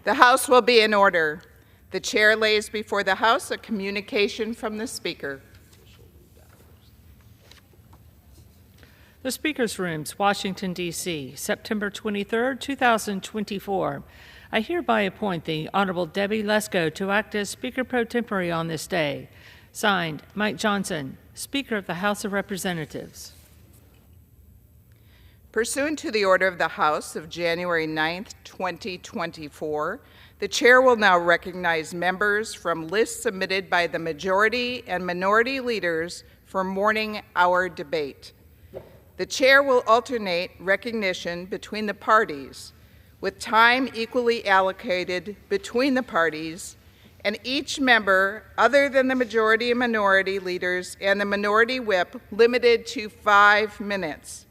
The House will be in order. The Chair lays before the House a communication from the Speaker. The Speaker's Rooms, Washington, D.C., September 23, 2024. I hereby appoint the Honorable Debbie Lesko to act as Speaker pro tempore on this day. Signed, Mike Johnson, Speaker of the House of Representatives. Pursuant to the order of the House of January 9, 2024, the Chair will now recognize members from lists submitted by the majority and minority leaders for morning hour debate. The Chair will alternate recognition between the parties, with time equally allocated between the parties, and each member, other than the majority and minority leaders and the minority whip, limited to 5 minutes.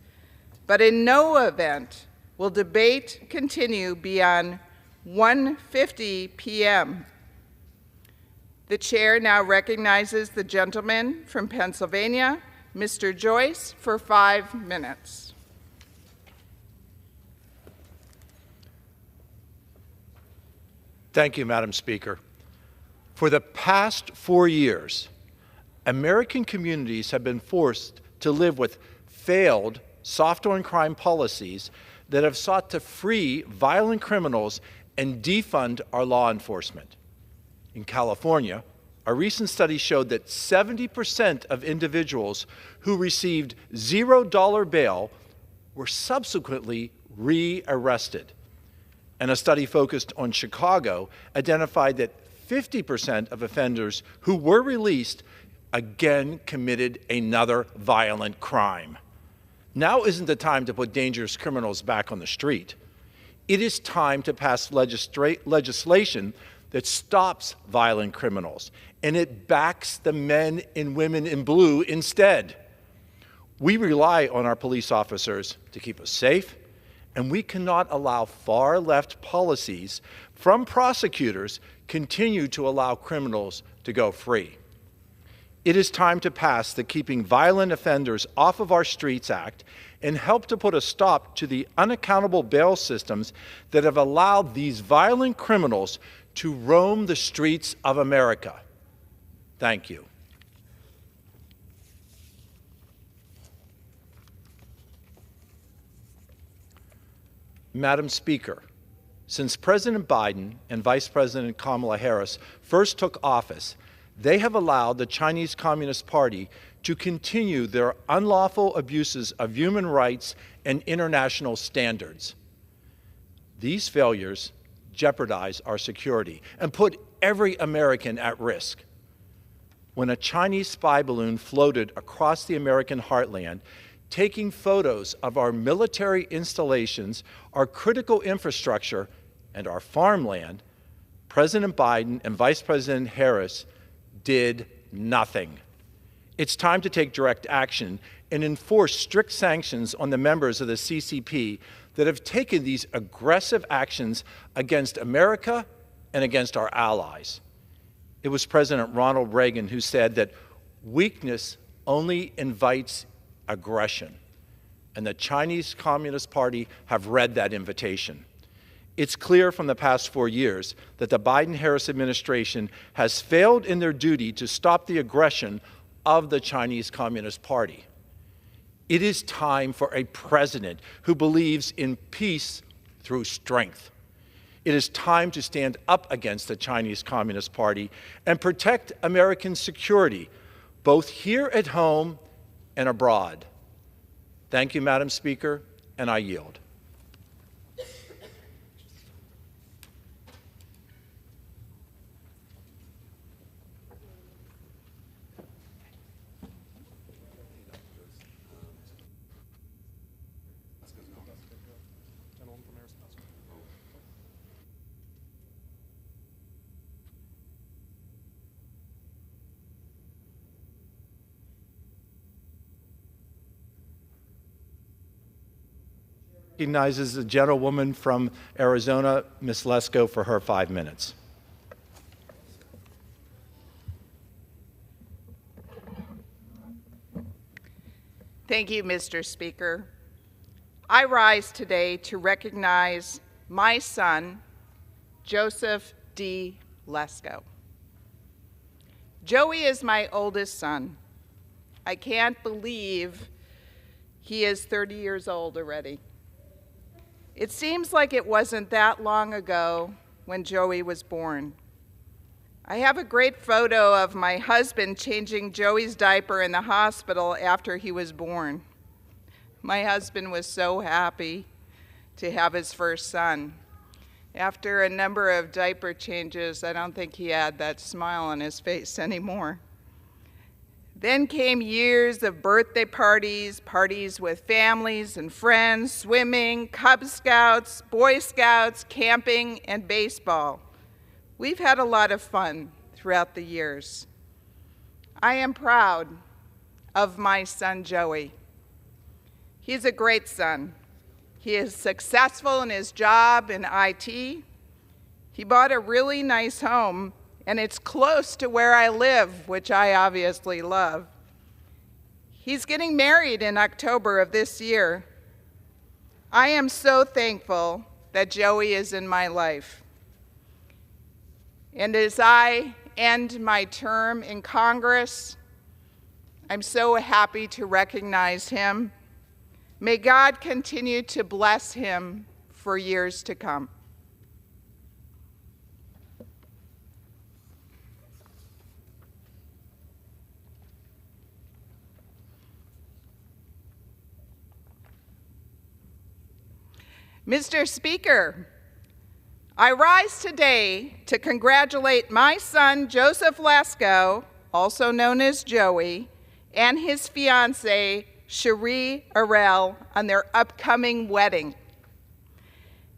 But in no event will debate continue beyond 1:50 p.m. The Chair now recognizes the gentleman from Pennsylvania, Mr. Joyce, for 5 minutes. Thank you, Madam Speaker. For the past 4 years, American communities have been forced to live with failed soft-on-crime policies that have sought to free violent criminals and defund our law enforcement. In California, a recent study showed that 70% of individuals who received $0 bail were subsequently re-arrested. And a study focused on Chicago identified that 50% of offenders who were released again committed another violent crime. Now isn't the time to put dangerous criminals back on the street. It is time to pass legislation that stops violent criminals, and it backs the men and women in blue instead. We rely on our police officers to keep us safe, and we cannot allow far-left policies from prosecutors continue to allow criminals to go free. It is time to pass the Keeping Violent Offenders Off of Our Streets Act and help to put a stop to the unaccountable bail systems that have allowed these violent criminals to roam the streets of America. Thank you. Madam Speaker, since President Biden and Vice President Kamala Harris first took office, they have allowed the Chinese Communist Party to continue their unlawful abuses of human rights and international standards. These failures jeopardize our security and put every American at risk. When a Chinese spy balloon floated across the American heartland, taking photos of our military installations, our critical infrastructure, and our farmland, President Biden and Vice President Harris did nothing. It's time to take direct action and enforce strict sanctions on the members of the CCP that have taken these aggressive actions against America and against our allies. It was President Ronald Reagan who said that weakness only invites aggression, and the Chinese Communist Party have read that invitation. It's clear from the past 4 years that the Biden-Harris administration has failed in their duty to stop the aggression of the Chinese Communist Party. It is time for a president who believes in peace through strength. It is time to stand up against the Chinese Communist Party and protect American security, both here at home and abroad. Thank you, Madam Speaker, and I yield. Recognizes the gentlewoman from Arizona, Ms. Lesko, for her 5 minutes. Thank you, Mr. Speaker. I rise today to recognize my son, Joseph D. Lesko. Joey is my oldest son. I can't believe he is 30 years old already. It seems like it wasn't that long ago when Joey was born. I have a great photo of my husband changing Joey's diaper in the hospital after he was born. My husband was so happy to have his first son. After a number of diaper changes, I don't think he had that smile on his face anymore. Then came years of birthday parties, parties with families and friends, swimming, Cub Scouts, Boy Scouts, camping, and baseball. We've had a lot of fun throughout the years. I am proud of my son, Joey. He's a great son. He is successful in his job in IT. He bought a really nice home, and it's close to where I live, which I obviously love. He's getting married in October of this year. I am so thankful that Joey is in my life. And as I end my term in Congress, I'm so happy to recognize him. May God continue to bless him for years to come. Mr. Speaker, I rise today to congratulate my son, Joseph Lesko, also known as Joey, and his fiancée, Cherie Arel, on their upcoming wedding.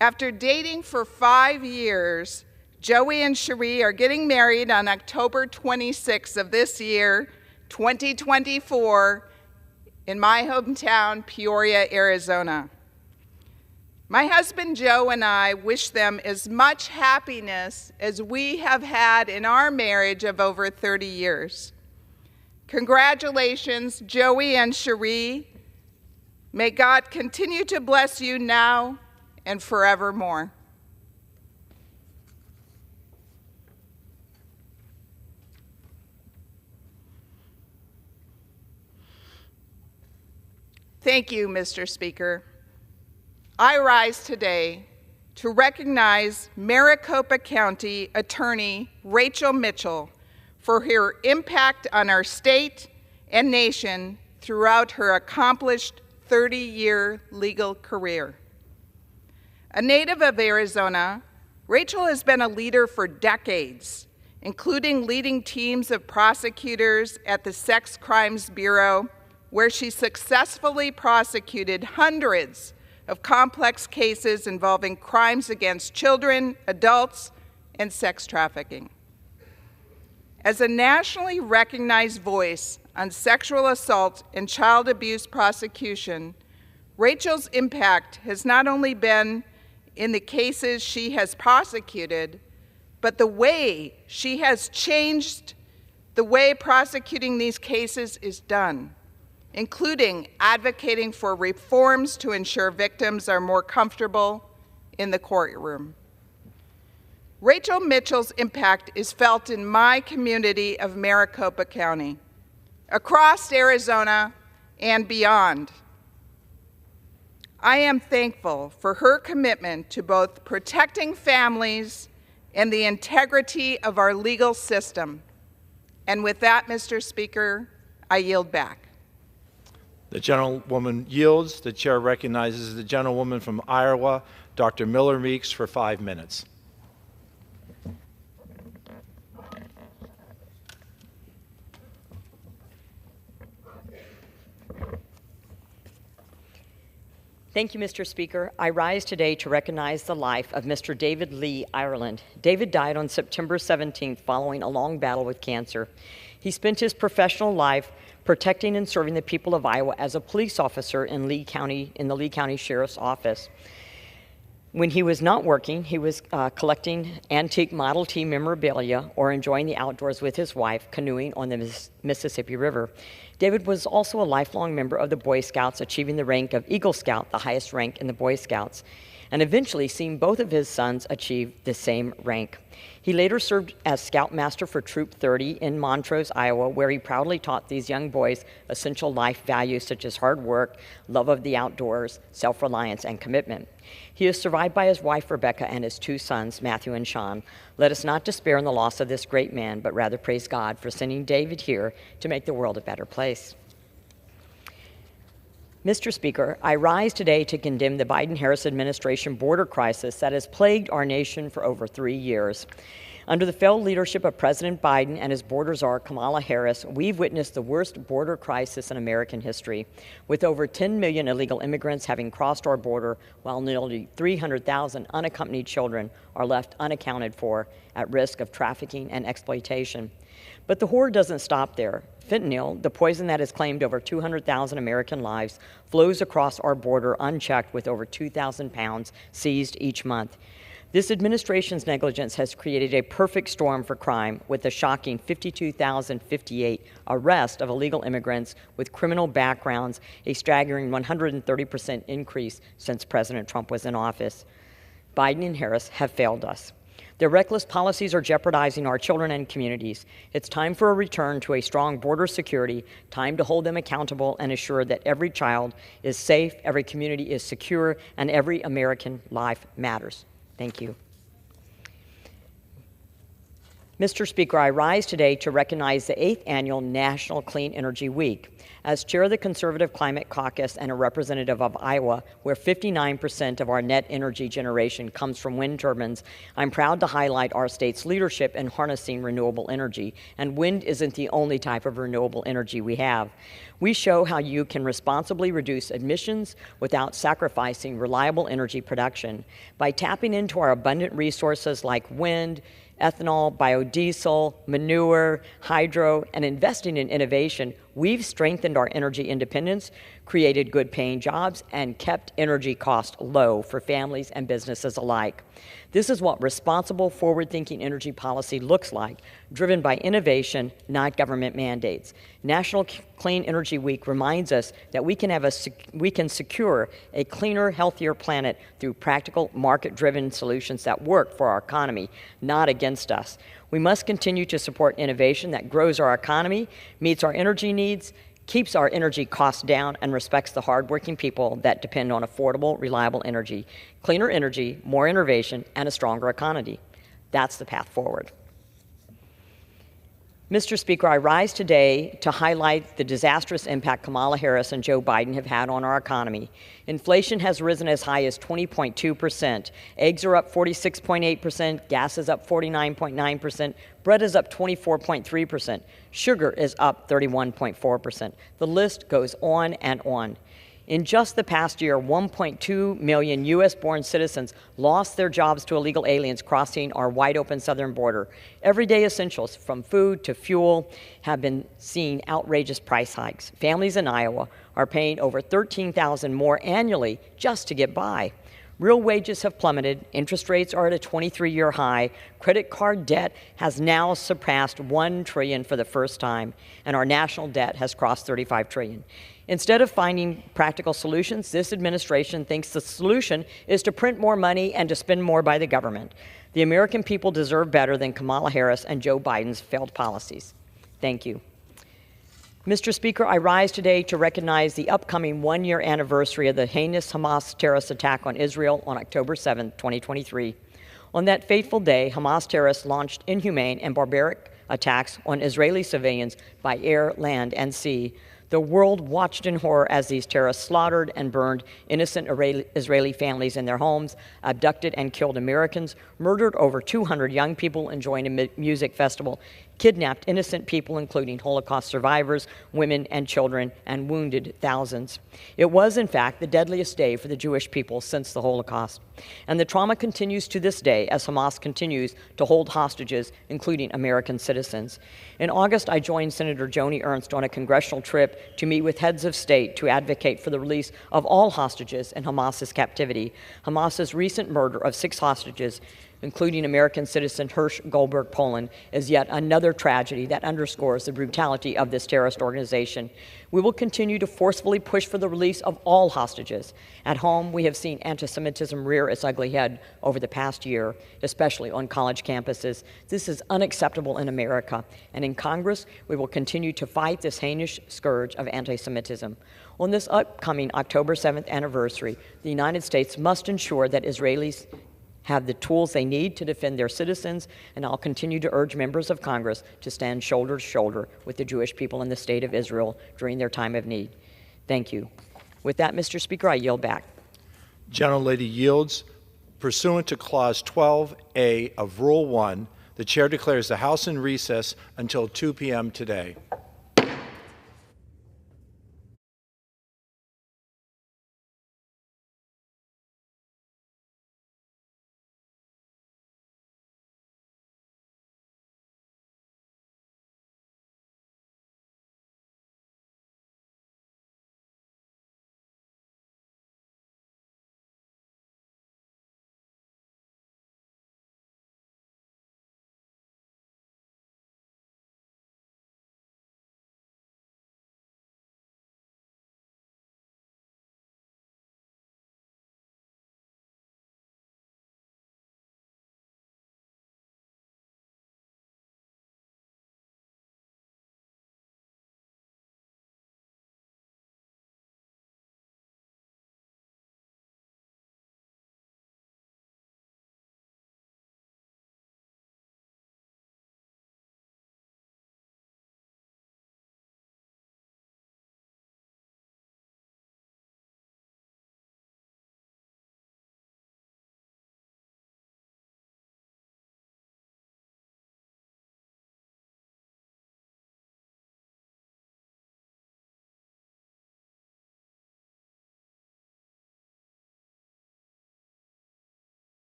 After dating for 5 years, Joey and Cherie are getting married on October 26th of this year, 2024, in my hometown, Peoria, Arizona. My husband Joe and I wish them as much happiness as we have had in our marriage of over 30 years. Congratulations, Joey and Cherie. May God continue to bless you now and forevermore. Thank you, Mr. Speaker. I rise today to recognize Maricopa County Attorney Rachel Mitchell for her impact on our state and nation throughout her accomplished 30-year legal career. A native of Arizona, Rachel has been a leader for decades, including leading teams of prosecutors at the Sex Crimes Bureau, where she successfully prosecuted hundreds of complex cases involving crimes against children, adults, and sex trafficking. As a nationally recognized voice on sexual assault and child abuse prosecution, Rachel's impact has not only been in the cases she has prosecuted, but the way she has changed the way prosecuting these cases is done, including advocating for reforms to ensure victims are more comfortable in the courtroom. Rachel Mitchell's impact is felt in my community of Maricopa County, across Arizona and beyond. I am thankful for her commitment to both protecting families and the integrity of our legal system. And with that, Mr. Speaker, I yield back. The gentlewoman yields. The chair recognizes the gentlewoman from Iowa, Dr. Miller Meeks, for 5 minutes. Thank you, Mr. Speaker. I rise today to recognize the life of Mr. David Lee Ireland. David died on September 17th following a long battle with cancer. He spent his professional life protecting and serving the people of Iowa as a police officer in the Lee County Sheriff's Office. When he was not working, he was collecting antique Model T memorabilia or enjoying the outdoors with his wife, canoeing on the Mississippi River. David was also a lifelong member of the Boy Scouts, achieving the rank of Eagle Scout, the highest rank in the Boy Scouts, and eventually seeing both of his sons achieve the same rank. He later served as Scoutmaster for Troop 30 in Montrose, Iowa, where he proudly taught these young boys essential life values such as hard work, love of the outdoors, self-reliance, and commitment. He is survived by his wife, Rebecca, and his two sons, Matthew and Sean. Let us not despair in the loss of this great man, but rather praise God for sending David here to make the world a better place. Mr. Speaker, I rise today to condemn the Biden-Harris administration border crisis that has plagued our nation for over 3 years. Under the failed leadership of President Biden and his border czar, Kamala Harris, we've witnessed the worst border crisis in American history, with over 10 million illegal immigrants having crossed our border, while nearly 300,000 unaccompanied children are left unaccounted for, at risk of trafficking and exploitation. But the horror doesn't stop there. Fentanyl, the poison that has claimed over 200,000 American lives, flows across our border unchecked, with over 2,000 pounds seized each month. This administration's negligence has created a perfect storm for crime, with a shocking 52,058 arrests of illegal immigrants with criminal backgrounds, a staggering 130% increase since President Trump was in office. Biden and Harris have failed us. Their reckless policies are jeopardizing our children and communities. It's time for a return to a strong border security, time to hold them accountable and assure that every child is safe, every community is secure, and every American life matters. Thank you. Mr. Speaker, I rise today to recognize the 8th Annual National Clean Energy Week. As chair of the Conservative Climate Caucus and a representative of Iowa, where 59% of our net energy generation comes from wind turbines, I'm proud to highlight our state's leadership in harnessing renewable energy. And wind isn't the only type of renewable energy we have. We show how you can responsibly reduce emissions without sacrificing reliable energy production. By tapping into our abundant resources like wind, ethanol, biodiesel, manure, hydro, and investing in innovation, we've strengthened our energy independence, created good-paying jobs, and kept energy costs low for families and businesses alike. This is what responsible, forward-thinking energy policy looks like, driven by innovation, not government mandates. National Clean Energy Week reminds us that we can secure a cleaner, healthier planet through practical, market-driven solutions that work for our economy, not against us. We must continue to support innovation that grows our economy, meets our energy needs, keeps our energy costs down, and respects the hardworking people that depend on affordable, reliable energy. Cleaner energy, more innovation, and a stronger economy. That's the path forward. Mr. Speaker, I rise today to highlight the disastrous impact Kamala Harris and Joe Biden have had on our economy. Inflation has risen as high as 20.2%. Eggs are up 46.8%. Gas is up 49.9%. Bread is up 24.3%. Sugar is up 31.4%. The list goes on and on. In just the past year, 1.2 million U.S.-born citizens lost their jobs to illegal aliens crossing our wide-open southern border. Everyday essentials, from food to fuel, have been seeing outrageous price hikes. Families in Iowa are paying over $13,000 more annually just to get by. Real wages have plummeted, interest rates are at a 23-year high, credit card debt has now surpassed $1 trillion for the first time, and our national debt has crossed $35 trillion. Instead of finding practical solutions, this administration thinks the solution is to print more money and to spend more by the government. The American people deserve better than Kamala Harris and Joe Biden's failed policies. Thank you. Mr. Speaker, I rise today to recognize the upcoming one-year anniversary of the heinous Hamas terrorist attack on Israel on October 7, 2023. On that fateful day, Hamas terrorists launched inhumane and barbaric attacks on Israeli civilians by air, land, and sea. The world watched in horror as these terrorists slaughtered and burned innocent Israeli families in their homes, abducted and killed Americans, murdered over 200 young people enjoying a music festival, kidnapped innocent people, including Holocaust survivors, women and children, and wounded thousands. It was, in fact, the deadliest day for the Jewish people since the Holocaust. And the trauma continues to this day as Hamas continues to hold hostages, including American citizens. In August, I joined Senator Joni Ernst on a congressional trip to meet with heads of state to advocate for the release of all hostages in Hamas's captivity. Hamas's recent murder of 6 hostages, including American citizen Hirsch Goldberg Poland, is yet another tragedy that underscores the brutality of this terrorist organization. We will continue to forcefully push for the release of all hostages. At home, we have seen anti-Semitism rear its ugly head over the past year, especially on college campuses. This is unacceptable in America, and in Congress, we will continue to fight this heinous scourge of anti-Semitism. On this upcoming October 7th anniversary, the United States must ensure that Israelis have the tools they need to defend their citizens, and I'll continue to urge members of Congress to stand shoulder to shoulder with the Jewish people in the state of Israel during their time of need. Thank you. With that, Mr. Speaker, I yield back. Gentlelady yields. Pursuant to Clause 12A of Rule 1, the Chair declares the House in recess until 2 p.m. today.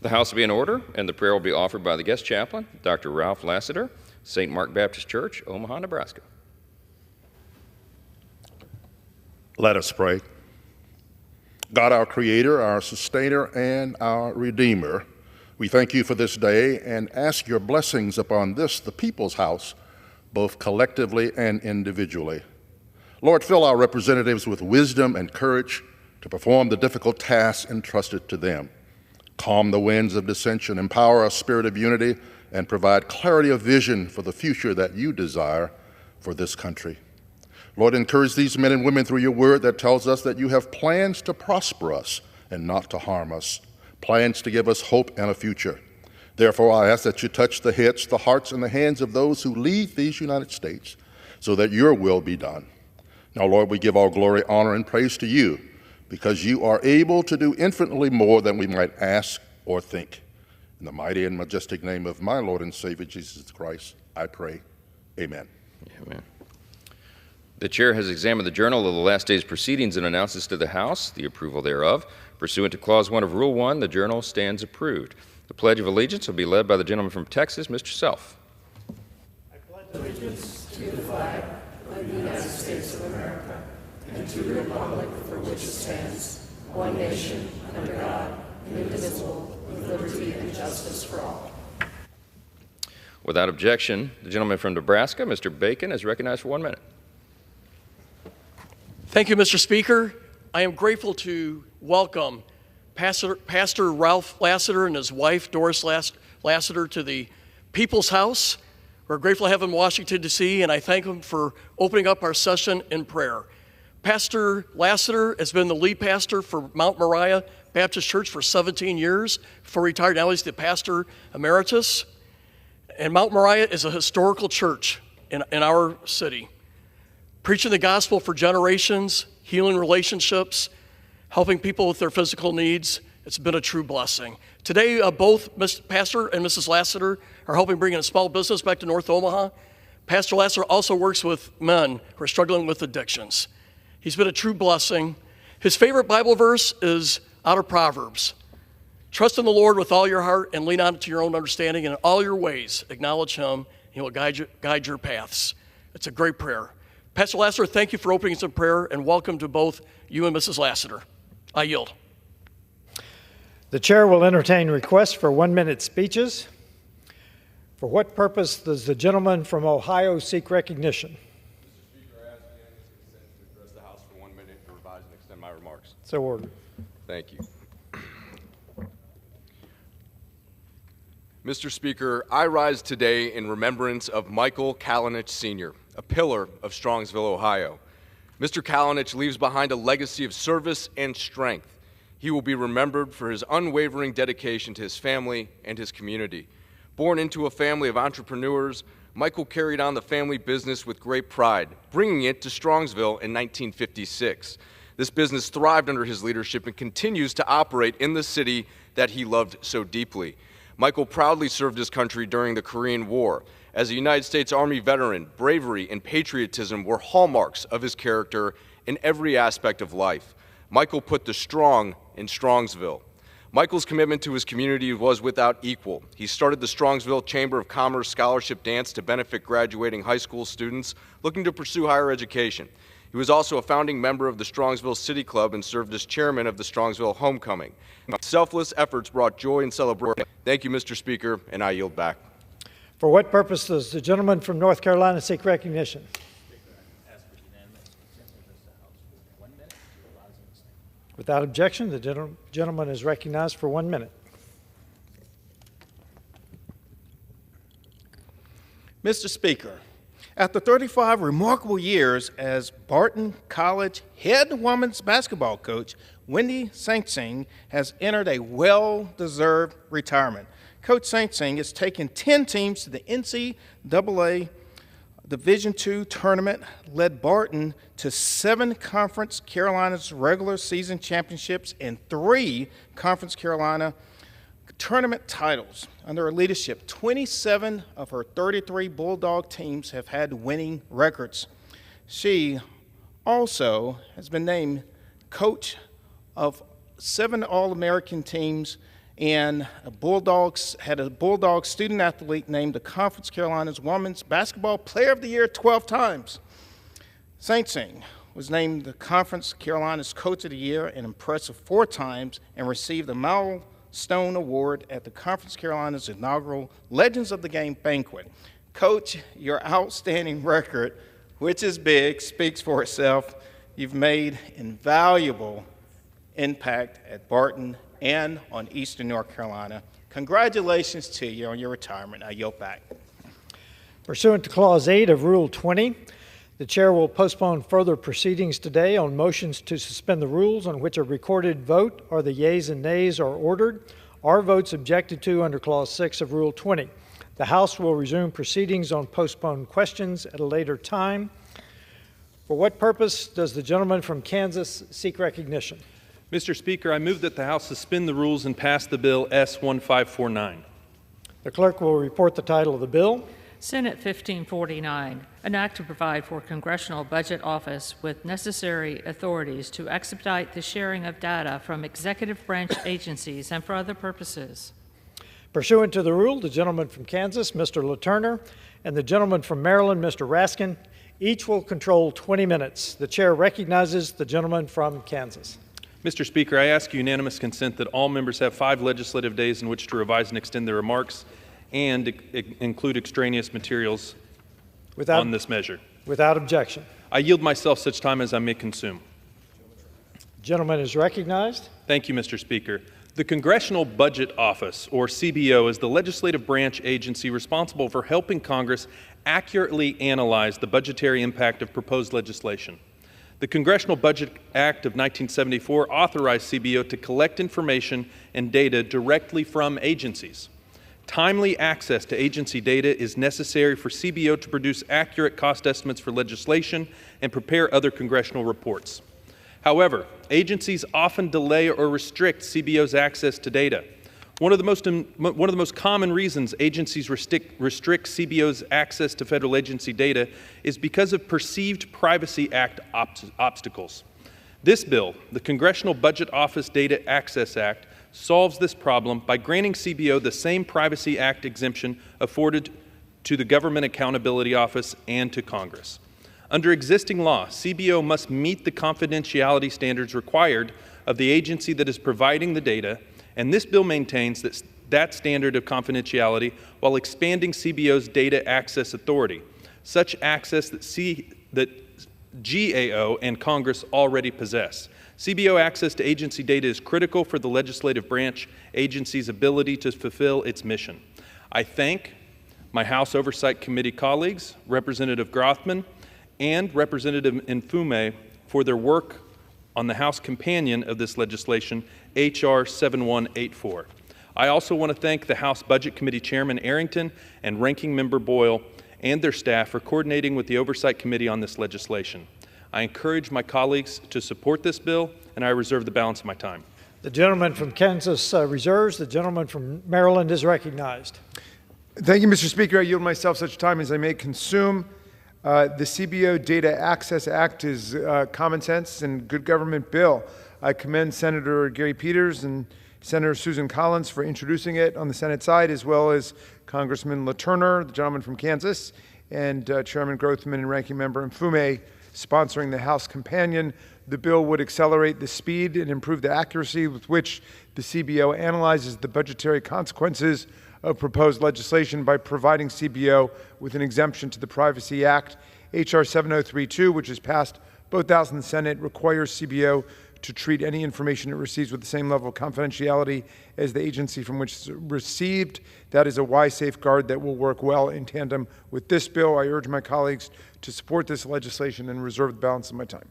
The House will be in order, and the prayer will be offered by the guest chaplain, Dr. Ralph Lassiter, St. Mark Baptist Church, Omaha, Nebraska. Let us pray. God, our Creator, our Sustainer, and our Redeemer, we thank you for this day and ask your blessings upon this, the people's house, both collectively and individually. Lord, fill our representatives with wisdom and courage to perform the difficult tasks entrusted to them. Calm the winds of dissension, empower a spirit of unity, and provide clarity of vision for the future that you desire for this country. Lord, encourage these men and women through your word that tells us that you have plans to prosper us and not to harm us, plans to give us hope and a future. Therefore, I ask that you touch the heads, the hearts, and the hands of those who lead these United States so that your will be done. Now, Lord, we give all glory, honor, and praise to you because you are able to do infinitely more than we might ask or think. In the mighty and majestic name of my Lord and Savior, Jesus Christ, I pray. Amen. Amen. The chair has examined the journal of the last day's proceedings and announces to the House the approval thereof. Pursuant to Clause 1 of Rule 1, the journal stands approved. The Pledge of Allegiance will be led by the gentleman from Texas, Mr. Self. I pledge allegiance to the flag of the United States of America and to the republic for which it stands, one nation, under God, indivisible, with liberty and justice for all. Without objection, the gentleman from Nebraska, Mr. Bacon, is recognized for 1 minute. Thank you, Mr. Speaker. I am grateful to welcome Pastor Ralph Lassiter and his wife, Doris Lassiter, to the People's House. We're grateful to have him in Washington, D.C., and I thank him for opening up our session in prayer. Pastor Lassiter has been the lead pastor for Mount Moriah Baptist Church for 17 years. Before he retired, now he's the pastor emeritus. And Mount Moriah is a historical church in our city, preaching the gospel for generations, healing relationships, helping people with their physical needs. It's been a true blessing. Today, both Mr. Pastor and Mrs. Lassiter are helping bring in a small business back to North Omaha. Pastor Lassiter also works with men who are struggling with addictions. He's been a true blessing. His favorite Bible verse is out of Proverbs. Trust in the Lord with all your heart and lean not to your own understanding, and in all your ways acknowledge him. He will guide your paths. It's a great prayer. Pastor Lassiter, thank you for opening us in prayer, and welcome to both you and Mrs. Lassiter. I yield. The chair will entertain requests for 1-minute speeches. For what purpose does the gentleman from Ohio seek recognition? Mr. Speaker, I ask unanimous consent to address the House for 1 minute to revise and extend my remarks. So ordered. Thank you. Mr. Speaker, I rise today in remembrance of Michael Kalinich Sr., a pillar of Strongsville, Ohio. Mr. Kalinich leaves behind a legacy of service and strength. He will be remembered for his unwavering dedication to his family and his community. Born into a family of entrepreneurs, Michael carried on the family business with great pride, bringing it to Strongsville in 1956. This business thrived under his leadership and continues to operate in the city that he loved so deeply. Michael proudly served his country during the Korean War. As a United States Army veteran, bravery and patriotism were hallmarks of his character in every aspect of life. Michael put the strong in Strongsville. Michael's commitment to his community was without equal. He started the Strongsville Chamber of Commerce Scholarship Dance to benefit graduating high school students looking to pursue higher education. He was also a founding member of the Strongsville City Club and served as chairman of the Strongsville Homecoming. Selfless efforts brought joy and celebration. Thank you, Mr. Speaker, and I yield back. For what purpose does the gentleman from North Carolina seek recognition? Without objection, the gentleman is recognized for 1 minute. Mr. Speaker, after 35 remarkable years as Barton College head women's basketball coach, Wendy Saint-Sing has entered a well-deserved retirement. Coach Saint-Sing has taken 10 teams to the NCAA Division II tournament, led Barton to 7 Conference Carolina's regular season championships and 3 Conference Carolina tournament titles. Under her leadership, 27 of her 33 Bulldog teams have had winning records. She also has been named coach of 7 All-American teams and had a Bulldog student athlete named the Conference Carolinas Women's Basketball Player of the Year 12 times. Saint Sing was named the Conference Carolinas Coach of the Year an impressive 4 times and received the Milestone Award at the Conference Carolinas inaugural Legends of the Game banquet. Coach, your outstanding record, which is big, speaks for itself. You've made invaluable impact at Barton and on Eastern North Carolina. Congratulations to you on your retirement. I yield back. Pursuant to Clause 8 of Rule 20, the chair will postpone further proceedings today on motions to suspend the rules on which a recorded vote or the yeas and nays are ordered, or votes objected to under Clause 6 of Rule 20. The House will resume proceedings on postponed questions at a later time. For what purpose does the gentleman from Kansas seek recognition? Mr. Speaker, I move that the House suspend the rules and pass the bill S-1549. The clerk will report the title of the bill. Senate 1549, an act to provide for Congressional Budget Office with necessary authorities to expedite the sharing of data from executive branch agencies and for other purposes. Pursuant to the rule, the gentleman from Kansas, Mr. LaTurner, and the gentleman from Maryland, Mr. Raskin, each will control 20 minutes. The chair recognizes the gentleman from Kansas. Mr. Speaker, I ask unanimous consent that all members have 5 legislative days in which to revise and extend their remarks and include extraneous materials on this measure. Without objection. I yield myself such time as I may consume. Gentleman is recognized. Thank you, Mr. Speaker. The Congressional Budget Office, or CBO, is the legislative branch agency responsible for helping Congress accurately analyze the budgetary impact of proposed legislation. The Congressional Budget Act of 1974 authorized CBO to collect information and data directly from agencies. Timely access to agency data is necessary for CBO to produce accurate cost estimates for legislation and prepare other congressional reports. However, agencies often delay or restrict CBO's access to data. One of the most common reasons agencies restrict CBO's access to federal agency data is because of perceived Privacy Act obstacles. This bill, the Congressional Budget Office Data Access Act, solves this problem by granting CBO the same Privacy Act exemption afforded to the Government Accountability Office and to Congress. Under existing law, CBO must meet the confidentiality standards required of the agency that is providing the data, and this bill maintains that standard of confidentiality while expanding CBO's data access authority, such access that GAO and Congress already possess. CBO access to agency data is critical for the legislative branch agency's ability to fulfill its mission. I thank my House Oversight Committee colleagues, Representative Grothman and Representative Mfume, for their work on the House companion of this legislation, H.R. 7184. I also want to thank the House Budget Committee Chairman Arrington and Ranking Member Boyle and their staff for coordinating with the Oversight Committee on this legislation. I encourage my colleagues to support this bill, and I reserve the balance of my time. The gentleman from Kansas reserves. The gentleman from Maryland is recognized. Thank you, Mr. Speaker. I yield myself such time as I may consume. The CBO Data Access Act is common sense and good government bill. I commend Senator Gary Peters and Senator Susan Collins for introducing it on the Senate side, as well as Congressman LaTurner, the gentleman from Kansas, and Chairman Grothman and Ranking Member Mfume sponsoring the House companion. The bill would accelerate the speed and improve the accuracy with which the CBO analyzes the budgetary consequences of proposed legislation by providing CBO with an exemption to the Privacy Act. H.R. 7032, which has passed both House and the Senate, requires CBO to treat any information it receives with the same level of confidentiality as the agency from which it's received. That is a wise safeguard that will work well in tandem with this bill. I urge my colleagues to support this legislation and reserve the balance of my time.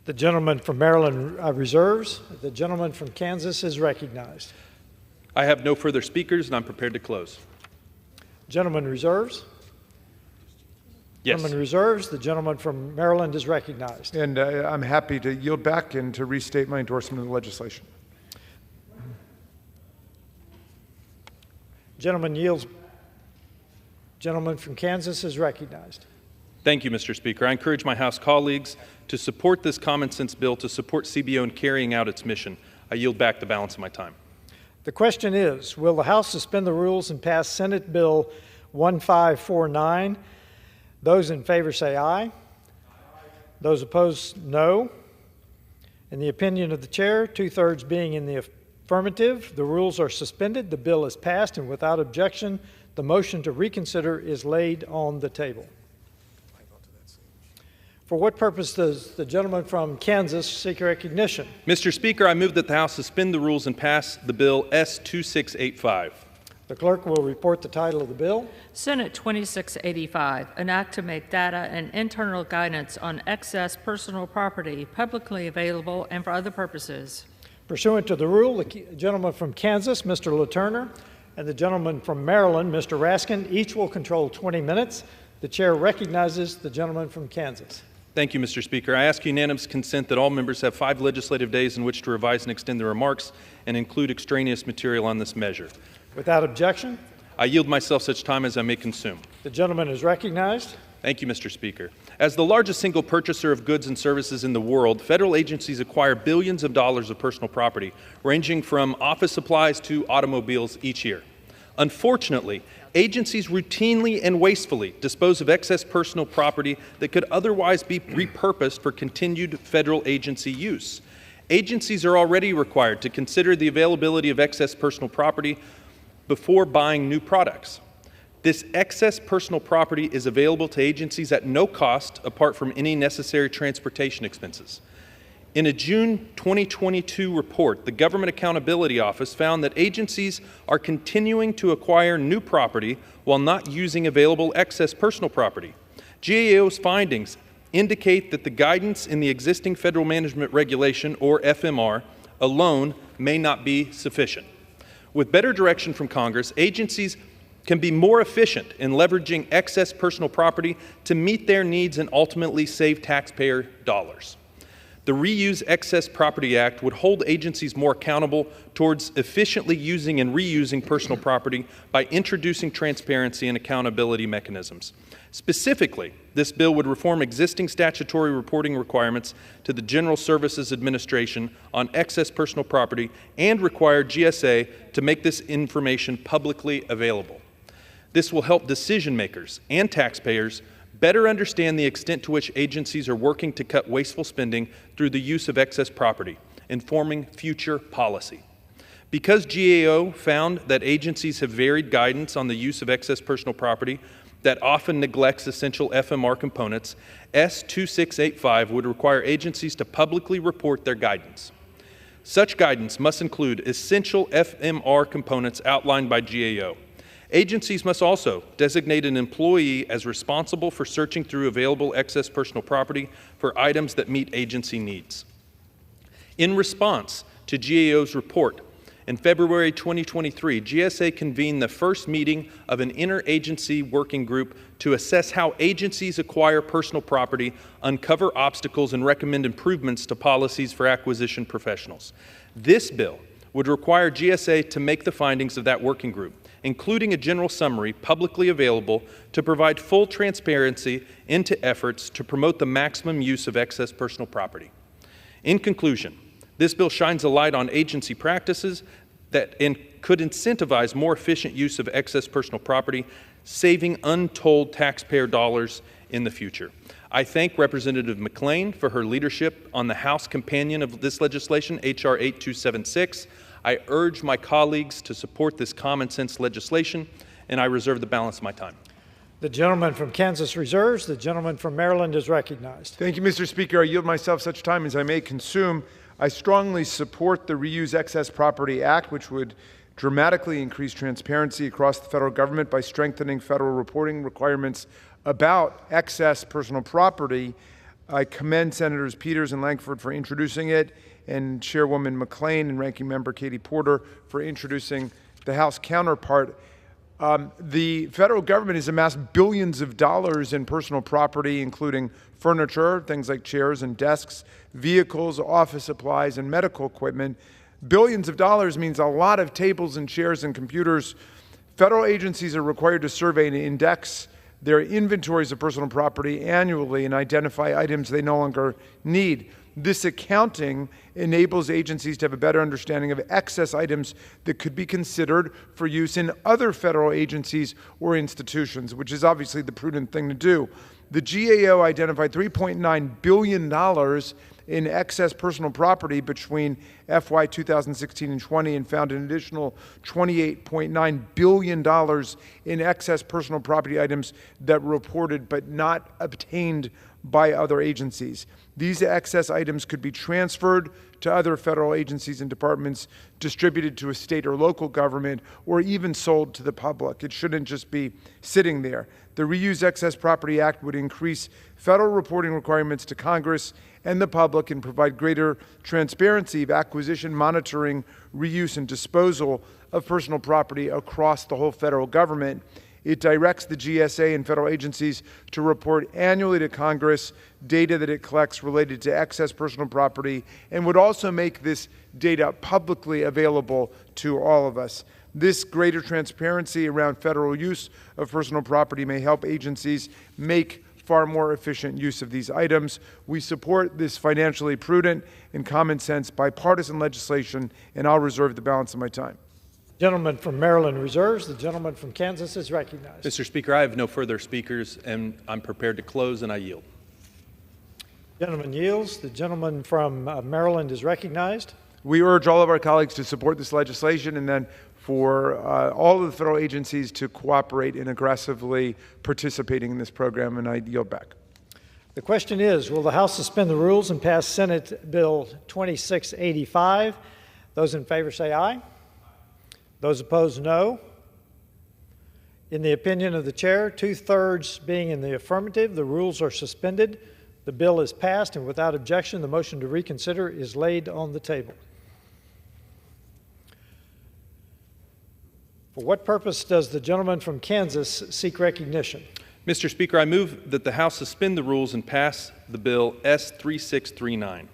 The gentleman from Maryland reserves. The gentleman from Kansas is recognized. I have no further speakers, and I'm prepared to close. Gentleman reserves. Yes. Gentleman reserves. The gentleman from Maryland is recognized. And I'm happy to yield back and to restate my endorsement of the legislation. Gentleman yields. Gentleman from Kansas is recognized. Thank you, Mr. Speaker. I encourage my House colleagues to support this common sense bill to support CBO in carrying out its mission. I yield back the balance of my time. The question is, will the House suspend the rules and pass Senate Bill 1549? Those in favor say aye. Those opposed, no. In the opinion of the chair, 2/3 being in the affirmative, the rules are suspended, the bill is passed, and without objection, the motion to reconsider is laid on the table. For what purpose does the gentleman from Kansas seek recognition? Mr. Speaker, I move that the House suspend the rules and pass the bill S-2685. The clerk will report the title of the bill. Senate 2685, an act to make data and internal guidance on excess personal property publicly available and for other purposes. Pursuant to the rule, the gentleman from Kansas, Mr. LaTurner, and the gentleman from Maryland, Mr. Raskin, each will control 20 minutes. The chair recognizes the gentleman from Kansas. Thank you, Mr. Speaker. I ask unanimous consent that all members have 5 legislative days in which to revise and extend their remarks and include extraneous material on this measure. Without objection, I yield myself such time as I may consume. the gentleman is recognized. Thank you, Mr. Speaker. As the largest single purchaser of goods and services in the world, federal agencies acquire billions of dollars of personal property, ranging from office supplies to automobiles each year. Unfortunately, agencies routinely and wastefully dispose of excess personal property that could otherwise be repurposed for continued federal agency use. Agencies are already required to consider the availability of excess personal property before buying new products. This excess personal property is available to agencies at no cost apart from any necessary transportation expenses. In a June 2022 report, the Government Accountability Office found that agencies are continuing to acquire new property while not using available excess personal property. GAO's findings indicate that the guidance in the existing Federal Management Regulation, or FMR, alone may not be sufficient. With better direction from Congress, agencies can be more efficient in leveraging excess personal property to meet their needs and ultimately save taxpayer dollars. The Reuse Excess Property Act would hold agencies more accountable towards efficiently using and reusing personal property by introducing transparency and accountability mechanisms. Specifically, this bill would reform existing statutory reporting requirements to the General Services Administration on excess personal property and require GSA to make this information publicly available. This will help decision makers and taxpayers better understand the extent to which agencies are working to cut wasteful spending through the use of excess property, informing future policy. Because GAO found that agencies have varied guidance on the use of excess personal property that often neglects essential FMR components, S-2685 would require agencies to publicly report their guidance. Such guidance must include essential FMR components outlined by GAO. Agencies must also designate an employee as responsible for searching through available excess personal property for items that meet agency needs. In response to GAO's report, in February 2023, GSA convened the first meeting of an interagency working group to assess how agencies acquire personal property, uncover obstacles, and recommend improvements to policies for acquisition professionals. This bill would require GSA to make the findings of that working group, including a general summary publicly available to provide full transparency into efforts to promote the maximum use of excess personal property. In conclusion, this bill shines a light on agency practices that could incentivize more efficient use of excess personal property, saving untold taxpayer dollars in the future. I thank Representative McClain for her leadership on the House companion of this legislation, H.R. 8276. I urge my colleagues to support this common sense legislation, and I reserve the balance of my time. The gentleman from Kansas reserves. The gentleman from Maryland is recognized. Thank you, Mr. Speaker. I yield myself such time as I may consume. I strongly support the Reuse Excess Property Act, which would dramatically increase transparency across the federal government by strengthening federal reporting requirements about excess personal property. I commend Senators Peters and Lankford for introducing it, and Chairwoman McClain and Ranking Member Katie Porter for introducing the House counterpart. The federal government has amassed billions of dollars in personal property, including furniture, things like chairs and desks, vehicles, office supplies, and medical equipment. Billions of dollars means a lot of tables and chairs and computers. Federal agencies are required to survey and index their inventories of personal property annually and identify items they no longer need. This accounting enables agencies to have a better understanding of excess items that could be considered for use in other federal agencies or institutions, which is obviously the prudent thing to do. The GAO identified $3.9 billion in excess personal property between FY 2016 and 20 and found an additional $28.9 billion in excess personal property items that were reported but not obtained by other agencies. These excess items could be transferred to other federal agencies and departments, distributed to a state or local government, or even sold to the public. It shouldn't just be sitting there. The Reuse Excess Property Act would increase federal reporting requirements to Congress and the public and provide greater transparency of acquisition, monitoring, reuse, and disposal of personal property across the whole federal government. It directs the GSA and federal agencies to report annually to Congress data that it collects related to excess personal property, and would also make this data publicly available to all of us. This greater transparency around federal use of personal property may help agencies make far more efficient use of these items. We support this financially prudent and common sense bipartisan legislation, and I'll reserve the balance of my time. Gentleman from Maryland reserves. The gentleman from Kansas is recognized. Mr. Speaker, I have no further speakers, and I'm prepared to close, and I yield. Gentleman yields. The gentleman from Maryland is recognized. We urge all of our colleagues to support this legislation, and then for all of the federal agencies to cooperate in aggressively participating in this program, and I yield back. The question is, will the House suspend the rules and pass Senate Bill 2685? Those in favor say aye. Those opposed, no. In the opinion of the chair, 2/3 being in the affirmative, the rules are suspended. The bill is passed, and without objection, the motion to reconsider is laid on the table. For what purpose does the gentleman from Kansas seek recognition? Mr. Speaker, I move that the House suspend the rules and pass the bill S3639.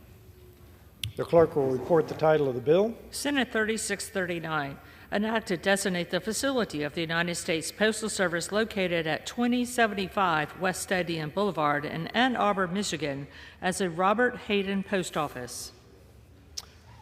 The clerk will report the title of the bill. Senate 3639, an act to designate the facility of the United States Postal Service located at 2075 West Stadium Boulevard in Ann Arbor, Michigan, as a Robert Hayden Post Office.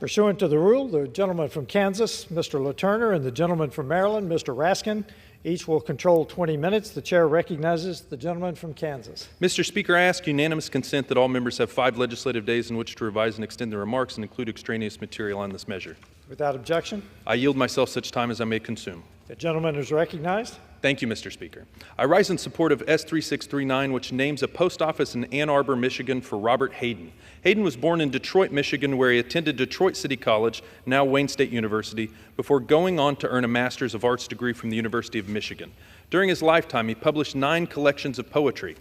Pursuant to the rule, the gentleman from Kansas, Mr. LaTurner, and the gentleman from Maryland, Mr. Raskin, each will control 20 minutes. The chair recognizes the gentleman from Kansas. Mr. Speaker, I ask unanimous consent that all members have 5 legislative days in which to revise and extend their remarks and include extraneous material on this measure. Without objection, I yield myself such time as I may consume. the gentleman is recognized. Thank you, Mr. Speaker. I rise in support of S3639, which names a post office in Ann Arbor, Michigan for Robert Hayden. Hayden was born in Detroit, Michigan, where he attended Detroit City College, now Wayne State University, before going on to earn a Master's of Arts degree from the University of Michigan. During his lifetime, he published 9 collections of poetry,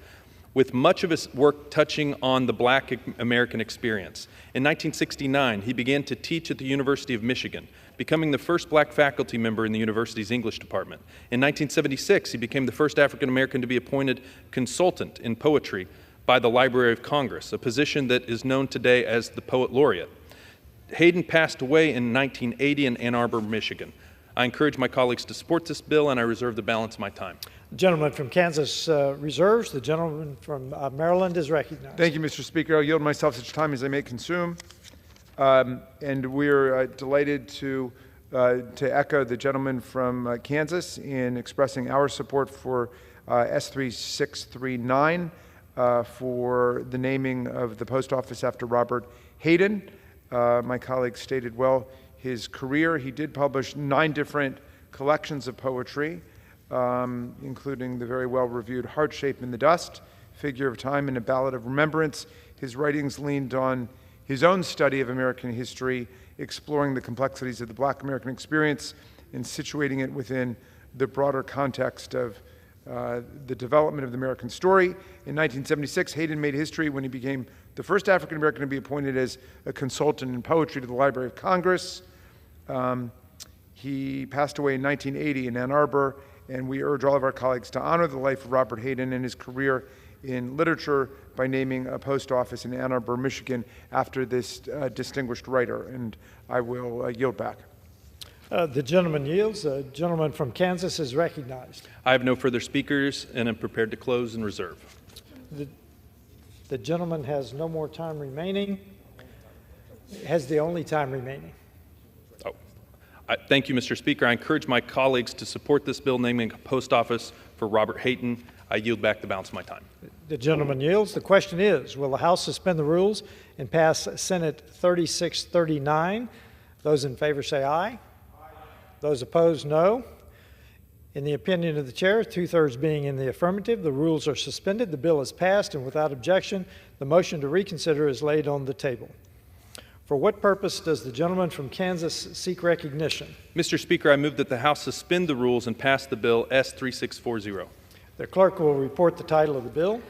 with much of his work touching on the Black American experience. In 1969, he began to teach at the University of Michigan, becoming the first black faculty member in the university's English department. In 1976, he became the first African American to be appointed consultant in poetry by the Library of Congress, a position that is known today as the Poet Laureate. Hayden passed away in 1980 in Ann Arbor, Michigan. I encourage my colleagues to support this bill, and I reserve the balance of my time. The gentleman from Kansas reserves. The gentleman from Maryland is recognized. Thank you, Mr. Speaker. I'll yield myself such time as I may consume. And we're delighted to echo the gentleman from Kansas in expressing our support for S3639 for the naming of the post office after Robert Hayden. My colleague stated well his career. He did publish 9 different collections of poetry, including the very well-reviewed Heart Shaped in the Dust, Figure of Time, and A Ballad of Remembrance. His writings leaned on his own study of American history, exploring the complexities of the Black American experience and situating it within the broader context of the development of the American story. In 1976, Hayden made history when he became the first African American to be appointed as a consultant in poetry to the Library of Congress. He passed away in 1980 in Ann Arbor, and we urge all of our colleagues to honor the life of Robert Hayden and his career in literature by naming a post office in Ann Arbor, Michigan, after this distinguished writer. And I will yield back. The gentleman yields. The gentleman from Kansas is recognized. I have no further speakers, and am prepared to close and reserve. The gentleman has no more time remaining, Has the only time remaining. Thank you, Mr. Speaker. I encourage my colleagues to support this bill naming a post office for Robert Hayton. I yield back the balance of my time. The gentleman yields. The question is, will the House suspend the rules and pass Senate 3639? Those in favor say aye. Those opposed, no. In the opinion of the chair, two-thirds being in the affirmative, the rules are suspended, the bill is passed, and without objection, the motion to reconsider is laid on the table. For what purpose does the gentleman from Kansas seek recognition? Mr. Speaker, I move that the House suspend the rules and pass the bill S3640. The clerk will report the title of the bill.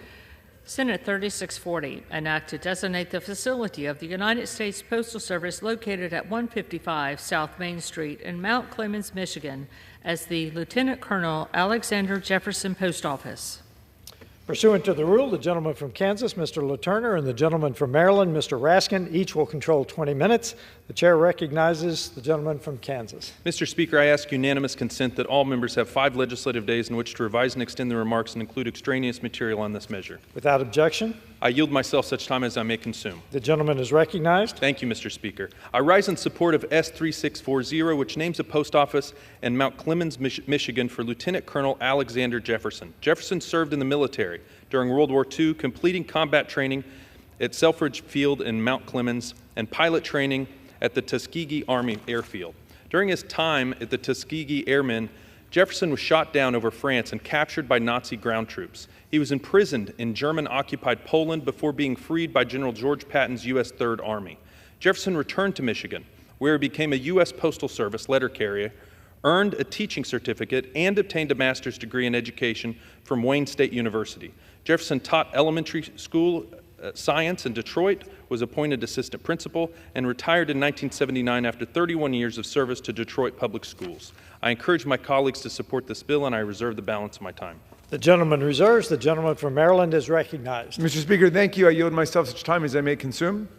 Senate 3640, an act to designate the facility of the United States Postal Service located at 155 South Main Street in Mount Clemens, Michigan, as the Lieutenant Colonel Alexander Jefferson Post Office. Pursuant to the rule, the gentleman from Kansas, Mr. LaTurner, and the gentleman from Maryland, Mr. Raskin, each will control 20 minutes. The chair recognizes the gentleman from Kansas. Mr. Speaker, I ask unanimous consent that all members have 5 legislative days in which to revise and extend their remarks and include extraneous material on this measure. Without objection, I yield myself such time as I may consume. the gentleman is recognized. Thank you, Mr. Speaker. I rise in support of S3640, which names a post office in Mount Clemens, Michigan for Lieutenant Colonel Alexander Jefferson. Jefferson served in the military during World War II, completing combat training at Selfridge Field in Mount Clemens and pilot training at the Tuskegee Army Airfield. During his time at the Tuskegee Airmen, Jefferson was shot down over France and captured by Nazi ground troops. He was imprisoned in German-occupied Poland before being freed by General George Patton's U.S. Third Army. Jefferson returned to Michigan, where he became a U.S. Postal Service letter carrier, earned a teaching certificate, and obtained a master's degree in education from Wayne State University. Jefferson taught elementary school science in Detroit, was appointed assistant principal, and retired in 1979 after 31 years of service to Detroit Public Schools. I encourage my colleagues to support this bill, and I reserve the balance of my time. The gentleman reserves. The gentleman from Maryland is recognized. Mr. Speaker, thank you. I yield myself such time as I may consume.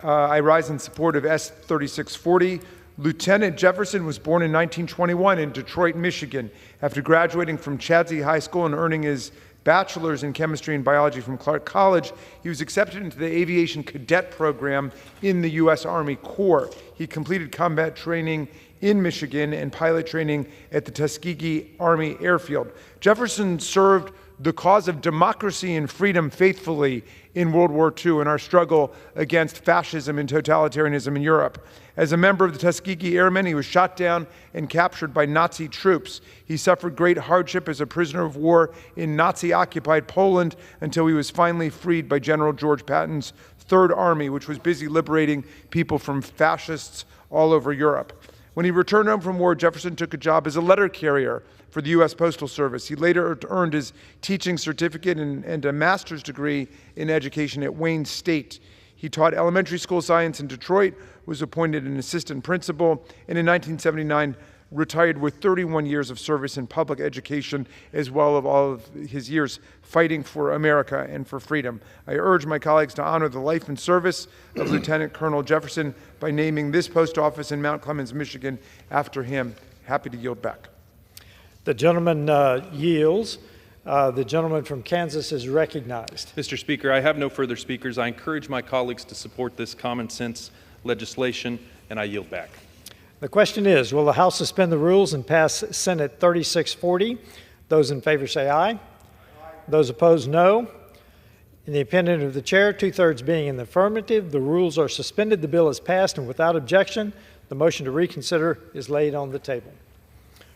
I rise in support of S3640. Lieutenant Jefferson was born in 1921 in Detroit, Michigan. After graduating from Chadsey High School and earning his bachelor's in chemistry and biology from Clark College, he was accepted into the aviation cadet program in the U.S. Army Corps. He completed combat training in Michigan and pilot training at the Tuskegee Army Airfield. Jefferson served the cause of democracy and freedom faithfully in World War II in our struggle against fascism and totalitarianism in Europe. As a member of the Tuskegee Airmen, he was shot down and captured by Nazi troops. He suffered great hardship as a prisoner of war in Nazi-occupied Poland until he was finally freed by General George Patton's Third Army, which was busy liberating people from fascists all over Europe. When he returned home from war, Jefferson took a job as a letter carrier for the U.S. Postal Service. He later earned his teaching certificate and a master's degree in education at Wayne State. He taught elementary school science in Detroit, was appointed an assistant principal, and in 1979 retired with 31 years of service in public education, as well as all of his years fighting for America and for freedom. I urge my colleagues to honor the life and service of Lieutenant Colonel Jefferson by naming this post office in Mount Clemens, Michigan, after him. Happy to yield back. The gentleman yields. The gentleman from Kansas is recognized. Mr. Speaker, I have no further speakers. I encourage my colleagues to support this common sense legislation, and I yield back. The question is, will the House suspend the rules and pass Senate 3640? Those in favor say aye. Those opposed, no. In the opinion of the chair, two-thirds being in the affirmative, the rules are suspended, the bill is passed, and without objection, the motion to reconsider is laid on the table.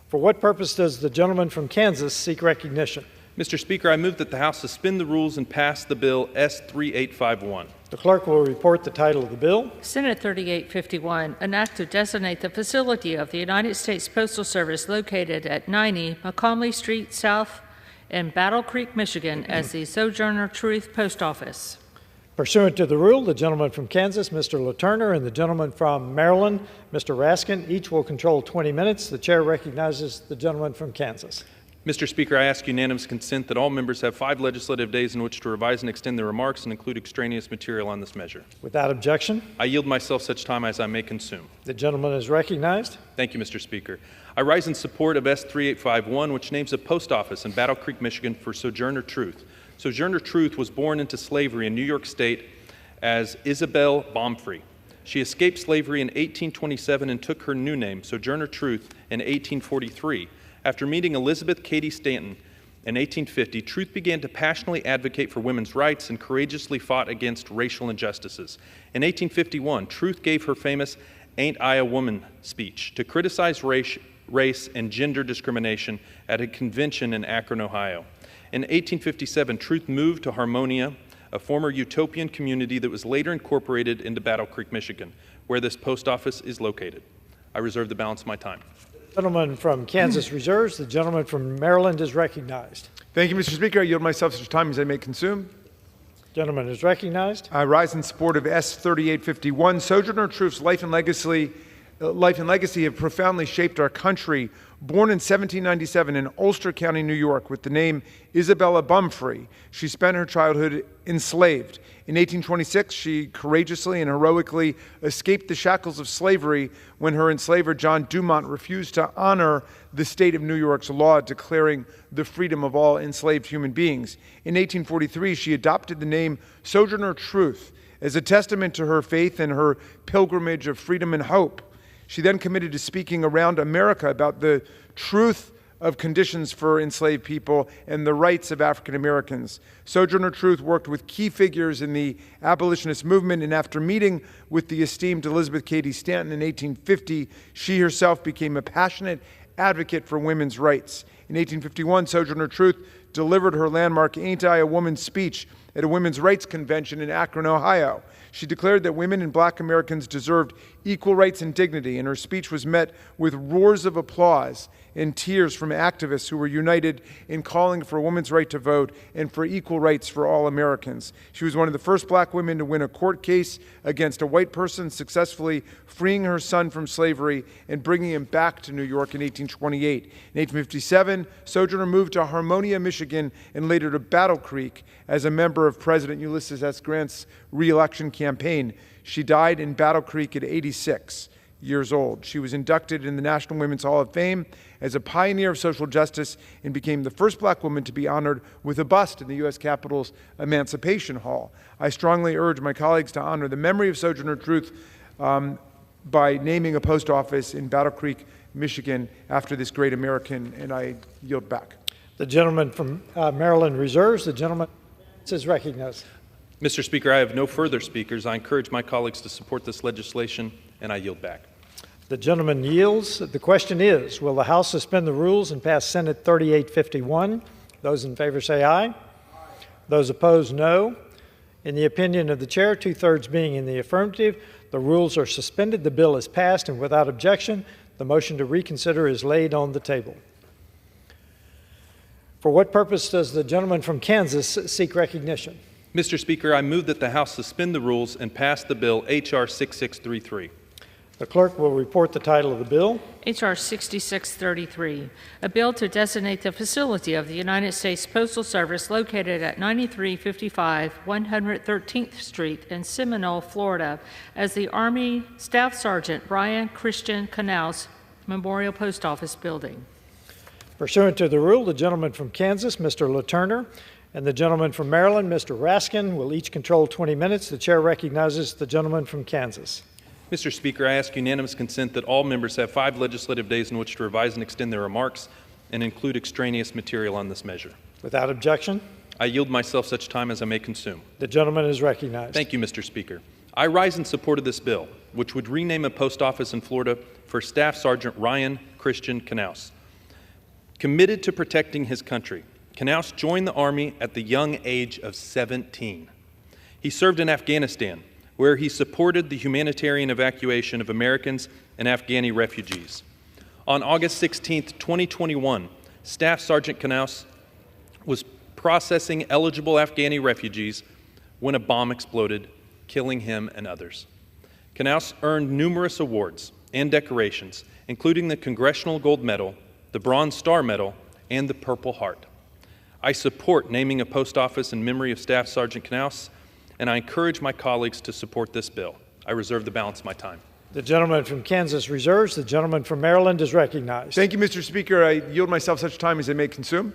For what purpose does the gentleman from Kansas seek recognition? Mr. Speaker, I move that the House suspend the rules and pass the bill S3851. The clerk will report the title of the bill. Senate 3851, an act to designate the facility of the United States Postal Service located at 90 McComley Street South in Battle Creek, Michigan, as the Sojourner Truth Post Office. Pursuant to the rule, the gentleman from Kansas, Mr. LaTurner, and the gentleman from Maryland, Mr. Raskin, each will control 20 minutes. The chair recognizes the gentleman from Kansas. Mr. Speaker, I ask unanimous consent that all members have 5 legislative days in which to revise and extend their remarks and include extraneous material on this measure. Without objection, I yield myself such time as I may consume. the gentleman is recognized. Thank you, Mr. Speaker. I rise in support of S3851, which names a post office in Battle Creek, Michigan for Sojourner Truth. Sojourner Truth was born into slavery in New York State as Isabel Baumfree. She escaped slavery in 1827 and took her new name, Sojourner Truth, in 1843. After meeting Elizabeth Cady Stanton in 1850, Truth began to passionately advocate for women's rights and courageously fought against racial injustices. In 1851, Truth gave her famous Ain't I a Woman speech to criticize race and gender discrimination at a convention in Akron, Ohio. In 1857, Truth moved to Harmonia, a former utopian community that was later incorporated into Battle Creek, Michigan, where this post office is located. I reserve the balance of my time. The gentleman from Kansas reserves. The gentleman from Maryland is recognized. Thank you, Mr. Speaker. I yield myself such time as I may consume. Gentleman is recognized. I rise in support of S 3851. Sojourner Truth's life and legacy have profoundly shaped our country. Born in 1797 in Ulster County, New York, with the name Isabella Baumfree, she spent her childhood enslaved. In 1826, she courageously and heroically escaped the shackles of slavery when her enslaver, John Dumont, refused to honor the state of New York's law declaring the freedom of all enslaved human beings. In 1843, she adopted the name Sojourner Truth as a testament to her faith and her pilgrimage of freedom and hope. She then committed to speaking around America about the truth of conditions for enslaved people and the rights of African Americans. Sojourner Truth worked with key figures in the abolitionist movement, and after meeting with the esteemed Elizabeth Cady Stanton in 1850, she herself became a passionate advocate for women's rights. In 1851, Sojourner Truth delivered her landmark Ain't I a Woman speech at a women's rights convention in Akron, Ohio. She declared that women and black Americans deserved equal rights and dignity, and her speech was met with roars of applause and tears from activists who were united in calling for a woman's right to vote and for equal rights for all Americans. She was one of the first black women to win a court case against a white person, successfully freeing her son from slavery and bringing him back to New York in 1828. In 1857, Sojourner moved to Harmonia, Michigan, and later to Battle Creek as a member of President Ulysses S. Grant's re-election campaign. She died in Battle Creek at 86 years old. She was inducted in the National Women's Hall of Fame as a pioneer of social justice and became the first black woman to be honored with a bust in the U.S. Capitol's Emancipation Hall. I strongly urge my colleagues to honor the memory of Sojourner Truth by naming a post office in Battle Creek, Michigan, after this great American, and I yield back. The gentleman from Maryland reserves. The gentleman is recognized. Mr. Speaker, I have no further speakers. I encourage my colleagues to support this legislation, and I yield back. The gentleman yields. The question is, will the House suspend the rules and pass Senate 3851? Those in favor say aye. Those opposed, no. In the opinion of the chair, 2/3 being in the affirmative, the rules are suspended, the bill is passed, and without objection, the motion to reconsider is laid on the table. For what purpose does the gentleman from Kansas seek recognition? Mr. Speaker, I move that the House suspend the rules and pass the bill H.R. 6633. The clerk will report the title of the bill. H.R. 6633, a bill to designate the facility of the United States Postal Service located at 9355 113th Street in Seminole, Florida, as the Army Staff Sergeant Brian Christian Knaus Memorial Post Office Building. Pursuant to the rule, the gentleman from Kansas, Mr. LaTurner, and the gentleman from Maryland, Mr. Raskin, will each control 20 minutes. The chair recognizes the gentleman from Kansas. Mr. Speaker, I ask unanimous consent that all members have 5 legislative days in which to revise and extend their remarks and include extraneous material on this measure. Without objection, I yield myself such time as I may consume. the gentleman is recognized. Thank you, Mr. Speaker. I rise in support of this bill, which would rename a post office in Florida for Staff Sergeant Ryan Christian Knaus. Committed to protecting his country, Knaus joined the Army at the young age of 17. He served in Afghanistan, where he supported the humanitarian evacuation of Americans and Afghani refugees. On August 16, 2021, Staff Sergeant Knaus was processing eligible Afghani refugees when a bomb exploded, killing him and others. Knaus earned numerous awards and decorations, including the Congressional Gold Medal, the Bronze Star Medal, and the Purple Heart. I support naming a post office in memory of Staff Sergeant Knaus, and I encourage my colleagues to support this bill. I reserve the balance of my time. The gentleman from Kansas reserves. The gentleman from Maryland is recognized. Thank you, Mr. Speaker. I yield myself such time as I may consume.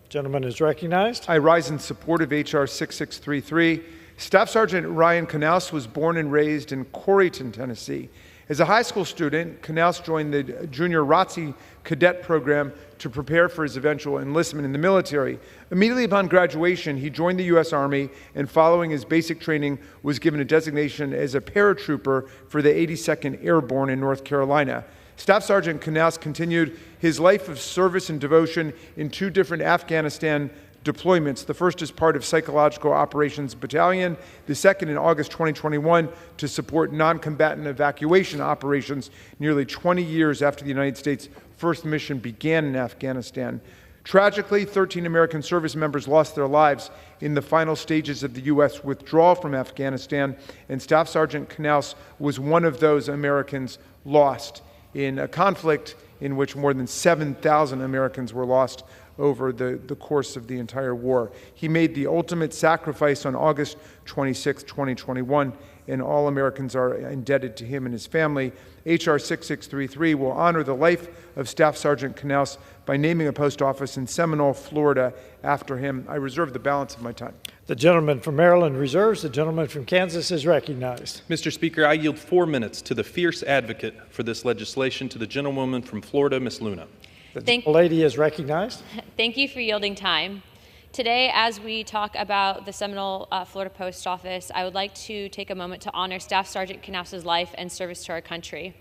Gentleman is recognized. I rise in support of H.R. 6633, Staff Sergeant Ryan Knaus was born and raised in Corryton, Tennessee. As a high school student, Knaus joined the Junior ROTC cadet program to prepare for his eventual enlistment in the military. Immediately upon graduation, he joined the U.S. Army and following his basic training was given a designation as a paratrooper for the 82nd Airborne in North Carolina. Staff Sergeant Knaus continued his life of service and devotion in 2 different Afghanistan deployments. The first as part of Psychological Operations Battalion, the second in August 2021 to support non-combatant evacuation operations nearly 20 years after the United States' first mission began in Afghanistan. Tragically, 13 American service members lost their lives in the final stages of the U.S. withdrawal from Afghanistan, and Staff Sergeant Knaus was one of those Americans lost in a conflict in which more than 7,000 Americans were lost over the course of the entire war. He made the ultimate sacrifice on August 26, 2021, and all Americans are indebted to him and his family. H.R. 6633 will honor the life of Staff Sergeant Knaus by naming a post office in Seminole, Florida, after him. I reserve the balance of my time. The gentleman from Maryland reserves. The gentleman from Kansas is recognized. Mr. Speaker, I yield 4 minutes to the fierce advocate for this legislation, to the gentlewoman from Florida, Ms. Luna. The lady is recognized. Thank you for yielding time. Today, as we talk about the Seminole, Florida Post Office, I would like to take a moment to honor Staff Sergeant Knaus's life and service to our country.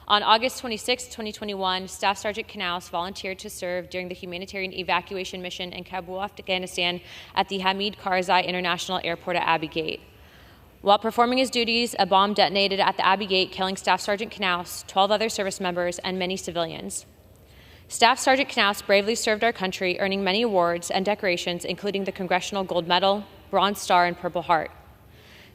On August 26, 2021, Staff Sergeant Knaus volunteered to serve during the humanitarian evacuation mission in Kabul, Afghanistan at the Hamid Karzai International Airport at Abbey Gate. While performing his duties, a bomb detonated at the Abbey Gate, killing Staff Sergeant Knaus, 12 other service members, and many civilians. Staff Sergeant Knaus bravely served our country, earning many awards and decorations, including the Congressional Gold Medal, Bronze Star, and Purple Heart.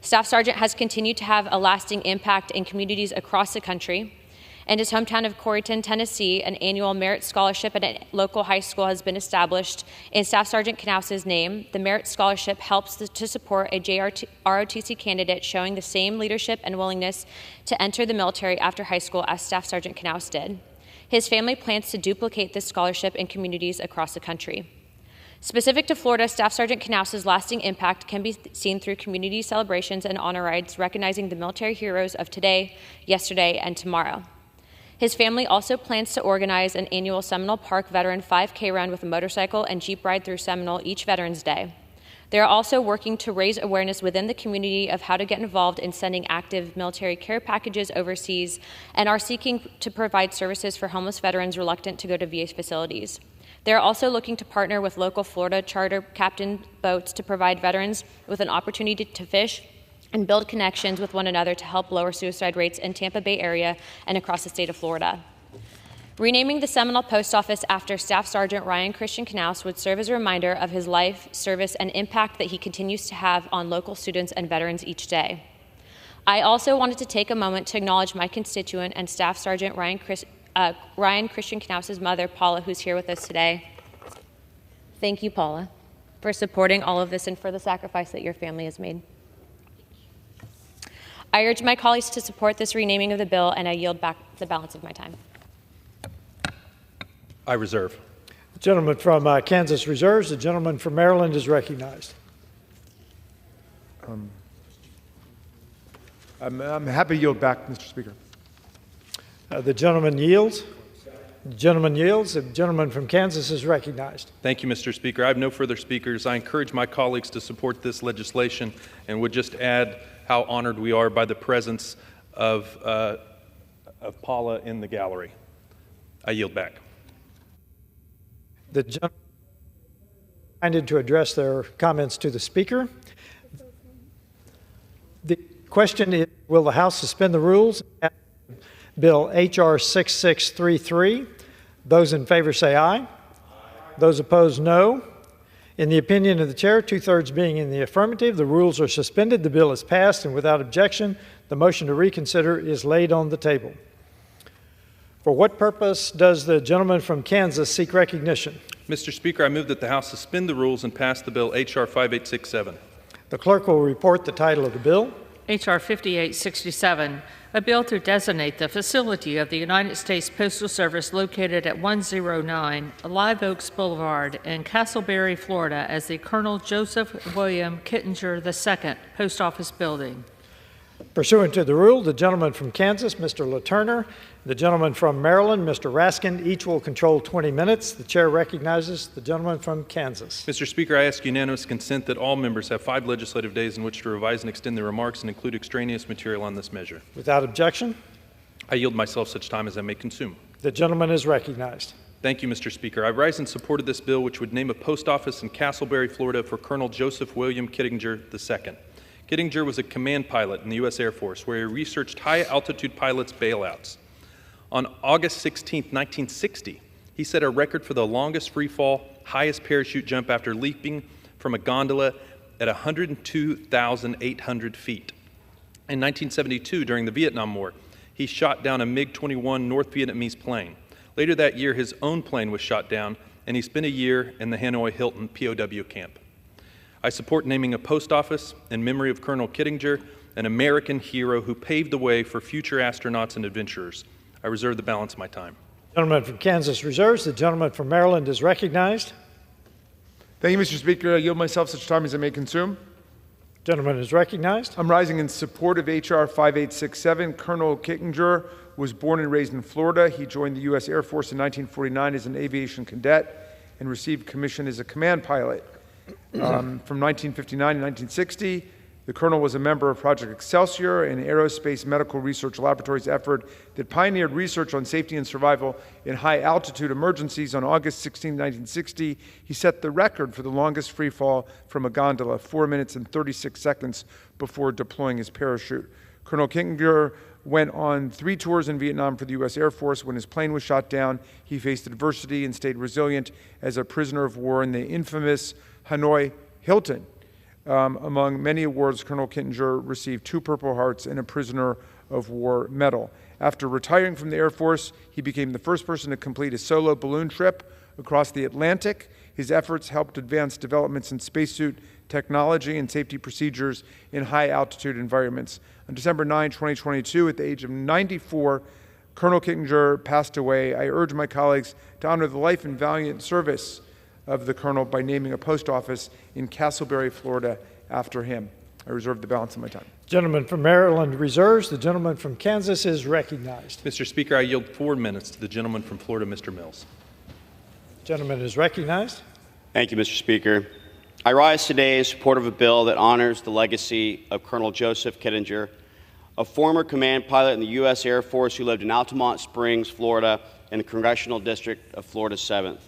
Staff Sergeant has continued to have a lasting impact in communities across the country. In his hometown of Corryton, Tennessee, an annual merit scholarship at a local high school has been established in Staff Sergeant Knaus's name. The merit scholarship helps to support a ROTC candidate showing the same leadership and willingness to enter the military after high school as Staff Sergeant Knaus did. His family plans to duplicate this scholarship in communities across the country. Specific to Florida, Staff Sergeant Knaus's lasting impact can be seen through community celebrations and honor rides recognizing the military heroes of today, yesterday, and tomorrow. His family also plans to organize an annual Seminole Park Veteran 5K run with a motorcycle and Jeep ride through Seminole each Veterans Day. They are also working to raise awareness within the community of how to get involved in sending active military care packages overseas and are seeking to provide services for homeless veterans reluctant to go to VA facilities. They are also looking to partner with local Florida charter captain boats to provide veterans with an opportunity to fish and build connections with one another to help lower suicide rates in Tampa Bay area and across the state of Florida. Renaming the Seminole Post Office after Staff Sergeant Ryan Christian Knaus would serve as a reminder of his life, service, and impact that he continues to have on local students and veterans each day. I also wanted to take a moment to acknowledge my constituent and Staff Sergeant Ryan Christian Knaus's mother, Paula, who's here with us today. Thank you, Paula, for supporting all of this and for the sacrifice that your family has made. I urge my colleagues to support this renaming of the bill, and I yield back the balance of my time. I reserve. The gentleman from Kansas reserves. The gentleman from Maryland is recognized. I'm happy to yield back, Mr. Speaker. The gentleman yields. The gentleman yields. The gentleman from Kansas is recognized. Thank you, Mr. Speaker. I have no further speakers. I encourage my colleagues to support this legislation and would just add how honored we are by the presence of Paula in the gallery. I yield back. The gentleman minded to address their comments to the Speaker. The question is, will the House suspend the rules? Bill H.R. 6633. Those in favor say aye. Aye. Those opposed, no. In the opinion of the chair, 2/3 being in the affirmative, the rules are suspended, the bill is passed, and without objection, the motion to reconsider is laid on the table. For what purpose does the gentleman from Kansas seek recognition? Mr. Speaker, I move that the House suspend the rules and pass the bill H.R. 5867. The clerk will report the title of the bill. H.R. 5867, a bill to designate the facility of the United States Postal Service located at 109 Live Oaks Boulevard in Castleberry, Florida, as the Colonel Joseph William Kittinger II Post Office Building. Pursuant to the rule, the gentleman from Kansas, Mr. LaTurner, the gentleman from Maryland, Mr. Raskin, each will control 20 minutes. The chair recognizes the gentleman from Kansas. Mr. Speaker, I ask unanimous consent that all members have 5 legislative days in which to revise and extend their remarks and include extraneous material on this measure. Without objection, I yield myself such time as I may consume. the gentleman is recognized. Thank you, Mr. Speaker. I rise in support of this bill, which would name a post office in Castleberry, Florida, for Colonel Joseph William Kittinger II. Kittinger was a command pilot in the U.S. Air Force, where he researched high-altitude pilots' bailouts. On August 16, 1960, he set a record for the longest free-fall, highest parachute jump after leaping from a gondola at 102,800 feet. In 1972, during the Vietnam War, he shot down a MiG-21 North Vietnamese plane. Later that year, his own plane was shot down, and he spent a year in the Hanoi Hilton POW camp. I support naming a post office in memory of Colonel Kittinger, an American hero who paved the way for future astronauts and adventurers. I reserve the balance of my time. The gentleman from Kansas reserves. The gentleman from Maryland is recognized. Thank you, Mr. Speaker. I yield myself such time as I may consume. Gentleman is recognized. I'm rising in support of H.R. 5867. Colonel Kittinger was born and raised in Florida. He joined the U.S. Air Force in 1949 as an aviation cadet and received commission as a command pilot. From 1959 to 1960, the colonel was a member of Project Excelsior, an aerospace medical research laboratories effort that pioneered research on safety and survival in high-altitude emergencies. On August 16, 1960, he set the record for the longest free fall from a gondola, 4 minutes and 36 seconds before deploying his parachute. Colonel Kittinger went on 3 tours in Vietnam for the U.S. Air Force. When his plane was shot down, he faced adversity and stayed resilient as a prisoner of war in the infamous Hanoi Hilton. Among many awards, Colonel Kittinger received 2 Purple Hearts and a Prisoner of War medal. After retiring from the Air Force, he became the first person to complete a solo balloon trip across the Atlantic. His efforts helped advance developments in spacesuit technology and safety procedures in high-altitude environments. On December 9, 2022, at the age of 94, Colonel Kittinger passed away. I urge my colleagues to honor the life and valiant service of the colonel by naming a post office in Castleberry, Florida, after him. I reserve the balance of my time. Gentleman from Maryland reserves. The gentleman from Kansas is recognized. Mr. Speaker, I yield 4 minutes to the gentleman from Florida, Mr. Mills. Gentleman is recognized. Thank you, Mr. Speaker. I rise today in support of a bill that honors the legacy of Colonel Joseph Kittinger, a former command pilot in the U.S. Air Force who lived in Altamont Springs, Florida, in the Congressional District of Florida 7th.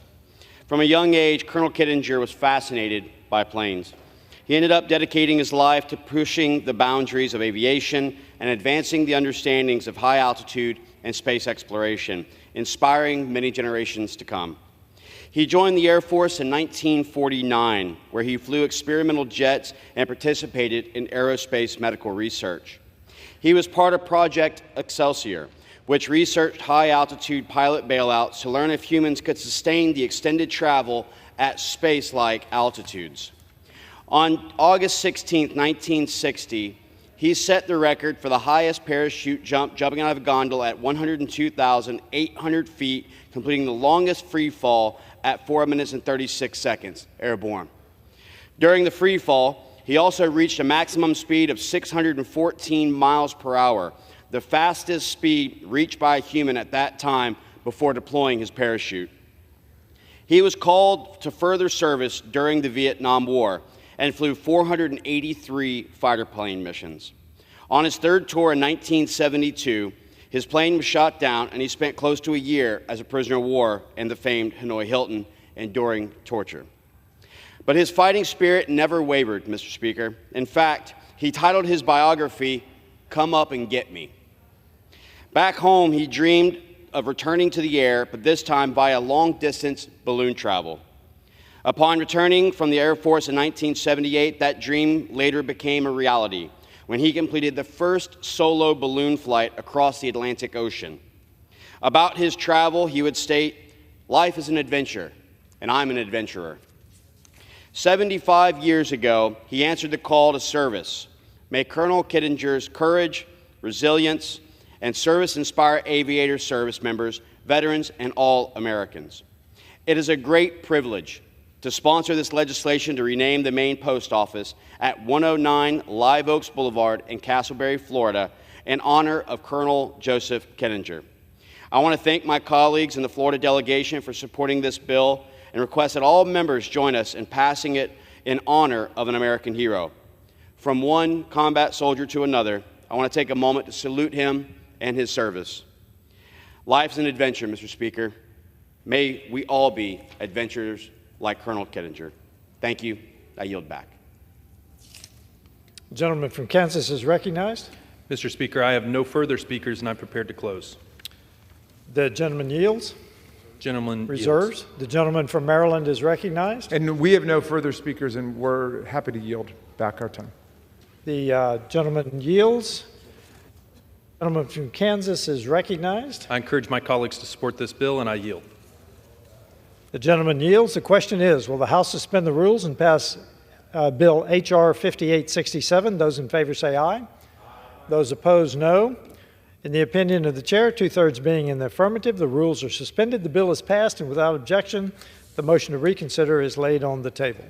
From a young age, Colonel Kittinger was fascinated by planes. He ended up dedicating his life to pushing the boundaries of aviation and advancing the understandings of high altitude and space exploration, inspiring many generations to come. He joined the Air Force in 1949, where he flew experimental jets and participated in aerospace medical research. He was part of Project Excelsior, which researched high-altitude pilot bailouts to learn if humans could sustain the extended travel at space-like altitudes. On August 16, 1960, he set the record for the highest parachute jump, jumping out of a gondola at 102,800 feet, completing the longest free fall at 4 minutes and 36 seconds, airborne. During the free fall, he also reached a maximum speed of 614 miles per hour, the fastest speed reached by a human at that time before deploying his parachute. He was called to further service during the Vietnam War and flew 483 fighter plane missions. On his 3rd tour in 1972, his plane was shot down and he spent close to a year as a prisoner of war in the famed Hanoi Hilton, enduring torture. But his fighting spirit never wavered, Mr. Speaker. In fact, he titled his biography, "Come Up and Get Me." Back home, he dreamed of returning to the air, but this time via long-distance balloon travel. Upon returning from the Air Force in 1978, that dream later became a reality when he completed the first solo balloon flight across the Atlantic Ocean. About his travel, he would state, "Life is an adventure, and I'm an adventurer." 75 years ago, he answered the call to service, May Colonel Kittinger's courage, resilience, and service inspire aviator service members, veterans, and all Americans. It is a great privilege to sponsor this legislation to rename the main post office at 109 Live Oaks Boulevard in Castleberry, Florida, in honor of Colonel Joseph Kittinger. I want to thank my colleagues in the Florida delegation for supporting this bill and request that all members join us in passing it in honor of an American hero. From one combat soldier to another, I want to take a moment to salute him and his service. Life's an adventure, Mr. Speaker. May we all be adventurers like Colonel Kittinger. Thank you. I yield back. The gentleman from Kansas is recognized. Mr. Speaker, I have no further speakers, and I'm prepared to close. The gentleman yields. Gentleman reserves. Yields. The gentleman from Maryland is recognized. And we have no further speakers, and we're happy to yield back our time. The gentleman yields. The gentleman from Kansas is recognized. I encourage my colleagues to support this bill, and I yield. The gentleman yields. The question is, will the House suspend the rules and pass Bill H.R. 5867? Those in favor say aye. Those opposed, no. In the opinion of the chair, 2/3 being in the affirmative, the rules are suspended. The bill is passed, and without objection, the motion to reconsider is laid on the table.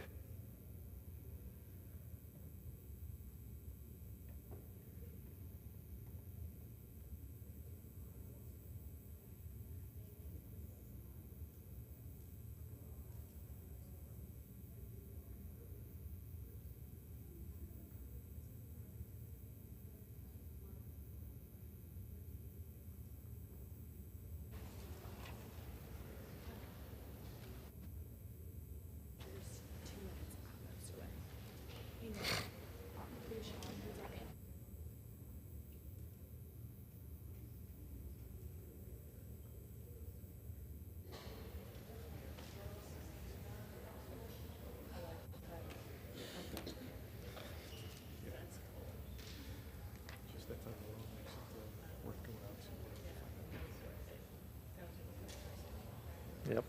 Yep.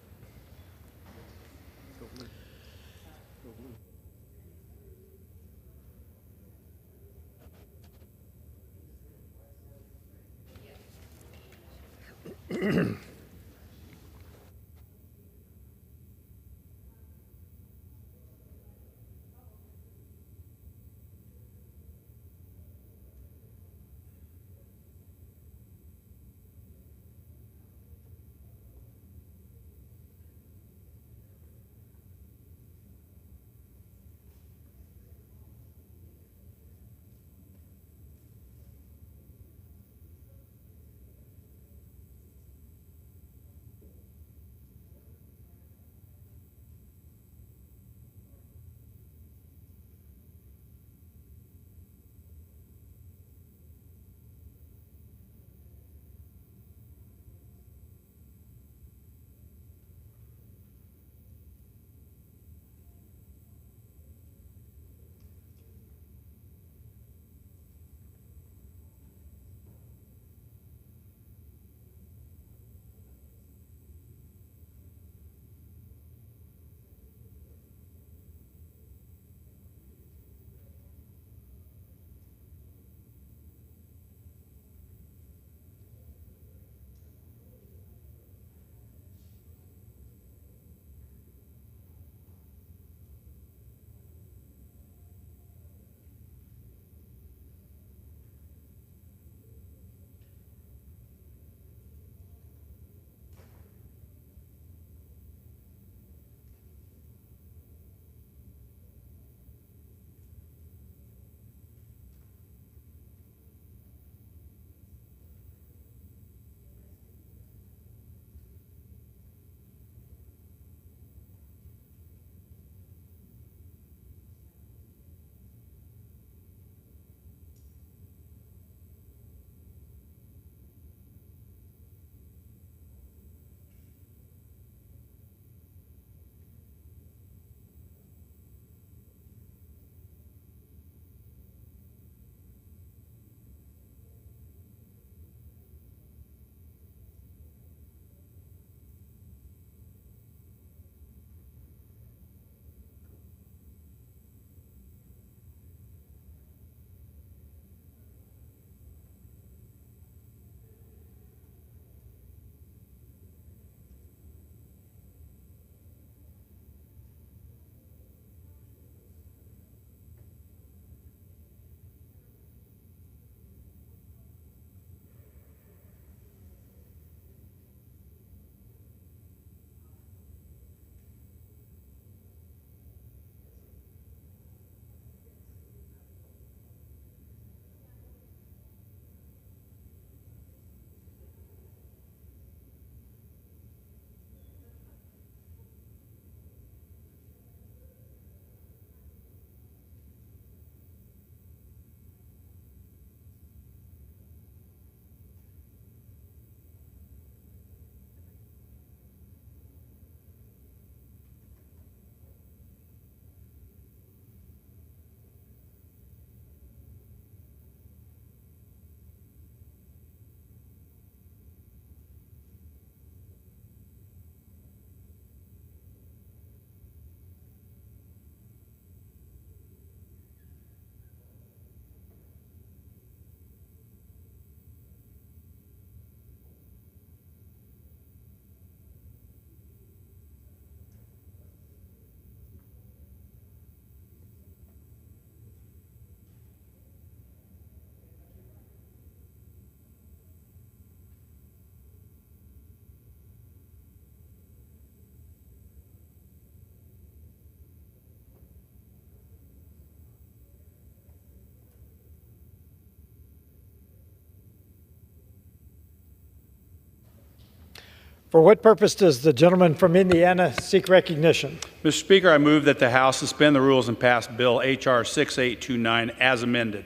For what purpose does the gentleman from Indiana seek recognition? Mr. Speaker, I move that the House suspend the rules and pass Bill H.R. 6829 as amended.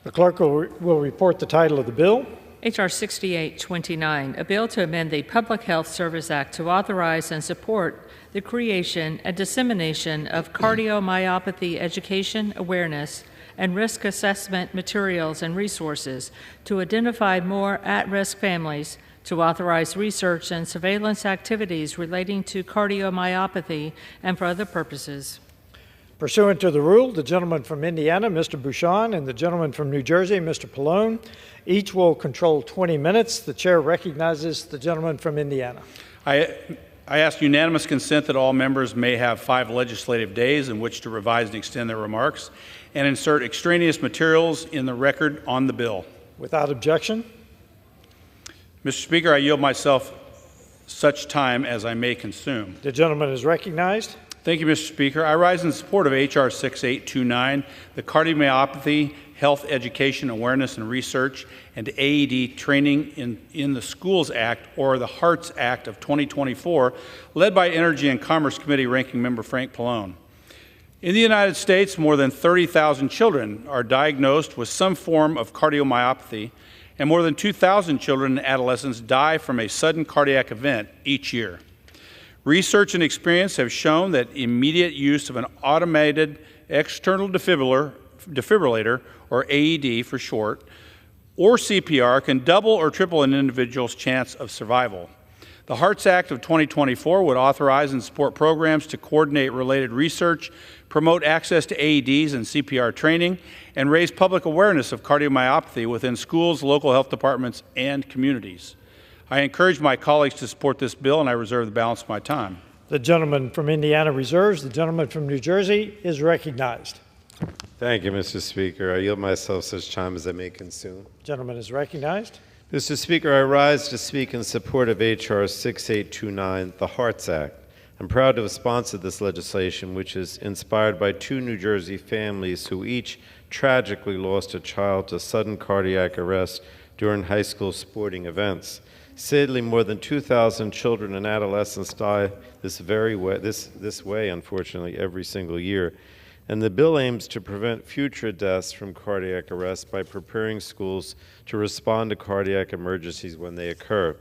The clerk will report the title of the bill. H.R. 6829, a bill to amend the Public Health Service Act to authorize and support the creation and dissemination of cardiomyopathy education, awareness, and risk assessment materials and resources to identify more at-risk families, to authorize research and surveillance activities relating to cardiomyopathy, and for other purposes. Pursuant to the rule, the gentleman from Indiana, Mr. Bouchon, and the gentleman from New Jersey, Mr. Pallone, each will control 20 minutes. The chair recognizes the gentleman from Indiana. I ask unanimous consent that all members may have 5 legislative days in which to revise and extend their remarks and insert extraneous materials in the record on the bill. Without objection. Mr. Speaker, I yield myself such time as I may consume. The gentleman is recognized. Thank you, Mr. Speaker. I rise in support of H.R. 6829, the Cardiomyopathy Health Education, Awareness, and Research, and AED Training in the Schools Act, or the HEARTS Act of 2024, led by Energy and Commerce Committee Ranking Member Frank Pallone. In the United States, more than 30,000 children are diagnosed with some form of cardiomyopathy, and more than 2,000 children and adolescents die from a sudden cardiac event each year. Research and experience have shown that immediate use of an automated external defibrillator, or AED for short, or CPR can double or triple an individual's chance of survival. The HEARTS Act of 2024 would authorize and support programs to coordinate related research, promote access to AEDs and CPR training, and raise public awareness of cardiomyopathy within schools, local health departments, and communities. I encourage my colleagues to support this bill, and I reserve the balance of my time. The gentleman from Indiana reserves. The gentleman from New Jersey is recognized. Thank you, Mr. Speaker. I yield myself such time as I may consume. Gentleman is recognized. Mr. Speaker, I rise to speak in support of H.R. 6829, the HEARTS Act. I'm proud to have sponsored this legislation, which is inspired by 2 New Jersey families who each tragically lost a child to sudden cardiac arrest during high school sporting events. Sadly, more than 2,000 children and adolescents die this way, unfortunately, every single year. And the bill aims to prevent future deaths from cardiac arrest by preparing schools to respond to cardiac emergencies when they occur.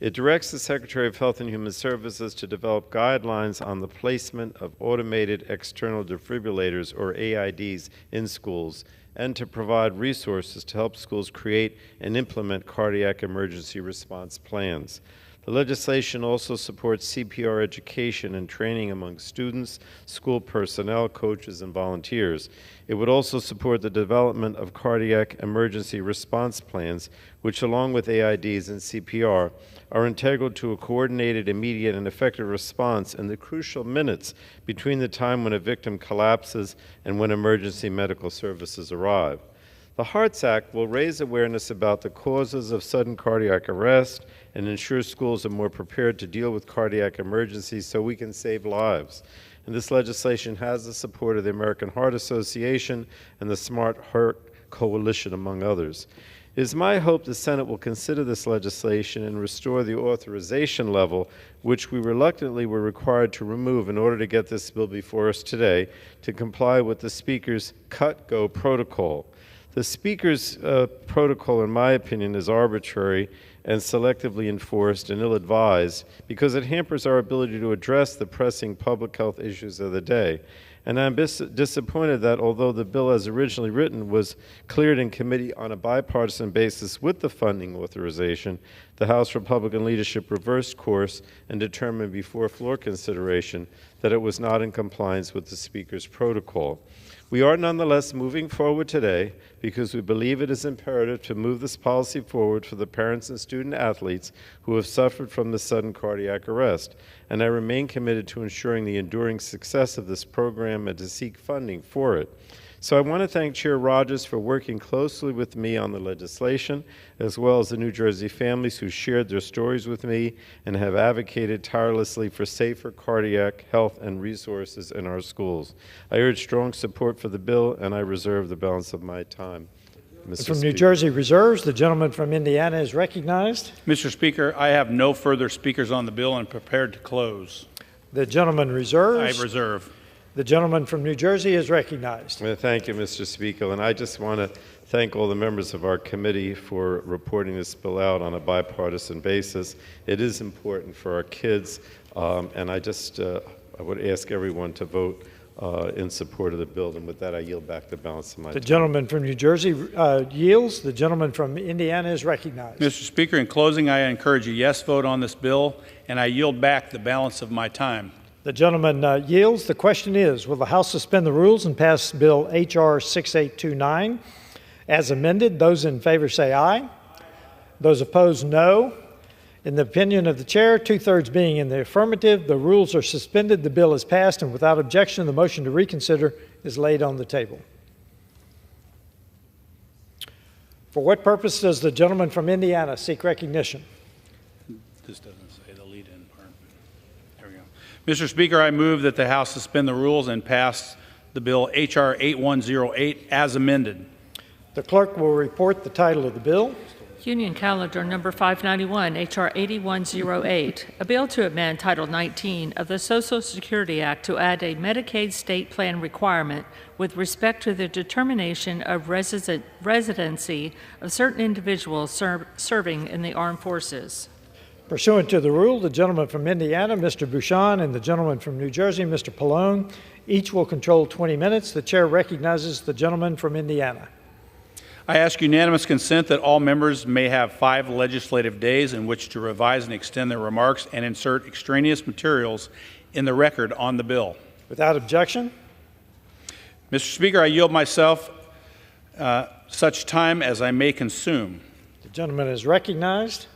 It directs the Secretary of Health and Human Services to develop guidelines on the placement of automated external defibrillators, or AIDs, in schools, and to provide resources to help schools create and implement cardiac emergency response plans. The legislation also supports CPR education and training among students, school personnel, coaches, and volunteers. It would also support the development of cardiac emergency response plans, which, along with AIDs and CPR, are integral to a coordinated, immediate, and effective response in the crucial minutes between the time when a victim collapses and when emergency medical services arrive. The HEARTS Act will raise awareness about the causes of sudden cardiac arrest and ensure schools are more prepared to deal with cardiac emergencies so we can save lives. And this legislation has the support of the American Heart Association and the Smart Heart Coalition, among others. It is my hope the Senate will consider this legislation and restore the authorization level, which we reluctantly were required to remove in order to get this bill before us today, to comply with the Speaker's cut-go protocol. The Speaker's protocol, in my opinion, is arbitrary and selectively enforced and ill-advised because it hampers our ability to address the pressing public health issues of the day. And I'm disappointed that although the bill as originally written was cleared in committee on a bipartisan basis with the funding authorization, the House Republican leadership reversed course and determined before floor consideration that it was not in compliance with the Speaker's protocol. We are nonetheless moving forward today because we believe it is imperative to move this policy forward for the parents and student athletes who have suffered from the sudden cardiac arrest, and I remain committed to ensuring the enduring success of this program and to seek funding for it. So I want to thank Chair Rogers for working closely with me on the legislation, as well as the New Jersey families who shared their stories with me and have advocated tirelessly for safer cardiac health and resources in our schools. I urge strong support for the bill, and I reserve the balance of my time. Mr. From New Speaker. Jersey Reserves, the gentleman from Indiana is recognized. Mr. Speaker, I have no further speakers on the bill and prepared to close. The gentleman reserves. I reserve. The gentleman from New Jersey is recognized. Well, thank you, Mr. Speaker. And I just want to thank all the members of our committee for reporting this bill out on a bipartisan basis. It is important for our kids, and I would ask everyone to vote in support of the bill. And with that, I yield back the balance of my time. The gentleman from New Jersey yields. The gentleman from Indiana is recognized. Mr. Speaker, in closing, I encourage a yes vote on this bill, and I yield back the balance of my time. The gentleman yields. The question is, will the House suspend the rules and pass Bill H.R. 6829 as amended? Those in favor say aye. Those opposed, no. In the opinion of the chair, two-thirds being in the affirmative, the rules are suspended, the bill is passed, and without objection, the motion to reconsider is laid on the table. For what purpose does the gentleman from Indiana seek recognition? This doesn't say the lead-in part. There we go. Mr. Speaker, I move that the House suspend the rules and pass the bill H.R. 8108 as amended. The clerk will report the title of the bill. Union Calendar Number 591, H.R. 8108, a bill to amend Title 19 of the Social Security Act to add a Medicaid state plan requirement with respect to the determination of residency of certain individuals serving in the armed forces. Pursuant to the rule, the gentleman from Indiana, Mr. Bouchon, and the gentleman from New Jersey, Mr. Pallone, each will control 20 minutes. The chair recognizes the gentleman from Indiana. I ask unanimous consent that all members may have 5 legislative days in which to revise and extend their remarks and insert extraneous materials in the record on the bill. Without objection. Mr. Speaker, I yield myself such time as I may consume. The gentleman is recognized.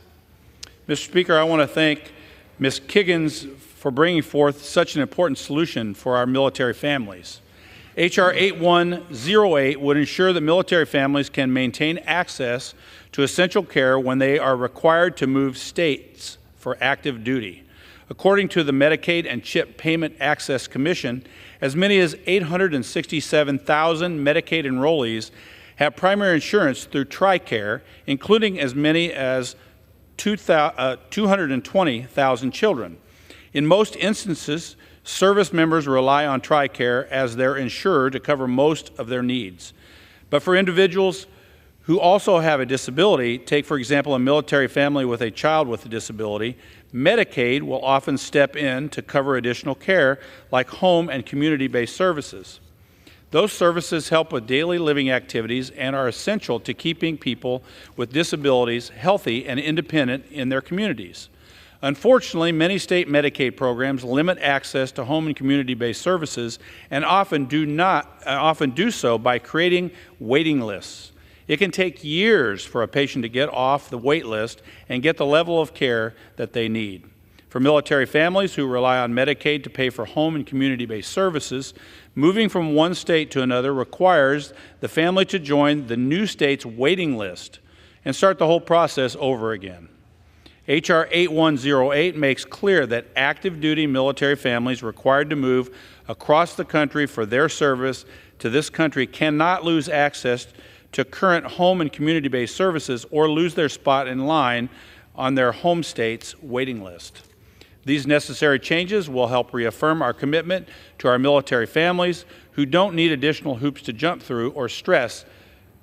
Mr. Speaker, I want to thank Ms. Kiggins for bringing forth such an important solution for our military families. H.R. 8108 would ensure that military families can maintain access to essential care when they are required to move states for active duty. According to the Medicaid and CHIP Payment Access Commission, as many as 867,000 Medicaid enrollees have primary insurance through TRICARE, including as many as 220,000 children. In most instances, service members rely on TRICARE as their insurer to cover most of their needs. But for individuals who also have a disability, take for example a military family with a child with a disability, Medicaid will often step in to cover additional care like home and community-based services. Those services help with daily living activities and are essential to keeping people with disabilities healthy and independent in their communities. Unfortunately, many state Medicaid programs limit access to home and community-based services and often do so by creating waiting lists. It can take years for a patient to get off the wait list and get the level of care that they need. For military families who rely on Medicaid to pay for home and community-based services, moving from one state to another requires the family to join the new state's waiting list and start the whole process over again. H.R. 8108 makes clear that active duty military families required to move across the country for their service to this country cannot lose access to current home and community-based services or lose their spot in line on their home state's waiting list. These necessary changes will help reaffirm our commitment to our military families who don't need additional hoops to jump through or stress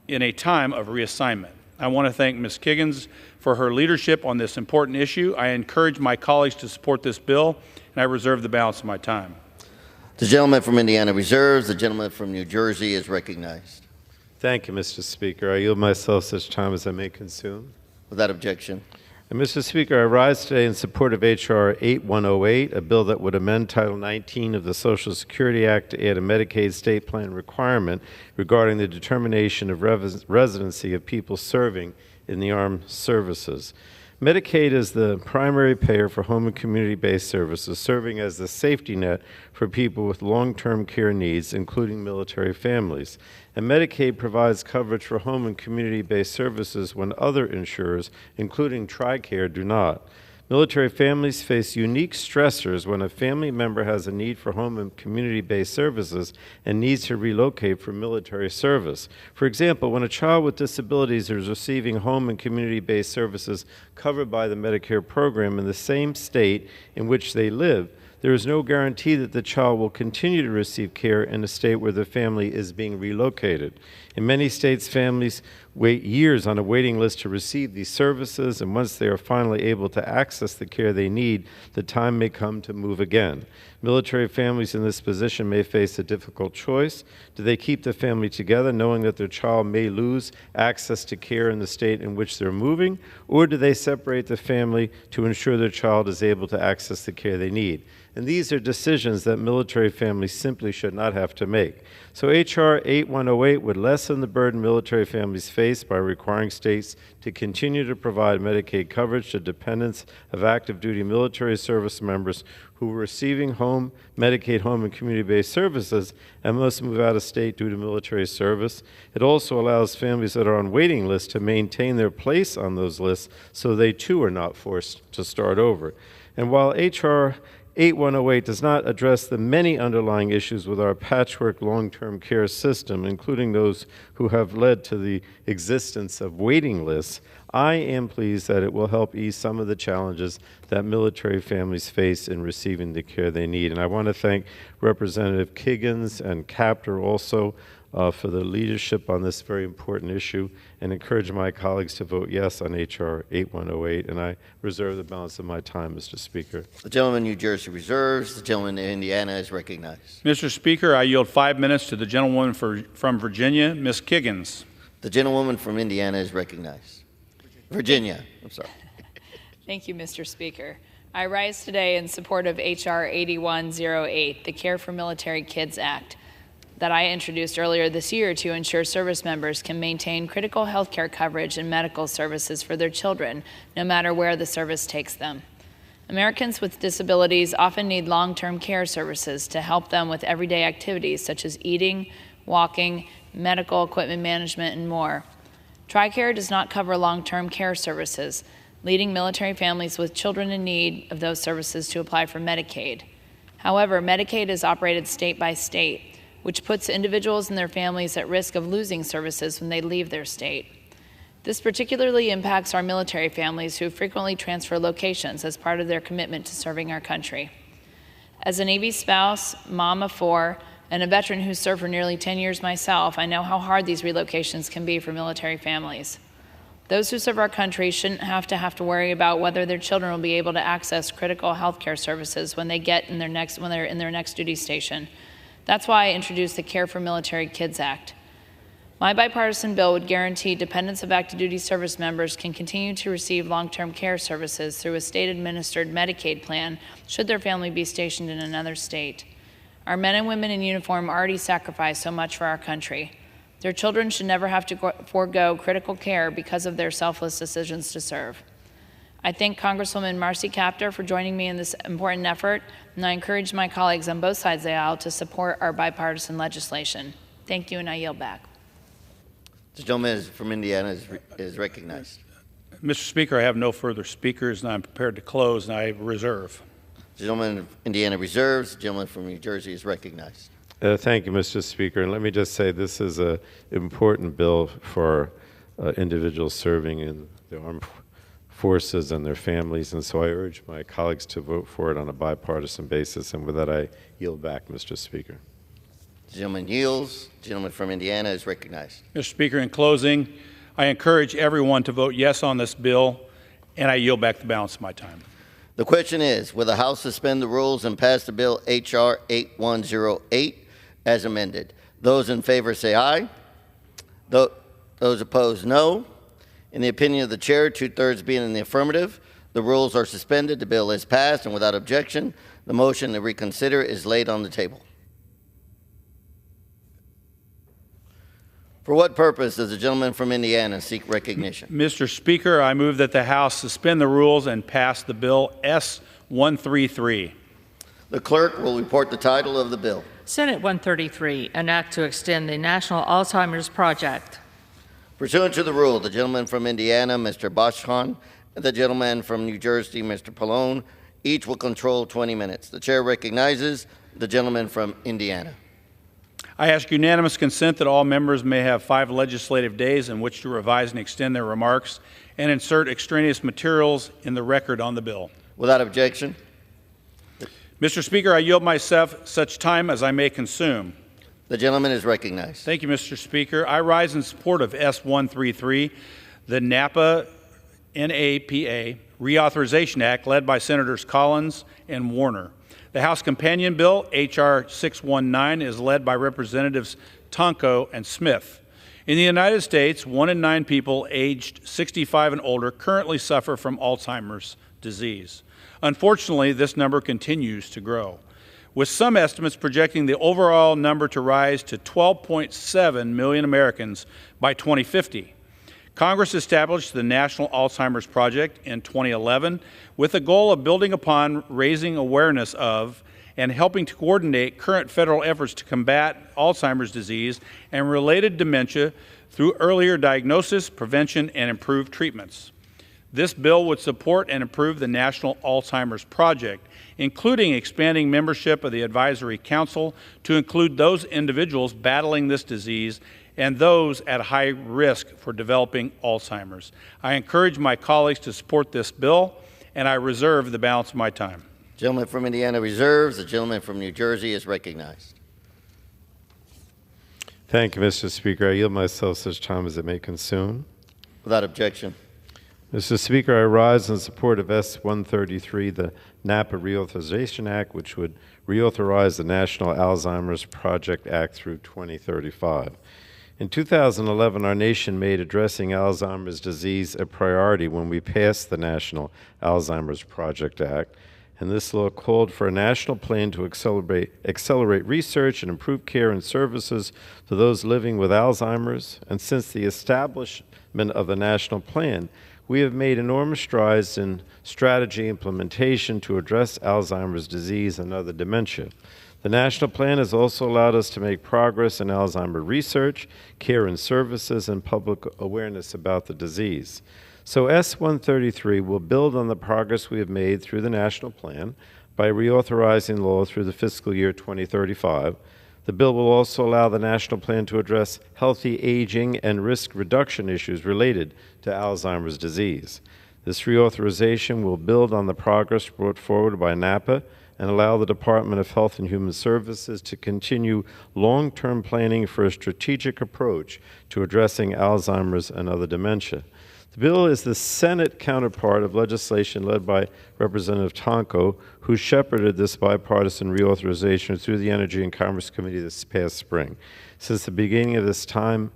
in a time of reassignment. I want to thank Ms. Kiggins for her leadership on this important issue. I encourage my colleagues to support this bill, and I reserve the balance of my time. The gentleman from Indiana reserves. The gentleman from New Jersey is recognized. Thank you, Mr. Speaker. I yield myself such time as I may consume. Without objection. And Mr. Speaker, I rise today in support of H.R. 8108, a bill that would amend Title 19 of the Social Security Act to add a Medicaid state plan requirement regarding the determination of residency of people serving in the armed services. Medicaid is the primary payer for home and community-based services, serving as the safety net for people with long-term care needs, including military families. And Medicaid provides coverage for home and community-based services when other insurers, including TRICARE, do not. Military families face unique stressors when a family member has a need for home and community-based services and needs to relocate for military service. For example, when a child with disabilities is receiving home and community-based services covered by the Medicare program in the same state in which they live, there is no guarantee that the child will continue to receive care in the state where the family is being relocated. In many states, families wait years on a waiting list to receive these services, and once they are finally able to access the care they need, the time may come to move again. Military families in this position may face a difficult choice. Do they keep the family together knowing that their child may lose access to care in the state in which they're moving, or do they separate the family to ensure their child is able to access the care they need? And these are decisions that military families simply should not have to make. So H.R. 8108 would lessen the burden military families face by requiring states to continue to provide Medicaid coverage to dependents of active duty military service members who are receiving Medicaid home and community-based services and must move out of state due to military service. It also allows families that are on waiting lists to maintain their place on those lists so they too are not forced to start over. And while H.R. 8108 does not address the many underlying issues with our patchwork long-term care system, including those who have led to the existence of waiting lists, I am pleased that it will help ease some of the challenges that military families face in receiving the care they need. And I want to thank Representative Kiggins and Capter also for the leadership on this very important issue, and encourage my colleagues to vote yes on H.R. 8108. And I reserve the balance of my time, Mr. Speaker. The gentleman New Jersey reserves. The gentleman in Indiana is recognized. Mr. Speaker, I yield 5 minutes to the gentlewoman from Virginia, Ms. Kiggins. The gentlewoman from Indiana is recognized. Virginia, I'm sorry. Thank you, Mr. Speaker. I rise today in support of H.R. 8108, the Care for Military Kids Act, that I introduced earlier this year to ensure service members can maintain critical health care coverage and medical services for their children, no matter where the service takes them. Americans with disabilities often need long-term care services to help them with everyday activities such as eating, walking, medical equipment management, and more. TRICARE does not cover long-term care services, leading military families with children in need of those services to apply for Medicaid. However, Medicaid is operated state by state, which puts individuals and their families at risk of losing services when they leave their state. This particularly impacts our military families who frequently transfer locations as part of their commitment to serving our country. As a Navy spouse, mom of 4, and a veteran who served for nearly 10 years myself, I know how hard these relocations can be for military families. Those who serve our country shouldn't have to worry about whether their children will be able to access critical health care services when they're in their next duty station. That's why I introduced the Care for Military Kids Act. My bipartisan bill would guarantee dependents of active duty service members can continue to receive long-term care services through a state-administered Medicaid plan should their family be stationed in another state. Our men and women in uniform already sacrifice so much for our country. Their children should never have to forego critical care because of their selfless decisions to serve. I thank Congresswoman Marcy Kaptur for joining me in this important effort, and I encourage my colleagues on both sides of the aisle to support our bipartisan legislation. Thank you, and I yield back. The gentleman from Indiana is recognized. Mr. Speaker, I have no further speakers, and I'm prepared to close, and I reserve. The gentleman of Indiana reserves. The gentleman from New Jersey is recognized. Thank you, Mr. Speaker. And let me just say this is an important bill for individuals serving in the armed forces and their families, and so I urge my colleagues to vote for it on a bipartisan basis. And with that, I yield back, Mr. Speaker. The gentleman yields. The gentleman from Indiana is recognized. Mr. Speaker, in closing, I encourage everyone to vote yes on this bill, and I yield back the balance of my time. The question is, will the House suspend the rules and pass the bill H.R. 8108 as amended? Those in favor say aye. Those opposed, no. In the opinion of the chair, 2/3 being in the affirmative, the rules are suspended, the bill is passed, and without objection, the motion to reconsider is laid on the table. For what purpose does the gentleman from Indiana seek recognition? Mr. Speaker, I move that the House suspend the rules and pass the bill S-133. The clerk will report the title of the bill. Senate 133, an act to extend the National Alzheimer's Project. Pursuant to the rule, the gentleman from Indiana, Mr. Bashhan, and the gentleman from New Jersey, Mr. Pallone. Each will control 20 minutes. The chair recognizes the gentleman from Indiana. I ask unanimous consent that all members may have 5 legislative days in which to revise and extend their remarks and insert extraneous materials in the record on the bill. Without objection. Mr. Speaker, I yield myself such time as I may consume. The gentleman is recognized. Thank you, Mr. Speaker. I rise in support of S-133, the NAPA Reauthorization Act, led by Senators Collins and Warner. The House companion bill, H.R. 619, is led by Representatives Tonko and Smith. In the United States, 1 in 9 people aged 65 and older currently suffer from Alzheimer's disease. Unfortunately, this number continues to grow, with some estimates projecting the overall number to rise to 12.7 million Americans by 2050. Congress established the National Alzheimer's Project in 2011 with the goal of building upon raising awareness of and helping to coordinate current federal efforts to combat Alzheimer's disease and related dementia through earlier diagnosis, prevention, and improved treatments. This bill would support and improve the National Alzheimer's Project, including expanding membership of the Advisory Council to include those individuals battling this disease and those at high risk for developing Alzheimer's. I encourage my colleagues to support this bill, and I reserve the balance of my time. The gentleman from Indiana reserves. The gentleman from New Jersey is recognized. Thank you, Mr. Speaker. I yield myself such time as it may consume. Without objection. Mr. Speaker, I rise in support of S-133, the NAPA Reauthorization Act, which would reauthorize the National Alzheimer's Project Act through 2035. In 2011, our nation made addressing Alzheimer's disease a priority when we passed the National Alzheimer's Project Act, and this law called for a national plan to accelerate research and improve care and services to those living with Alzheimer's. And since the establishment of the national plan, we have made enormous strides in strategy implementation to address Alzheimer's disease and other dementia. The national plan has also allowed us to make progress in Alzheimer's research, care and services, and public awareness about the disease. So S-133 will build on the progress we have made through the national plan by reauthorizing law through the fiscal year 2035. The bill will also allow the national plan to address healthy aging and risk reduction issues related to Alzheimer's disease. This reauthorization will build on the progress brought forward by NAPA and allow the Department of Health and Human Services to continue long-term planning for a strategic approach to addressing Alzheimer's and other dementia. The bill is the Senate counterpart of legislation led by Representative Tonko, who shepherded this bipartisan reauthorization through the Energy and Commerce Committee this past spring. Since the beginning of his time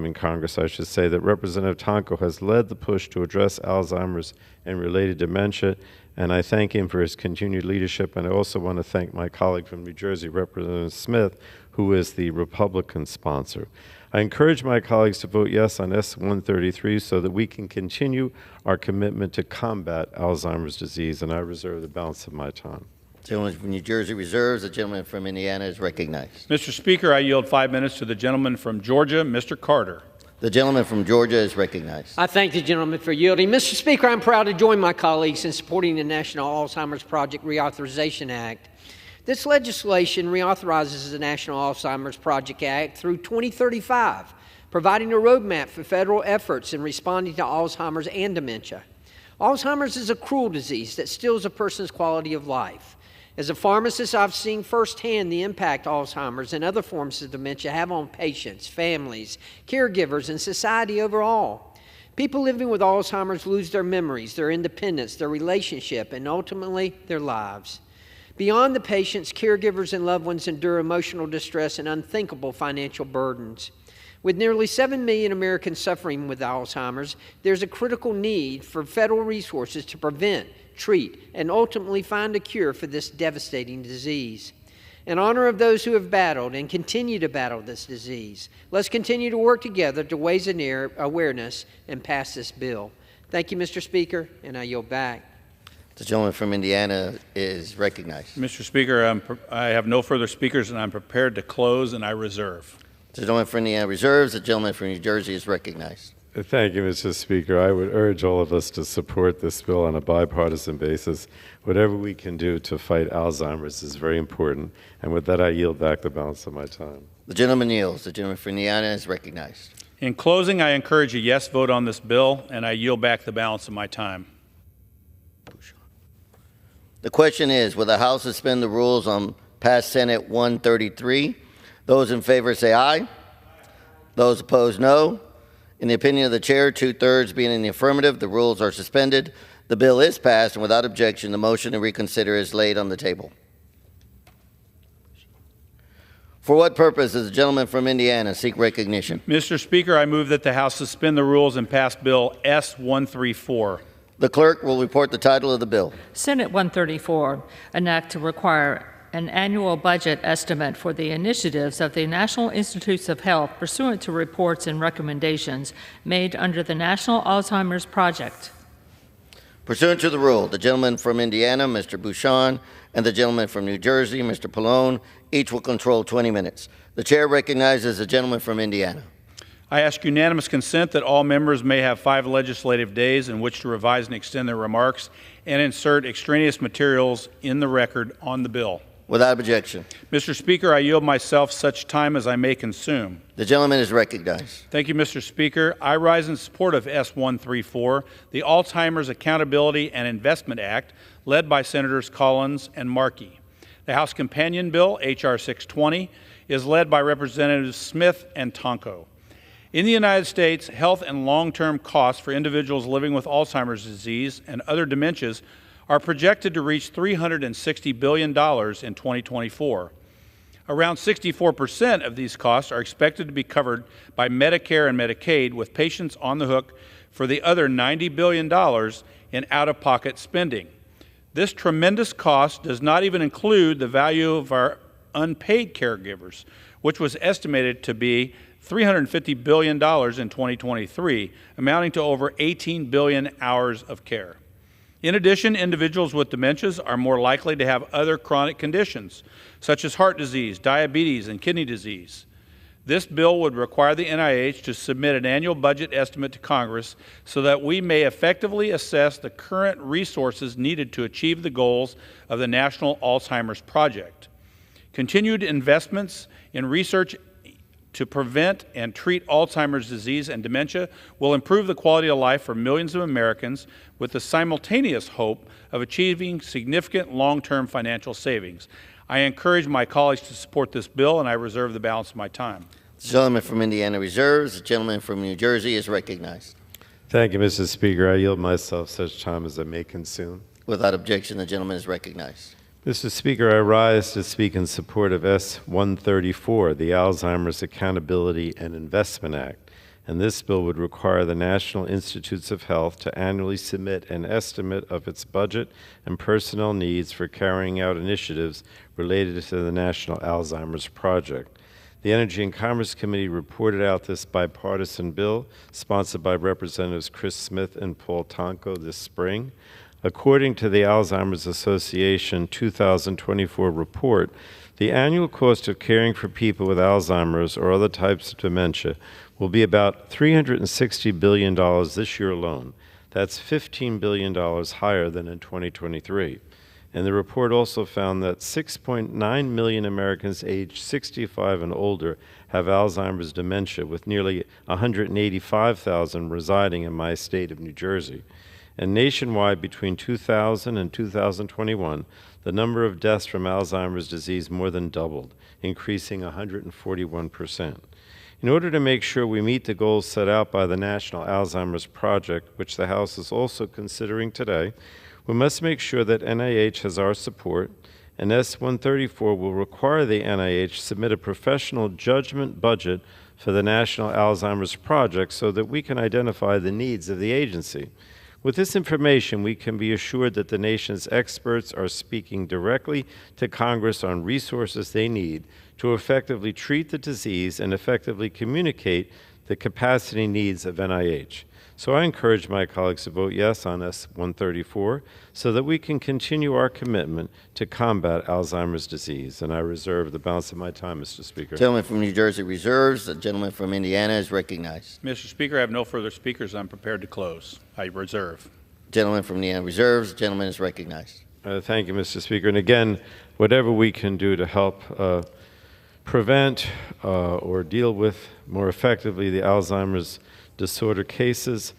in Congress, I should say, that Representative Tonko has led the push to address Alzheimer's and related dementia, and I thank him for his continued leadership. And I also want to thank my colleague from New Jersey, Representative Smith, who is the Republican sponsor. I encourage my colleagues to vote yes on S-133 so that we can continue our commitment to combat Alzheimer's disease, and I reserve the balance of my time. The gentleman from New Jersey reserves. The gentleman from Indiana is recognized. Mr. Speaker, I yield 5 minutes to the gentleman from Georgia, Mr. Carter. The gentleman from Georgia is recognized. I thank the gentleman for yielding. Mr. Speaker, I'm proud to join my colleagues in supporting the National Alzheimer's Project Reauthorization Act. This legislation reauthorizes the National Alzheimer's Project Act through 2035, providing a roadmap for federal efforts in responding to Alzheimer's and dementia. Alzheimer's is a cruel disease that steals a person's quality of life. As a pharmacist, I've seen firsthand the impact Alzheimer's and other forms of dementia have on patients, families, caregivers, and society overall. People living with Alzheimer's lose their memories, their independence, their relationship, and ultimately their lives. Beyond the patients, caregivers and loved ones endure emotional distress and unthinkable financial burdens. With nearly 7 million Americans suffering with Alzheimer's, there's a critical need for federal resources to prevent, treat, and ultimately find a cure for this devastating disease. In honor of those who have battled and continue to battle this disease, let's continue to work together to raise awareness and pass this bill. Thank you, Mr. Speaker, and I yield back. The gentleman from Indiana is recognized. Mr. Speaker, I have no further speakers, and I'm prepared to close, and I reserve. The gentleman from Indiana reserves. The gentleman from New Jersey is recognized. Thank you, Mr. Speaker. I would urge all of us to support this bill on a bipartisan basis. Whatever we can do to fight Alzheimer's is very important. And with that, I yield back the balance of my time. The gentleman yields. The gentleman from Indiana is recognized. In closing, I encourage a yes vote on this bill, and I yield back the balance of my time. The question is, will the House suspend the rules on Pass Senate 133? Those in favor say aye. Those opposed, no. In the opinion of the chair, 2/3 being in the affirmative, the rules are suspended. The bill is passed, and without objection, the motion to reconsider is laid on the table. For what purpose does the gentleman from Indiana seek recognition? Mr. Speaker, I move that the House suspend the rules and pass Bill S-134. The clerk will report the title of the bill. Senate 134, an act to require an annual budget estimate for the initiatives of the National Institutes of Health pursuant to reports and recommendations made under the National Alzheimer's Project. Pursuant to the rule, the gentleman from Indiana, Mr. Bouchon, and the gentleman from New Jersey, Mr. Pallone, each will control 20 minutes. The chair recognizes the gentleman from Indiana. I ask unanimous consent that all members may have 5 legislative days in which to revise and extend their remarks and insert extraneous materials in the record on the bill. Without objection. Mr. Speaker, I yield myself such time as I may consume. The gentleman is recognized. Thank you, Mr. Speaker. I rise in support of S-134, the Alzheimer's Accountability and Investment Act, led by Senators Collins and Markey. The House companion bill, H.R. 620, is led by Representatives Smith and Tonko. In the United States, health and long-term costs for individuals living with Alzheimer's disease and other dementias are projected to reach $360 billion in 2024. Around 64% of these costs are expected to be covered by Medicare and Medicaid, with patients on the hook for the other $90 billion in out-of-pocket spending. This tremendous cost does not even include the value of our unpaid caregivers, which was estimated to be $350 billion in 2023, amounting to over 18 billion hours of care. In addition, individuals with dementias are more likely to have other chronic conditions, such as heart disease, diabetes, and kidney disease. This bill would require the NIH to submit an annual budget estimate to Congress so that we may effectively assess the current resources needed to achieve the goals of the National Alzheimer's Project. Continued investments in research to prevent and treat Alzheimer's disease and dementia will improve the quality of life for millions of Americans, with the simultaneous hope of achieving significant long-term financial savings. I encourage my colleagues to support this bill, and I reserve the balance of my time. The gentleman from Indiana reserves. The gentleman from New Jersey is recognized. Thank you, Mr. Speaker. I yield myself such time as I may consume. Without objection, the gentleman is recognized. Mr. Speaker, I rise to speak in support of S-134, the Alzheimer's Accountability and Investment Act. And this bill would require the National Institutes of Health to annually submit an estimate of its budget and personnel needs for carrying out initiatives related to the National Alzheimer's Project. The Energy and Commerce Committee reported out this bipartisan bill, sponsored by Representatives Chris Smith and Paul Tonko, this spring. According to the Alzheimer's Association 2024 report, the annual cost of caring for people with Alzheimer's or other types of dementia will be about $360 billion this year alone. That's $15 billion higher than in 2023. And the report also found that 6.9 million Americans aged 65 and older have Alzheimer's dementia, with nearly 185,000 residing in my state of New Jersey. And nationwide, between 2000 and 2021, the number of deaths from Alzheimer's disease more than doubled, increasing 141%. In order to make sure we meet the goals set out by the National Alzheimer's Project, which the House is also considering today, we must make sure that NIH has our support, and S-134 will require the NIH submit a professional judgment budget for the National Alzheimer's Project so that we can identify the needs of the agency. With this information, we can be assured that the nation's experts are speaking directly to Congress on resources they need to effectively treat the disease and effectively communicate the capacity needs of NIH. So I encourage my colleagues to vote yes on S-134 so that we can continue our commitment to combat Alzheimer's disease. And I reserve the balance of my time, Mr. Speaker. Gentleman from New Jersey reserves. The gentleman from Indiana is recognized. Mr. Speaker, I have no further speakers. I'm prepared to close. I reserve. Gentleman from Indiana reserves. The gentleman is recognized. Thank you, Mr. Speaker. And again, whatever we can do to help prevent or deal with more effectively the Alzheimer's disorder cases,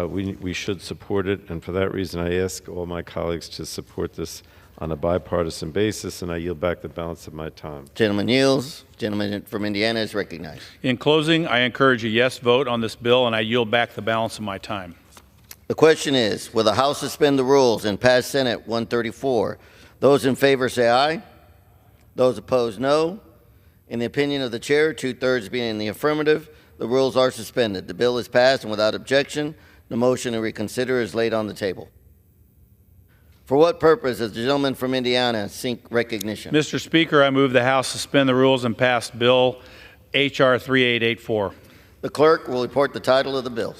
we should support it. And for that reason, I ask all my colleagues to support this on a bipartisan basis, and I yield back the balance of my time. Gentleman yields. Gentleman from Indiana is recognized. In closing, I encourage a yes vote on this bill, and I yield back the balance of my time. The question is, will the House suspend the rules and pass Senate 134? Those in favor say aye. Those opposed, no. In the opinion of the chair, 2/3 being in the affirmative, the rules are suspended. The bill is passed, and without objection, the motion to reconsider is laid on the table. For what purpose does the gentleman from Indiana seek recognition? Mr. Speaker, I move the House suspend the rules and pass Bill H.R. 3884. The clerk will report the title of the bill.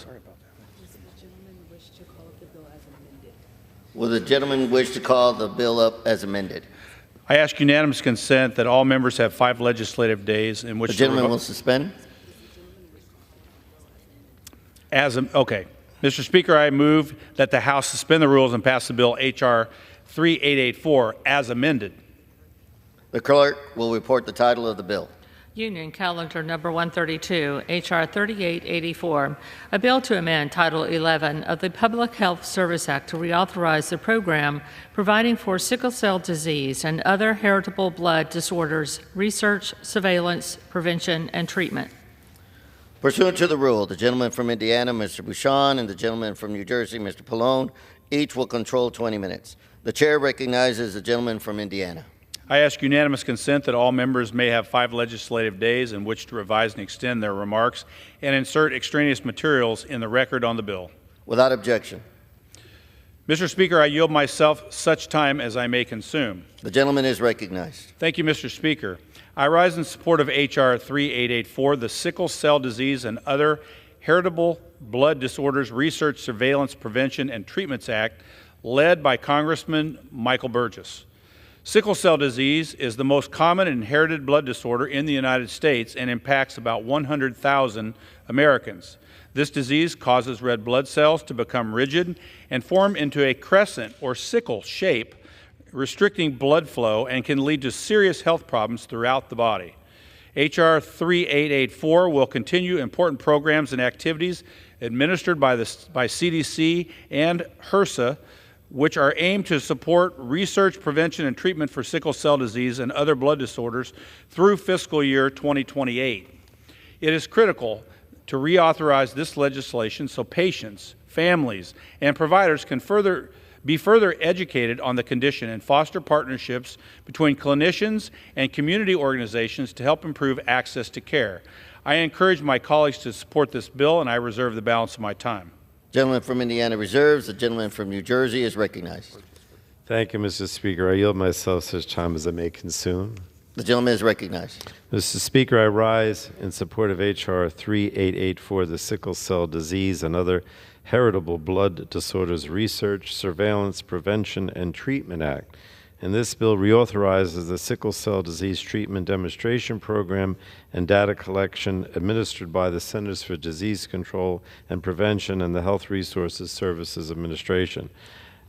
Will the gentleman wish to call the bill up as amended? I ask unanimous consent that all members have 5 legislative days in which the gentleman will suspend. Okay. Mr. Speaker, I move that the House suspend the rules and pass the bill H.R. 3884 as amended. The clerk will report the title of the bill. Union Calendar Number 132, H.R. 3884, a bill to amend Title 11 of the Public Health Service Act to reauthorize the program providing for sickle cell disease and other heritable blood disorders, research, surveillance, prevention, and treatment. Pursuant to the rule, the gentleman from Indiana, Mr. Bouchon, and the gentleman from New Jersey, Mr. Pallone, each will control 20 minutes. The chair recognizes the gentleman from Indiana. I ask unanimous consent that all members may have 5 legislative days in which to revise and extend their remarks and insert extraneous materials in the record on the bill. Without objection. Mr. Speaker, I yield myself such time as I may consume. The gentleman is recognized. Thank you, Mr. Speaker. I rise in support of H.R. 3884, the Sickle Cell Disease and Other Heritable Blood Disorders Research, Surveillance, Prevention, and Treatments Act, led by Congressman Michael Burgess. Sickle cell disease is the most common inherited blood disorder in the United States and impacts about 100,000 Americans. This disease causes red blood cells to become rigid and form into a crescent or sickle shape, restricting blood flow and can lead to serious health problems throughout the body. H.R. 3884 will continue important programs and activities administered by CDC and HRSA, which are aimed to support research, prevention, and treatment for sickle cell disease and other blood disorders through fiscal year 2028. It is critical to reauthorize this legislation so patients, families, and providers can be further educated on the condition and foster partnerships between clinicians and community organizations to help improve access to care. I encourage my colleagues to support this bill, and I reserve the balance of my time. Gentleman from Indiana reserves. The gentleman from New Jersey is recognized. Thank you, Mr. Speaker. I yield myself such time as I may consume. The gentleman is recognized. Mr. Speaker, I rise in support of H.R. 3884, the Sickle Cell Disease and Other Heritable Blood Disorders Research, Surveillance, Prevention, and Treatment Act. And this bill reauthorizes the Sickle Cell Disease Treatment Demonstration Program and data collection administered by the Centers for Disease Control and Prevention and the Health Resources Services Administration.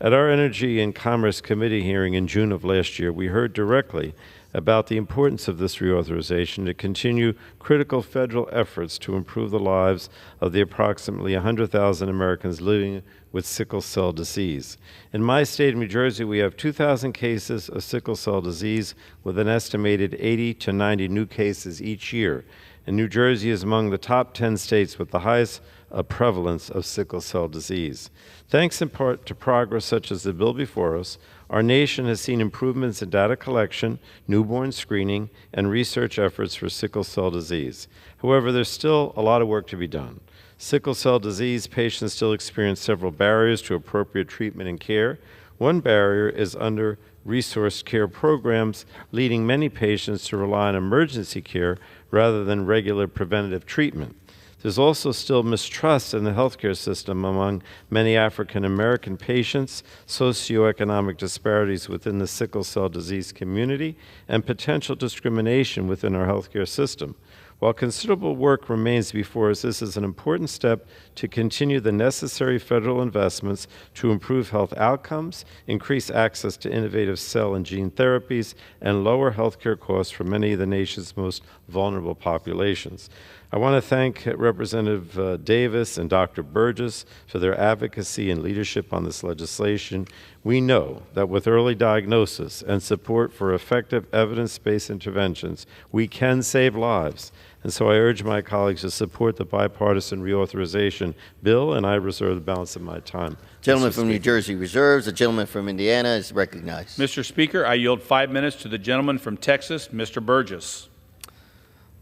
At our Energy and Commerce Committee hearing in June of last year, we heard directly about the importance of this reauthorization to continue critical federal efforts to improve the lives of the approximately 100,000 Americans living with sickle cell disease. In my state of New Jersey, we have 2,000 cases of sickle cell disease with an estimated 80 to 90 new cases each year. And New Jersey is among the top 10 states with the highest prevalence of sickle cell disease. Thanks in part to progress such as the bill before us, our nation has seen improvements in data collection, newborn screening, and research efforts for sickle cell disease. However, there's still a lot of work to be done. Sickle cell disease patients still experience several barriers to appropriate treatment and care. One barrier is under-resourced care programs, leading many patients to rely on emergency care rather than regular preventative treatment. There's also still mistrust in the healthcare system among many African American patients, socioeconomic disparities within the sickle cell disease community, and potential discrimination within our healthcare system. While considerable work remains before us, this is an important step to continue the necessary federal investments to improve health outcomes, increase access to innovative cell and gene therapies, and lower healthcare costs for many of the nation's most vulnerable populations. I want to thank Representative Davis and Dr. Burgess for their advocacy and leadership on this legislation. We know that with early diagnosis and support for effective evidence-based interventions, we can save lives. And so I urge my colleagues to support the bipartisan reauthorization bill, and I reserve the balance of my time. Gentleman from New Jersey reserves. The gentleman from Indiana is recognized. Mr. Speaker, I yield 5 minutes to the gentleman from Texas, Mr. Burgess.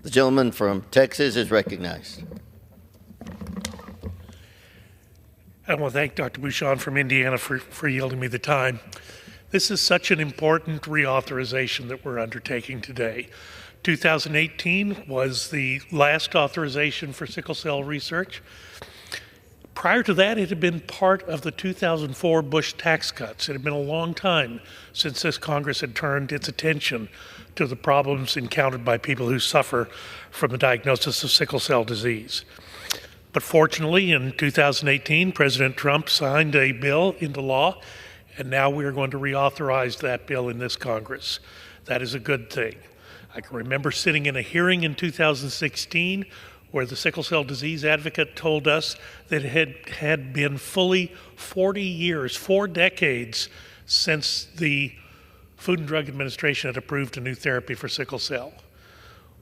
The gentleman from Texas is recognized. I want to thank Dr. Bouchon from Indiana for yielding me the time. This is such an important reauthorization that we're undertaking today. 2018 was the last authorization for sickle cell research. Prior to that, it had been part of the 2004 Bush tax cuts. It had been a long time since this Congress had turned its attention to the problems encountered by people who suffer from the diagnosis of sickle cell disease. But fortunately, in 2018, President Trump signed a bill into law, and now we are going to reauthorize that bill in this Congress. That is a good thing. I can remember sitting in a hearing in 2016 where the sickle cell disease advocate told us that it had been fully 40 years, 4 decades, since the Food and Drug Administration had approved a new therapy for sickle cell.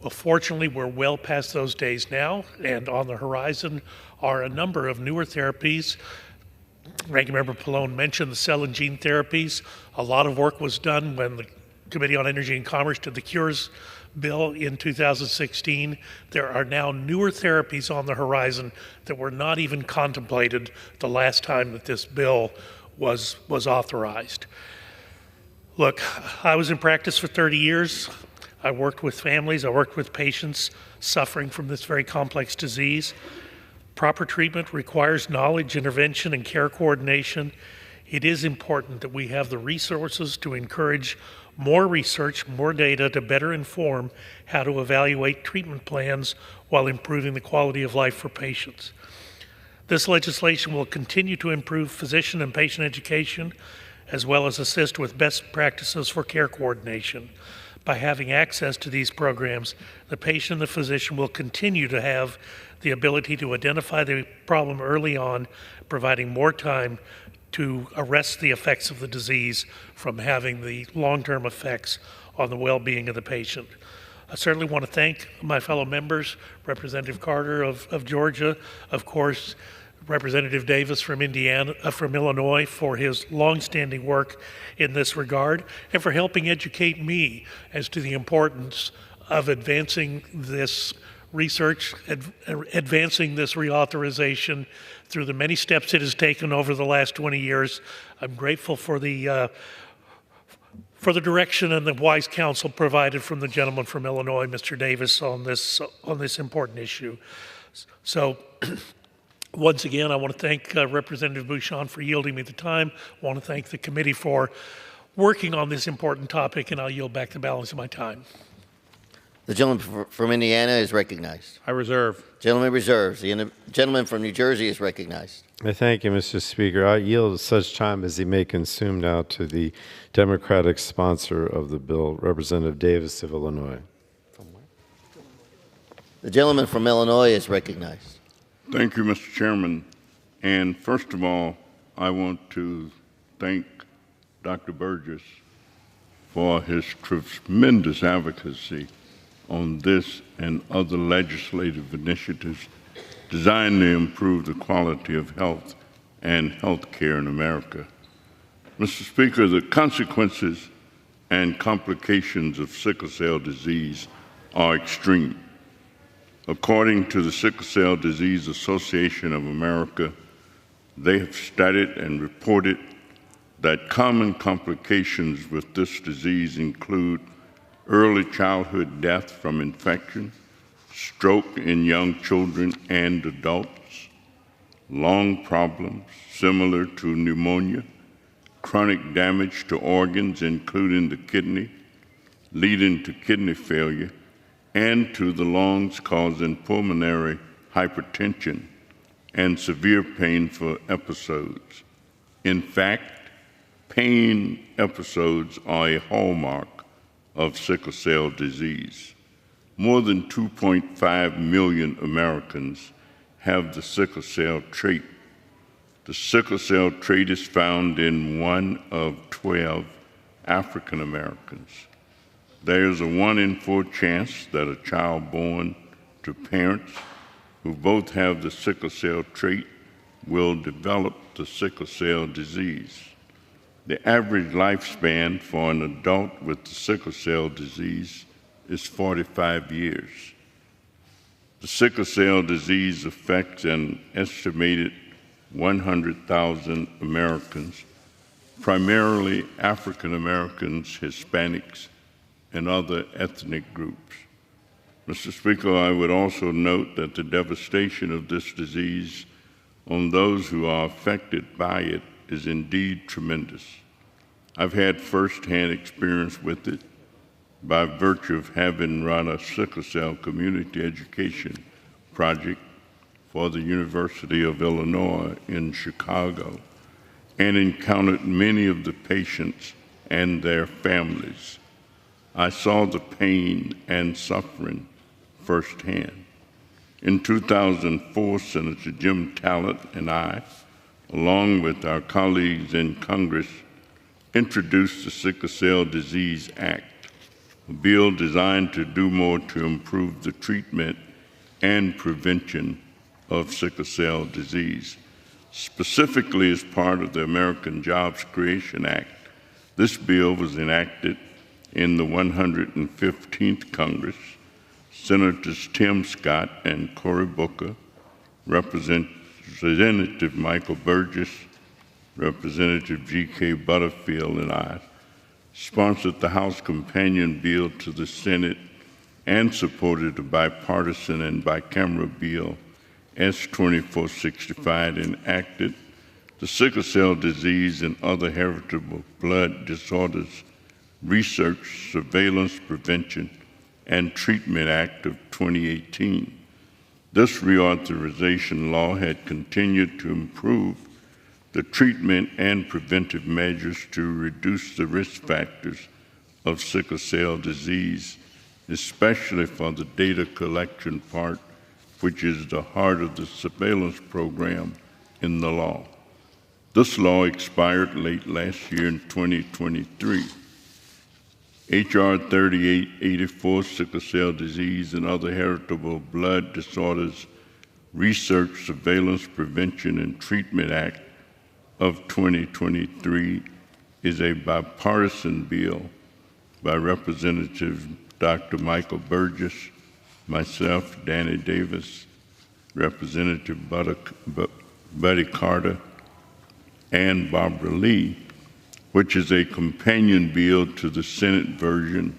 Well, fortunately, we're well past those days now, and on the horizon are a number of newer therapies. Ranking Member Pallone mentioned the cell and gene therapies. A lot of work was done when the Committee on Energy and Commerce did the Cures bill in 2016. There are now newer therapies on the horizon that were not even contemplated the last time that this bill was authorized. Look, I was in practice for 30 years. I worked with families, I worked with patients suffering from this very complex disease. Proper treatment requires knowledge, intervention, and care coordination. It is important that we have the resources to encourage more research, more data to better inform how to evaluate treatment plans while improving the quality of life for patients. This legislation will continue to improve physician and patient education, as well as assist with best practices for care coordination. By having access to these programs, the patient and the physician will continue to have the ability to identify the problem early on, providing more time to arrest the effects of the disease from having the long-term effects on the well-being of the patient. I certainly want to thank my fellow members, Representative Carter of Georgia, of course, Representative Davis from Illinois for his longstanding work in this regard, and for helping educate me as to the importance of advancing this research, advancing this reauthorization through the many steps it has taken over the last 20 years. I'm grateful for the direction and the wise counsel provided from the gentleman from Illinois, Mr. Davis, on this important issue. So. Once again, I want to thank Representative Bouchon for yielding me the time. I want to thank the committee for working on this important topic, and I'll yield back the balance of my time. The gentleman from Indiana is recognized. I reserve. Gentleman reserves. The gentleman from New Jersey is recognized. I thank you, Mr. Speaker. I yield such time as he may consume now to the Democratic sponsor of the bill, Representative Davis of Illinois. The gentleman from Illinois is recognized. Thank you, Mr. Chairman. And first of all, I want to thank Dr. Burgess for his tremendous advocacy on this and other legislative initiatives designed to improve the quality of health and health care in America. Mr. Speaker, the consequences and complications of sickle cell disease are extreme. According to the Sickle Cell Disease Association of America, they have studied and reported that common complications with this disease include early childhood death from infection, stroke in young children and adults, lung problems similar to pneumonia, chronic damage to organs including the kidney, leading to kidney failure, and to the lungs causing pulmonary hypertension and severe painful episodes. In fact, pain episodes are a hallmark of sickle cell disease. More than 2.5 million Americans have the sickle cell trait. The sickle cell trait is found in 1 of 12 African Americans. There is a 1 in 4 chance that a child born to parents who both have the sickle cell trait will develop the sickle cell disease. The average lifespan for an adult with the sickle cell disease is 45 years. The sickle cell disease affects an estimated 100,000 Americans, primarily African Americans, Hispanics, and other ethnic groups. Mr. Speaker, I would also note that the devastation of this disease on those who are affected by it is indeed tremendous. I've had firsthand experience with it by virtue of having run a sickle cell community education project for the University of Illinois in Chicago and encountered many of the patients and their families. I saw the pain and suffering firsthand. In 2004, Senator Jim Talent and I, along with our colleagues in Congress, introduced the Sickle Cell Disease Act, a bill designed to do more to improve the treatment and prevention of sickle cell disease. Specifically, as part of the American Jobs Creation Act, this bill was enacted in the 115th Congress. Senators Tim Scott and Cory Booker, Representative Michael Burgess, Representative G.K. Butterfield, and I sponsored the House companion bill to the Senate and supported a bipartisan and bicameral bill, S-2465, and enacted the Sickle Cell Disease and Other Heritable Blood Disorders Research, Surveillance, Prevention, and Treatment Act of 2018. This reauthorization law had continued to improve the treatment and preventive measures to reduce the risk factors of sickle cell disease, especially for the data collection part, which is the heart of the surveillance program in the law. This law expired late last year in 2023. H.R. 3884, Sickle Cell Disease and Other Heritable Blood Disorders Research, Surveillance, Prevention, and Treatment Act of 2023 is a bipartisan bill by Representative Dr. Michael Burgess, myself, Danny Davis, Representative Buddy Carter, and Barbara Lee, which is a companion bill to the Senate version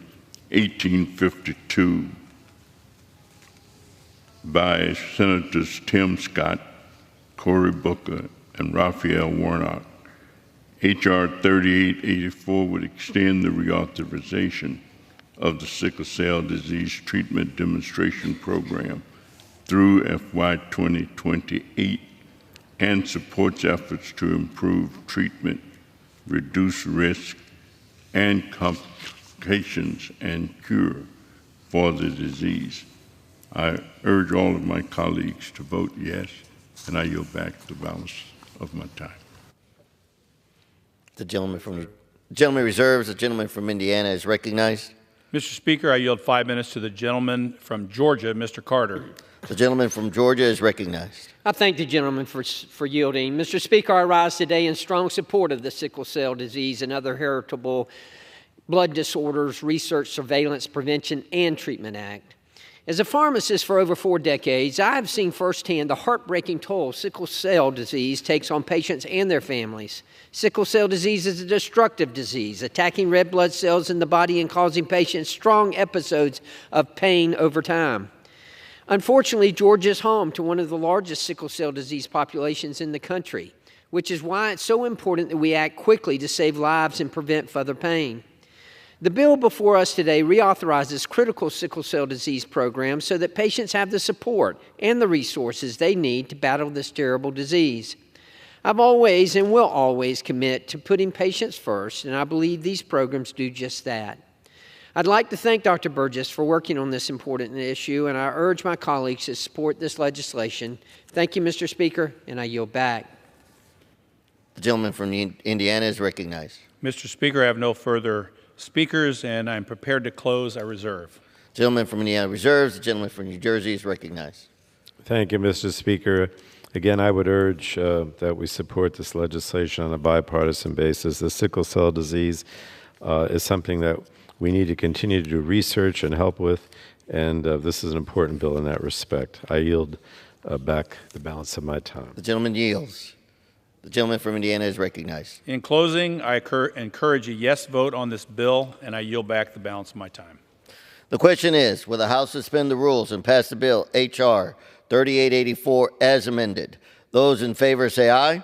1852 by Senators Tim Scott, Cory Booker, and Raphael Warnock. H.R. 3884 would extend the reauthorization of the Sickle Cell Disease Treatment Demonstration Program through FY 2028 and supports efforts to improve treatment, reduce risk and complications, and cure for the disease. I urge all of my colleagues to vote yes, and I yield back the balance of my time. The gentleman reserves. The gentleman from Indiana is recognized. Mr. Speaker, I yield 5 minutes to the gentleman from Georgia, Mr. Carter. The gentleman from Georgia is recognized. I thank the gentleman for yielding. Mr. Speaker, I rise today in strong support of the Sickle Cell Disease and Other Heritable Blood Disorders Research, Surveillance, Prevention, and Treatment Act. As a pharmacist for over 4 decades, I have seen firsthand the heartbreaking toll sickle cell disease takes on patients and their families. Sickle cell disease is a destructive disease, attacking red blood cells in the body and causing patients strong episodes of pain over time. Unfortunately, Georgia is home to one of the largest sickle cell disease populations in the country, which is why it's so important that we act quickly to save lives and prevent further pain. The bill before us today reauthorizes critical sickle cell disease programs so that patients have the support and the resources they need to battle this terrible disease. I've always and will always commit to putting patients first, and I believe these programs do just that. I'd like to thank Dr. Burgess for working on this important issue, and I urge my colleagues to support this legislation. Thank you, Mr. Speaker, and I yield back. The gentleman from Indiana is recognized. Mr. Speaker, I have no further speakers, and I'm prepared to close. I reserve. Gentleman from Indiana reserves. The gentleman from New Jersey is recognized. Thank you, Mr. Speaker. Again, I would urge that we support this legislation on a bipartisan basis. The sickle cell disease is something that we need to continue to do research and help with, and this is an important bill in that respect. I yield back the balance of my time. The gentleman yields. The gentleman from Indiana is recognized. In closing, I encourage a yes vote on this bill, and I yield back the balance of my time. The question is, will the House suspend the rules and pass the bill H.R. 3884 as amended? Those in favor say aye.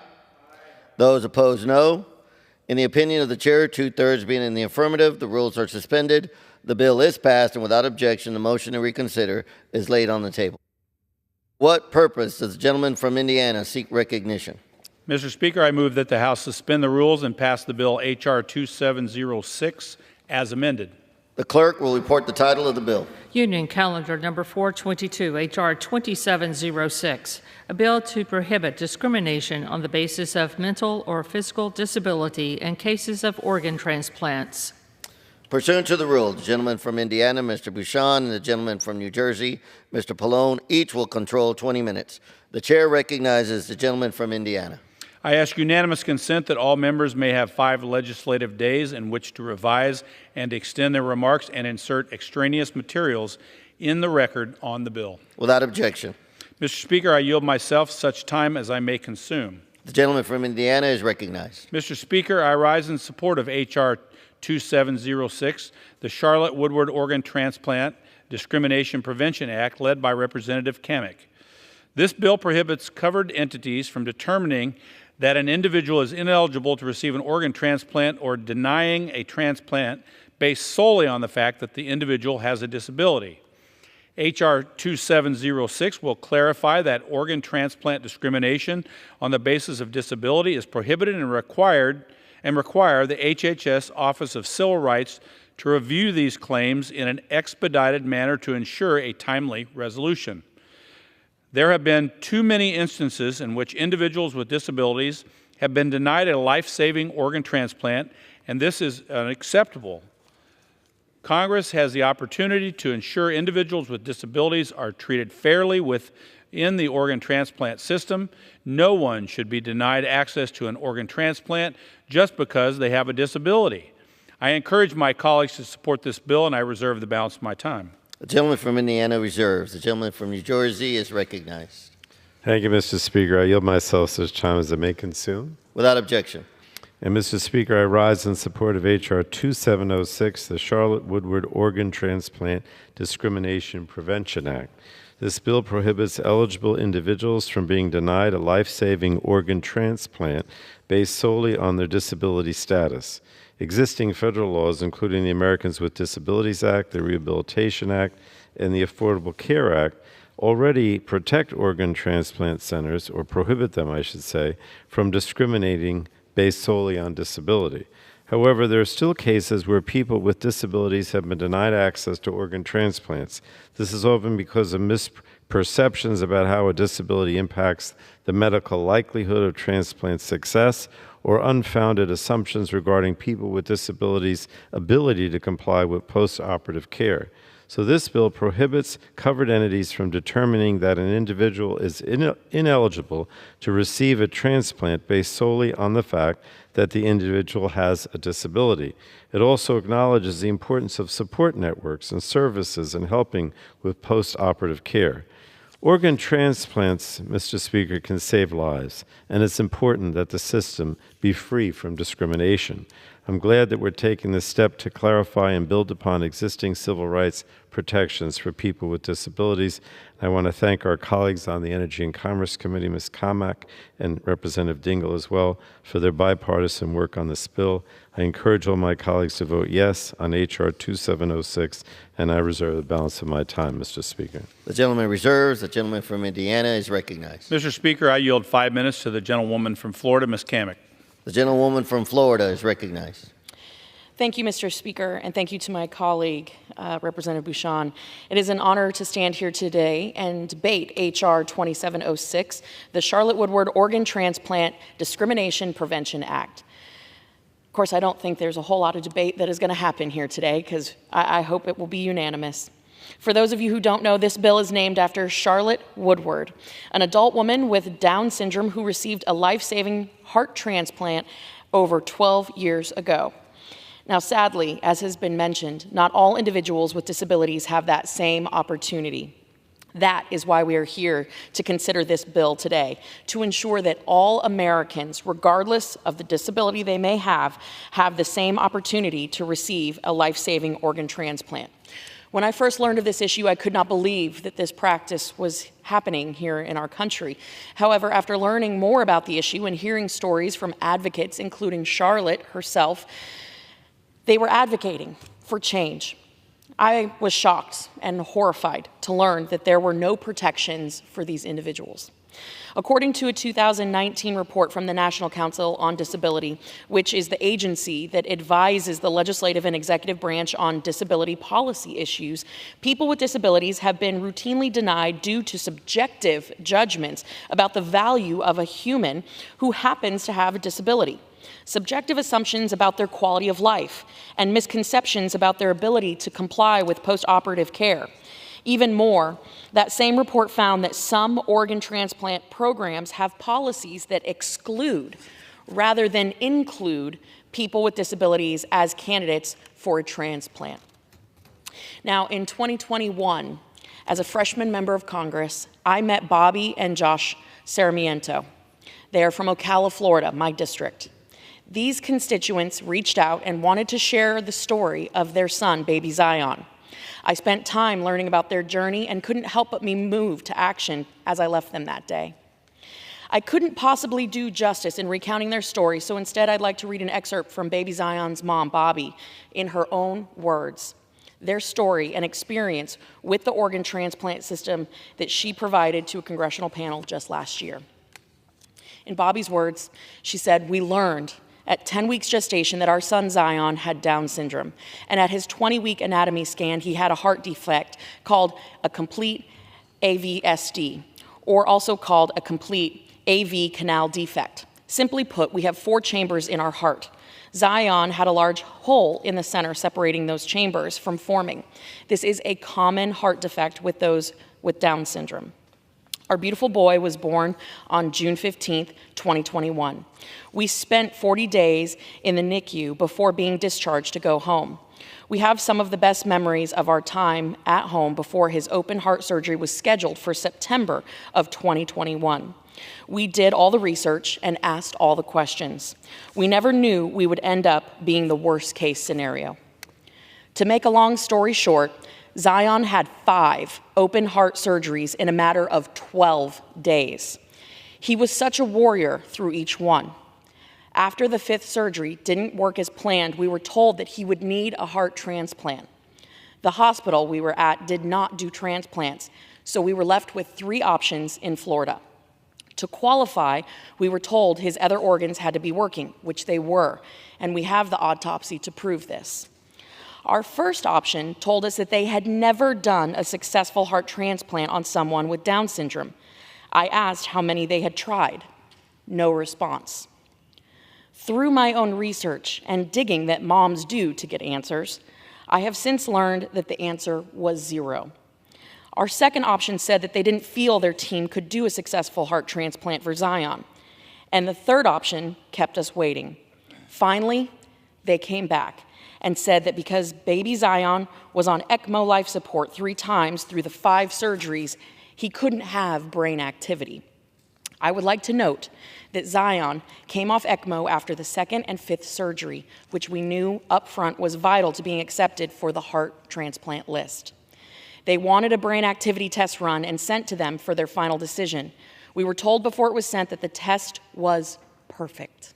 Those opposed, no. In the opinion of the chair, 2/3 being in the affirmative, the rules are suspended. The bill is passed, and without objection, the motion to reconsider is laid on the table. What purpose does the gentleman from Indiana seek recognition? Mr. Speaker, I move that the House suspend the rules and pass the bill H.R. 2706 as amended. The clerk will report the title of the bill. Union Calendar Number 422, H.R. 2706, a bill to prohibit discrimination on the basis of mental or physical disability in cases of organ transplants. Pursuant to the rule, the gentleman from Indiana, Mr. Bouchon, and the gentleman from New Jersey, Mr. Pallone, each will control 20 minutes. The chair recognizes the gentleman from Indiana. I ask unanimous consent that all members may have 5 legislative days in which to revise and extend their remarks and insert extraneous materials in the record on the bill. Without objection. Mr. Speaker, I yield myself such time as I may consume. The gentleman from Indiana is recognized. Mr. Speaker, I rise in support of H.R. 2706, the Charlotte Woodward Organ Transplant Discrimination Prevention Act, led by Representative Kamick. This bill prohibits covered entities from determining that an individual is ineligible to receive an organ transplant or denying a transplant based solely on the fact that the individual has a disability. H.R. 2706 will clarify that organ transplant discrimination on the basis of disability is prohibited and require the HHS Office of Civil Rights to review these claims in an expedited manner to ensure a timely resolution. There have been too many instances in which individuals with disabilities have been denied a life-saving organ transplant, and this is unacceptable. Congress has the opportunity to ensure individuals with disabilities are treated fairly within the organ transplant system. No one should be denied access to an organ transplant just because they have a disability. I encourage my colleagues to support this bill, and I reserve the balance of my time. The gentleman from Indiana reserves. The gentleman from New Jersey is recognized. Thank you, Mr. Speaker. I yield myself such time as I may consume. Without objection. And Mr. Speaker, I rise in support of H.R. 2706, the Charlotte Woodward Organ Transplant Discrimination Prevention Act. This bill prohibits eligible individuals from being denied a life-saving organ transplant based solely on their disability status. Existing federal laws, including the Americans with Disabilities Act, the Rehabilitation Act, and the Affordable Care Act, already protect organ transplant centers, or prohibit them, I should say, from discriminating based solely on disability. However, there are still cases where people with disabilities have been denied access to organ transplants. This is often because of misperceptions about how a disability impacts the medical likelihood of transplant success, or unfounded assumptions regarding people with disabilities' ability to comply with post-operative care. So this bill prohibits covered entities from determining that an individual is ineligible to receive a transplant based solely on the fact that the individual has a disability. It also acknowledges the importance of support networks and services in helping with post-operative care. Organ transplants, Mr. Speaker, can save lives, and it's important that the system be free from discrimination. I'm glad that we're taking this step to clarify and build upon existing civil rights protections for people with disabilities. I want to thank our colleagues on the Energy and Commerce Committee, Ms. Kamak and Representative Dingell as well, for their bipartisan work on this bill. I encourage all my colleagues to vote yes on H.R. 2706, and I reserve the balance of my time, Mr. Speaker. The gentleman reserves. The gentleman from Indiana is recognized. Mr. Speaker, I yield 5 minutes to the gentlewoman from Florida, Ms. Kamak. The gentlewoman from Florida is recognized. Thank you, Mr. Speaker, and thank you to my colleague, Representative Bucshon. It is an honor to stand here today and debate H.R. 2706, the Charlotte Woodward Organ Transplant Discrimination Prevention Act. Of course, I don't think there's a whole lot of debate that is going to happen here today, because I hope it will be unanimous. For those of you who don't know, this bill is named after Charlotte Woodward, an adult woman with Down syndrome who received a life-saving heart transplant over 12 years ago. Now, sadly, as has been mentioned, not all individuals with disabilities have that same opportunity. That is why we are here to consider this bill today, to ensure that all Americans, regardless of the disability they may have the same opportunity to receive a life-saving organ transplant. When I first learned of this issue, I could not believe that this practice was happening here in our country. However, after learning more about the issue and hearing stories from advocates, including Charlotte herself, they were advocating for change. I was shocked and horrified to learn that there were no protections for these individuals. According to a 2019 report from the National Council on Disability, which is the agency that advises the legislative and executive branch on disability policy issues, people with disabilities have been routinely denied due to subjective judgments about the value of a human who happens to have a disability, subjective assumptions about their quality of life, and misconceptions about their ability to comply with post-operative care. Even more, that same report found that some organ transplant programs have policies that exclude rather than include people with disabilities as candidates for a transplant. Now, in 2021, as a freshman member of Congress, I met Bobby and Josh Sarmiento. They are from Ocala, Florida, my district. These constituents reached out and wanted to share the story of their son, baby Zion. I spent time learning about their journey and couldn't help but be moved to action as I left them that day. I couldn't possibly do justice in recounting their story, so instead I'd like to read an excerpt from baby Zion's mom, Bobby, in her own words, their story and experience with the organ transplant system that she provided to a congressional panel just last year. In Bobby's words, she said, "We learned at 10 weeks gestation that our son Zion had Down syndrome, and at his 20-week anatomy scan, he had a heart defect called a complete AVSD, or also called a complete AV canal defect. Simply put, we have 4 chambers in our heart. Zion had a large hole in the center separating those chambers from forming. This is a common heart defect with those with Down syndrome. Our beautiful boy was born on June 15th, 2021. We spent 40 days in the NICU before being discharged to go home. We have some of the best memories of our time at home before his open heart surgery was scheduled for September of 2021. We did all the research and asked all the questions. We never knew we would end up being the worst case scenario. To make a long story short, Zion had 5 open heart surgeries in a matter of 12 days. He was such a warrior through each one. After the 5th surgery didn't work as planned, we were told that he would need a heart transplant. The hospital we were at did not do transplants, so we were left with 3 options in Florida. To qualify, we were told his other organs had to be working, which they were, and we have the autopsy to prove this. Our first option told us that they had never done a successful heart transplant on someone with Down syndrome. I asked how many they had tried. No response. Through my own research and digging that moms do to get answers, I have since learned that the answer was 0. Our second option said that they didn't feel their team could do a successful heart transplant for Zion. And the third option kept us waiting. Finally, they came back and said that because baby Zion was on ECMO life support 3 times through the 5 surgeries, he couldn't have brain activity. I would like to note that Zion came off ECMO after the 2nd and 5th surgery, which we knew up front was vital to being accepted for the heart transplant list. They wanted a brain activity test run and sent to them for their final decision. We were told before it was sent that the test was perfect.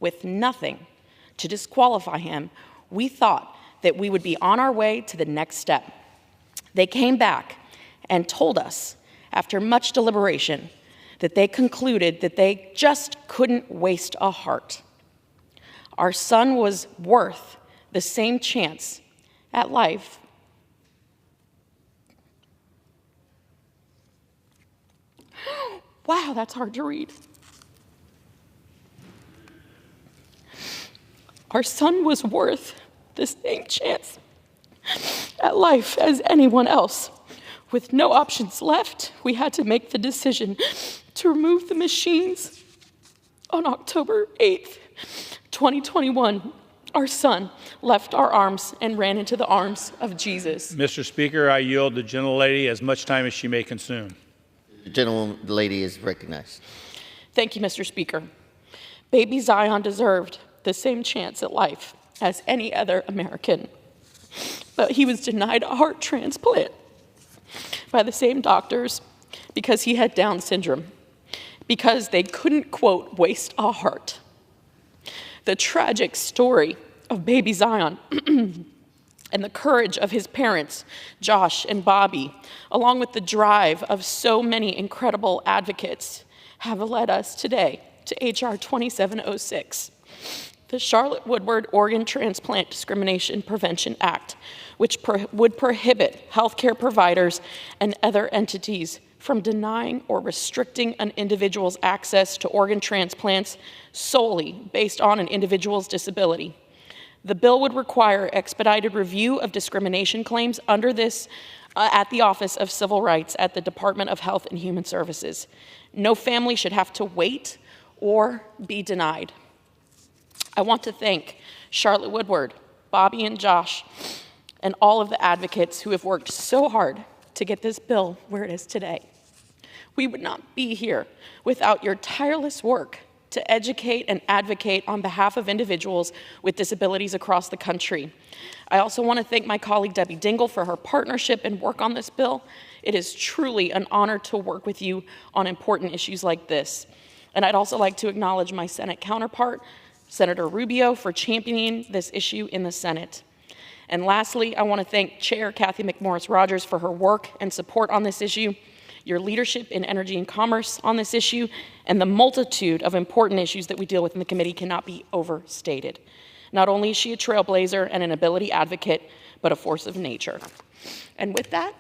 With nothing to disqualify him, we thought that we would be on our way to the next step. They came back and told us, after much deliberation, that they concluded that they just couldn't waste a heart. Our son was worth the same chance at life. Wow, that's hard to read. Our son was worth the same chance at life as anyone else. With no options left, we had to make the decision to remove the machines. On October 8th, 2021, our son left our arms and ran into the arms of Jesus. Mr. Speaker, I yield the gentlelady as much time as she may consume. The gentlelady is recognized. Thank you, Mr. Speaker. Baby Zion deserved the same chance at life as any other American, but he was denied a heart transplant by the same doctors because he had Down syndrome, because they couldn't, quote, waste a heart. The tragic story of baby Zion and the courage of his parents, Josh and Bobby, along with the drive of so many incredible advocates, have led us today to H.R. 2706, the Charlotte Woodward Organ Transplant Discrimination Prevention Act, which would prohibit healthcare providers and other entities from denying or restricting an individual's access to organ transplants solely based on an individual's disability. The bill would require expedited review of discrimination claims under this at the Office of Civil Rights at the Department of Health and Human Services. No family should have to wait or be denied. I want to thank Charlotte Woodward, Bobby and Josh, and all of the advocates who have worked so hard to get this bill where it is today. We would not be here without your tireless work to educate and advocate on behalf of individuals with disabilities across the country. I also want to thank my colleague Debbie Dingell for her partnership and work on this bill. It is truly an honor to work with you on important issues like this. And I'd also like to acknowledge my Senate counterpart, Senator Rubio, for championing this issue in the Senate. And lastly, I want to thank Chair Cathy McMorris Rodgers for her work and support on this issue, your leadership in energy and commerce on this issue, and the multitude of important issues that we deal with in the committee cannot be overstated. Not only is she a trailblazer and an ability advocate, but a force of nature. And with that,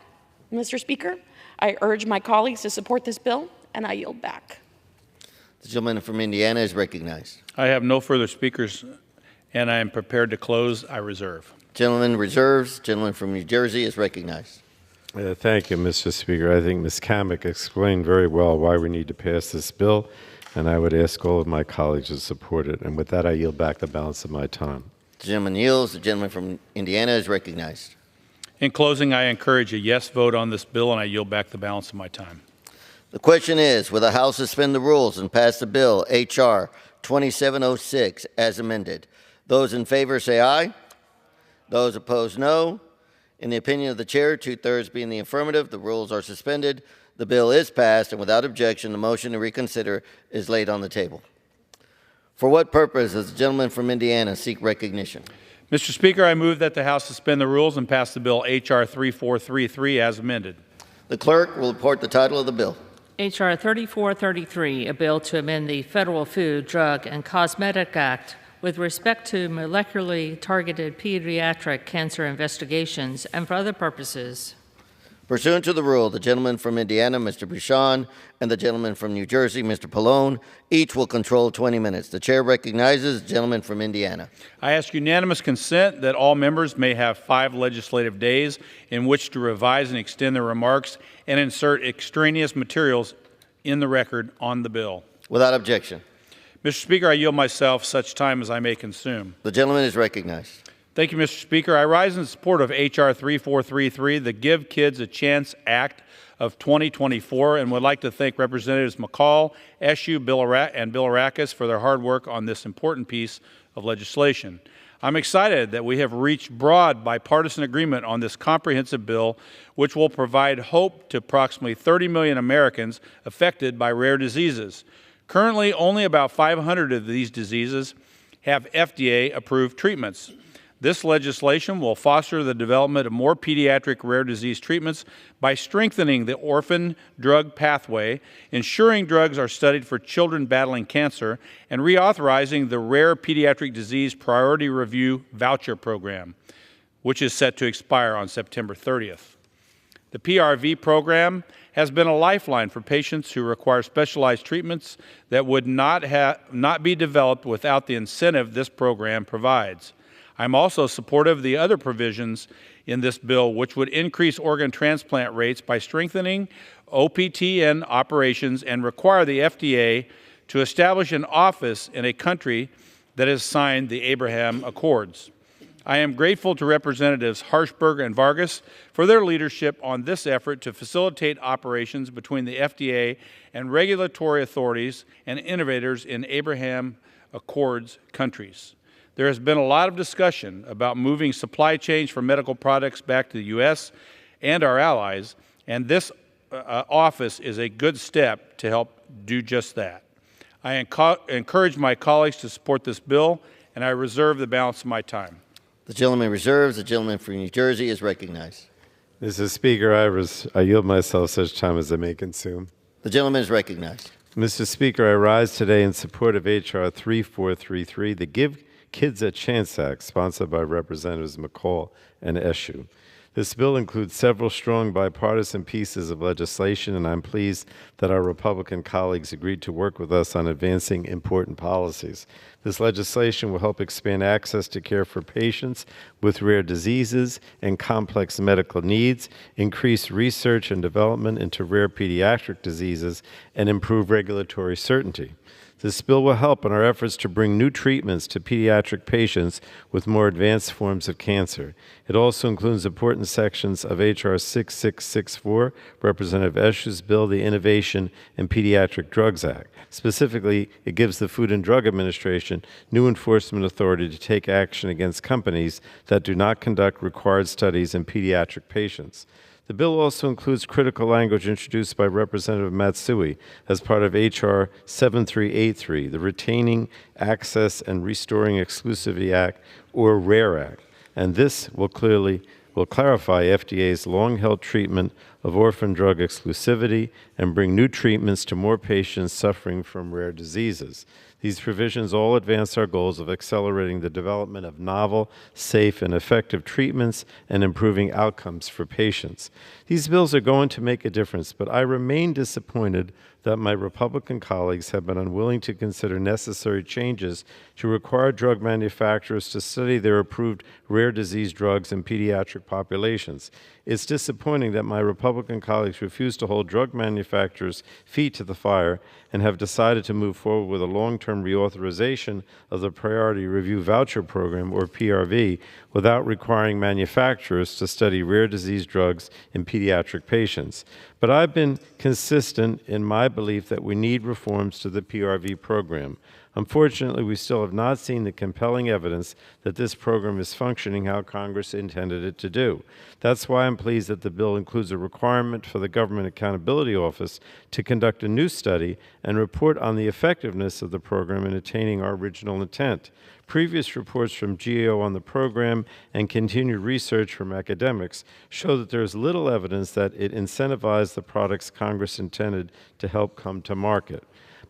Mr. Speaker, I urge my colleagues to support this bill, and I yield back. The gentleman from Indiana is recognized. I have no further speakers, and I am prepared to close. I reserve. Gentleman reserves. Gentleman from New Jersey is recognized. Thank you, Mr. Speaker. I think Ms. Kamek explained very well why we need to pass this bill, and I would ask all of my colleagues to support it. And with that, I yield back the balance of my time. The gentleman yields. The gentleman from Indiana is recognized. In closing, I encourage a yes vote on this bill, and I yield back the balance of my time. The question is, will the House suspend the rules and pass the bill, H.R. 2706, as amended? Those in favor say aye. Those opposed, no. In the opinion of the chair, 2/3 being the affirmative, the rules are suspended. The bill is passed, and without objection, the motion to reconsider is laid on the table. For what purpose does the gentleman from Indiana seek recognition? Mr. Speaker, I move that the House suspend the rules and pass the bill H.R. 3433 as amended. The clerk will report the title of the bill. H.R. 3433, a bill to amend the Federal Food, Drug, and Cosmetic Act with respect to molecularly targeted pediatric cancer investigations and for other purposes. Pursuant to the rule, the gentleman from Indiana, Mr. Bouchon, and the gentleman from New Jersey, Mr. Pallone, each will control 20 minutes. The chair recognizes the gentleman from Indiana. I ask unanimous consent that all members may have 5 legislative days in which to revise and extend their remarks and insert extraneous materials in the record on the bill. Without objection. Mr. Speaker, I yield myself such time as I may consume. The gentleman is recognized. Thank you, Mr. Speaker. I rise in support of H.R. 3433, the Give Kids a Chance Act, of 2024 and would like to thank Representatives McCall, Eshoo, and Bilirakis for their hard work on this important piece of legislation. I'm excited that we have reached broad bipartisan agreement on this comprehensive bill, which will provide hope to approximately 30 million Americans affected by rare diseases. Currently, only about 500 of these diseases have FDA-approved treatments. This legislation will foster the development of more pediatric rare disease treatments by strengthening the orphan drug pathway, ensuring drugs are studied for children battling cancer, and reauthorizing the Rare Pediatric Disease Priority Review Voucher Program, which is set to expire on September 30th. The PRV program has been a lifeline for patients who require specialized treatments that would not be developed without the incentive this program provides. I'm also supportive of the other provisions in this bill, which would increase organ transplant rates by strengthening OPTN operations and require the FDA to establish an office in a country that has signed the Abraham Accords. I am grateful to Representatives Harshberg and Vargas for their leadership on this effort to facilitate operations between the FDA and regulatory authorities and innovators in Abraham Accords countries. There has been a lot of discussion about moving supply chains for medical products back to the U.S. and our allies, and this office is a good step to help do just that. I encourage my colleagues to support this bill, and I reserve the balance of my time. The gentleman reserves. The gentleman from New Jersey is recognized. Mr. Speaker, I yield myself such time as I may consume. The gentleman is recognized. Mr. Speaker, I rise today in support of H.R. 3433, the Give Kids a Chance Act, sponsored by Representatives McCall and Eshoo. This bill includes several strong bipartisan pieces of legislation, and I'm pleased that our Republican colleagues agreed to work with us on advancing important policies. This legislation will help expand access to care for patients with rare diseases and complex medical needs, increase research and development into rare pediatric diseases, and improve regulatory certainty. This bill will help in our efforts to bring new treatments to pediatric patients with more advanced forms of cancer. It also includes important sections of H.R. 6664, Representative Eshoo's bill, the Innovation in Pediatric Drugs Act. Specifically, it gives the Food and Drug Administration new enforcement authority to take action against companies that do not conduct required studies in pediatric patients. The bill also includes critical language introduced by Representative Matsui as part of H.R. 7383, the Retaining Access and Restoring Exclusivity Act, or RARE Act. And this will clarify FDA's long-held treatment of orphan drug exclusivity and bring new treatments to more patients suffering from rare diseases. These provisions all advance our goals of accelerating the development of novel, safe, and effective treatments and improving outcomes for patients. These bills are going to make a difference, but I remain disappointed that my Republican colleagues have been unwilling to consider necessary changes to require drug manufacturers to study their approved rare disease drugs in pediatric populations. It's disappointing that my Republican colleagues refuse to hold drug manufacturers' feet to the fire and have decided to move forward with a long-term reauthorization of the Priority Review Voucher Program, or PRV, without requiring manufacturers to study rare disease drugs in pediatric patients. But I've been consistent in my belief that we need reforms to the PRV program. Unfortunately, we still have not seen the compelling evidence that this program is functioning how Congress intended it to do. That's why I'm pleased that the bill includes a requirement for the Government Accountability Office to conduct a new study and report on the effectiveness of the program in attaining our original intent. Previous reports from GAO on the program and continued research from academics show that there is little evidence that it incentivized the products Congress intended to help come to market.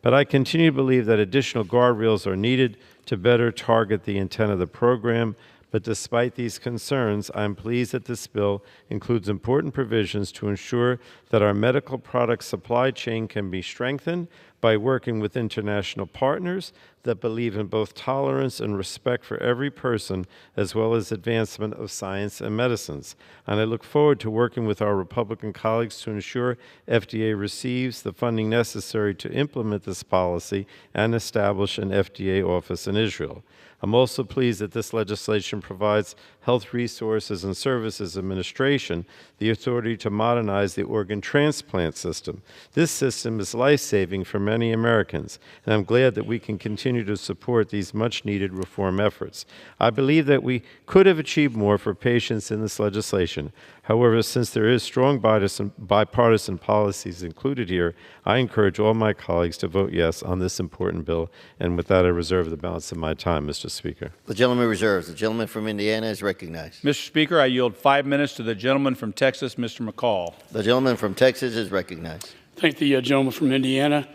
But I continue to believe that additional guardrails are needed to better target the intent of the program. But despite these concerns, I'm pleased that this bill includes important provisions to ensure that our medical product supply chain can be strengthened by working with international partners that believe in both tolerance and respect for every person, as well as advancement of science and medicines. And I look forward to working with our Republican colleagues to ensure FDA receives the funding necessary to implement this policy and establish an FDA office in Israel. I'm also pleased that this legislation provides Health Resources and Services Administration the authority to modernize the organ transplant system. This system is life-saving for many Americans, and I'm glad that we can continue to support these much-needed reform efforts. I believe that we could have achieved more for patients in this legislation. However, since there is strong bipartisan policies included here, I encourage all my colleagues to vote yes on this important bill. And with that, I reserve the balance of my time, Mr. Speaker. The gentleman reserves. The gentleman from Indiana is recognized. Mr. Speaker, I yield 5 minutes to the gentleman from Texas, Mr. McCall. The gentleman from Texas is recognized. Thank the gentleman from Indiana.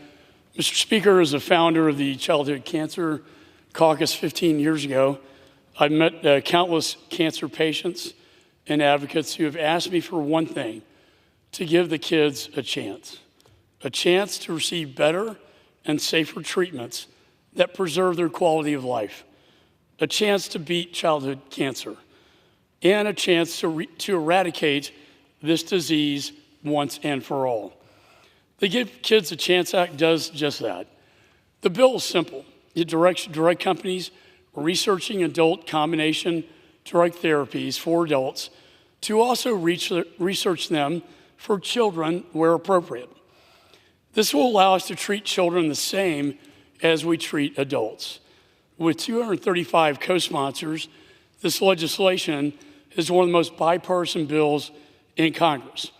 Mr. Speaker, as a founder of the Childhood Cancer Caucus 15 years ago, I've met countless cancer patients and advocates who have asked me for one thing: to give the kids a chance to receive better and safer treatments that preserve their quality of life, a chance to beat childhood cancer, and a chance to eradicate this disease once and for all. The Give Kids a Chance Act does just that. The bill is simple. It directs drug companies researching adult combination drug therapies for adults to also research them for children where appropriate. This will allow us to treat children the same as we treat adults. With 235 co-sponsors, this legislation is one of the most bipartisan bills in Congress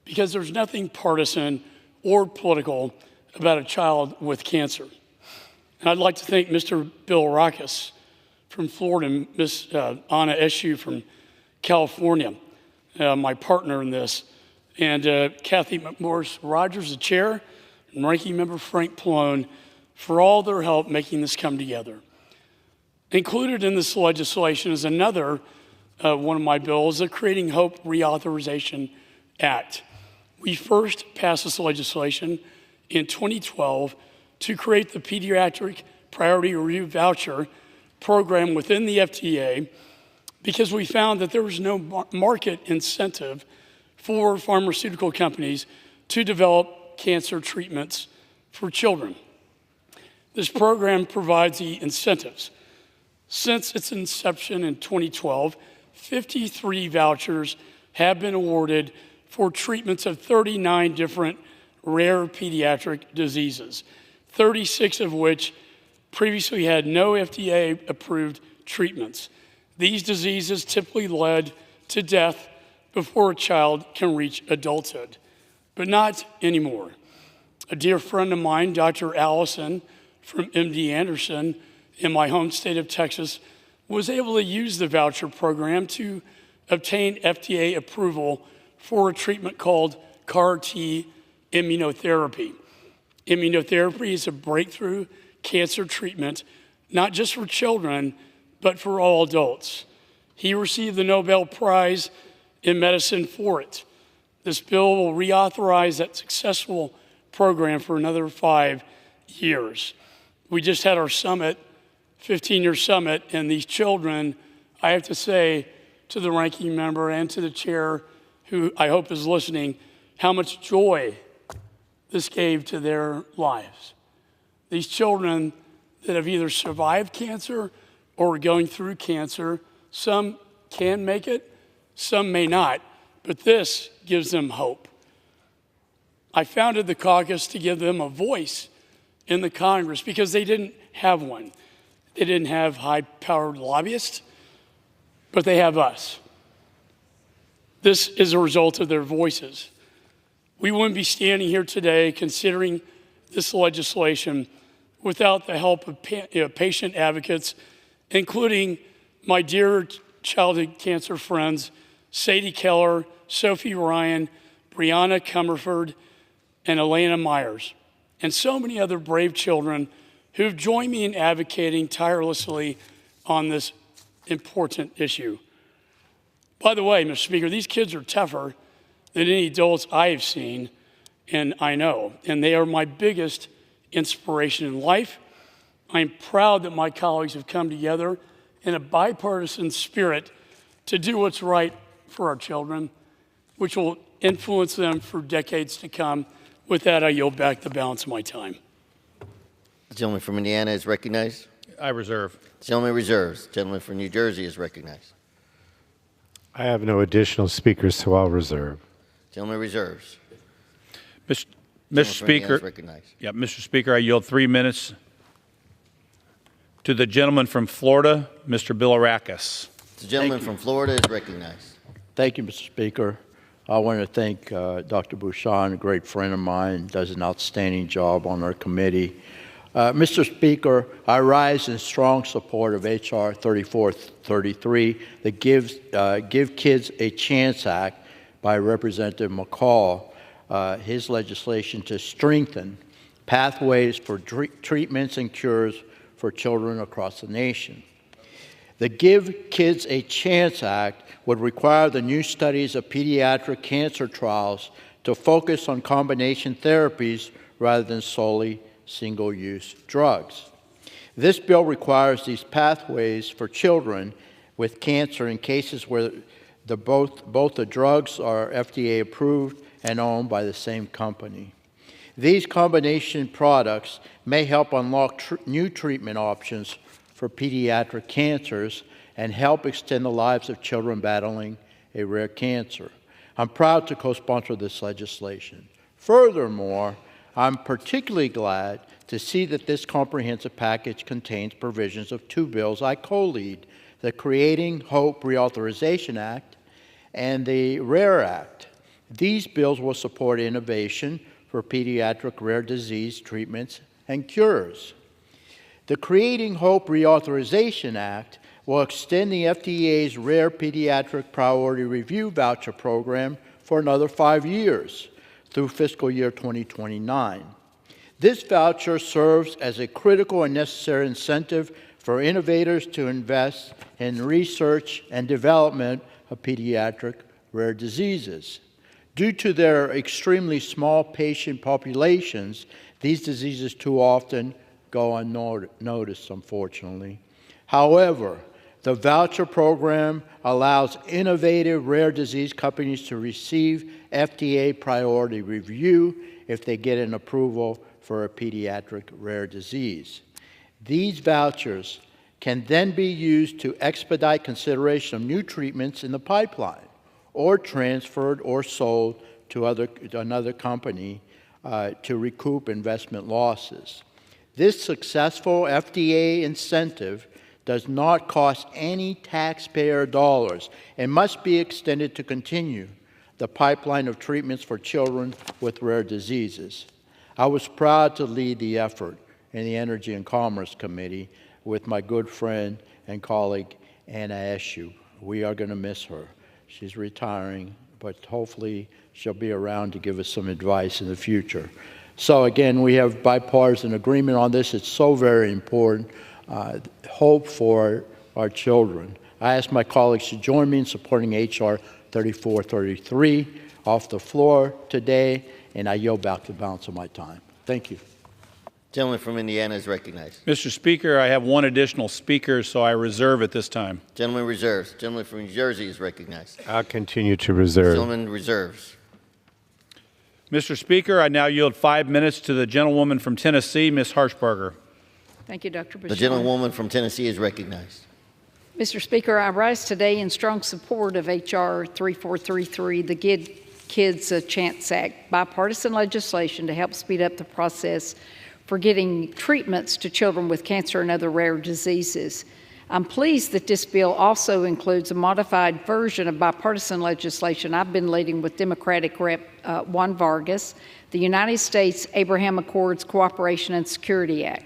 because there's nothing partisan or political about a child with cancer. And I'd like to thank Mr. Bill Rackus from Florida and Ms. Anna Eshoo from California, my partner in this, and Kathy McMorris Rogers, the chair, and Ranking Member Frank Pallone for all their help making this come together. Included in this legislation is another one of my bills, the Creating Hope Reauthorization Act. We first passed this legislation in 2012 to create the Pediatric Priority Review Voucher program within the FDA because we found that there was no market incentive for pharmaceutical companies to develop cancer treatments for children. This program provides the incentives. Since its inception in 2012, 53 vouchers have been awarded for treatments of 39 different rare pediatric diseases, 36 of which previously had no FDA-approved treatments. These diseases typically led to death before a child can reach adulthood, but not anymore. A dear friend of mine, Dr. Allison from MD Anderson in my home state of Texas, was able to use the voucher program to obtain FDA approval for a treatment called CAR-T immunotherapy. Immunotherapy is a breakthrough cancer treatment, not just for children, but for all adults. He received the Nobel Prize in Medicine for it. This bill will reauthorize that successful program for another 5 years. We just had our summit, 15-year summit, and these children, I have to say to the ranking member and to the chair, who I hope is listening, how much joy this gave to their lives. These children that have either survived cancer or are going through cancer, some can make it, some may not, but this gives them hope. I founded the caucus to give them a voice in the Congress because they didn't have one. They didn't have high-powered lobbyists, but they have us. This is a result of their voices. We wouldn't be standing here today considering this legislation without the help of patient advocates, including my dear childhood cancer friends, Sadie Keller, Sophie Ryan, Brianna Comerford, and Elena Myers, and so many other brave children who've joined me in advocating tirelessly on this important issue. By the way, Mr. Speaker, these kids are tougher than any adults I have seen, and I know, and they are my biggest inspiration in life. I am proud that my colleagues have come together in a bipartisan spirit to do what's right for our children, which will influence them for decades to come. With that, I yield back the balance of my time. The gentleman from Indiana is recognized. I reserve. The gentleman reserves. The gentleman from New Jersey is recognized. I have no additional speakers, so I'll reserve. The gentleman reserves. Mr. Speaker, Mr. Speaker, I yield 3 minutes to the gentleman from Florida, Mr. Bilirakis. The gentleman from Florida is recognized. Thank you, Mr. Speaker. I want to thank Dr. Bucshon, a great friend of mine, does an outstanding job on our committee. Mr. Speaker, I rise in strong support of H.R. 3433, the Give Kids a Chance Act by Representative McCall, his legislation to strengthen pathways for treatments and cures for children across the nation. The Give Kids a Chance Act would require the new studies of pediatric cancer trials to focus on combination therapies rather than solely single-use drugs. This bill requires these pathways for children with cancer in cases where both the drugs are FDA approved and owned by the same company. These combination products may help unlock new treatment options for pediatric cancers and help extend the lives of children battling a rare cancer. I'm proud to co-sponsor this legislation. Furthermore, I'm particularly glad to see that this comprehensive package contains provisions of two bills I co-lead, the Creating Hope Reauthorization Act and the RARE Act. These bills will support innovation for pediatric rare disease treatments and cures. The Creating Hope Reauthorization Act will extend the FDA's Rare Pediatric Priority Review Voucher Program for another 5 years through fiscal year 2029. This voucher serves as a critical and necessary incentive for innovators to invest in research and development of pediatric rare diseases. Due to their extremely small patient populations, these diseases too often go unnoticed, unfortunately. However, the voucher program allows innovative rare disease companies to receive FDA priority review if they get an approval for a pediatric rare disease. These vouchers can then be used to expedite consideration of new treatments in the pipeline, or transferred or sold to another company to recoup investment losses. This successful FDA incentive does not cost any taxpayer dollars and must be extended to continue the pipeline of treatments for children with rare diseases. I was proud to lead the effort in the Energy and Commerce Committee with my good friend and colleague, Anna Eshoo. We are going to miss her. She's retiring, but hopefully she'll be around to give us some advice in the future. So again, we have bipartisan agreement on this. It's so very important. Hope for our children. I ask my colleagues to join me in supporting H.R. 3433 off the floor today, and I yield back the balance of my time. Thank you. Gentleman from Indiana is recognized. Mr. Speaker, I have one additional speaker, so I reserve at this time. Gentleman reserves. Gentleman from New Jersey is recognized. I'll continue to reserve. Gentleman reserves. Mr. Speaker, I now yield 5 minutes to the gentlewoman from Tennessee, Ms. Harshbarger. Thank you, Dr. Bucshon. The gentlewoman from Tennessee is recognized. Mr. Speaker, I rise today in strong support of H.R. 3433, the Give Kids a Chance Act, bipartisan legislation to help speed up the process for getting treatments to children with cancer and other rare diseases. I'm pleased that this bill also includes a modified version of bipartisan legislation I've been leading with Democratic Rep. Juan Vargas, the United States Abraham Accords Cooperation and Security Act.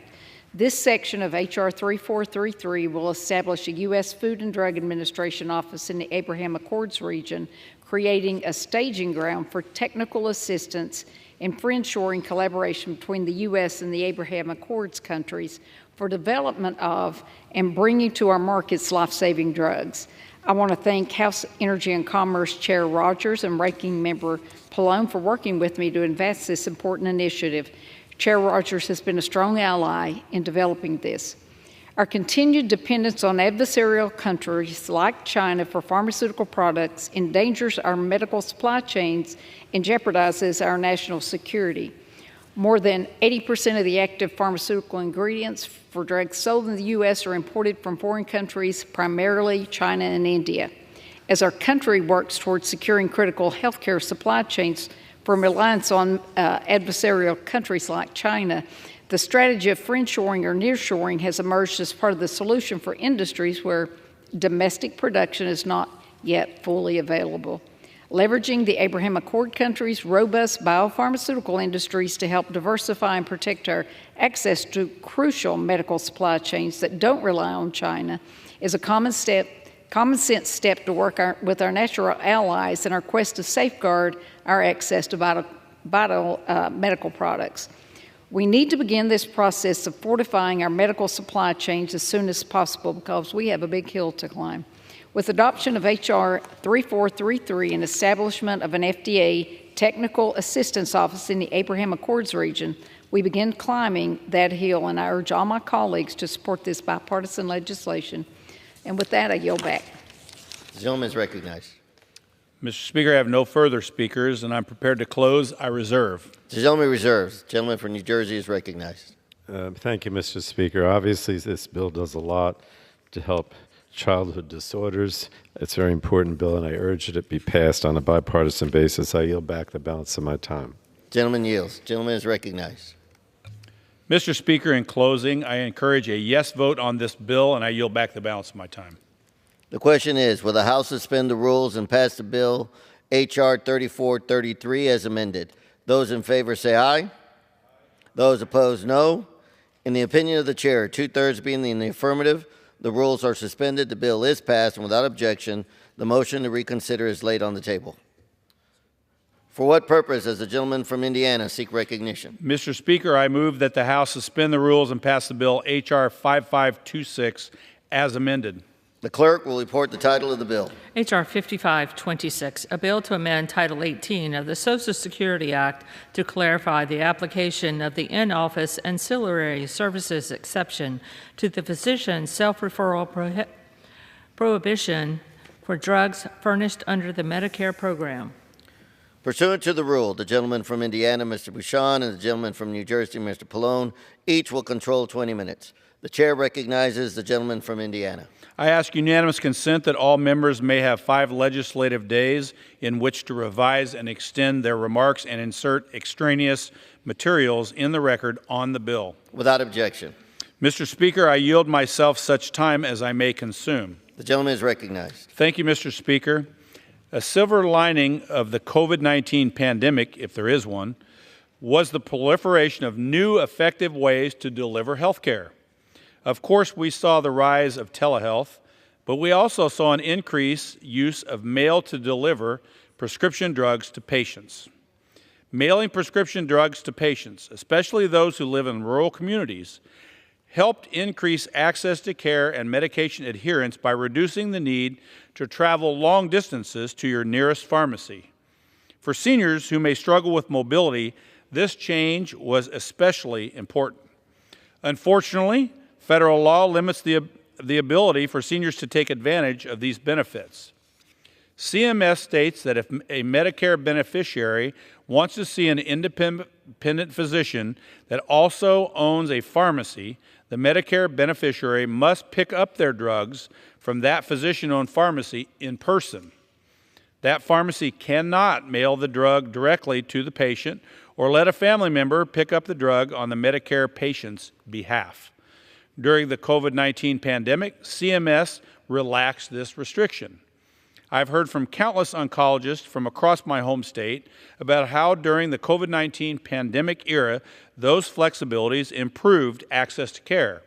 This section of H.R. 3433 will establish a U.S. Food and Drug Administration office in the Abraham Accords region, creating a staging ground for technical assistance and friendshoring collaboration between the U.S. and the Abraham Accords countries for development of and bringing to our markets life-saving drugs. I want to thank House Energy and Commerce Chair Rogers and Ranking Member Pallone for working with me to advance this important initiative. Chair Rogers has been a strong ally in developing this. Our continued dependence on adversarial countries like China for pharmaceutical products endangers our medical supply chains and jeopardizes our national security. More than 80% of the active pharmaceutical ingredients for drugs sold in the U.S. are imported from foreign countries, primarily China and India. As our country works towards securing critical healthcare supply chains from reliance on adversarial countries like China, the strategy of friendshoring or nearshoring has emerged as part of the solution for industries where domestic production is not yet fully available. Leveraging the Abraham Accord countries' robust biopharmaceutical industries to help diversify and protect our access to crucial medical supply chains that don't rely on China is a common sense step to work with our natural allies in our quest to safeguard our access to vital medical products. We need to begin this process of fortifying our medical supply chains as soon as possible because we have a big hill to climb. With adoption of H.R. 3433 and establishment of an FDA Technical Assistance Office in the Abraham Accords region, we begin climbing that hill, and I urge all my colleagues to support this bipartisan legislation. And with that, I yield back. The gentleman is recognized. Mr. Speaker, I have no further speakers, and I'm prepared to close. I reserve. The gentleman reserves. The gentleman from New Jersey is recognized. Thank you, Mr. Speaker. Obviously, this bill does a lot to help childhood disorders. It's a very important bill, and I urge it to be passed on a bipartisan basis. I yield back the balance of my time. Gentleman yields. Gentleman is recognized. Mr. Speaker, in closing, I encourage a yes vote on this bill, and I yield back the balance of my time. The question is, will the House suspend the rules and pass the bill H.R. 3433 as amended? Those in favor say aye. Those opposed, no. In the opinion of the chair, two-thirds being in the affirmative, the rules are suspended, the bill is passed, and without objection, the motion to reconsider is laid on the table. For what purpose does the gentleman from Indiana seek recognition? Mr. Speaker, I move that the House suspend the rules and pass the bill H.R. 5526 as amended. The clerk will report the title of the bill. H.R. 5526, a bill to amend Title 18 of the Social Security Act to clarify the application of the in-office ancillary services exception to the physician self-referral prohibition for drugs furnished under the Medicare program. Pursuant to the rule, the gentleman from Indiana, Mr. Bouchon, and the gentleman from New Jersey, Mr. Pallone, each will control 20 minutes. The chair recognizes the gentleman from Indiana. I ask unanimous consent that all members may have 5 legislative days in which to revise and extend their remarks and insert extraneous materials in the record on the bill. Without objection. Mr. Speaker, I yield myself such time as I may consume. The gentleman is recognized. Thank you, Mr. Speaker. A silver lining of the COVID-19 pandemic, if there is one, was the proliferation of new effective ways to deliver health care. Of course, we saw the rise of telehealth, but we also saw an increased use of mail-to-deliver prescription drugs to patients. Mailing prescription drugs to patients, especially those who live in rural communities, helped increase access to care and medication adherence by reducing the need to travel long distances to your nearest pharmacy. For seniors who may struggle with mobility, this change was especially important. Unfortunately, federal law limits the ability for seniors to take advantage of these benefits. CMS states that if a Medicare beneficiary wants to see an independent physician that also owns a pharmacy, the Medicare beneficiary must pick up their drugs from that physician-owned pharmacy in person. That pharmacy cannot mail the drug directly to the patient or let a family member pick up the drug on the Medicare patient's behalf. During the COVID-19 pandemic, CMS relaxed this restriction. I've heard from countless oncologists from across my home state about how during the COVID-19 pandemic era, those flexibilities improved access to care.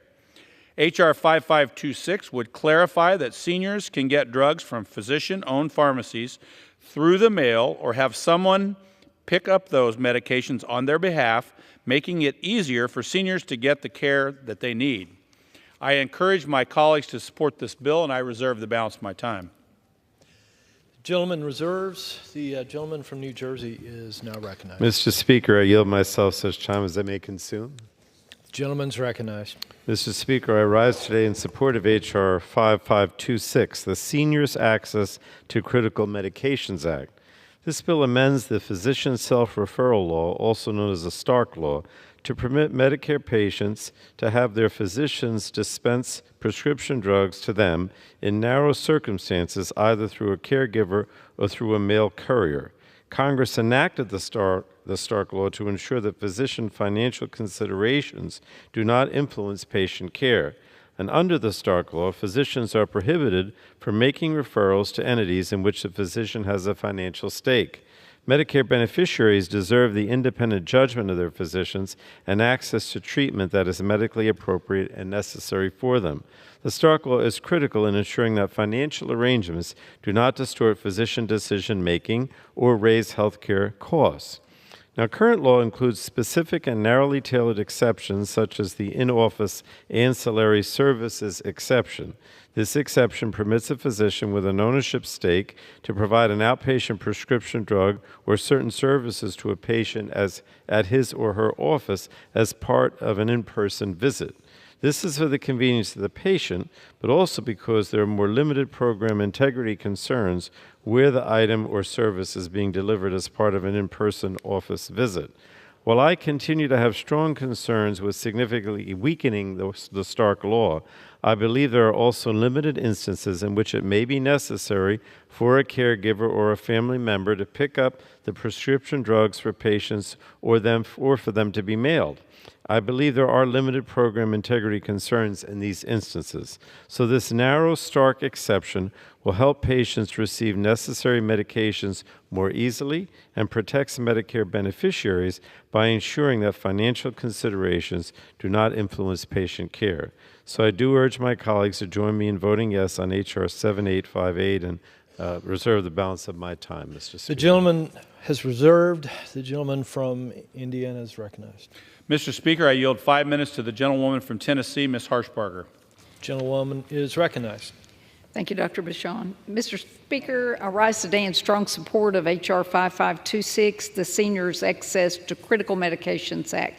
H.R. 5526 would clarify that seniors can get drugs from physician-owned pharmacies through the mail or have someone pick up those medications on their behalf, making it easier for seniors to get the care that they need. I encourage my colleagues to support this bill, and I reserve the balance of my time. Gentleman reserves. The gentleman from New Jersey is now recognized. Mr. Speaker, I yield myself such time as I may consume. The gentleman's recognized. Mr. Speaker, I rise today in support of H.R. 5526, the Seniors Access to Critical Medications Act. This bill amends the Physician Self-Referral Law, also known as the Stark Law, to permit Medicare patients to have their physicians dispense prescription drugs to them in narrow circumstances, either through a caregiver or through a mail courier. Congress enacted the Stark Law to ensure that physician financial considerations do not influence patient care. And under the Stark Law, physicians are prohibited from making referrals to entities in which the physician has a financial stake. Medicare beneficiaries deserve the independent judgment of their physicians and access to treatment that is medically appropriate and necessary for them. The Stark Law is critical in ensuring that financial arrangements do not distort physician decision-making or raise health care costs. Now, current law includes specific and narrowly tailored exceptions, such as the in-office ancillary services exception. This exception permits a physician with an ownership stake to provide an outpatient prescription drug or certain services to a patient at his or her office as part of an in-person visit. This is for the convenience of the patient, but also because there are more limited program integrity concerns where the item or service is being delivered as part of an in-person office visit. While I continue to have strong concerns with significantly weakening the Stark Law, I believe there are also limited instances in which it may be necessary for a caregiver or a family member to pick up the prescription drugs for patients or for them to be mailed. I believe there are limited program integrity concerns in these instances. So this narrow Stark exception will help patients receive necessary medications more easily and protects Medicare beneficiaries by ensuring that financial considerations do not influence patient care. So I do urge my colleagues to join me in voting yes on H.R. 7858 and reserve the balance of my time, Mr. Speaker. The gentleman has reserved. The gentleman from Indiana is recognized. Mr. Speaker, I yield 5 minutes to the gentlewoman from Tennessee, Ms. Harshbarger. Gentlewoman is recognized. Thank you, Dr. Bushon. Mr. Speaker, I rise today in strong support of H.R. 5526, the Seniors Access to Critical Medications Act.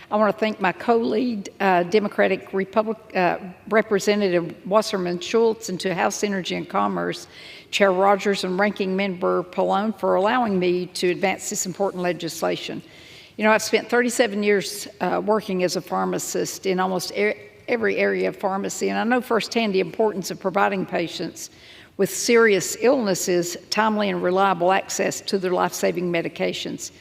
I want to thank my co-lead, Democratic Representative Wasserman Schultz, and to House Energy and Commerce, Chair Rogers and Ranking Member Pallone for allowing me to advance this important legislation. You know, I've spent 37 years working as a pharmacist in almost every area of pharmacy, and I know firsthand the importance of providing patients with serious illnesses timely and reliable access to their life-saving medications.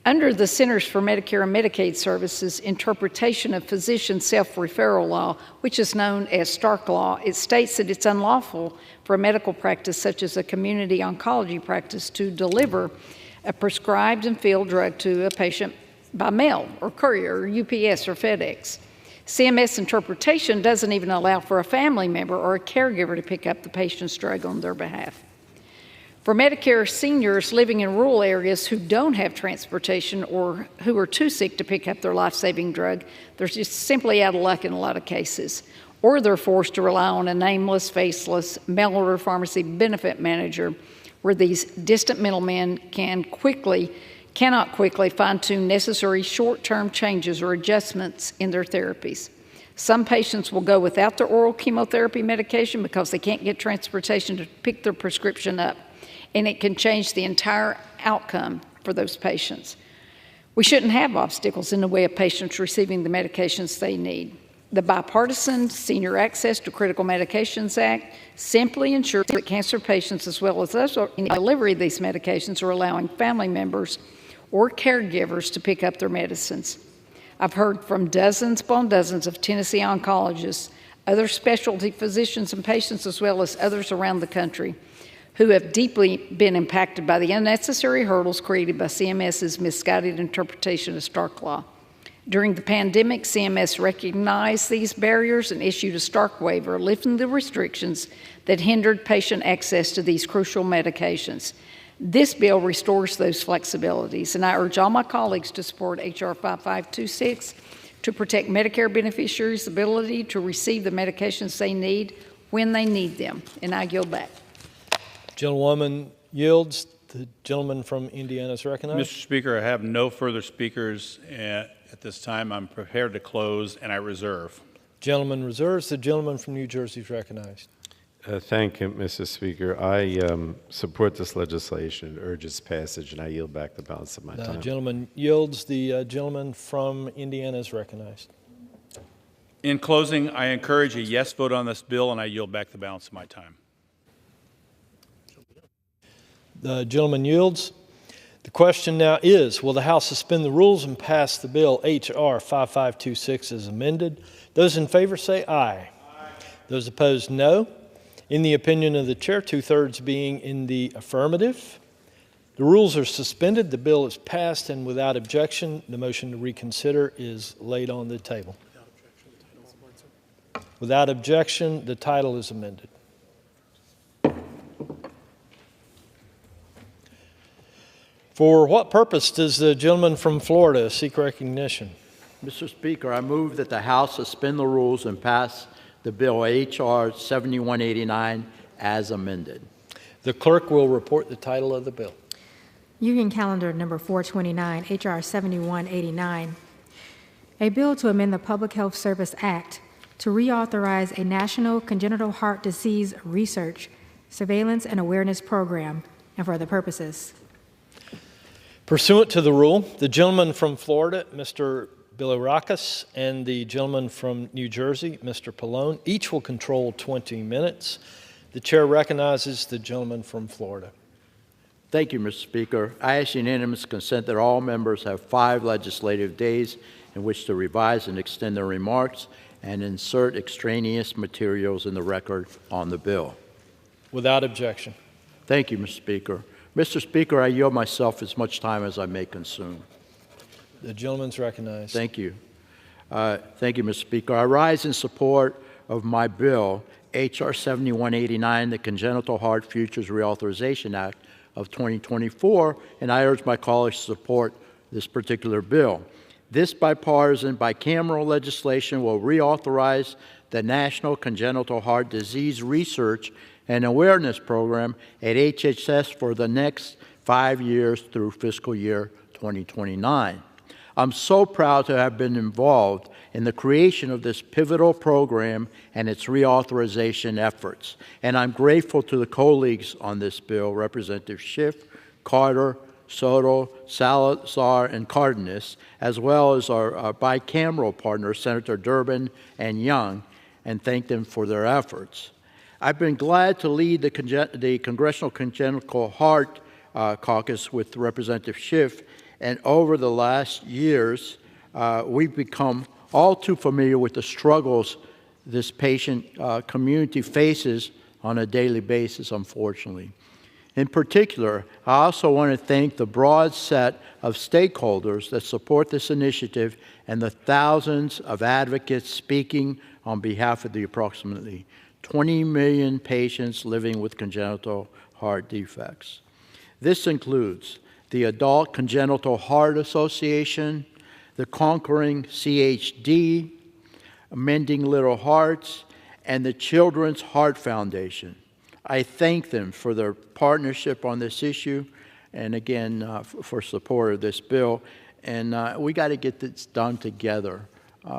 Under the Centers for Medicare and Medicaid Services interpretation of physician self-referral law, which is known as Stark Law, it states that it's unlawful for a medical practice such as a community oncology practice to deliver a prescribed and filled drug to a patient by mail or courier or UPS or FedEx. CMS interpretation doesn't even allow for a family member or a caregiver to pick up the patient's drug on their behalf. For Medicare seniors living in rural areas who don't have transportation or who are too sick to pick up their life-saving drug, they're just simply out of luck in a lot of cases. Or they're forced to rely on a nameless, faceless mail-order pharmacy benefit manager where these distant middlemen cannot quickly fine-tune necessary short-term changes or adjustments in their therapies. Some patients will go without their oral chemotherapy medication because they can't get transportation to pick their prescription up, and it can change the entire outcome for those patients. We shouldn't have obstacles in the way of patients receiving the medications they need. The bipartisan Senior Access to Critical Medications Act simply ensures that cancer patients, as well as those in the delivery of these medications, are allowing family members or caregivers to pick up their medicines. I've heard from dozens upon dozens of Tennessee oncologists, other specialty physicians and patients, as well as others around the country, who have deeply been impacted by the unnecessary hurdles created by CMS's misguided interpretation of Stark Law. During the pandemic, CMS recognized these barriers and issued a Stark waiver, lifting the restrictions that hindered patient access to these crucial medications. This bill restores those flexibilities, and I urge all my colleagues to support H.R. 5526 to protect Medicare beneficiaries' ability to receive the medications they need when they need them. And I yield back. Gentlewoman yields. The gentleman from Indiana is recognized. Mr. Speaker, I have no further speakers at this time. I'm prepared to close, and I reserve. Gentleman reserves. The gentleman from New Jersey is recognized. Thank you, Mr. Speaker. I support this legislation, urge its passage, and I yield back the balance of my The time. gentleman yields. The gentleman from Indiana is recognized. In closing, I encourage a yes vote on this bill, and I yield back the balance of my time. The gentleman yields. The question now is, will the House suspend the rules and pass the bill H.R. 5526 as amended? Those in favor say aye. Those opposed, no. In the opinion of the chair, 2/3 being in the affirmative, the rules are suspended, the bill is passed, and without objection, the motion to reconsider is laid on the table. Without objection, the title is amended. For what purpose does the gentleman from Florida seek recognition? Mr. Speaker, I move that the House suspend the rules and pass the bill H.R. 7189 as amended. The clerk will report the title of the bill. Union Calendar Number 429, H.R. 7189. A bill to amend the Public Health Service Act to reauthorize a national congenital heart disease research, surveillance, and awareness program, and for other purposes. Pursuant to the rule, the gentleman from Florida, Mr. Bilirakis, and the gentleman from New Jersey, Mr. Pallone, each will control 20 minutes. The chair recognizes the gentleman from Florida. Thank you, Mr. Speaker. I ask unanimous consent that all members have 5 legislative days in which to revise and extend their remarks and insert extraneous materials in the record on the bill. Without objection. Thank you, Mr. Speaker. Mr. Speaker, I yield myself as much time as I may consume. The gentleman's recognized. Thank you. Thank you, Mr. Speaker. I rise in support of my bill, H.R. 7189, the Congenital Heart Futures Reauthorization Act of 2024, and I urge my colleagues to support this particular bill. This bipartisan, bicameral legislation will reauthorize the National Congenital Heart Disease Research and Awareness Program at HHS for the next 5 years through fiscal year 2029. I'm so proud to have been involved in the creation of this pivotal program and its reauthorization efforts. And I'm grateful to the colleagues on this bill, Representative Schiff, Carter, Soto, Salazar, and Cardenas, as well as our bicameral partners, Senator Durbin and Young, and thank them for their efforts. I've been glad to lead the Congressional Congenital Heart Caucus with Representative Schiff, and over the last years, we've become all too familiar with the struggles this patient community faces on a daily basis, unfortunately. In particular, I also want to thank the broad set of stakeholders that support this initiative and the thousands of advocates speaking on behalf of the approximately 20 million patients living with congenital heart defects. This includes the Adult Congenital Heart Association, the Conquering CHD, Mending Little Hearts, and the Children's Heart Foundation. I thank them for their partnership on this issue and, again, for support of this bill. And we got to get this done together,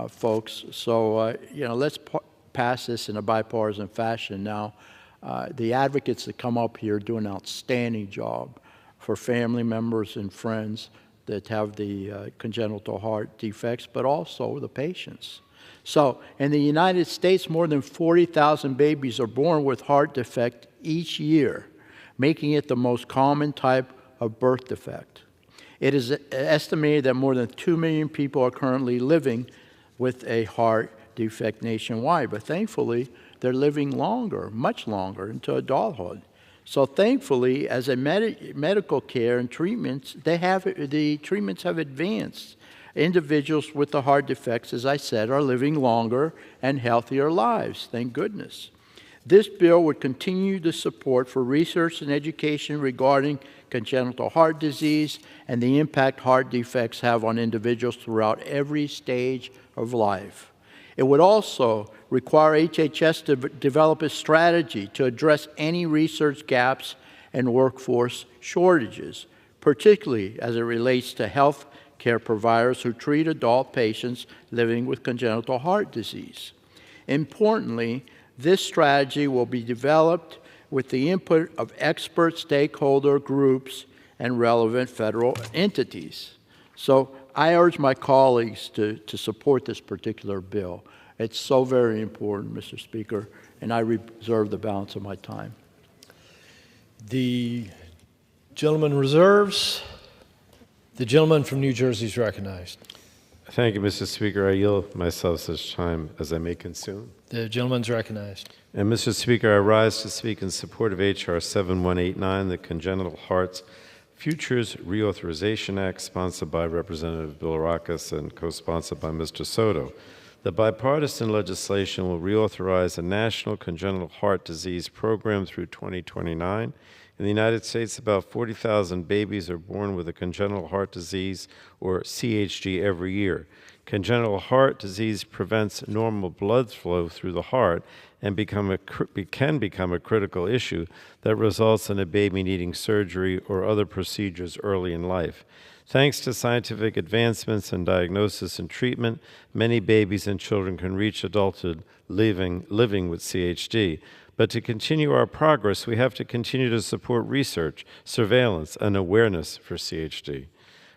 folks. So, let's pass this in a bipartisan fashion. Now, the advocates that come up here do an outstanding job for family members and friends that have the congenital heart defects, but also the patients. So, in the United States, more than 40,000 babies are born with heart defect each year, making it the most common type of birth defect. It is estimated that more than 2 million people are currently living with a heart defect nationwide, but thankfully, they're living longer, much longer, into adulthood. So thankfully, as a medical care and treatments, the treatments have advanced. Individuals with the heart defects, as I said, are living longer and healthier lives, thank goodness. This bill would continue the support for research and education regarding congenital heart disease and the impact heart defects have on individuals throughout every stage of life. It would also require HHS to develop a strategy to address any research gaps and workforce shortages, particularly as it relates to health care providers who treat adult patients living with congenital heart disease. Importantly, this strategy will be developed with the input of expert stakeholder groups and relevant federal entities. So I urge my colleagues to support this particular bill. It's so very important, Mr. Speaker, and I reserve the balance of my time. The gentleman reserves. The gentleman from New Jersey is recognized. Thank you, Mr. Speaker. I yield myself such time as I may consume. The gentleman's recognized. And Mr. Speaker, I rise to speak in support of H.R. 7189, the Congenital Hearts Futures Reauthorization Act, sponsored by Representative Bilirakis and co-sponsored by Mr. Soto. The bipartisan legislation will reauthorize a national congenital heart disease program through 2029. In the United States, about 40,000 babies are born with a congenital heart disease, or CHD, every year. Congenital heart disease prevents normal blood flow through the heart and can become a critical issue that results in a baby needing surgery or other procedures early in life. Thanks to scientific advancements in diagnosis and treatment, many babies and children can reach adulthood living with CHD. But to continue our progress, we have to continue to support research, surveillance, and awareness for CHD.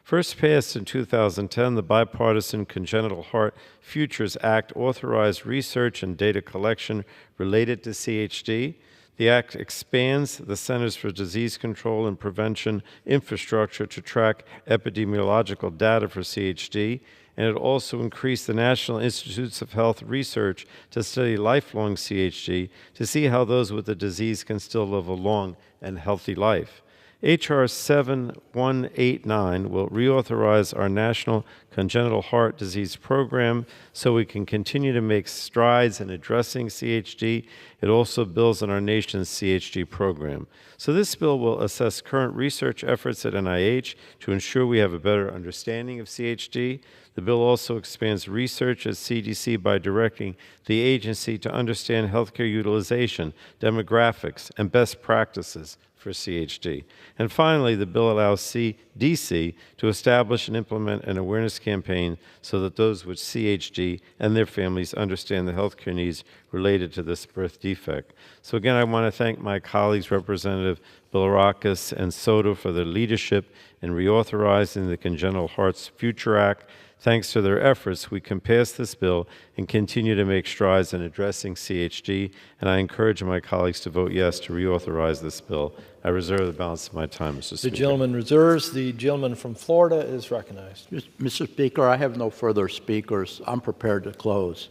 First passed in 2010, the Bipartisan Congenital Heart Futures Act authorized research and data collection related to CHD. The Act expands the Centers for Disease Control and Prevention infrastructure to track epidemiological data for CHD, and it also increased the National Institutes of Health research to study lifelong CHD to see how those with the disease can still live a long and healthy life. H.R. 7189 will reauthorize our National Congenital Heart Disease Program so we can continue to make strides in addressing CHD. It also builds on our nation's CHD program. So this bill will assess current research efforts at NIH to ensure we have a better understanding of CHD. The bill also expands research at CDC by directing the agency to understand healthcare utilization, demographics, and best practices for CHD. And finally, the bill allows CDC to establish and implement an awareness campaign so that those with CHD and their families understand the healthcare needs related to this birth defect. So again, I want to thank my colleagues, Representative Bilirakis and Soto, for their leadership in reauthorizing the Congenital Hearts Future Act. Thanks to their efforts, we can pass this bill and continue to make strides in addressing CHD, and I encourage my colleagues to vote yes to reauthorize this bill. I reserve the balance of my time, Mr. Speaker. The gentleman reserves. The gentleman from Florida is recognized. Mr. Speaker, I have no further speakers. I'm prepared to close.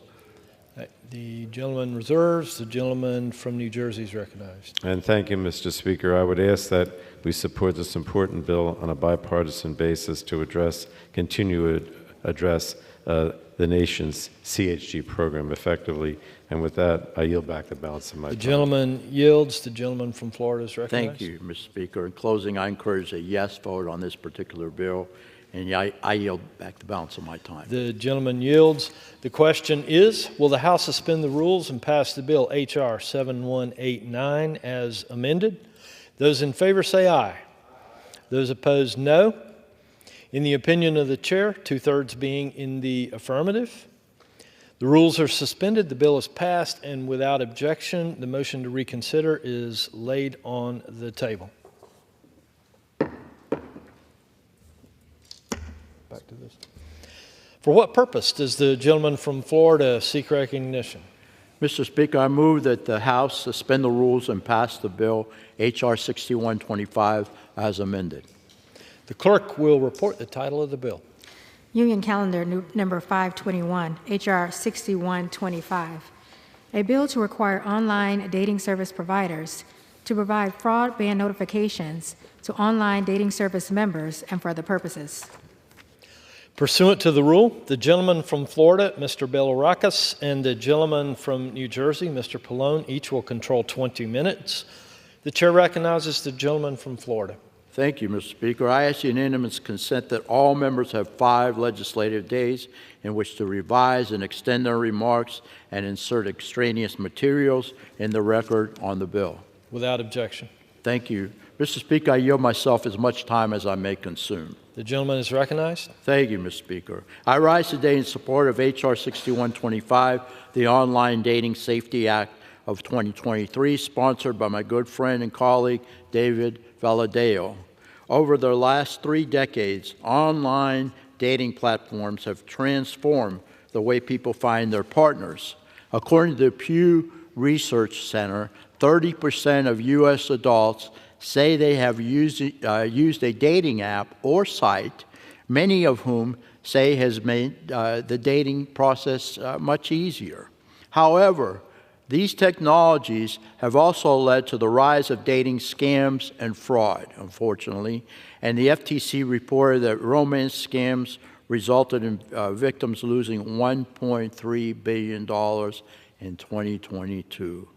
The gentleman reserves. The gentleman from New Jersey is recognized. And thank you, Mr. Speaker. I would ask that we support this important bill on a bipartisan basis to continue to address the nation's CHD program effectively. And with that, I yield back the balance of my time. The gentleman yields. The gentleman from Florida is recognized. Thank you, Mr. Speaker. In closing, I encourage a yes vote on this particular bill, and I yield back the balance of my time. The gentleman yields. The question is, will the House suspend the rules and pass the bill H.R. 7189 as amended? Those in favor say aye. Those opposed, no. In the opinion of the chair, 2/3 being in the affirmative, the rules are suspended, the bill is passed, and without objection, the motion to reconsider is laid on the table. Back to this. For what purpose does the gentleman from Florida seek recognition? Mr. Speaker, I move that the House suspend the rules and pass the bill H.R. 6125 as amended. The clerk will report the title of the bill. Union Calendar number 521, H.R. 6125. A bill to require online dating service providers to provide fraud ban notifications to online dating service members and for other purposes. Pursuant to the rule, the gentleman from Florida, Mr. Bilirakis, and the gentleman from New Jersey, Mr. Pallone, each will control 20 minutes. The chair recognizes the gentleman from Florida. Thank you, Mr. Speaker. I ask unanimous consent that all members have 5 legislative days in which to revise and extend their remarks and insert extraneous materials in the record on the bill. Without objection. Thank you. Mr. Speaker, I yield myself as much time as I may consume. The gentleman is recognized. Thank you, Mr. Speaker. I rise today in support of H.R. 6125, the Online Dating Safety Act of 2023, sponsored by my good friend and colleague, David Valadao. Over the last 3 decades, online dating platforms have transformed the way people find their partners. According to the Pew Research Center, 30% of U.S. adults say they have used a dating app or site, many of whom say has made the dating process much easier. However, these technologies have also led to the rise of dating scams and fraud, unfortunately, and the FTC reported that romance scams resulted in victims losing $1.3 billion in 2022.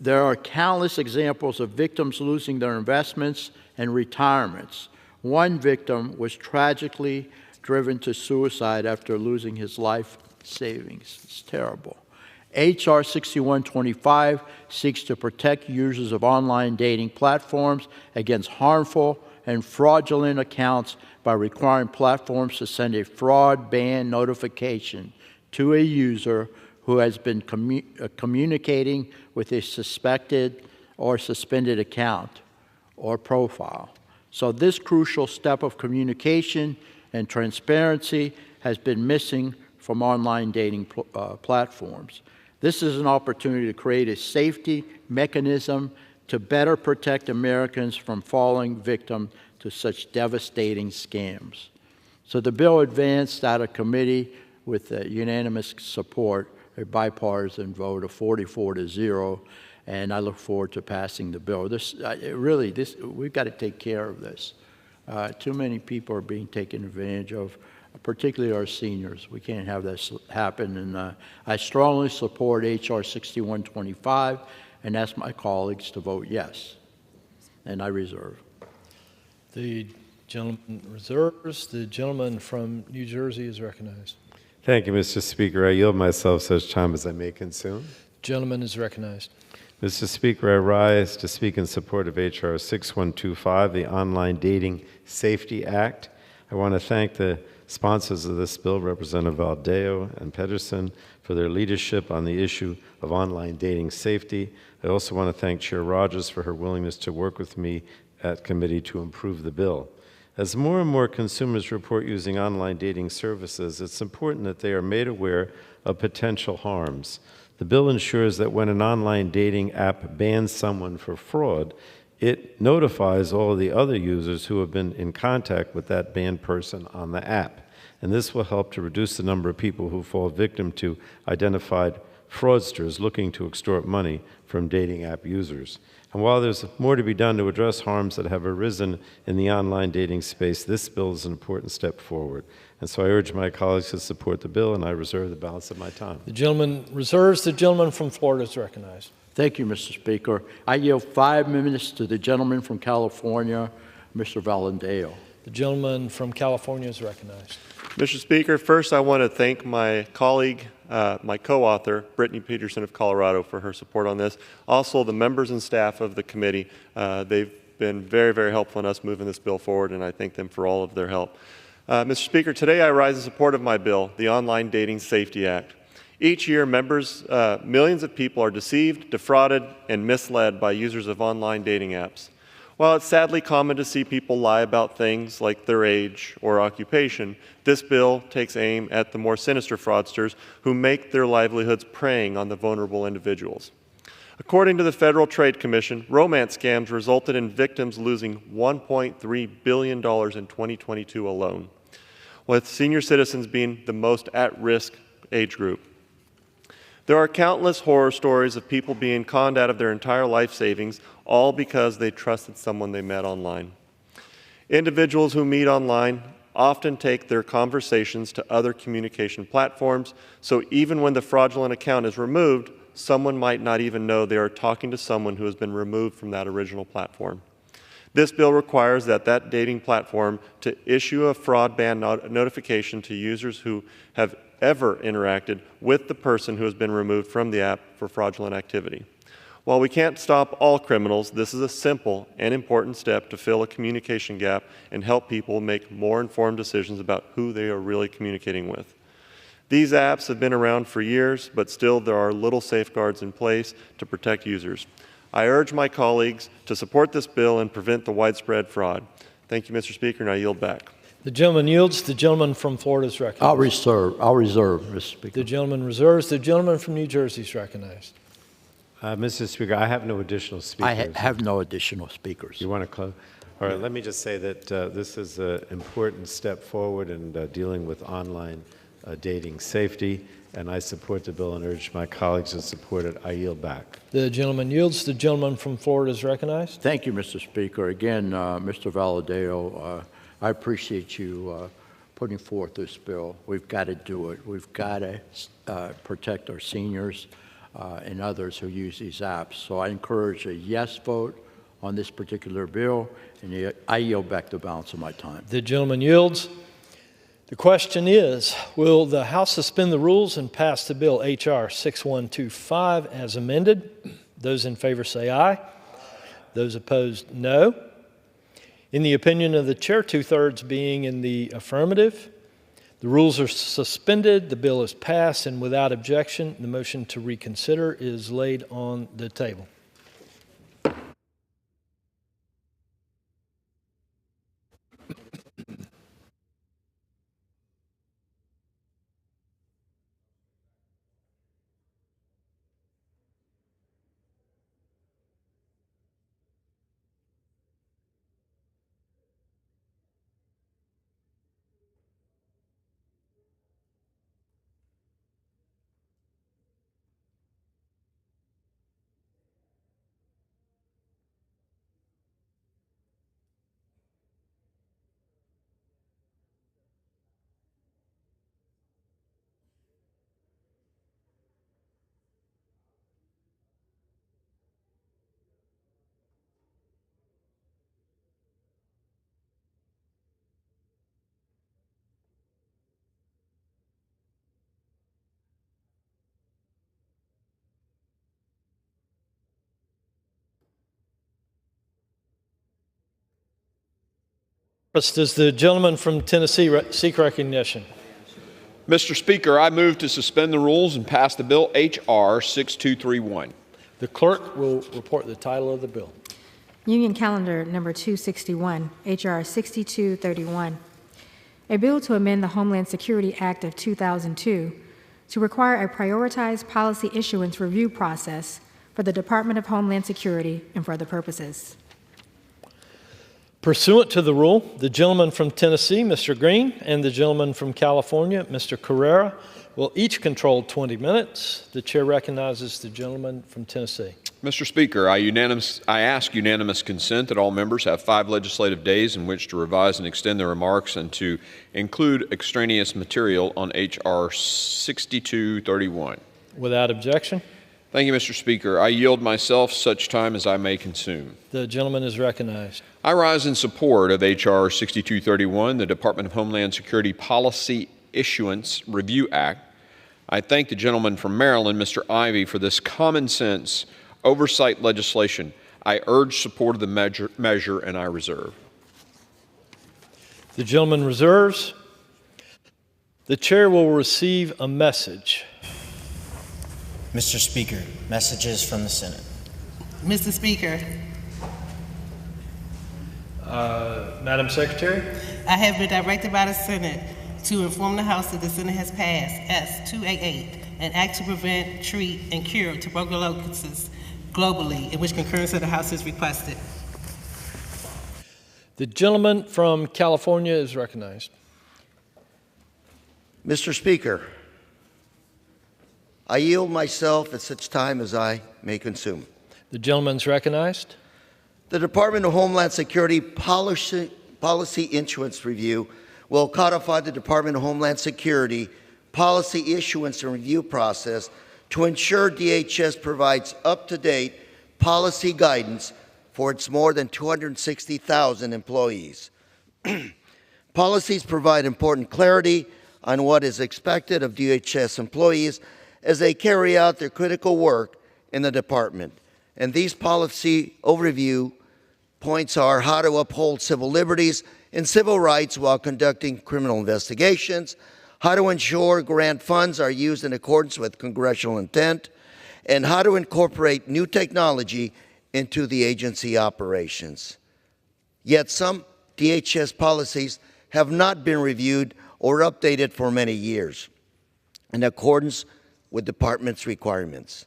There are countless examples of victims losing their investments and retirements. One victim was tragically driven to suicide after losing his life savings. It's terrible. H.R. 6125 seeks to protect users of online dating platforms against harmful and fraudulent accounts by requiring platforms to send a fraud ban notification to a user who has been communicating with a suspected or suspended account or profile. So this crucial step of communication and transparency has been missing from online dating platforms. This is an opportunity to create a safety mechanism to better protect Americans from falling victim to such devastating scams. So the bill advanced out of committee with unanimous support, a bipartisan vote of 44-0, and I look forward to passing the bill. We've got to take care of this. Too many people are being taken advantage of, particularly our seniors. We can't have this happen, and I strongly support H.R. 6125 and ask my colleagues to vote yes, and I reserve. The gentleman reserves. The gentleman from New Jersey is recognized. Thank you, Mr. Speaker. I yield myself such time as I may consume. Gentleman is recognized. Mr. Speaker, I rise to speak in support of H.R. 6125, the Online Dating Safety Act. I want to thank the sponsors of this bill, Representative Valadao and Pedersen, for their leadership on the issue of online dating safety. I also want to thank Chair Rogers for her willingness to work with me at committee to improve the bill. As more and more consumers report using online dating services, it's important that they are made aware of potential harms. The bill ensures that when an online dating app bans someone for fraud, it notifies all of the other users who have been in contact with that banned person on the app. And this will help to reduce the number of people who fall victim to identified fraudsters looking to extort money from dating app users. And while there's more to be done to address harms that have arisen in the online dating space, this bill is an important step forward. And so I urge my colleagues to support the bill, and I reserve the balance of my time. The gentleman reserves. The gentleman from Florida is recognized. Thank you, Mr. Speaker. I yield 5 minutes to the gentleman from California, Mr. Valadao. The gentleman from California is recognized. Mr. Speaker, first I want to thank my colleague, my co-author, Brittany Peterson of Colorado, for her support on this. Also, the members and staff of the committee, they've been very, very helpful in us moving this bill forward, and I thank them for all of their help. Mr. Speaker, today I rise in support of my bill, the Online Dating Safety Act. Each year, millions of people are deceived, defrauded, and misled by users of online dating apps. While it's sadly common to see people lie about things like their age or occupation, this bill takes aim at the more sinister fraudsters who make their livelihoods preying on the vulnerable individuals. According to the Federal Trade Commission, romance scams resulted in victims losing $1.3 billion in 2022 alone, with senior citizens being the most at-risk age group. There are countless horror stories of people being conned out of their entire life savings, all because they trusted someone they met online. Individuals who meet online often take their conversations to other communication platforms, so even when the fraudulent account is removed, someone might not even know they are talking to someone who has been removed from that original platform. This bill requires that dating platform to issue a fraud ban notification to users who have ever interacted with the person who has been removed from the app for fraudulent activity. While we can't stop all criminals, this is a simple and important step to fill a communication gap and help people make more informed decisions about who they are really communicating with. These apps have been around for years, but still there are little safeguards in place to protect users. I urge my colleagues to support this bill and prevent the widespread fraud. Thank you, Mr. Speaker, and I yield back. The gentleman yields. The gentleman from Florida is recognized. I'll reserve, Mr. Speaker. The gentleman reserves. The gentleman from New Jersey is recognized. Mr. Speaker, I have no additional speakers. I have no additional speakers. You want to close? All right, let me just say that this is an important step forward in dealing with online dating safety, and I support the bill and urge my colleagues to support it. I yield back. The gentleman yields. The gentleman from Florida is recognized. Thank you, Mr. Speaker. Again, Mr. Valadao, I appreciate you putting forth this bill. We've got to do it. We've got to protect our seniors and others who use these apps. So I encourage a yes vote on this particular bill, and I yield back the balance of my time. The gentleman yields. The question is, will the House suspend the rules and pass the bill H.R. 6125 as amended? Those in favor say aye. Those opposed, no. In the opinion of the chair, 2/3 being in the affirmative, the rules are suspended, the bill is passed, and without objection, the motion to reconsider is laid on the table. Does the gentleman from Tennessee seek recognition? Mr. Speaker, I move to suspend the rules and pass the bill H.R. 6231. The clerk will report the title of the bill. Union Calendar number 261, H.R. 6231. A bill to amend the Homeland Security Act of 2002 to require a prioritized policy issuance review process for the Department of Homeland Security and for other purposes. Pursuant to the rule, the gentleman from Tennessee, Mr. Green, and the gentleman from California, Mr. Carrera, will each control 20 minutes. The chair recognizes the gentleman from Tennessee. Mr. Speaker, I ask unanimous consent that all members have 5 legislative days in which to revise and extend their remarks and to include extraneous material on H.R. 6231. Without objection. Thank you, Mr. Speaker. I yield myself such time as I may consume. The gentleman is recognized. I rise in support of H.R. 6231, the Department of Homeland Security Policy Issuance Review Act. I thank the gentleman from Maryland, Mr. Ivey, for this common sense oversight legislation. I urge support of the measure, and I reserve. The gentleman reserves. The chair will receive a message. Mr. Speaker, messages from the Senate. Mr. Speaker. Madam Secretary? I have been directed by the Senate to inform the House that the Senate has passed S-288, an act to prevent, treat, and cure tuberculosis globally, in which concurrence of the House is requested. The gentleman from California is recognized. Mr. Speaker, I yield myself at such time as I may consume. The gentleman's recognized. The Department of Homeland Security Policy Issuance Review will codify the Department of Homeland Security policy issuance and review process to ensure DHS provides up-to-date policy guidance for its more than 260,000 employees. Policies provide important clarity on what is expected of DHS employees as they carry out their critical work in the department. And these policy overview points are how to uphold civil liberties and civil rights while conducting criminal investigations, how to ensure grant funds are used in accordance with congressional intent, and how to incorporate new technology into the agency operations. Yet some DHS policies have not been reviewed or updated for many years in accordance with department's requirements.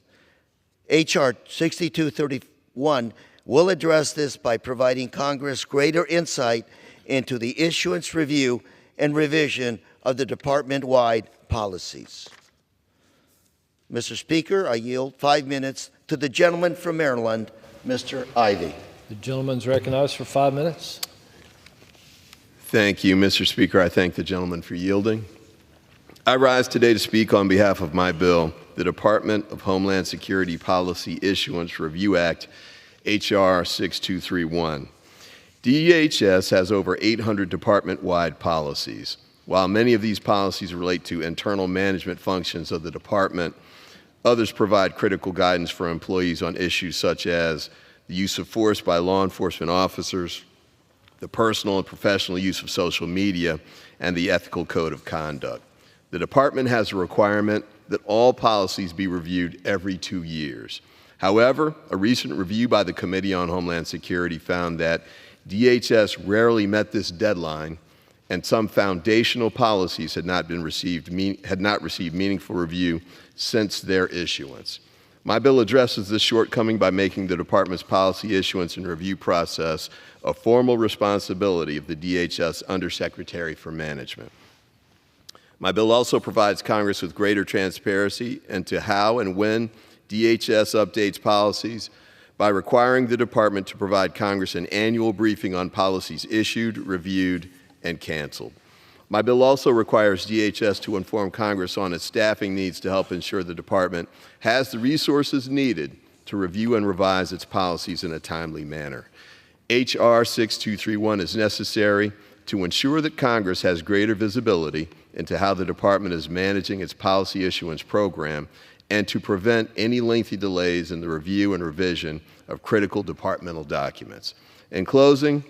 H.R. 6231 will address this by providing Congress greater insight into the issuance, review, and revision of the department-wide policies. Mr. Speaker, I yield 5 minutes to the gentleman from Maryland, Mr. Ivey. The gentleman's recognized for 5 minutes. Thank you, Mr. Speaker. I thank the gentleman for yielding. I rise today to speak on behalf of my bill, the Department of Homeland Security Policy Issuance Review Act, H.R. 6231. DHS has over 800 department-wide policies. While many of these policies relate to internal management functions of the department, others provide critical guidance for employees on issues such as the use of force by law enforcement officers, the personal and professional use of social media, and the ethical code of conduct. The department has a requirement that all policies be reviewed every 2 years. However, a recent review by the Committee on Homeland Security found that DHS rarely met this deadline, and some foundational policies had not received meaningful review since their issuance. My bill addresses this shortcoming by making the department's policy issuance and review process a formal responsibility of the DHS Undersecretary for Management. My bill also provides Congress with greater transparency into how and when DHS updates policies by requiring the department to provide Congress an annual briefing on policies issued, reviewed, and canceled. My bill also requires DHS to inform Congress on its staffing needs to help ensure the department has the resources needed to review and revise its policies in a timely manner. H.R. 6231 is necessary to ensure that Congress has greater visibility into how the department is managing its policy issuance program and to prevent any lengthy delays in the review and revision of critical departmental documents. In closing,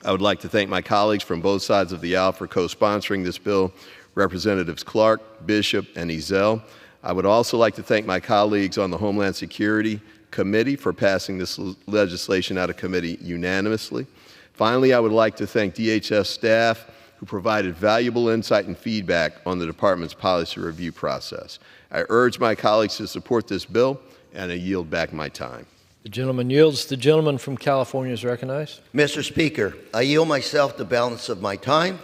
I would like to thank my colleagues from both sides of the aisle for co-sponsoring this bill, Representatives Clark, Bishop, and Ezell. I would also like to thank my colleagues on the Homeland Security Committee for passing this legislation out of committee unanimously. Finally, I would like to thank DHS staff who provided valuable insight and feedback on the department's policy review process. I urge my colleagues to support this bill, and I yield back my time. The gentleman yields. The gentleman from California is recognized. Mr. Speaker, I yield myself the balance of my time.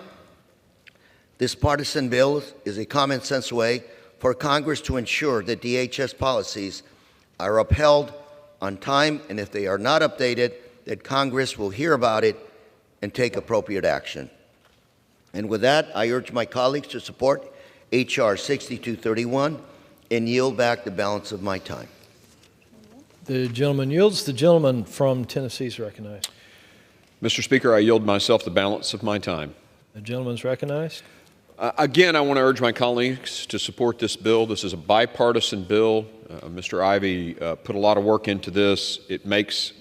This partisan bill is a common sense way for Congress to ensure that DHS policies are upheld on time, and if they are not updated, that Congress will hear about it and take appropriate action. And with that, I urge my colleagues to support H.R. 6231 and yield back the balance of my time. The gentleman yields. The gentleman from Tennessee is recognized. Mr. Speaker, I yield myself the balance of my time. The gentleman's recognized. Again, I want to urge my colleagues to support this bill. This is a bipartisan bill. Mr. Ivey put a lot of work into this. It makes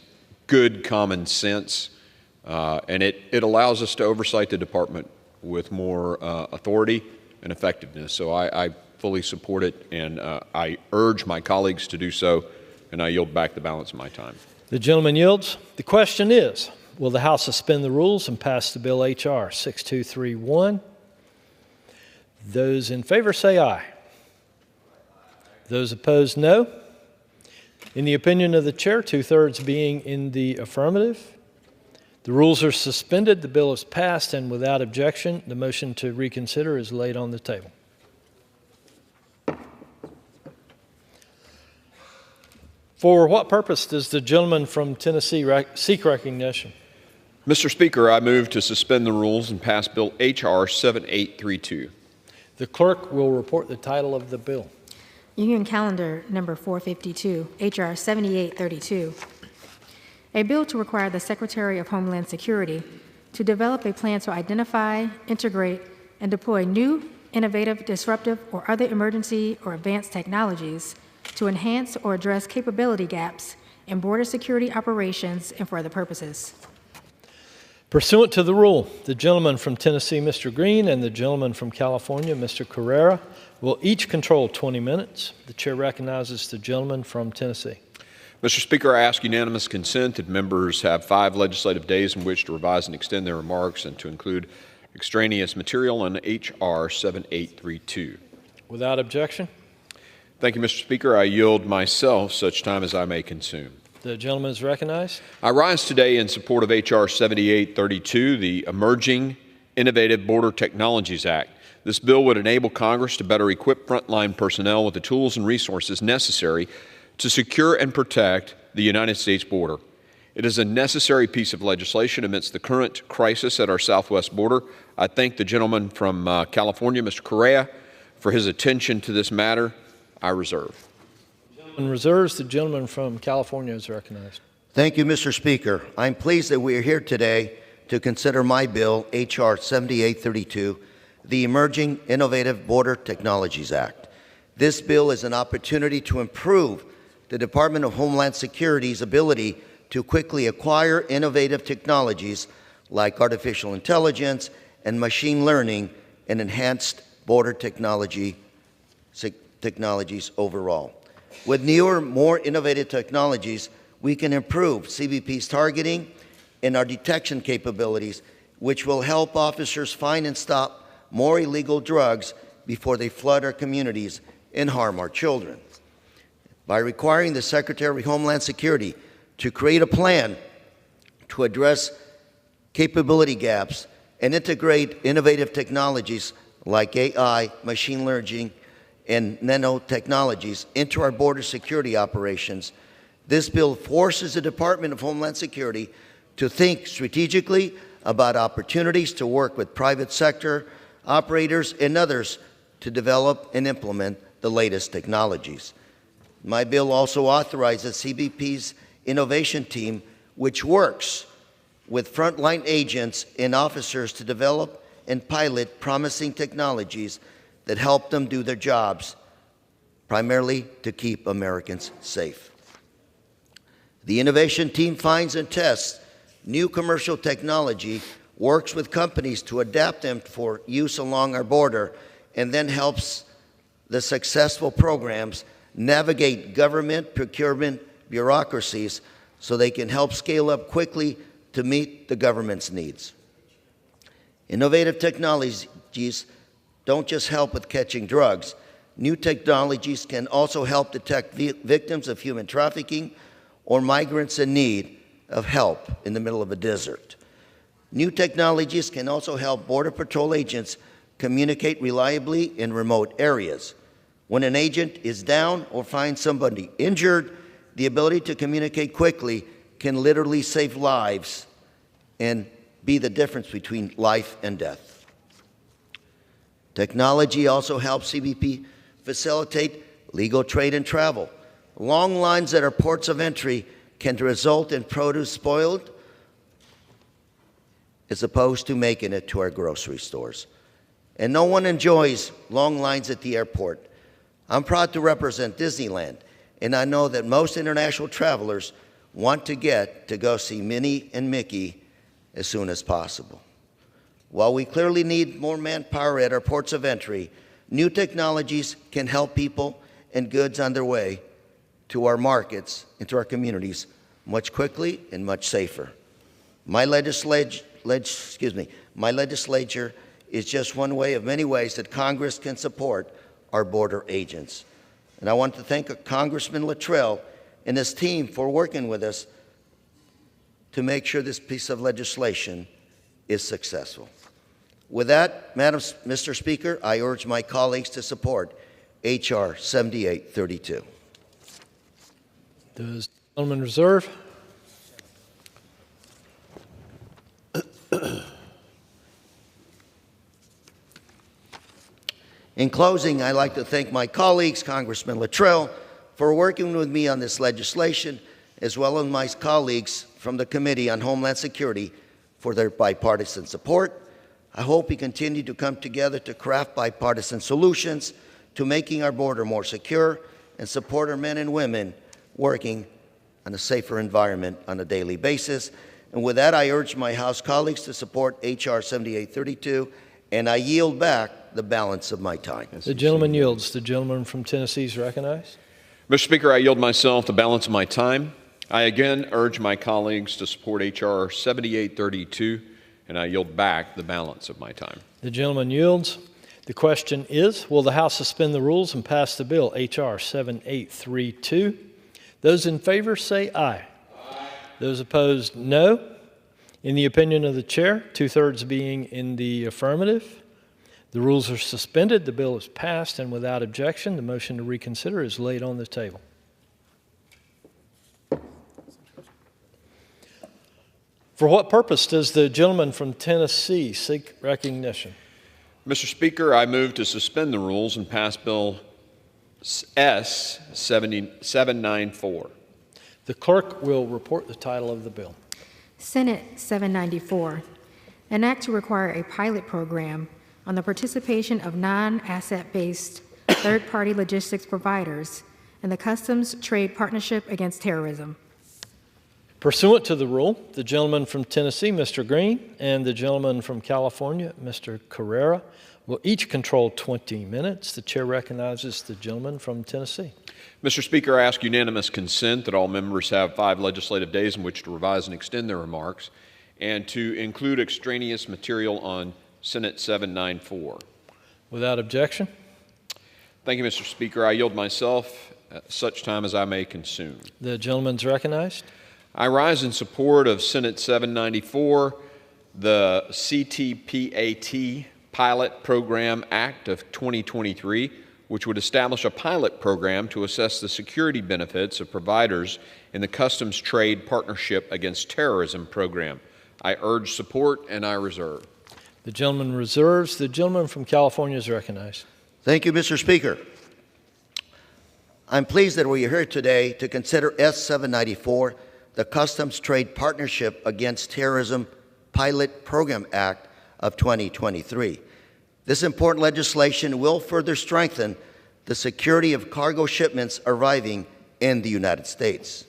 good common sense, and it allows us to oversight the department with more authority and effectiveness. So I fully support it, and I urge my colleagues to do so, and I yield back the balance of my time. The gentleman yields. The question is, will the House suspend the rules and pass the bill H.R. 6231? Those in favor say aye. Those opposed, no. In the opinion of the chair, 2/3 being in the affirmative, the rules are suspended, the bill is passed, and without objection, the motion to reconsider is laid on the table. For what purpose does the gentleman from Tennessee seek recognition? Mr. Speaker, I move to suspend the rules and pass Bill H.R. 7832. The clerk will report the title of the bill. Union Calendar number 452, H.R. 7832. A bill to require the Secretary of Homeland Security to develop a plan to identify, integrate, and deploy new, innovative, disruptive, or other emergency or advanced technologies to enhance or address capability gaps and border security operations and for other purposes. Pursuant to the rule, the gentleman from Tennessee, Mr. Green, and the gentleman from California, Mr. Carrera, will each control 20 minutes. The chair recognizes the gentleman from Tennessee. Mr. Speaker, I ask unanimous consent that members have 5 legislative days in which to revise and extend their remarks and to include extraneous material on H.R. 7832. Without objection. Thank you, Mr. Speaker. I yield myself such time as I may consume. The gentleman is recognized. I rise today in support of H.R. 7832, the Emerging Innovative Border Technologies Act. This bill would enable Congress to better equip frontline personnel with the tools and resources necessary to secure and protect the United States border. It is a necessary piece of legislation amidst the current crisis at our southwest border. I thank the gentleman from California, Mr. Correa, for his attention to this matter. I reserve. And reserves. The gentleman from California is recognized. Thank you, Mr. Speaker. I'm pleased that we are here today to consider my bill, H.R. 7832, the Emerging Innovative Border Technologies Act. This bill is an opportunity to improve the Department of Homeland Security's ability to quickly acquire innovative technologies like artificial intelligence and machine learning and enhanced border technologies overall. With newer, more innovative technologies, we can improve CBP's targeting and our detection capabilities, which will help officers find and stop more illegal drugs before they flood our communities and harm our children. By requiring the Secretary of Homeland Security to create a plan to address capability gaps and integrate innovative technologies like AI, machine learning, and nanotechnologies into our border security operations, this bill forces the Department of Homeland Security to think strategically about opportunities to work with private sector operators and others to develop and implement the latest technologies. My bill also authorizes CBP's innovation team, which works with frontline agents and officers to develop and pilot promising technologies that help them do their jobs, primarily to keep Americans safe. The innovation team finds and tests new commercial technology, works with companies to adapt them for use along our border, and then helps the successful programs navigate government procurement bureaucracies so they can help scale up quickly to meet the government's needs. Innovative technologies don't just help with catching drugs. New technologies can also help detect victims of human trafficking or migrants in need of help in the middle of a desert. New technologies can also help Border Patrol agents communicate reliably in remote areas. When an agent is down or finds somebody injured, the ability to communicate quickly can literally save lives and be the difference between life and death. Technology also helps CBP facilitate legal trade and travel. Long lines at our ports of entry can result in produce spoiled as opposed to making it to our grocery stores. And no one enjoys long lines at the airport. I'm proud to represent Disneyland, and I know that most international travelers want to get to go see Minnie and Mickey as soon as possible. While we clearly need more manpower at our ports of entry, new technologies can help people and goods on their way to our markets and to our communities much quickly and much safer. My legislature is just one way of many ways that Congress can support our border agents. And I want to thank Congressman Luttrell and his team for working with us to make sure this piece of legislation is successful. With that, Mr. Speaker, I urge my colleagues to support H.R. 7832. Does the gentleman reserve? In closing, I'd like to thank my colleagues, Congressman Luttrell, for working with me on this legislation, as well as my colleagues from the Committee on Homeland Security for their bipartisan support. I hope we continue to come together to craft bipartisan solutions to making our border more secure and support our men and women working and a safer environment on a daily basis. And with that, I urge my House colleagues to support H.R. 7832, and I yield back the balance of my time. The gentleman yields. The gentleman from Tennessee is recognized. Mr. Speaker, I yield myself the balance of my time. I again urge my colleagues to support H.R. 7832, and I yield back the balance of my time. The gentleman yields. The question is, will the House suspend the rules and pass the bill H.R. 7832? Those in favor say aye. Those opposed, no. In the opinion of the chair, 2/3 being in the affirmative, the rules are suspended, the bill is passed, and without objection, the motion to reconsider is laid on the table. For what purpose does the gentleman from Tennessee seek recognition? Mr. Speaker, I move to suspend the rules and pass Bill S. 794. The clerk will report the title of the bill. Senate 794, an act to require a pilot program on the participation of non-asset-based third-party logistics providers in the Customs Trade Partnership Against Terrorism. Pursuant to the rule, the gentleman from Tennessee, Mr. Green, and the gentleman from California, Mr. Carrera, will each control 20 minutes. The chair recognizes the gentleman from Tennessee. Mr. Speaker, I ask unanimous consent that all members have 5 legislative days in which to revise and extend their remarks, and to include extraneous material on Senate 794. Without objection. Thank you, Mr. Speaker. I yield myself at such time as I may consume. The gentleman's recognized. I rise in support of Senate 794, the CTPAT Pilot Program Act of 2023, which would establish a pilot program to assess the security benefits of providers in the Customs Trade Partnership Against Terrorism program. I urge support, and I reserve. The gentleman reserves. The gentleman from California is recognized. Thank you, Mr. Speaker. I'm pleased that we are here today to consider S-794, the Customs Trade Partnership Against Terrorism Pilot Program Act of 2023. This important legislation will further strengthen the security of cargo shipments arriving in the United States.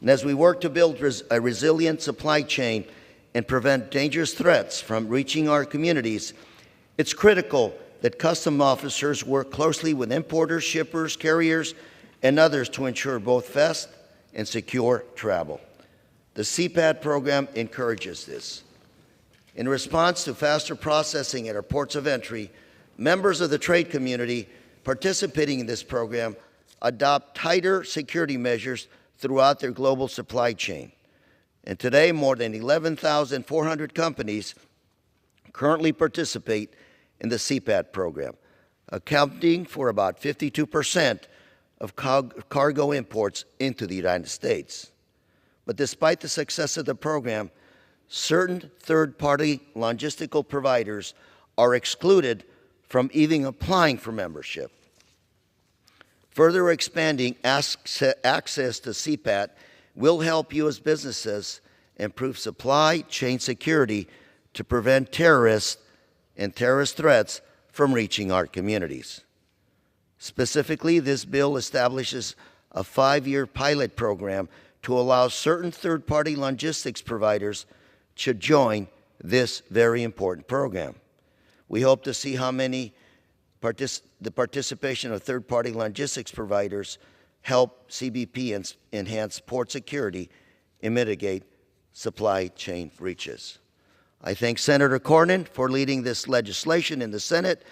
And as we work to build a resilient supply chain and prevent dangerous threats from reaching our communities, it's critical that custom officers work closely with importers, shippers, carriers, and others to ensure both fast and secure travel. The CPAT program encourages this. In response to faster processing at our ports of entry, members of the trade community participating in this program adopt tighter security measures throughout their global supply chain. And today, more than 11,400 companies currently participate in the CPAT program, accounting for about 52% of cargo imports into the United States. But despite the success of the program, certain third-party logistical providers are excluded from even applying for membership. Further expanding access to CPAT will help U.S. businesses improve supply chain security to prevent terrorists and terrorist threats from reaching our communities. Specifically, this bill establishes a 5-year pilot program to allow certain third-party logistics providers to join this very important program. We hope to see how many the participation of third-party logistics providers help CBP enhance port security and mitigate supply chain breaches. I thank Senator Cornyn for leading this legislation in the Senate,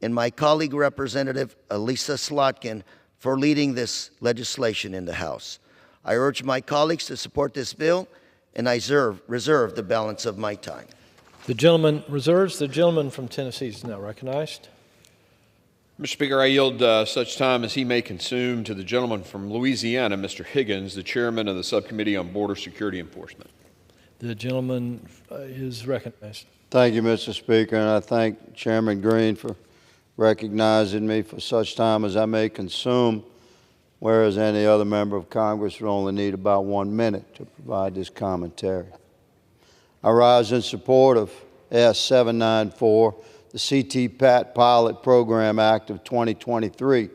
and my colleague Representative Elisa Slotkin for leading this legislation in the House. I urge my colleagues to support this bill, and I reserve the balance of my time. The gentleman reserves. The gentleman from Tennessee is now recognized. Mr. Speaker, I yield such time as he may consume to the gentleman from Louisiana, Mr. Higgins, the chairman of the Subcommittee on Border Security Enforcement. The gentleman is recognized. Thank you, Mr. Speaker, and I thank Chairman Green for recognizing me for such time as I may consume, whereas any other member of Congress would only need about 1 minute to provide this commentary. I rise in support of S-794, the CTPAT Pilot Program Act of 2023,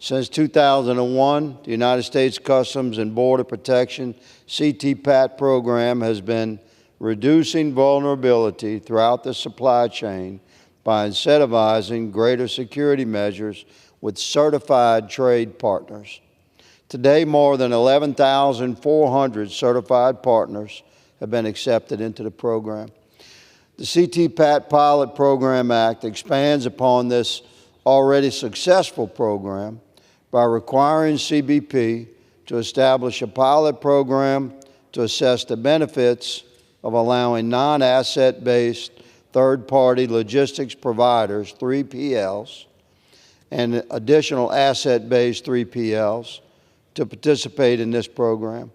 Since 2001, the United States Customs and Border Protection CTPAT program has been reducing vulnerability throughout the supply chain by incentivizing greater security measures with certified trade partners. Today, more than 11,400 certified partners have been accepted into the program. The CTPAT Pilot Program Act expands upon this already successful program by requiring CBP to establish a pilot program to assess the benefits of allowing non-asset-based third-party logistics providers, 3PLs, and additional asset-based 3PLs to participate in this program.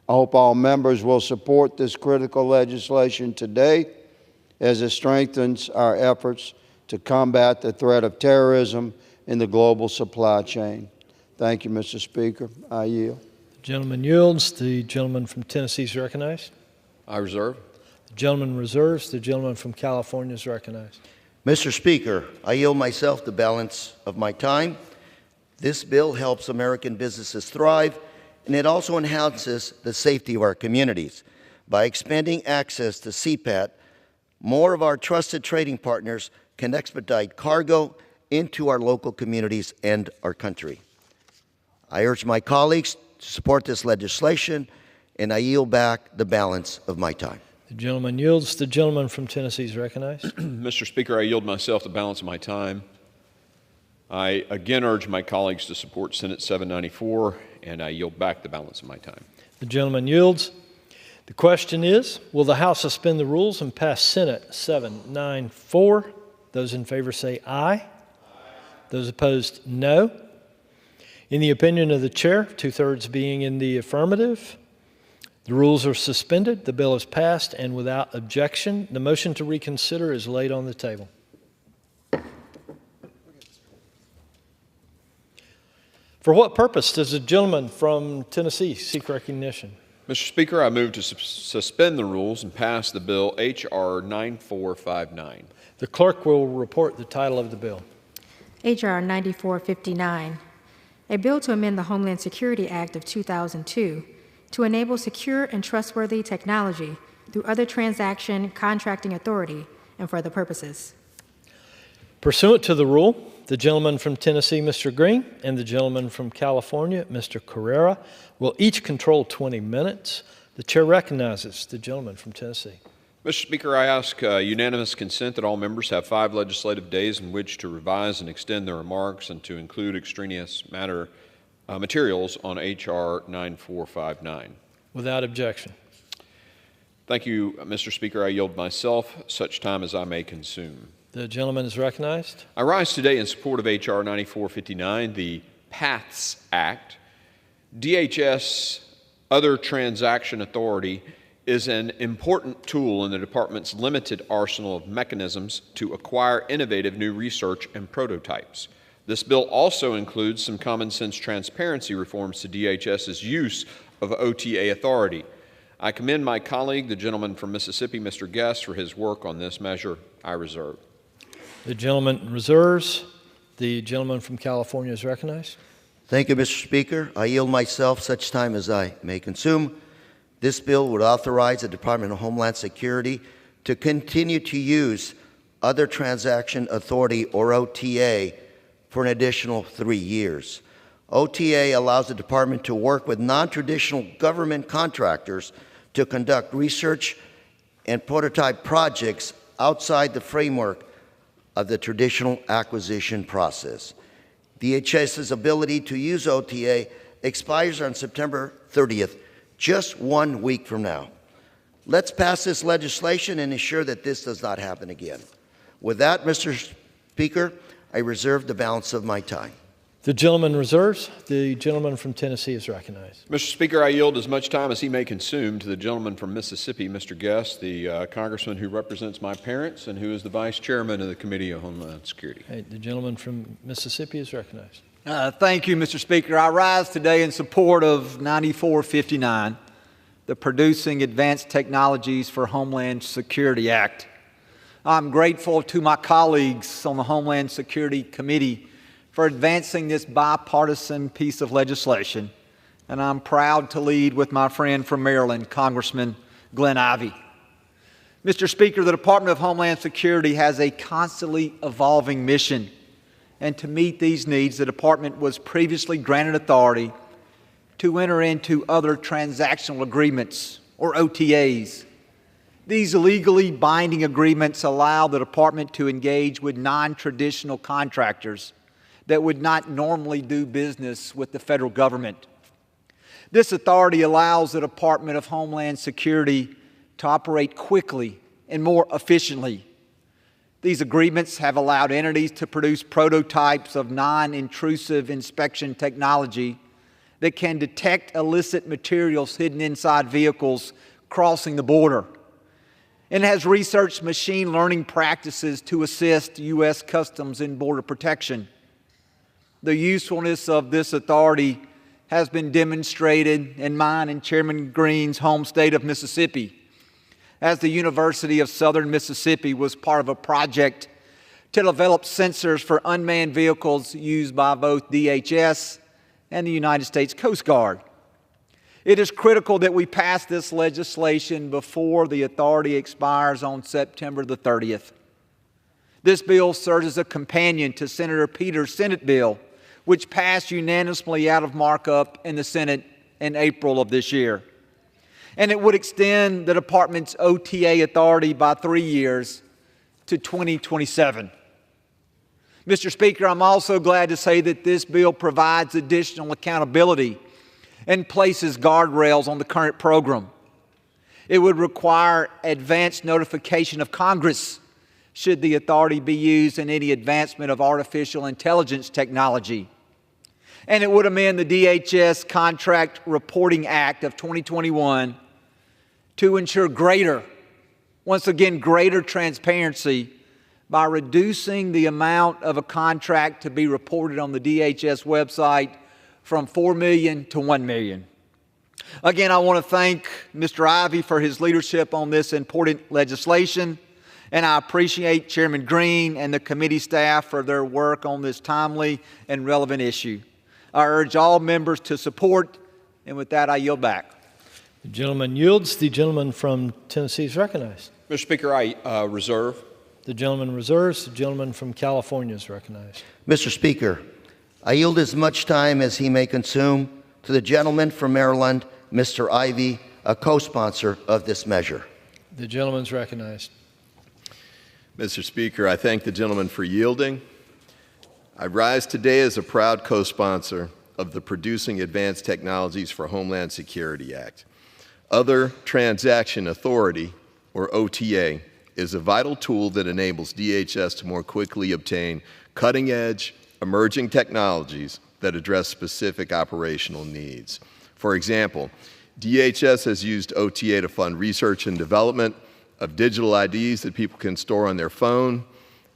I hope all members will support this critical legislation today as it strengthens our efforts to combat the threat of terrorism in the global supply chain. Thank you, Mr. Speaker. I yield. The gentleman yields. The gentleman from Tennessee is recognized. I reserve. The gentleman reserves. The gentleman from California is recognized. Mr. Speaker, I yield myself the balance of my time. This bill helps American businesses thrive, and it also enhances the safety of our communities. By expanding access to CPAT, more of our trusted trading partners can expedite cargo into our local communities and our country. I urge my colleagues to support this legislation, and I yield back the balance of my time. The gentleman yields. The gentleman from Tennessee is recognized. Mr. Speaker, I yield myself the balance of my time. I again urge my colleagues to support Senate 794, and I yield back the balance of my time. The gentleman yields. The question is, will the House suspend the rules and pass Senate 794? Those in favor say aye. Those opposed, no. In the opinion of the chair, 2/3 being in the affirmative, the rules are suspended, the bill is passed, and without objection, the motion to reconsider is laid on the table. For what purpose does the gentleman from Tennessee seek recognition? Mr. Speaker, I move to suspend the rules and pass the bill H.R. 9459. The clerk will report the title of the bill. H.R. 9459, a bill to amend the Homeland Security Act of 2002 to enable secure and trustworthy technology through other transaction contracting authority and for other purposes. Pursuant to the rule, the gentleman from Tennessee, Mr. Green, and the gentleman from California, Mr. Carrera, will each control 20 minutes. The chair recognizes the gentleman from Tennessee. Mr. Speaker, I ask unanimous consent that all members have 5 legislative days in which to revise and extend their remarks and to include extraneous materials on H.R. 9459. Without objection. Thank you, Mr. Speaker. I yield myself such time as I may consume. The gentleman is recognized. I rise today in support of H.R. 9459, the PATHS Act. DHS, Other Transaction Authority, is an important tool in the Department's limited arsenal of mechanisms to acquire innovative new research and prototypes. This bill also includes some common sense transparency reforms to DHS's use of OTA authority. I commend my colleague, the gentleman from Mississippi, Mr. Guest, for his work on this measure. I reserve. The gentleman reserves. The gentleman from California is recognized. Thank you, Mr. Speaker. I yield myself such time as I may consume. This bill would authorize the Department of Homeland Security to continue to use Other Transaction Authority, or OTA, for an additional 3 years. OTA allows the department to work with non-traditional government contractors to conduct research and prototype projects outside the framework of the traditional acquisition process. DHS's ability to use OTA expires on September 30th, just 1 week from now. Let's pass this legislation and ensure that this does not happen again. With that, Mr. Speaker, I reserve the balance of my time. The gentleman reserves. The gentleman from Tennessee is recognized. Mr. Speaker, I yield as much time as he may consume to the gentleman from Mississippi, Mr. Guest, the congressman who represents my parents and who is the vice chairman of the Committee of Homeland Security. Hey, the gentleman from Mississippi is recognized. Thank you, Mr. Speaker. I rise today in support of 9459, the Producing Advanced Technologies for Homeland Security Act. I'm grateful to my colleagues on the Homeland Security Committee for advancing this bipartisan piece of legislation, and I'm proud to lead with my friend from Maryland, Congressman Glenn Ivey. Mr. Speaker, the Department of Homeland Security has a constantly evolving mission, and to meet these needs, the Department was previously granted authority to enter into other transactional agreements, or OTAs. These legally binding agreements allow the Department to engage with non-traditional contractors that would not normally do business with the federal government. This authority allows the Department of Homeland Security to operate quickly and more efficiently. These agreements have allowed entities to produce prototypes of non-intrusive inspection technology that can detect illicit materials hidden inside vehicles crossing the border, and has researched machine learning practices to assist U.S. Customs and Border Protection. The usefulness of this authority has been demonstrated in mine and Chairman Green's home state of Mississippi, as the University of Southern Mississippi was part of a project to develop sensors for unmanned vehicles used by both DHS and the United States Coast Guard. It is critical that we pass this legislation before the authority expires on September the 30th. This bill serves as a companion to Senator Peters' Senate bill, which passed unanimously out of markup in the Senate in April of this year. And it would extend the Department's OTA authority by 3 years to 2027. Mr. Speaker, I'm also glad to say that this bill provides additional accountability and places guardrails on the current program. It would require advance notification of Congress should the authority be used in any advancement of artificial intelligence technology. And it would amend the DHS Contract Reporting Act of 2021 to ensure greater transparency by reducing the amount of a contract to be reported on the DHS website from $4 million to $1 million. Again, I want to thank Mr. Ivey for his leadership on this important legislation, and I appreciate Chairman Green and the committee staff for their work on this timely and relevant issue. I urge all members to support, and with that, I yield back. The gentleman yields. The gentleman from Tennessee is recognized. Mr. Speaker, I reserve. The gentleman reserves. The gentleman from California is recognized. Mr. Speaker, I yield as much time as he may consume to the gentleman from Maryland, Mr. Ivey, a co-sponsor of this measure. The gentleman is recognized. Mr. Speaker, I thank the gentleman for yielding. I rise today as a proud co-sponsor of the Producing Advanced Technologies for Homeland Security Act. Other Transaction Authority, or OTA, is a vital tool that enables DHS to more quickly obtain cutting-edge, emerging technologies that address specific operational needs. For example, DHS has used OTA to fund research and development of digital IDs that people can store on their phone,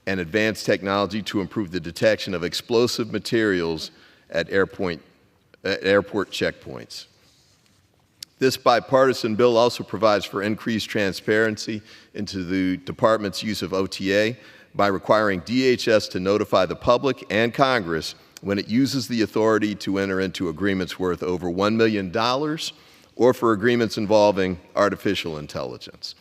and advanced technology to improve the detection of explosive materials at airport checkpoints. This bipartisan bill also provides for increased transparency into the Department's use of OTA by requiring DHS to notify the public and Congress when it uses the authority to enter into agreements worth over $1 million or for agreements involving artificial intelligence.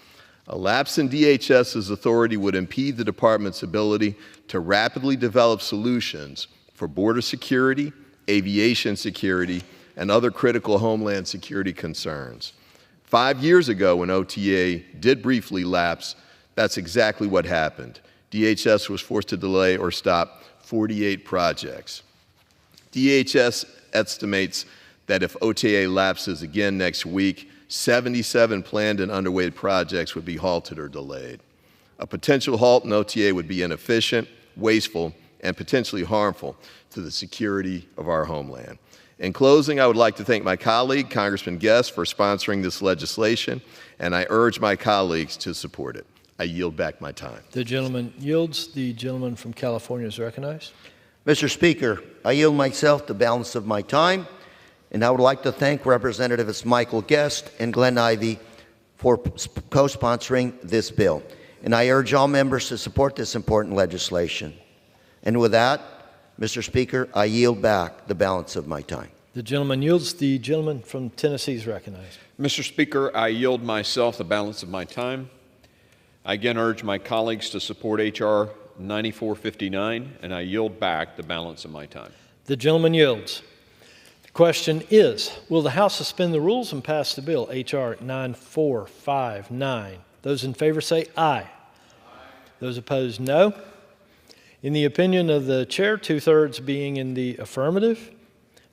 A lapse in DHS's authority would impede the Department's ability to rapidly develop solutions for border security, aviation security, and other critical homeland security concerns. 5 years ago, when OTA did briefly lapse, that's exactly what happened. DHS was forced to delay or stop 48 projects. DHS estimates that if OTA lapses again next week, 77 planned and underway projects would be halted or delayed. A potential halt in OTA would be inefficient, wasteful, and potentially harmful to the security of our homeland. In closing, I would like to thank my colleague, Congressman Guest, for sponsoring this legislation, and I urge my colleagues to support it. I yield back my time. The gentleman yields. The gentleman from California is recognized. Mr. Speaker, I yield myself the balance of my time, and I would like to thank Representatives Michael Guest and Glenn Ivey for co-sponsoring this bill. And I urge all members to support this important legislation. And with that, Mr. Speaker, I yield back the balance of my time. The gentleman yields. The gentleman from Tennessee is recognized. Mr. Speaker, I yield myself the balance of my time. I again urge my colleagues to support H.R. 9459, and I yield back the balance of my time. The gentleman yields. The question is, will the House suspend the rules and pass the bill, H.R. 9459? Those in favor say aye. Those opposed, no. In the opinion of the chair, 2/3 being in the affirmative,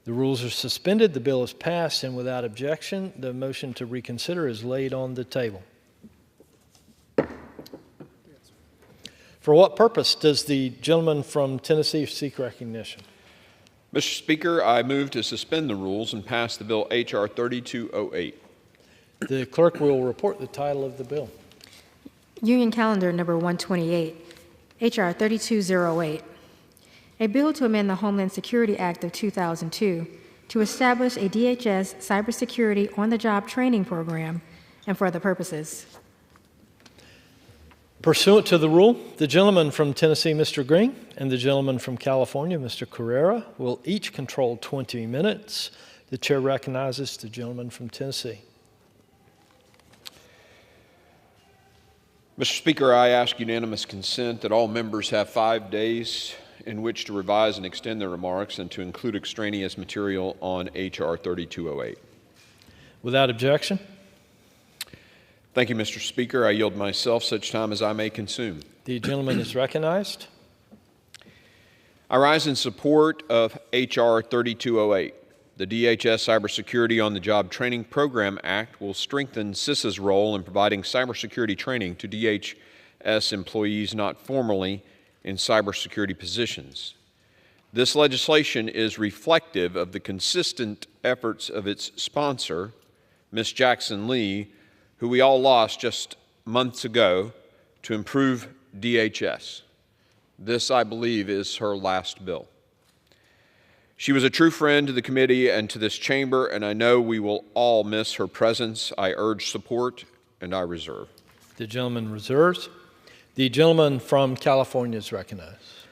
the rules are suspended, the bill is passed, and without objection, the motion to reconsider is laid on the table. For what purpose does the gentleman from Tennessee seek recognition? Mr. Speaker, I move to suspend the rules and pass the bill H.R. 3208. The clerk will report the title of the bill. Union Calendar number 128, H.R. 3208. A bill to amend the Homeland Security Act of 2002 to establish a DHS cybersecurity on-the-job training program and for other purposes. Pursuant to the rule, the gentleman from Tennessee, Mr. Green, and the gentleman from California, Mr. Carrera, will each control 20 minutes. The chair recognizes the gentleman from Tennessee. Mr. Speaker, I ask unanimous consent that all members have 5 days in which to revise and extend their remarks and to include extraneous material on H.R. 3208. Without objection. Thank you, Mr. Speaker. I yield myself such time as I may consume. The gentleman is recognized. I rise in support of H.R. 3208. The DHS Cybersecurity on the Job Training Program Act will strengthen CISA's role in providing cybersecurity training to DHS employees not formally in cybersecurity positions. This legislation is reflective of the consistent efforts of its sponsor, Ms. Jackson Lee, who we all lost just months ago, to improve DHS. This, I believe, is her last bill. She was a true friend to the committee and to this chamber, and I know we will all miss her presence. I urge support, and I reserve. The gentleman reserves. The gentleman from California is recognized.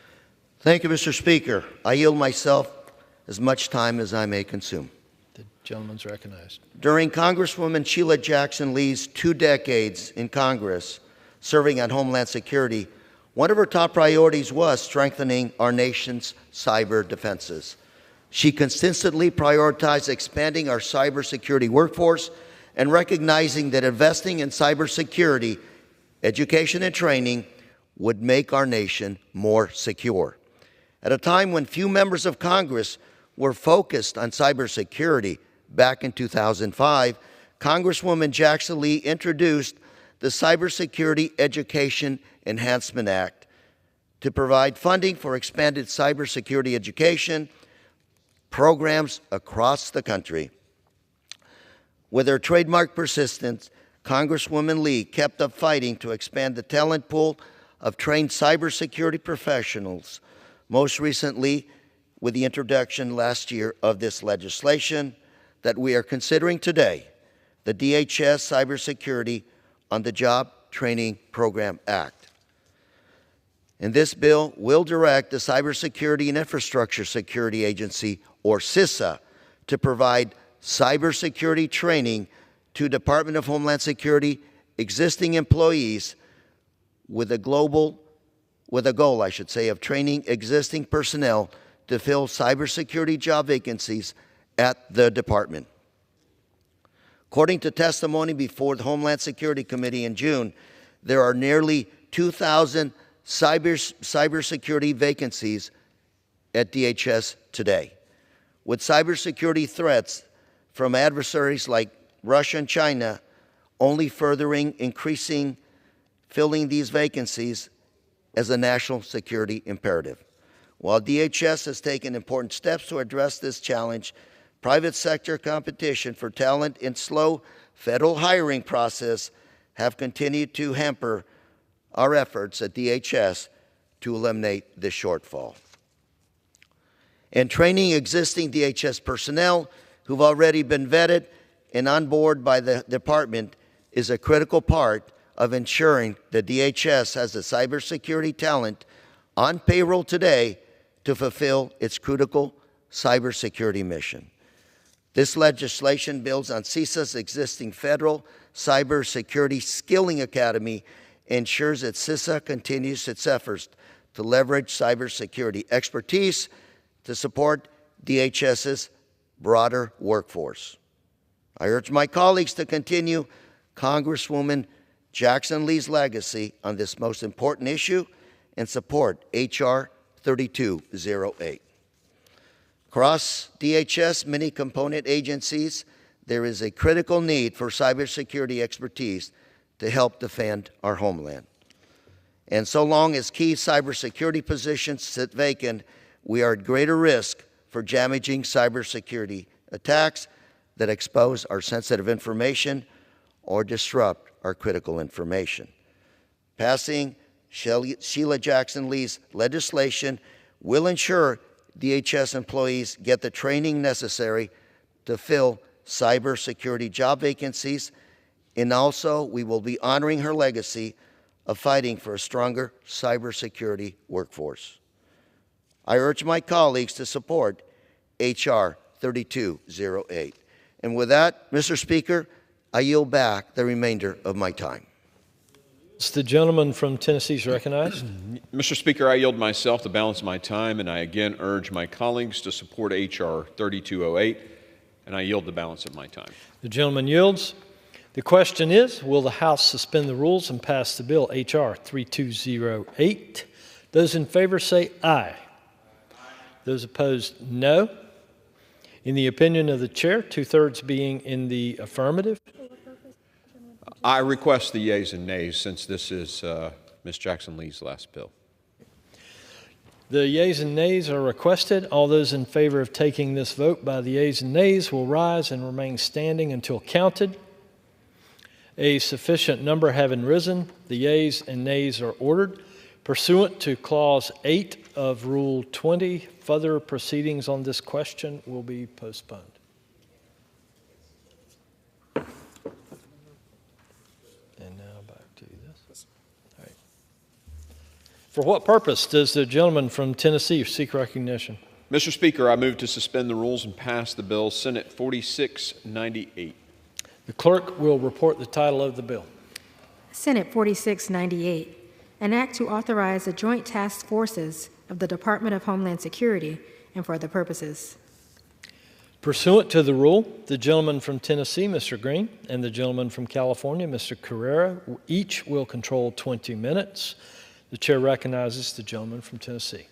Thank you, Mr. Speaker. I yield myself as much time as I may consume. The gentleman's recognized. During Congresswoman Sheila Jackson Lee's 2 decades in Congress, serving on Homeland Security, one of her top priorities was strengthening our nation's cyber defenses. She consistently prioritized expanding our cybersecurity workforce and recognizing that investing in cybersecurity, education, and training would make our nation more secure. At a time when few members of Congress were focused on cybersecurity, back in 2005, Congresswoman Jackson Lee introduced the Cybersecurity Education Enhancement Act to provide funding for expanded cybersecurity education programs across the country. With her trademark persistence, Congresswoman Lee kept up fighting to expand the talent pool of trained cybersecurity professionals, most recently with the introduction last year of this legislation that we are considering today, the DHS Cybersecurity on the Job Training Program Act. And this bill will direct the Cybersecurity and Infrastructure Security Agency, or CISA, to provide cybersecurity training to Department of Homeland Security existing employees with a goal, of training existing personnel to fill cybersecurity job vacancies at the department. According to testimony before the Homeland Security Committee in June, there are nearly 2,000 cybersecurity vacancies at DHS today. With cybersecurity threats from adversaries like Russia and China only increasing filling these vacancies as a national security imperative. While DHS has taken important steps to address this challenge, private sector competition for talent and slow federal hiring process have continued to hamper our efforts at DHS to eliminate this shortfall. And training existing DHS personnel who've already been vetted and on board by the department is a critical part of ensuring that DHS has the cybersecurity talent on payroll today to to fulfill its critical cybersecurity mission. This legislation builds on CISA's existing federal cybersecurity skilling academy and ensures that CISA continues its efforts to leverage cybersecurity expertise to support DHS's broader workforce. I urge my colleagues to continue Congresswoman Jackson Lee's legacy on this most important issue and support H.R. 3208. Across DHS many component agencies, there is a critical need for cybersecurity expertise to help defend our homeland. And so long as key cybersecurity positions sit vacant, we are at greater risk for damaging cybersecurity attacks that expose our sensitive information or disrupt our critical information. Passing Sheila Jackson Lee's legislation will ensure DHS employees get the training necessary to fill cybersecurity job vacancies, and also we will be honoring her legacy of fighting for a stronger cybersecurity workforce. I urge my colleagues to support H.R. 3208. And with that, Mr. Speaker, I yield back the remainder of my time. Is the gentleman from Tennessee is recognized? Mr. Speaker, I yield myself the balance of my time, and I again urge my colleagues to support H.R. 3208, and I yield the balance of my time. The gentleman yields. The question is, will the House suspend the rules and pass the bill H.R. 3208? Those in favor say aye. Those opposed, no. In the opinion of the chair, two-thirds being in the affirmative. I request the yeas and nays since this is Ms. Jackson Lee's last bill. The yeas and nays are requested. All those in favor of taking this vote by the yeas and nays will rise and remain standing until counted. A sufficient number having risen, the yeas and nays are ordered. Pursuant to Clause 8 of Rule 20, further proceedings on this question will be postponed. And now back to this. All right. For what purpose does the gentleman from Tennessee seek recognition? Mr. Speaker, I move to suspend the rules and pass the bill, Senate 4698. The clerk will report the title of the bill. Senate 4698, an act to authorize the joint task forces of the Department of Homeland Security and for other purposes. Pursuant to the rule, the gentleman from Tennessee, Mr. Green, and the gentleman from California, Mr. Carrera, each will control 20 minutes. The chair recognizes the gentleman from Tennessee.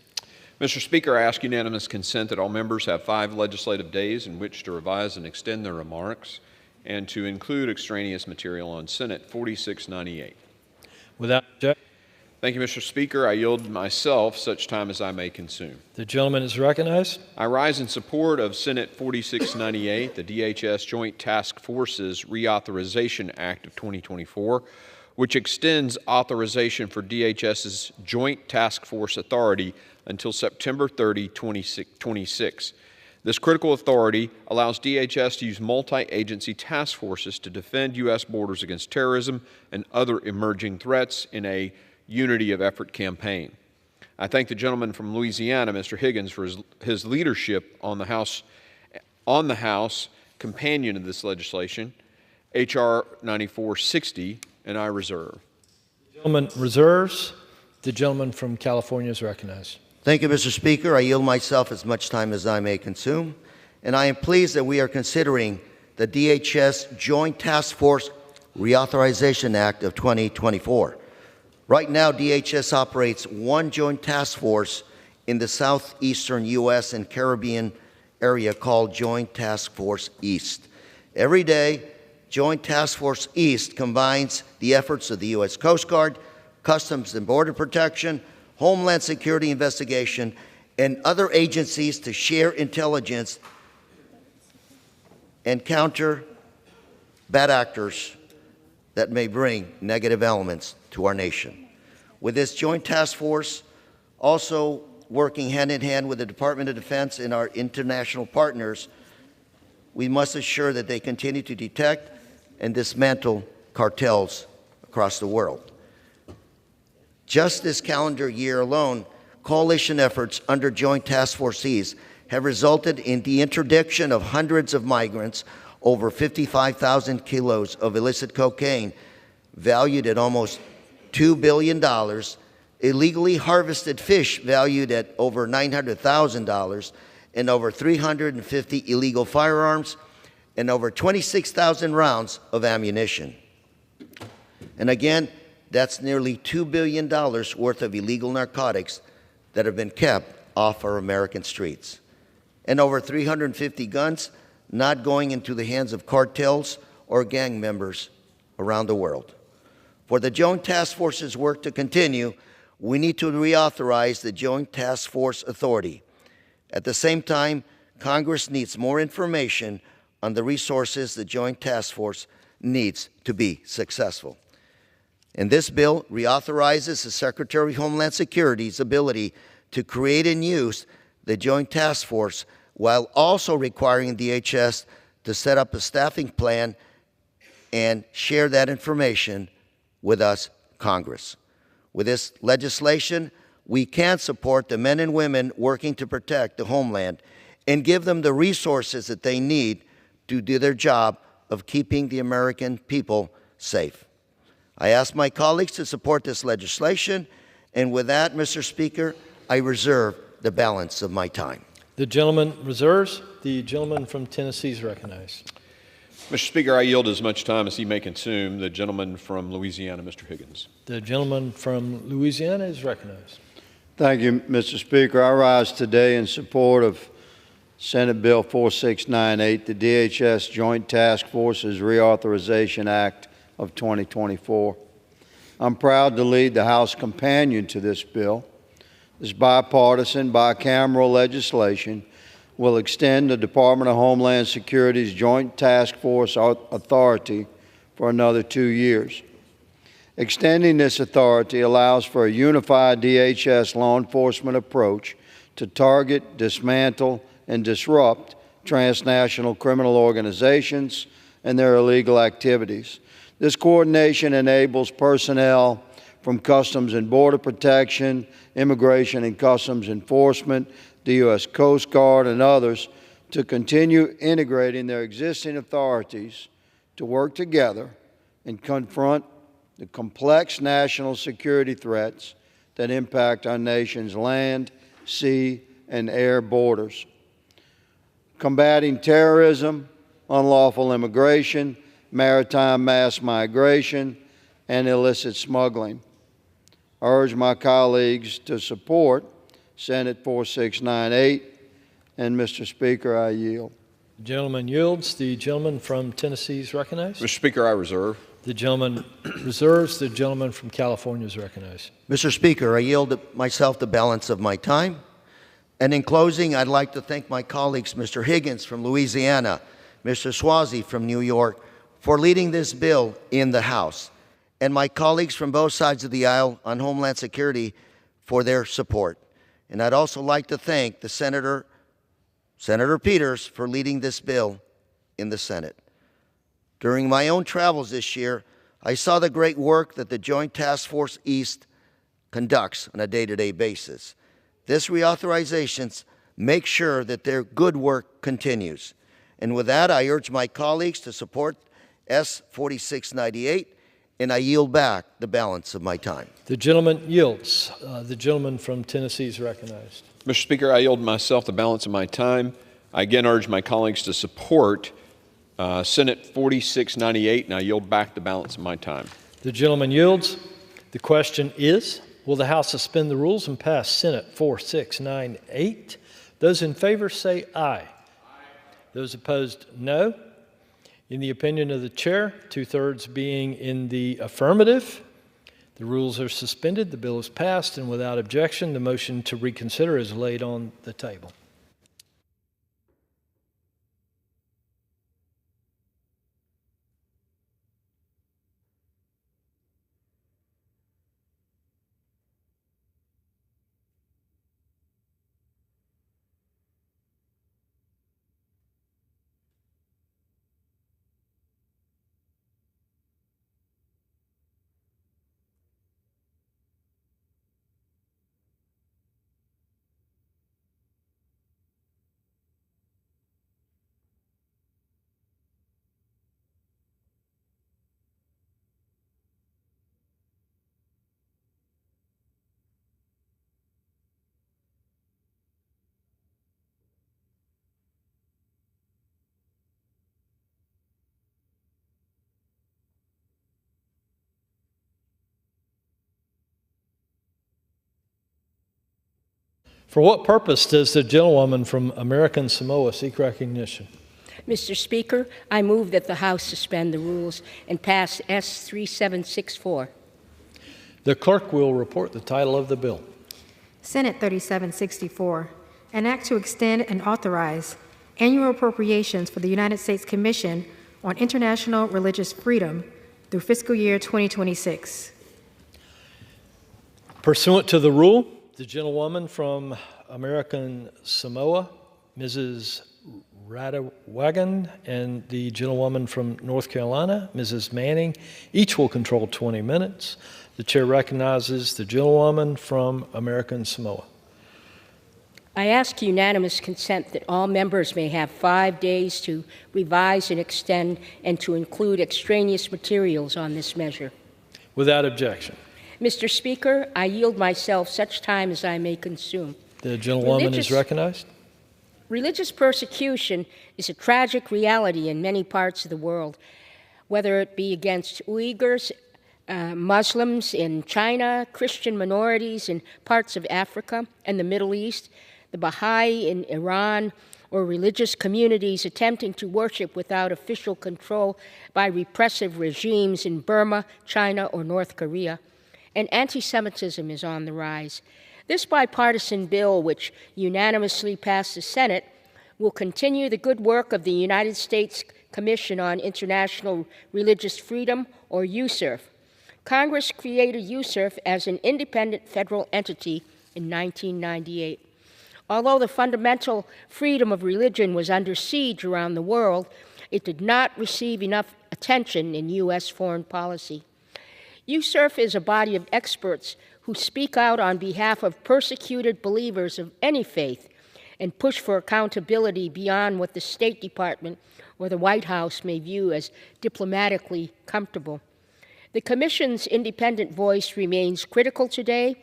Mr. Speaker, I ask unanimous consent that all members have 5 legislative days in which to revise and extend their remarks and to include extraneous material on Senate 4698. Without objection. Thank you, Mr. Speaker. I yield myself such time as I may consume. The gentleman is recognized. I rise in support of Senate 4698, the DHS Joint Task Forces Reauthorization Act of 2024, which extends authorization for DHS's Joint Task Force authority until September 30, 2026. This critical authority allows DHS to use multi-agency task forces to defend U.S. borders against terrorism and other emerging threats in a unity of effort campaign. I thank the gentleman from Louisiana, Mr. Higgins, for his leadership on the House companion of this legislation, H.R. 9460, and I reserve. The gentleman reserves. The gentleman from California is recognized. Thank you, Mr. Speaker. I yield myself as much time as I may consume, and I am pleased that we are considering the DHS Joint Task Force Reauthorization Act of 2024. Right now, DHS operates one joint task force in the southeastern U.S. and Caribbean area called Joint Task Force East. Every day, Joint Task Force East combines the efforts of the U.S. Coast Guard, Customs and Border Protection, Homeland Security Investigation, and other agencies to share intelligence and counter bad actors that may bring negative elements to our nation. With this joint task force also working hand in hand with the Department of Defense and our international partners, we must ensure that they continue to detect and dismantle cartels across the world. Just this calendar year alone, coalition efforts under Joint Task Force East have resulted in the interdiction of hundreds of migrants, over 55,000 kilos of illicit cocaine valued at almost $2 billion, illegally harvested fish valued at over $900,000, and over 350 illegal firearms, and over 26,000 rounds of ammunition. And again, that's nearly $2 billion worth of illegal narcotics that have been kept off our American streets. And over 350 guns not going into the hands of cartels or gang members around the world. For the Joint Task Force's work to continue, we need to reauthorize the Joint Task Force Authority. At the same time, Congress needs more information on the resources the Joint Task Force needs to be successful. And this bill reauthorizes the Secretary of Homeland Security's ability to create and use the Joint Task Force while also requiring DHS to set up a staffing plan and share that information with us, Congress. With this legislation, we can support the men and women working to protect the homeland and give them the resources that they need to do their job of keeping the American people safe. I ask my colleagues to support this legislation, and with that, Mr. Speaker, I reserve the balance of my time. The gentleman reserves. The gentleman from Tennessee is recognized. Mr. Speaker, I yield as much time as he may consume. The gentleman from Louisiana, Mr. Higgins. The gentleman from Louisiana is recognized. Thank you, Mr. Speaker. I rise today in support of Senate Bill 4698, the DHS Joint Task Forces Reauthorization Act of 2024. I'm proud to lead the House companion to this bill. This bipartisan, bicameral legislation will extend the Department of Homeland Security's Joint Task Force authority for another 2 years. Extending this authority allows for a unified DHS law enforcement approach to target, dismantle, and disrupt transnational criminal organizations and their illegal activities. This coordination enables personnel from Customs and Border Protection, Immigration and Customs Enforcement, the U.S. Coast Guard, and others to continue integrating their existing authorities to work together and confront the complex national security threats that impact our nation's land, sea, and air borders. Combating terrorism, unlawful immigration, maritime mass migration, and illicit smuggling. I urge my colleagues to support Senate 4698, and Mr. Speaker, I yield. The gentleman yields. The gentleman from Tennessee is recognized. Mr. Speaker, I reserve. The gentleman reserves. The gentleman from California is recognized. Mr. Speaker, I yield myself the balance of my time. And in closing, I'd like to thank my colleagues, Mr. Higgins from Louisiana, Mr. Swazi from New York, for leading this bill in the House, and my colleagues from both sides of the aisle on Homeland Security for their support. And I'd also like to thank the Senator Peters for leading this bill in the Senate. During my own travels this year, I saw the great work that the Joint Task Force East conducts on a day-to-day basis. This reauthorizations make sure that their good work continues. And with that, I urge my colleagues to support S 4698, and I yield back the balance of my time. The gentleman yields. The gentleman from Tennessee is recognized. Mr. Speaker, I yield myself the balance of my time. I again urge my colleagues to support Senate 4698, and I yield back the balance of my time. The gentleman yields. The question is, will the House suspend the rules and pass Senate 4698? Those in favor say aye. Those opposed, no. In the opinion of the chair, 2/3 being in the affirmative, the rules are suspended, the bill is passed, and without objection, the motion to reconsider is laid on the table. For what purpose does the gentlewoman from American Samoa seek recognition? Mr. Speaker, I move that the House suspend the rules and pass S 3764. The clerk will report the title of the bill. Senate 3764, an act to extend and authorize annual appropriations for the United States Commission on International Religious Freedom through fiscal year 2026. Pursuant to the rule, the gentlewoman from American Samoa, Mrs. Radawagan, and the gentlewoman from North Carolina, Mrs. Manning, each will control 20 minutes. The chair recognizes the gentlewoman from American Samoa. I ask unanimous consent that all members may have 5 days to revise and extend and to include extraneous materials on this measure. Without objection. Mr. Speaker, I yield myself such time as I may consume. The gentlewoman is recognized. Religious persecution is a tragic reality in many parts of the world, whether it be against Uyghurs, Muslims in China, Christian minorities in parts of Africa and the Middle East, the Baha'i in Iran, or religious communities attempting to worship without official control by repressive regimes in Burma, China, or North Korea. And anti-Semitism is on the rise. This bipartisan bill, which unanimously passed the Senate, will continue the good work of the United States Commission on International Religious Freedom, or USCIRF. Congress created USCIRF as an independent federal entity in 1998. Although the fundamental freedom of religion was under siege around the world, it did not receive enough attention in U.S. foreign policy. USCIRF is a body of experts who speak out on behalf of persecuted believers of any faith and push for accountability beyond what the State Department or the White House may view as diplomatically comfortable. The Commission's independent voice remains critical today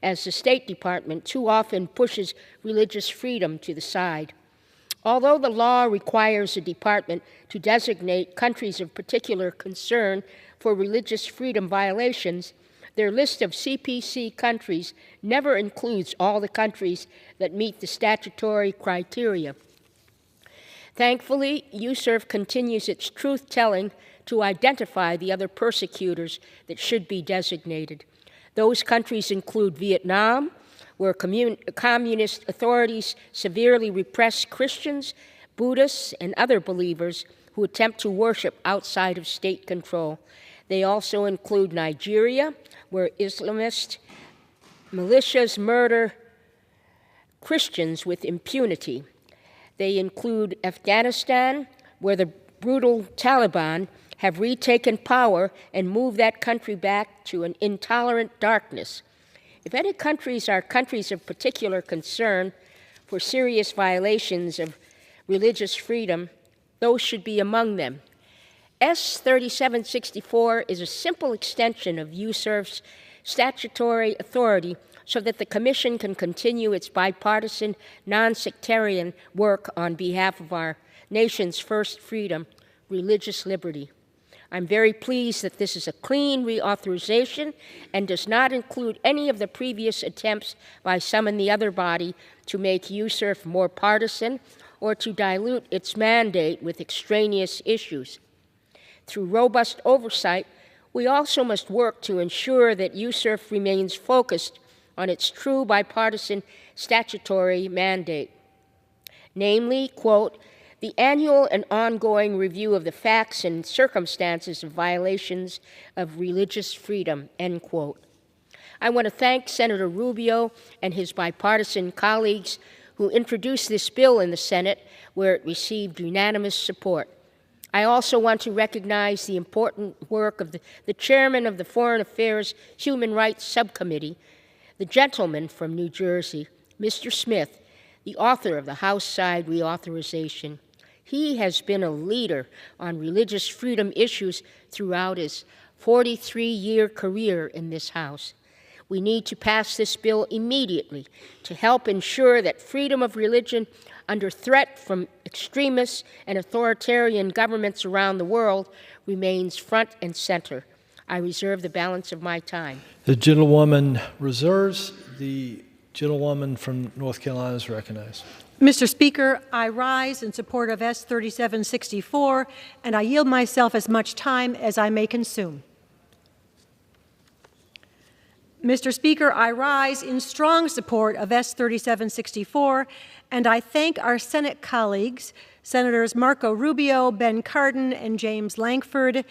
as the State Department too often pushes religious freedom to the side. Although the law requires the Department to designate countries of particular concern for religious freedom violations, their list of CPC countries never includes all the countries that meet the statutory criteria. Thankfully, USCIRF continues its truth-telling to identify the other persecutors that should be designated. Those countries include Vietnam, where communist authorities severely repress Christians, Buddhists, and other believers who attempt to worship outside of state control. They also include Nigeria, where Islamist militias murder Christians with impunity. They include Afghanistan, where the brutal Taliban have retaken power and moved that country back to an intolerant darkness. If any countries are countries of particular concern for serious violations of religious freedom, those should be among them. S 3764 is a simple extension of USCIRF's statutory authority so that the Commission can continue its bipartisan, non-sectarian work on behalf of our nation's first freedom, religious liberty. I'm very pleased that this is a clean reauthorization and does not include any of the previous attempts by some in the other body to make USCIRF more partisan or to dilute its mandate with extraneous issues. Through robust oversight, we also must work to ensure that USCIRF remains focused on its true bipartisan statutory mandate. Namely, quote, the annual and ongoing review of the facts and circumstances of violations of religious freedom, end quote. I want to thank Senator Rubio and his bipartisan colleagues who introduced this bill in the Senate, where it received unanimous support. I also want to recognize the important work of the chairman of the Foreign Affairs Human Rights Subcommittee, the gentleman from New Jersey, Mr. Smith, the author of the House side reauthorization. He has been a leader on religious freedom issues throughout his 43-year career in this House. We need to pass this bill immediately to help ensure that freedom of religion under threat from extremists and authoritarian governments around the world remains front and center. I reserve the balance of my time. The gentlewoman reserves the gentlewoman from North Carolina is recognized. Mr. Speaker, I rise in support of S. 3764, and I yield myself as much time as I may consume. Mr. Speaker, I rise in strong support of S. 3764, and I thank our Senate colleagues, Senators Marco Rubio, Ben Cardin, and James Lankford,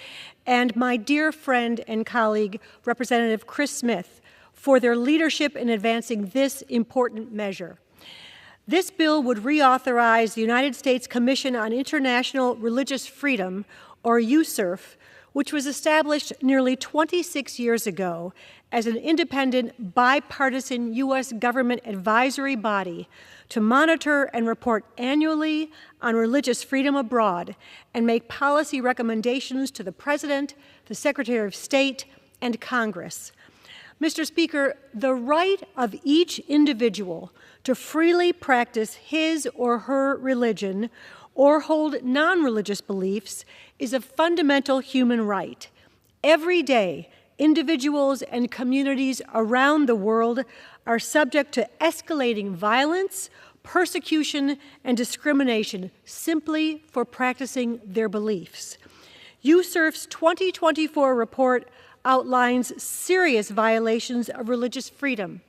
and my dear friend and colleague, Representative Chris Smith, for their leadership in advancing this important measure. This bill would reauthorize the United States Commission on International Religious Freedom, or USCIRF, which was established nearly 26 years ago as an independent, bipartisan U.S. government advisory body to monitor and report annually on religious freedom abroad and make policy recommendations to the President, the Secretary of State, and Congress. Mr. Speaker, the right of each individual to freely practice his or her religion or hold non-religious beliefs is a fundamental human right. Every day, individuals and communities around the world are subject to escalating violence, persecution, and discrimination simply for practicing their beliefs. USCIRF's 2024 report outlines serious violations of religious freedom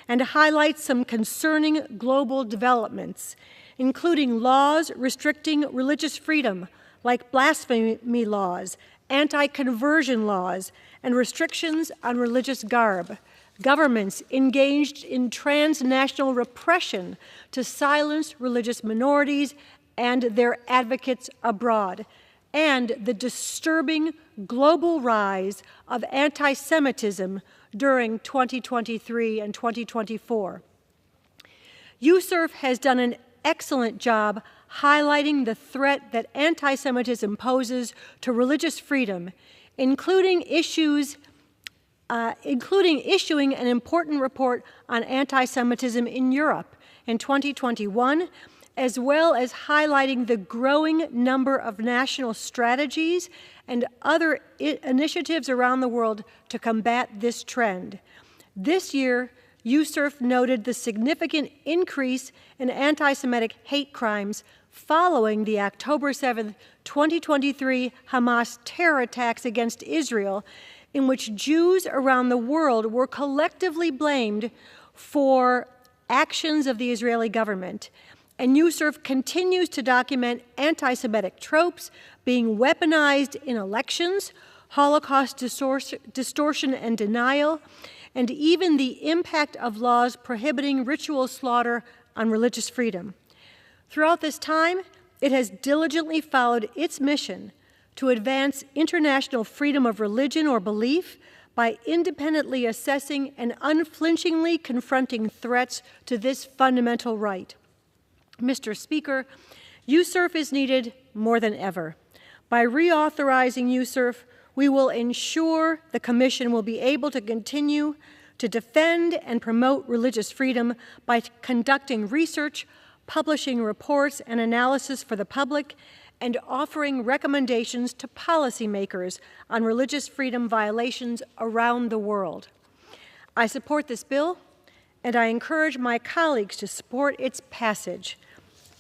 and highlights some concerning global developments, including laws restricting religious freedom, like blasphemy laws, anti-conversion laws, and restrictions on religious garb, governments engaged in transnational repression to silence religious minorities and their advocates abroad, and the disturbing global rise of anti-Semitism during 2023 and 2024. USCIRF has done an excellent job highlighting the threat that anti-Semitism poses to religious freedom, including issuing an important report on anti-Semitism in Europe in 2021, as well as highlighting the growing number of national strategies and other initiatives around the world to combat this trend. This year, USCIRF noted the significant increase in anti-Semitic hate crimes following the October 7, 2023 Hamas terror attacks against Israel, in which Jews around the world were collectively blamed for actions of the Israeli government. And USCIRF continues to document anti-Semitic tropes being weaponized in elections, Holocaust distortion and denial, and even the impact of laws prohibiting ritual slaughter on religious freedom. Throughout this time, it has diligently followed its mission to advance international freedom of religion or belief by independently assessing and unflinchingly confronting threats to this fundamental right. Mr. Speaker, USCIRF is needed more than ever. By reauthorizing USCIRF, we will ensure the Commission will be able to continue to defend and promote religious freedom by conducting research, publishing reports and analysis for the public, and offering recommendations to policymakers on religious freedom violations around the world. I support this bill, and I encourage my colleagues to support its passage.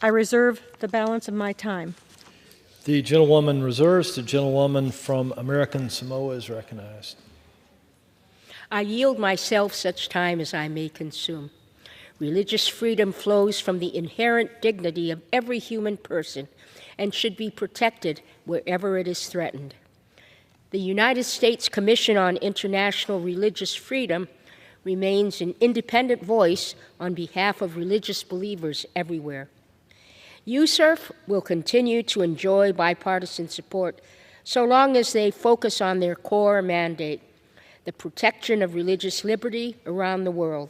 I reserve the balance of my time. The gentlewoman reserves. The gentlewoman from American Samoa is recognized. I yield myself such time as I may consume. Religious freedom flows from the inherent dignity of every human person and should be protected wherever it is threatened. The United States Commission on International Religious Freedom remains an independent voice on behalf of religious believers everywhere. USCIRF will continue to enjoy bipartisan support so long as they focus on their core mandate, the protection of religious liberty around the world.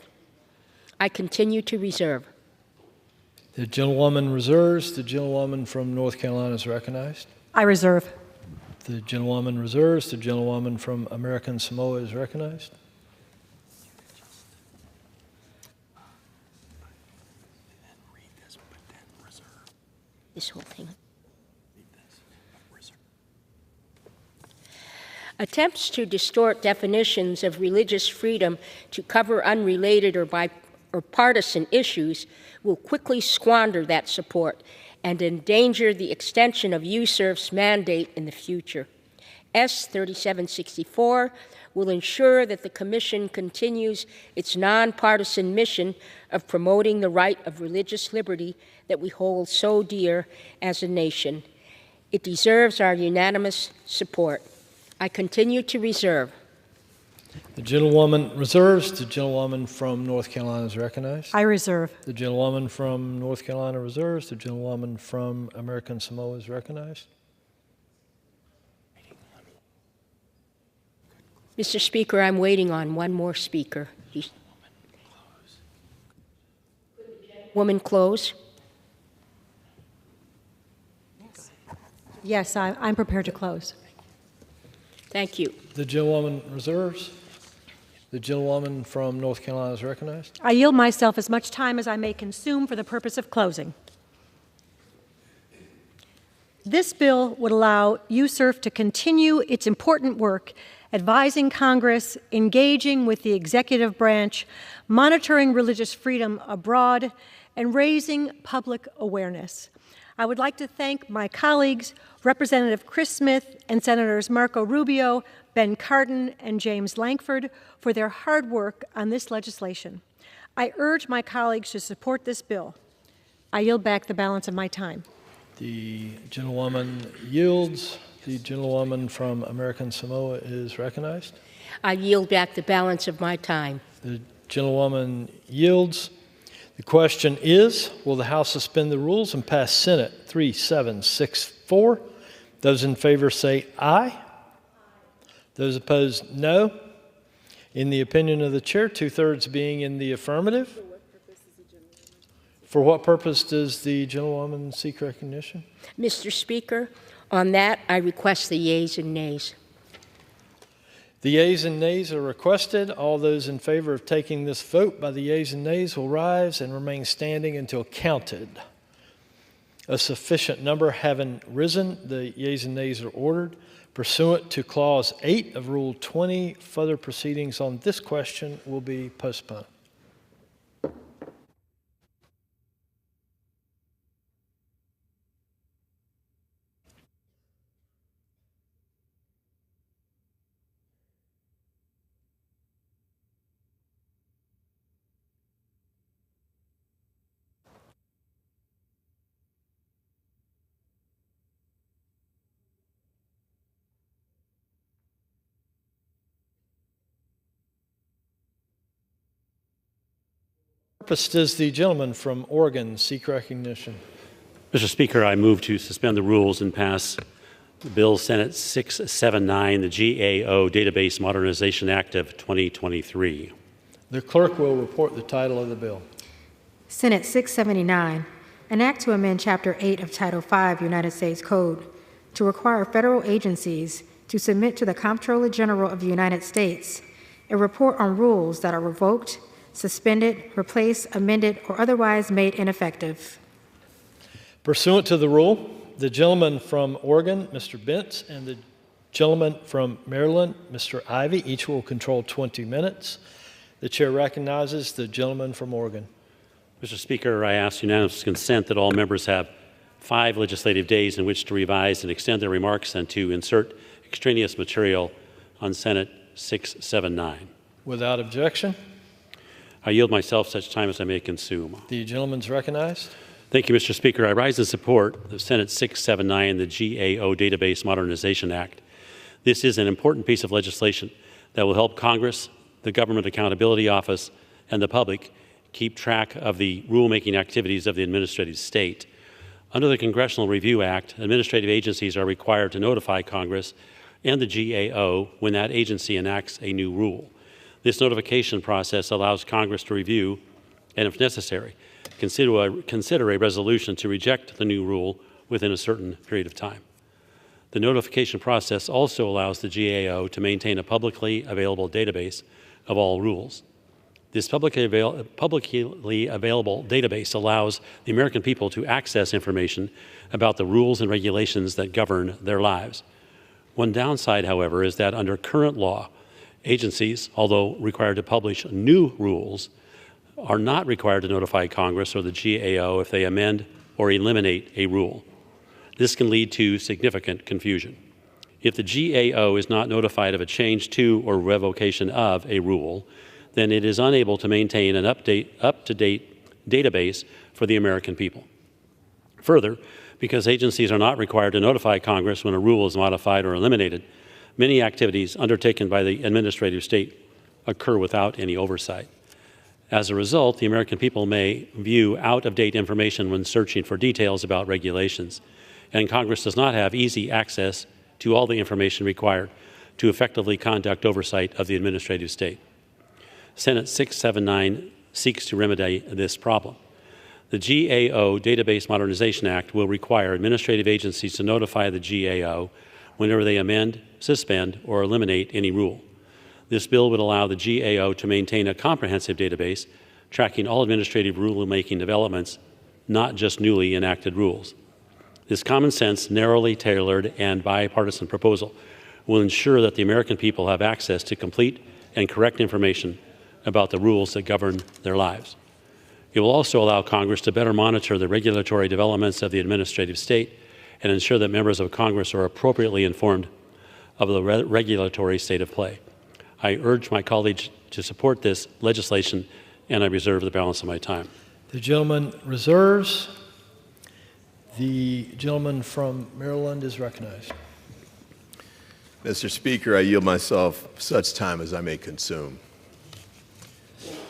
I continue to reserve. The gentlewoman reserves. The gentlewoman from North Carolina is recognized. I reserve. The gentlewoman reserves. The gentlewoman from American Samoa is recognized. This whole thing. Attempts to distort definitions of religious freedom to cover unrelated or or partisan issues will quickly squander that support and endanger the extension of USERV's mandate in the future. S 3764 will ensure that the Commission continues its nonpartisan mission of promoting the right of religious liberty that we hold so dear as a nation. It deserves our unanimous support. I continue to reserve. The gentlewoman reserves. The gentlewoman from North Carolina is recognized. I reserve. The gentlewoman from North Carolina reserves. The gentlewoman from American Samoa is recognized. Mr. Speaker, I'm waiting on one more speaker. Woman close. Yes, I'm prepared to close. Thank you. The gentlewoman reserves. The gentlewoman from North Carolina is recognized. I yield myself as much time as I may consume for the purpose of closing. This bill would allow USERV to continue its important work advising Congress, engaging with the executive branch, monitoring religious freedom abroad, and raising public awareness. I would like to thank my colleagues, Representative Chris Smith and Senators Marco Rubio, Ben Cardin, and James Lankford for their hard work on this legislation. I urge my colleagues to support this bill. I yield back the balance of my time. The gentlewoman yields. The gentlewoman from American Samoa is recognized. I yield back the balance of my time. The gentlewoman yields. The question is, will the House suspend the rules and pass Senate 3764? Those in favor say aye. Those opposed, no. In the opinion of the chair, 2/3 being in the affirmative. For what purpose does the gentlewoman seek recognition? Mr. Speaker, on that, I request the yeas and nays. The yeas and nays are requested. All those in favor of taking this vote by the yeas and nays will rise and remain standing until counted. A sufficient number having risen, the yeas and nays are ordered. Pursuant to Clause 8 of Rule 20, further proceedings on this question will be postponed. Purpose does the gentleman from Oregon seek recognition? Mr. Speaker, I move to suspend the rules and pass Bill Senate 679, the GAO Database Modernization Act of 2023. The clerk will report the title of the bill. Senate 679, an act to amend Chapter 8 of Title 5 United States Code to require federal agencies to submit to the Comptroller General of the United States a report on rules that are revoked, suspended, replaced, amended, or otherwise made ineffective. Pursuant to the rule, the gentleman from Oregon, Mr. Bentz, and the gentleman from Maryland, Mr. Ivey, each will control 20 minutes. The chair recognizes the gentleman from Oregon. Mr. Speaker, I ask unanimous consent that all members have 5 legislative days in which to revise and extend their remarks and to insert extraneous material on Senate 679. Without objection. I yield myself such time as I may consume. The gentleman's recognized. Thank you, Mr. Speaker. I rise in support of Senate 679, the GAO Database Modernization Act. This is an important piece of legislation that will help Congress, the Government Accountability Office, and the public keep track of the rulemaking activities of the administrative state. Under the Congressional Review Act, administrative agencies are required to notify Congress and the GAO when that agency enacts a new rule. This notification process allows Congress to review and, if necessary, consider a resolution to reject the new rule within a certain period of time. The notification process also allows the GAO to maintain a publicly available database of all rules. This publicly available database allows the American people to access information about the rules and regulations that govern their lives. One downside, however, is that under current law, agencies, although required to publish new rules, are not required to notify Congress or the GAO if they amend or eliminate a rule. This can lead to significant confusion. If the GAO is not notified of a change to or revocation of a rule, then it is unable to maintain an up-to-date database for the American people. Further, because agencies are not required to notify Congress when a rule is modified or eliminated, many activities undertaken by the administrative state occur without any oversight. As a result, the American people may view out-of-date information when searching for details about regulations, and Congress does not have easy access to all the information required to effectively conduct oversight of the administrative state. Senate 679 seeks to remedy this problem. The GAO Database Modernization Act will require administrative agencies to notify the GAO whenever they amend, suspend, or eliminate any rule. This bill would allow the GAO to maintain a comprehensive database tracking all administrative rulemaking developments, not just newly enacted rules. This common sense, narrowly tailored, and bipartisan proposal will ensure that the American people have access to complete and correct information about the rules that govern their lives. It will also allow Congress to better monitor the regulatory developments of the administrative state and ensure that members of Congress are appropriately informed of the regulatory state of play. I urge my colleagues to support this legislation, and I reserve the balance of my time. The gentleman reserves. The gentleman from Maryland is recognized. Mr. Speaker, I yield myself such time as I may consume.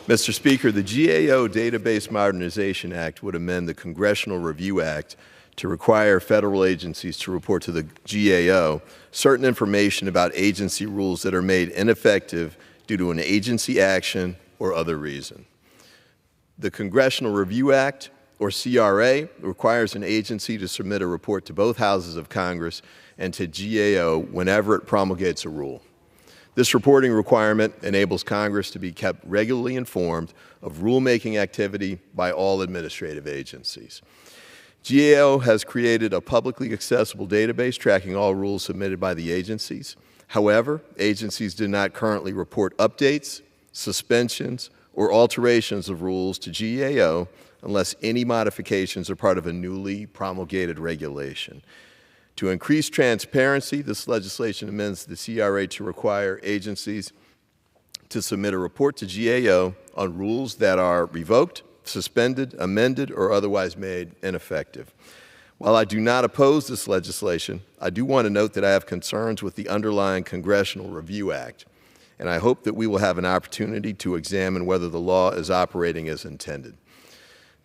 Mr. Speaker, the GAO Database Modernization Act would amend the Congressional Review Act to require federal agencies to report to the GAO certain information about agency rules that are made ineffective due to an agency action or other reason. The Congressional Review Act, or CRA, requires an agency to submit a report to both houses of Congress and to GAO whenever it promulgates a rule. This reporting requirement enables Congress to be kept regularly informed of rulemaking activity by all administrative agencies. GAO has created a publicly accessible database tracking all rules submitted by the agencies. However, agencies do not currently report updates, suspensions, or alterations of rules to GAO unless any modifications are part of a newly promulgated regulation. To increase transparency, this legislation amends the CRA to require agencies to submit a report to GAO on rules that are revoked, suspended, amended, or otherwise made ineffective. While I do not oppose this legislation, I do want to note that I have concerns with the underlying Congressional Review Act, and I hope that we will have an opportunity to examine whether the law is operating as intended.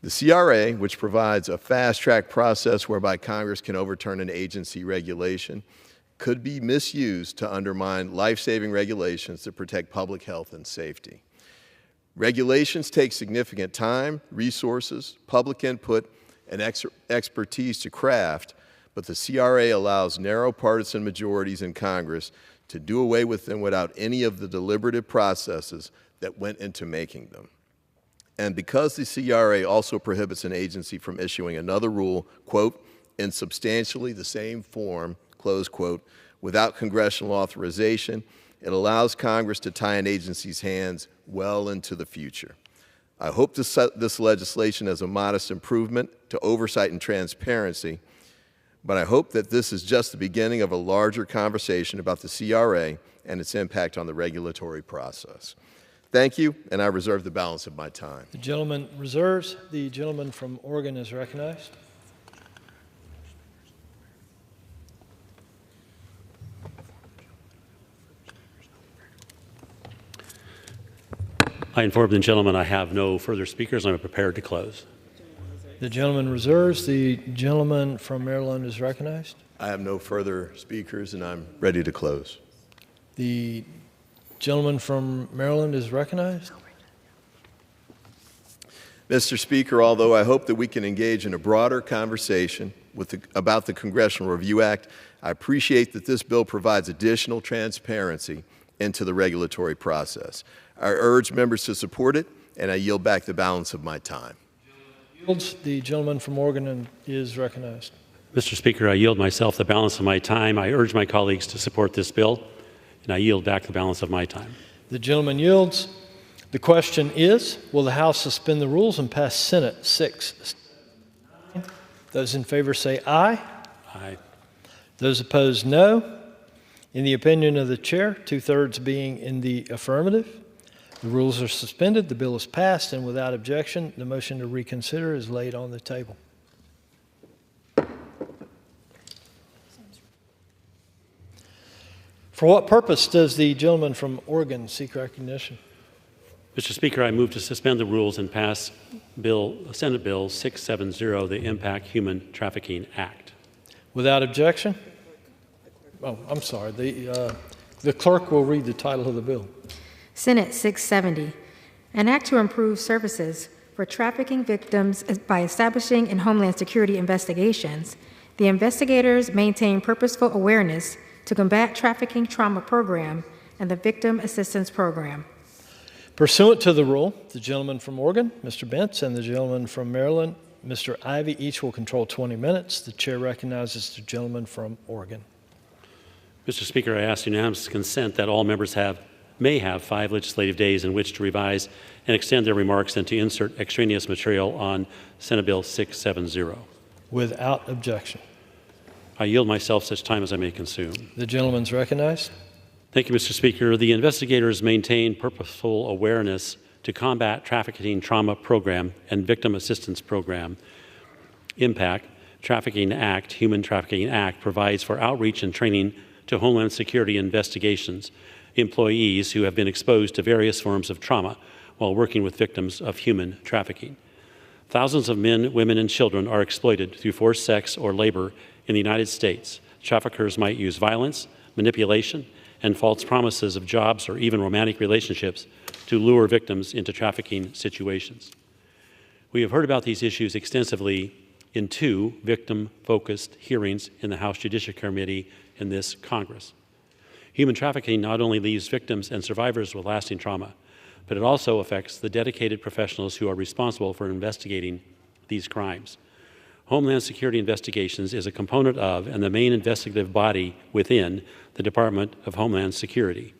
The CRA, which provides a fast-track process whereby Congress can overturn an agency regulation, could be misused to undermine life-saving regulations that protect public health and safety. Regulations take significant time, resources, public input, and expertise to craft, but the CRA allows narrow partisan majorities in Congress to do away with them without any of the deliberative processes that went into making them. And because the CRA also prohibits an agency from issuing another rule, quote, in substantially the same form, close quote, without congressional authorization, it allows Congress to tie an agency's hands well into the future. I hope this legislation is a modest improvement to oversight and transparency, but I hope that this is just the beginning of a larger conversation about the CRA and its impact on the regulatory process. Thank you, and I reserve the balance of my time. The gentleman reserves. The gentleman from Oregon is recognized. I inform the gentleman I have no further speakers. I'm prepared to close. The gentleman reserves. The gentleman from Maryland is recognized. I have no further speakers, and I'm ready to close. The gentleman from Maryland is recognized. Mr. Speaker, although I hope that we can engage in a broader conversation about the Congressional Review Act, I appreciate that this bill provides additional transparency into the regulatory process. I urge members to support it, and I yield back the balance of my time. The gentleman from Oregon is recognized. Mr. Speaker, I yield myself the balance of my time. I urge my colleagues to support this bill, and I yield back the balance of my time. The gentleman yields. The question is, will the House suspend the rules and pass Senate 6? Those in favor say aye. Aye. Those opposed, no. In the opinion of the chair, 2/3 being in the affirmative, the rules are suspended, the bill is passed, and without objection, the motion to reconsider is laid on the table. For what purpose does the gentleman from Oregon seek recognition? Mr. Speaker, I move to suspend the rules and pass Senate Bill 670, the Impact Human Trafficking Act. Without objection? Oh, I'm sorry. The clerk will read the title of the bill. Senate 670, an act to improve services for trafficking victims by establishing in Homeland Security investigations. The investigators maintain purposeful awareness to combat trafficking trauma program and the Victim Assistance Program. Pursuant to the rule, the gentleman from Oregon, Mr. Bentz, and the gentleman from Maryland, Mr. Ivey, each will control 20 minutes. The chair recognizes the gentleman from Oregon. Mr. Speaker, I ask unanimous consent that all members may have 5 legislative days in which to revise and extend their remarks and to insert extraneous material on Senate Bill 670. Without objection. I yield myself such time as I may consume. The gentleman's recognized. Thank you, Mr. Speaker. The investigators maintain purposeful awareness to combat trafficking trauma program and victim assistance program. Impact Trafficking Act, Human Trafficking Act, provides for outreach and training to Homeland Security investigations employees who have been exposed to various forms of trauma while working with victims of human trafficking. Thousands of men, women, and children are exploited through forced sex or labor in the United States. Traffickers might use violence, manipulation, and false promises of jobs or even romantic relationships to lure victims into trafficking situations. We have heard about these issues extensively in 2 victim-focused hearings in the House Judiciary Committee in this Congress. Human trafficking not only leaves victims and survivors with lasting trauma, but it also affects the dedicated professionals who are responsible for investigating these crimes. Homeland Security Investigations is a component of and the main investigative body within the Department of Homeland Security.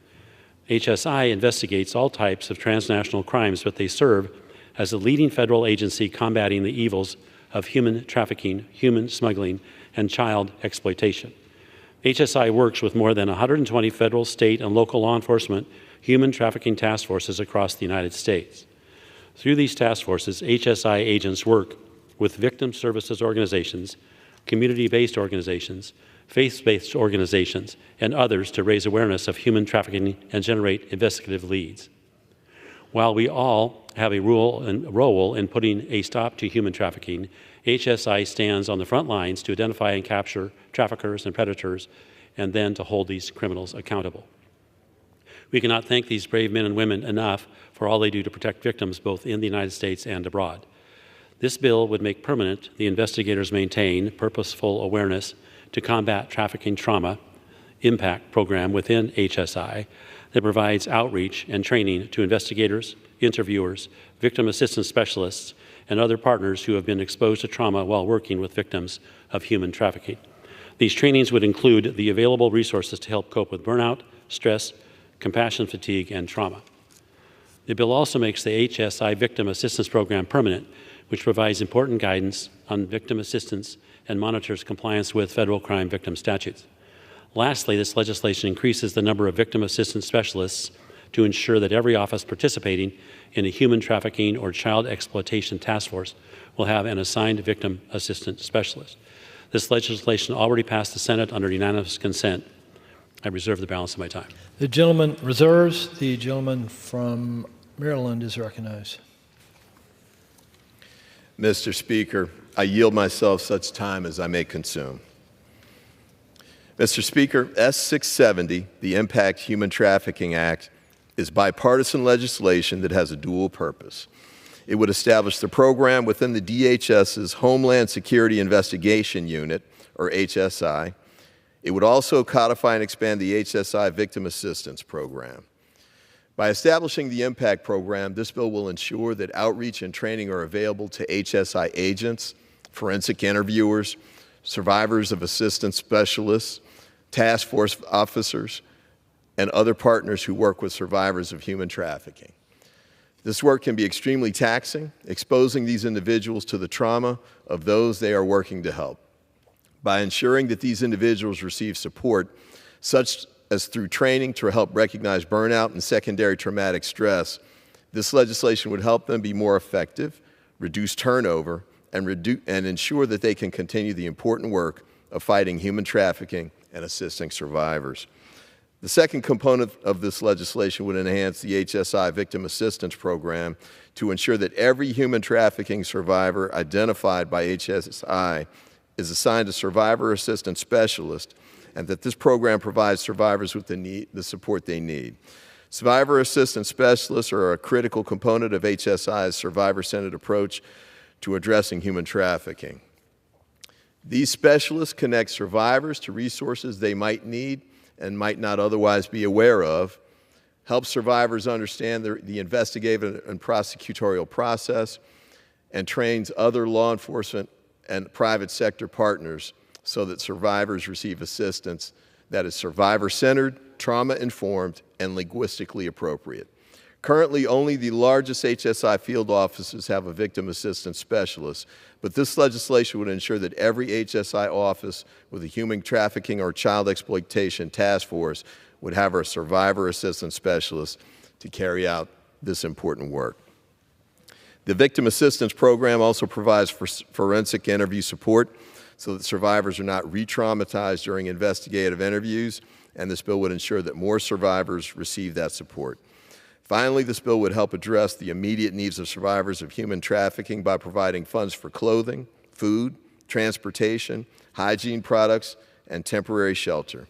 HSI investigates all types of transnational crimes, but they serve as a leading federal agency combating the evils of human trafficking, human smuggling, and child exploitation. HSI works with more than 120 federal, state, and local law enforcement human trafficking task forces across the United States. Through these task forces, HSI agents work with victim services organizations, community-based organizations, faith-based organizations, and others to raise awareness of human trafficking and generate investigative leads. While we all have a role in putting a stop to human trafficking, HSI stands on the front lines to identify and capture traffickers and predators, and then to hold these criminals accountable. We cannot thank these brave men and women enough for all they do to protect victims both in the United States and abroad. This bill would make permanent the investigators maintain purposeful awareness to combat trafficking trauma impact program within HSI that provides outreach and training to investigators, interviewers, victim assistance specialists, and other partners who have been exposed to trauma while working with victims of human trafficking. These trainings would include the available resources to help cope with burnout, stress, compassion fatigue, and trauma. The bill also makes the HSI Victim Assistance Program permanent, which provides important guidance on victim assistance and monitors compliance with federal crime victim statutes. Lastly, this legislation increases the number of victim assistance specialists to ensure that every office participating in a human trafficking or child exploitation task force will have an assigned victim assistance specialist. This legislation already passed the Senate under unanimous consent. I reserve the balance of my time. The gentleman reserves. The gentleman from Maryland is recognized. Mr. Speaker, I yield myself such time as I may consume. Mr. Speaker, S-670, the Impact Human Trafficking Act, is bipartisan legislation that has a dual purpose. It would establish the program within the DHS's Homeland Security Investigation Unit, or HSI. It would also codify and expand the HSI Victim Assistance Program. By establishing the Impact Program, this bill will ensure that outreach and training are available to HSI agents, forensic interviewers, survivors of assistance specialists, task force officers, and other partners who work with survivors of human trafficking. This work can be extremely taxing, exposing these individuals to the trauma of those they are working to help. By ensuring that these individuals receive support, such as through training to help recognize burnout and secondary traumatic stress, this legislation would help them be more effective, reduce turnover, and ensure that they can continue the important work of fighting human trafficking and assisting survivors. The second component of this legislation would enhance the HSI Victim Assistance Program to ensure that every human trafficking survivor identified by HSI is assigned a survivor assistance specialist, and that this program provides survivors with the support they need. Survivor assistance specialists are a critical component of HSI's survivor-centered approach to addressing human trafficking. These specialists connect survivors to resources they might need and might not otherwise be aware of, help survivors understand the investigative and prosecutorial process, and trains other law enforcement and private sector partners so that survivors receive assistance that is survivor-centered, trauma-informed, and linguistically appropriate. Currently, only the largest HSI field offices have a victim assistance specialist, but this legislation would ensure that every HSI office with a human trafficking or child exploitation task force would have a survivor assistance specialist to carry out this important work. The Victim Assistance Program also provides forensic interview support so that survivors are not re-traumatized during investigative interviews, and this bill would ensure that more survivors receive that support. Finally, this bill would help address the immediate needs of survivors of human trafficking by providing funds for clothing, food, transportation, hygiene products, and temporary shelter.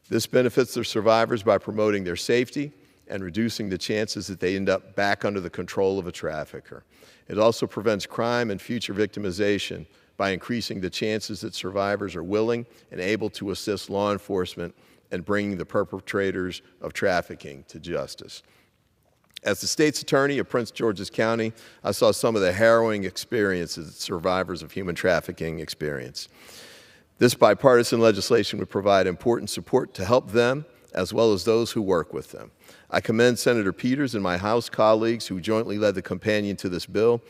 This benefits the survivors by promoting their safety and reducing the chances that they end up back under the control of a trafficker. It also prevents crime and future victimization by increasing the chances that survivors are willing and able to assist law enforcement in bringing the perpetrators of trafficking to justice. As the state's attorney of Prince George's County, I saw some of the harrowing experiences that survivors of human trafficking experience. This bipartisan legislation would provide important support to help them as well as those who work with them. I commend Senator Peters and my House colleagues who jointly led the companion to this bill,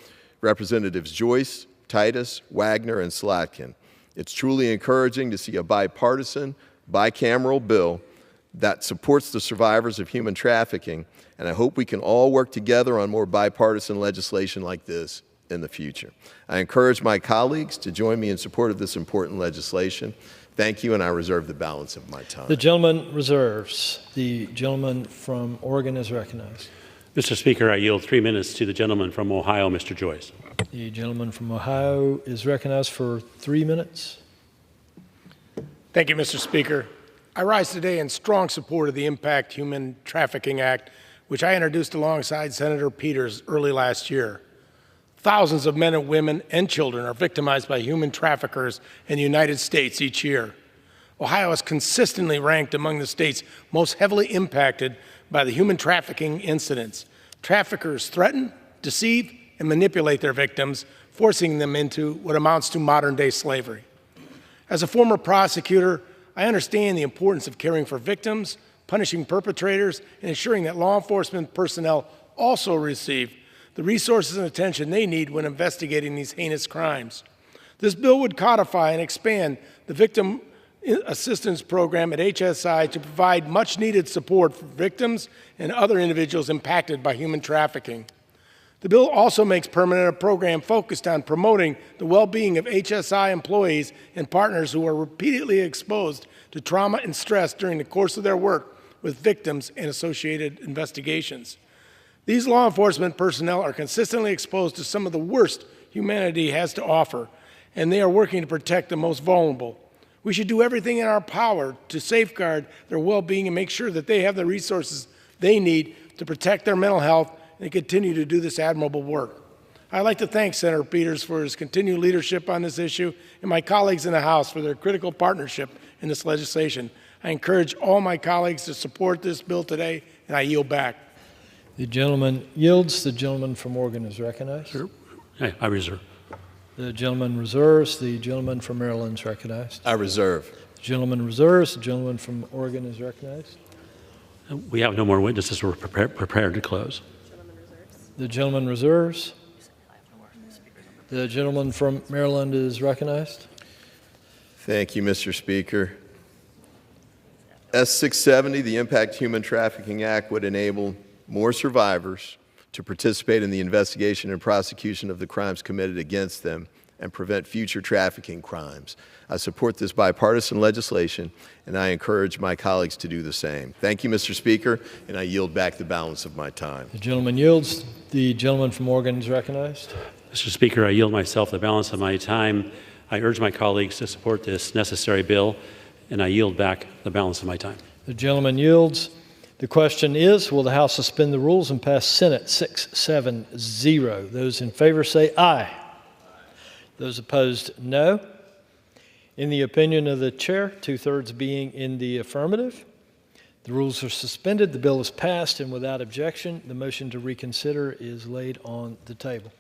Representatives Joyce, Titus, Wagner, and Slatkin. It's truly encouraging to see a bipartisan, bicameral bill that supports the survivors of human trafficking, and I hope we can all work together on more bipartisan legislation like this in the future. I encourage my colleagues to join me in support of this important legislation. Thank you, and I reserve the balance of my time. The gentleman reserves. The gentleman from Oregon is recognized. Mr. Speaker, I yield 3 minutes to the gentleman from Ohio, Mr. Joyce. The gentleman from Ohio is recognized for 3 minutes. Thank you, Mr. Speaker. I rise today in strong support of the Impact Human Trafficking Act, which I introduced alongside Senator Peters early last year. Thousands of men and women and children are victimized by human traffickers in the United States each year. Ohio is consistently ranked among the states most heavily impacted by the human trafficking incidents. Traffickers threaten, deceive, and manipulate their victims, forcing them into what amounts to modern-day slavery. As a former prosecutor, I understand the importance of caring for victims, punishing perpetrators, and ensuring that law enforcement personnel also receive the resources and attention they need when investigating these heinous crimes. This bill would codify and expand the Victim Assistance Program at HSI to provide much-needed support for victims and other individuals impacted by human trafficking. The bill also makes permanent a program focused on promoting the well-being of HSI employees and partners who are repeatedly exposed to trauma and stress during the course of their work with victims and associated investigations. These law enforcement personnel are consistently exposed to some of the worst humanity has to offer, and they are working to protect the most vulnerable. We should do everything in our power to safeguard their well-being and make sure that they have the resources they need to protect their mental health and continue to do this admirable work. I'd like to thank Senator Peters for his continued leadership on this issue and my colleagues in the House for their critical partnership in this legislation. I encourage all my colleagues to support this bill today, and I yield back. The gentleman yields. The gentleman from Oregon is recognized. Sure. I reserve. The gentleman reserves. The gentleman from Maryland is recognized. I reserve. The gentleman reserves. The gentleman from Oregon is recognized. We have no more witnesses. We're prepared to close. The gentleman reserves. The gentleman from Maryland is recognized. Thank you, Mr. Speaker. S670, the Impact Human Trafficking Act, would enable more survivors to participate in the investigation and prosecution of the crimes committed against them and prevent future trafficking crimes. I support this bipartisan legislation, and I encourage my colleagues to do the same. Thank you, Mr. Speaker, and I yield back the balance of my time. The gentleman yields. The gentleman from Oregon is recognized. Mr. Speaker, I yield myself the balance of my time. I urge my colleagues to support this necessary bill, and I yield back the balance of my time. The gentleman yields. The question is, will the House suspend the rules and pass Senate 670? Those in favor say aye. Those opposed, no. In the opinion of the chair, 2/3 being in the affirmative, the rules are suspended, the bill is passed, and without objection, the motion to reconsider is laid on the table.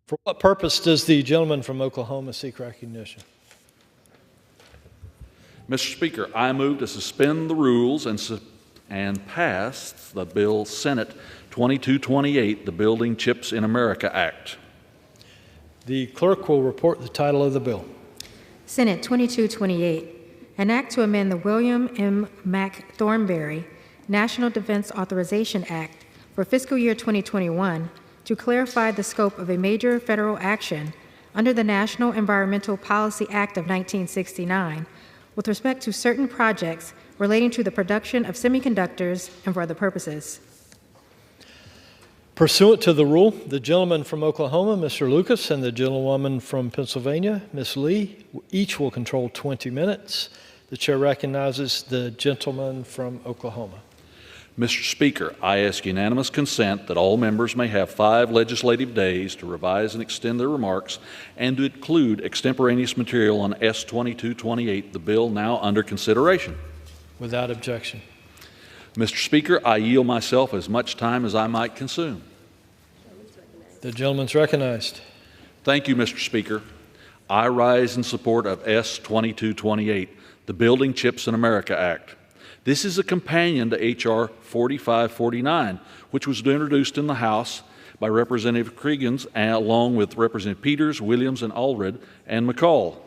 For what purpose does the gentleman from Oklahoma seek recognition? Mr. Speaker, I move to suspend the rules and pass the bill Senate 2228, the Building Chips in America Act. The clerk will report the title of the bill. Senate 2228, an act to amend the William M. Mack Thornberry National Defense Authorization Act for fiscal year 2021 to clarify the scope of a major federal action under the National Environmental Policy Act of 1969 with respect to certain projects relating to the production of semiconductors and for other purposes. Pursuant to the rule, the gentleman from Oklahoma, Mr. Lucas, and the gentlewoman from Pennsylvania, Ms. Lee, each will control 20 minutes. The chair recognizes the gentleman from Oklahoma. Mr. Speaker, I ask unanimous consent that all members may have 5 legislative days to revise and extend their remarks and to include extemporaneous material on S-2228, the bill now under consideration. Without objection. Mr. Speaker, I yield myself as much time as I might consume. The gentleman's recognized. Thank you, Mr. Speaker. I rise in support of S-2228, the Building Chips in America Act. This is a companion to H.R. 4549, which was introduced in the House by Representative Creegans along with Representative Peters, Williams, and Allred, and McCall.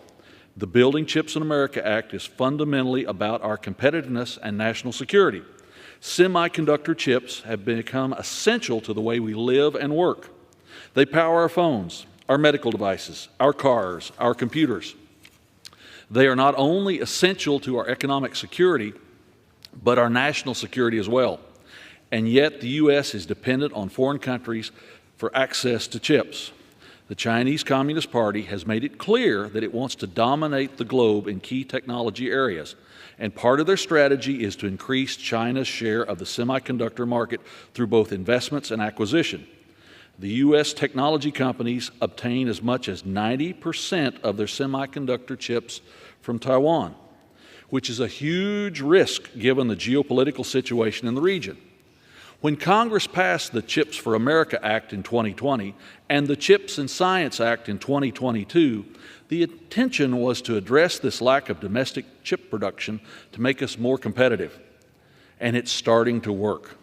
The Building Chips in America Act is fundamentally about our competitiveness and national security. Semiconductor chips have become essential to the way we live and work. They power our phones, our medical devices, our cars, our computers. They are not only essential to our economic security, but our national security as well. And yet the U.S. is dependent on foreign countries for access to chips. The Chinese Communist Party has made it clear that it wants to dominate the globe in key technology areas. And part of their strategy is to increase China's share of the semiconductor market through both investments and acquisition. The U.S. technology companies obtain as much as 90% of their semiconductor chips from Taiwan, which is a huge risk given the geopolitical situation in the region. When Congress passed the CHIPS for America Act in 2020 and the CHIPS and Science Act in 2022, the intention was to address this lack of domestic chip production to make us more competitive. And it's starting to work.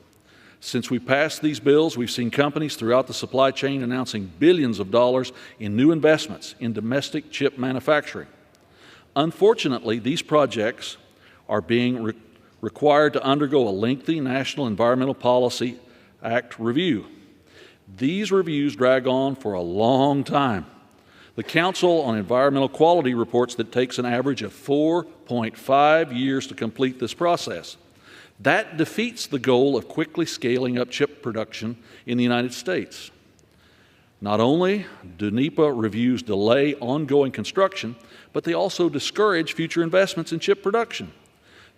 Since we passed these bills, we've seen companies throughout the supply chain announcing billions of dollars in new investments in domestic chip manufacturing. Unfortunately, these projects are being required to undergo a lengthy National Environmental Policy Act review. These reviews drag on for a long time. The Council on Environmental Quality reports that it takes an average of 4.5 years to complete this process. That defeats the goal of quickly scaling up chip production in the United States. Not only do NEPA reviews delay ongoing construction, but they also discourage future investments in chip production.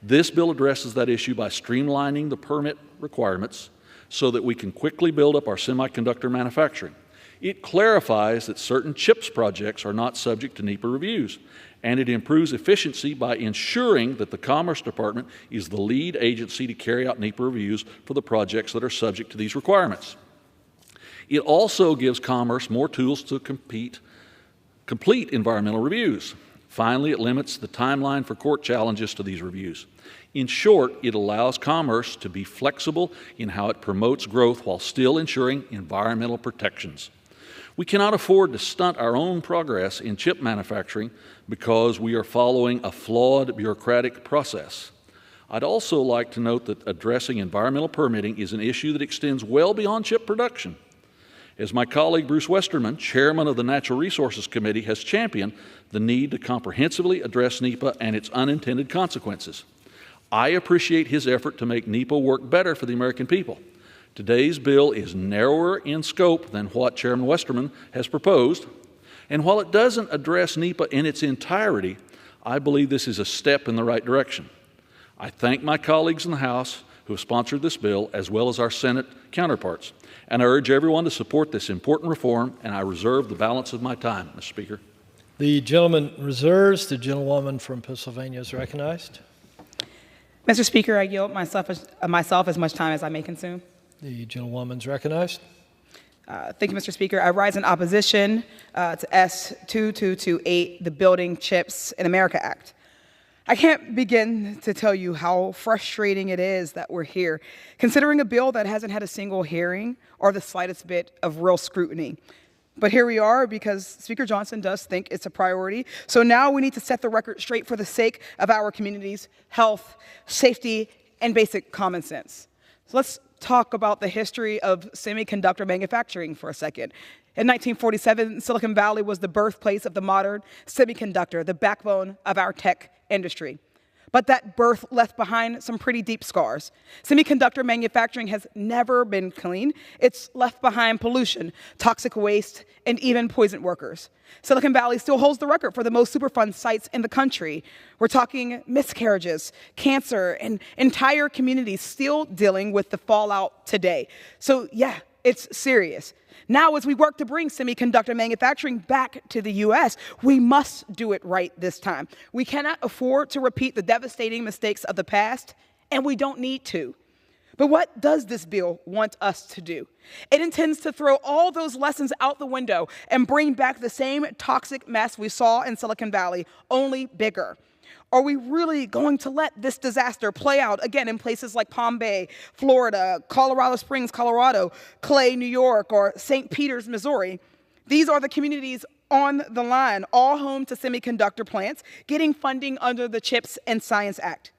This bill addresses that issue by streamlining the permit requirements so that we can quickly build up our semiconductor manufacturing. It clarifies that certain CHIPS projects are not subject to NEPA reviews, and it improves efficiency by ensuring that the Commerce Department is the lead agency to carry out NEPA reviews for the projects that are subject to these requirements. It also gives Commerce more tools to complete environmental reviews. Finally, it limits the timeline for court challenges to these reviews. In short, it allows Commerce to be flexible in how it promotes growth while still ensuring environmental protections. We cannot afford to stunt our own progress in chip manufacturing because we are following a flawed bureaucratic process. I'd also like to note that addressing environmental permitting is an issue that extends well beyond chip production. As my colleague Bruce Westerman, chairman of the Natural Resources Committee, has championed the need to comprehensively address NEPA and its unintended consequences. I appreciate his effort to make NEPA work better for the American people. Today's bill is narrower in scope than what Chairman Westerman has proposed, and while it doesn't address NEPA in its entirety, I believe this is a step in the right direction. I thank my colleagues in the House who have sponsored this bill, as well as our Senate counterparts, and I urge everyone to support this important reform, and I reserve the balance of my time, Mr. Speaker. The gentleman reserves. The gentlewoman from Pennsylvania is recognized. Mr. Speaker, I yield myself as much time as I may consume. The gentlewoman's recognized. Thank you, Mr. Speaker. I rise in opposition to S2228, the Building Chips in America Act. I can't begin to tell you how frustrating it is that we're here, considering a bill that hasn't had a single hearing or the slightest bit of real scrutiny. But here we are because Speaker Johnson does think it's a priority. So now we need to set the record straight for the sake of our community's health, safety, and basic common sense. So let's talk about the history of semiconductor manufacturing for a second. In 1947, Silicon Valley was the birthplace of the modern semiconductor, the backbone of our tech industry. But that birth left behind some pretty deep scars. Semiconductor manufacturing has never been clean. It's left behind pollution, toxic waste, and even poisoned workers. Silicon Valley still holds the record for the most Superfund sites in the country. We're talking miscarriages, cancer, and entire communities still dealing with the fallout today. So yeah, it's serious. Now, as we work to bring semiconductor manufacturing back to the U.S., we must do it right this time. We cannot afford to repeat the devastating mistakes of the past, and we don't need to. But what does this bill want us to do? It intends to throw all those lessons out the window and bring back the same toxic mess we saw in Silicon Valley, only bigger. Are we really going to let this disaster play out again in places like Palm Bay, Florida, Colorado Springs, Colorado, Clay, New York, or St. Peters, Missouri? These are the communities on the line, all home to semiconductor plants, getting funding under the CHIPS and Science Act.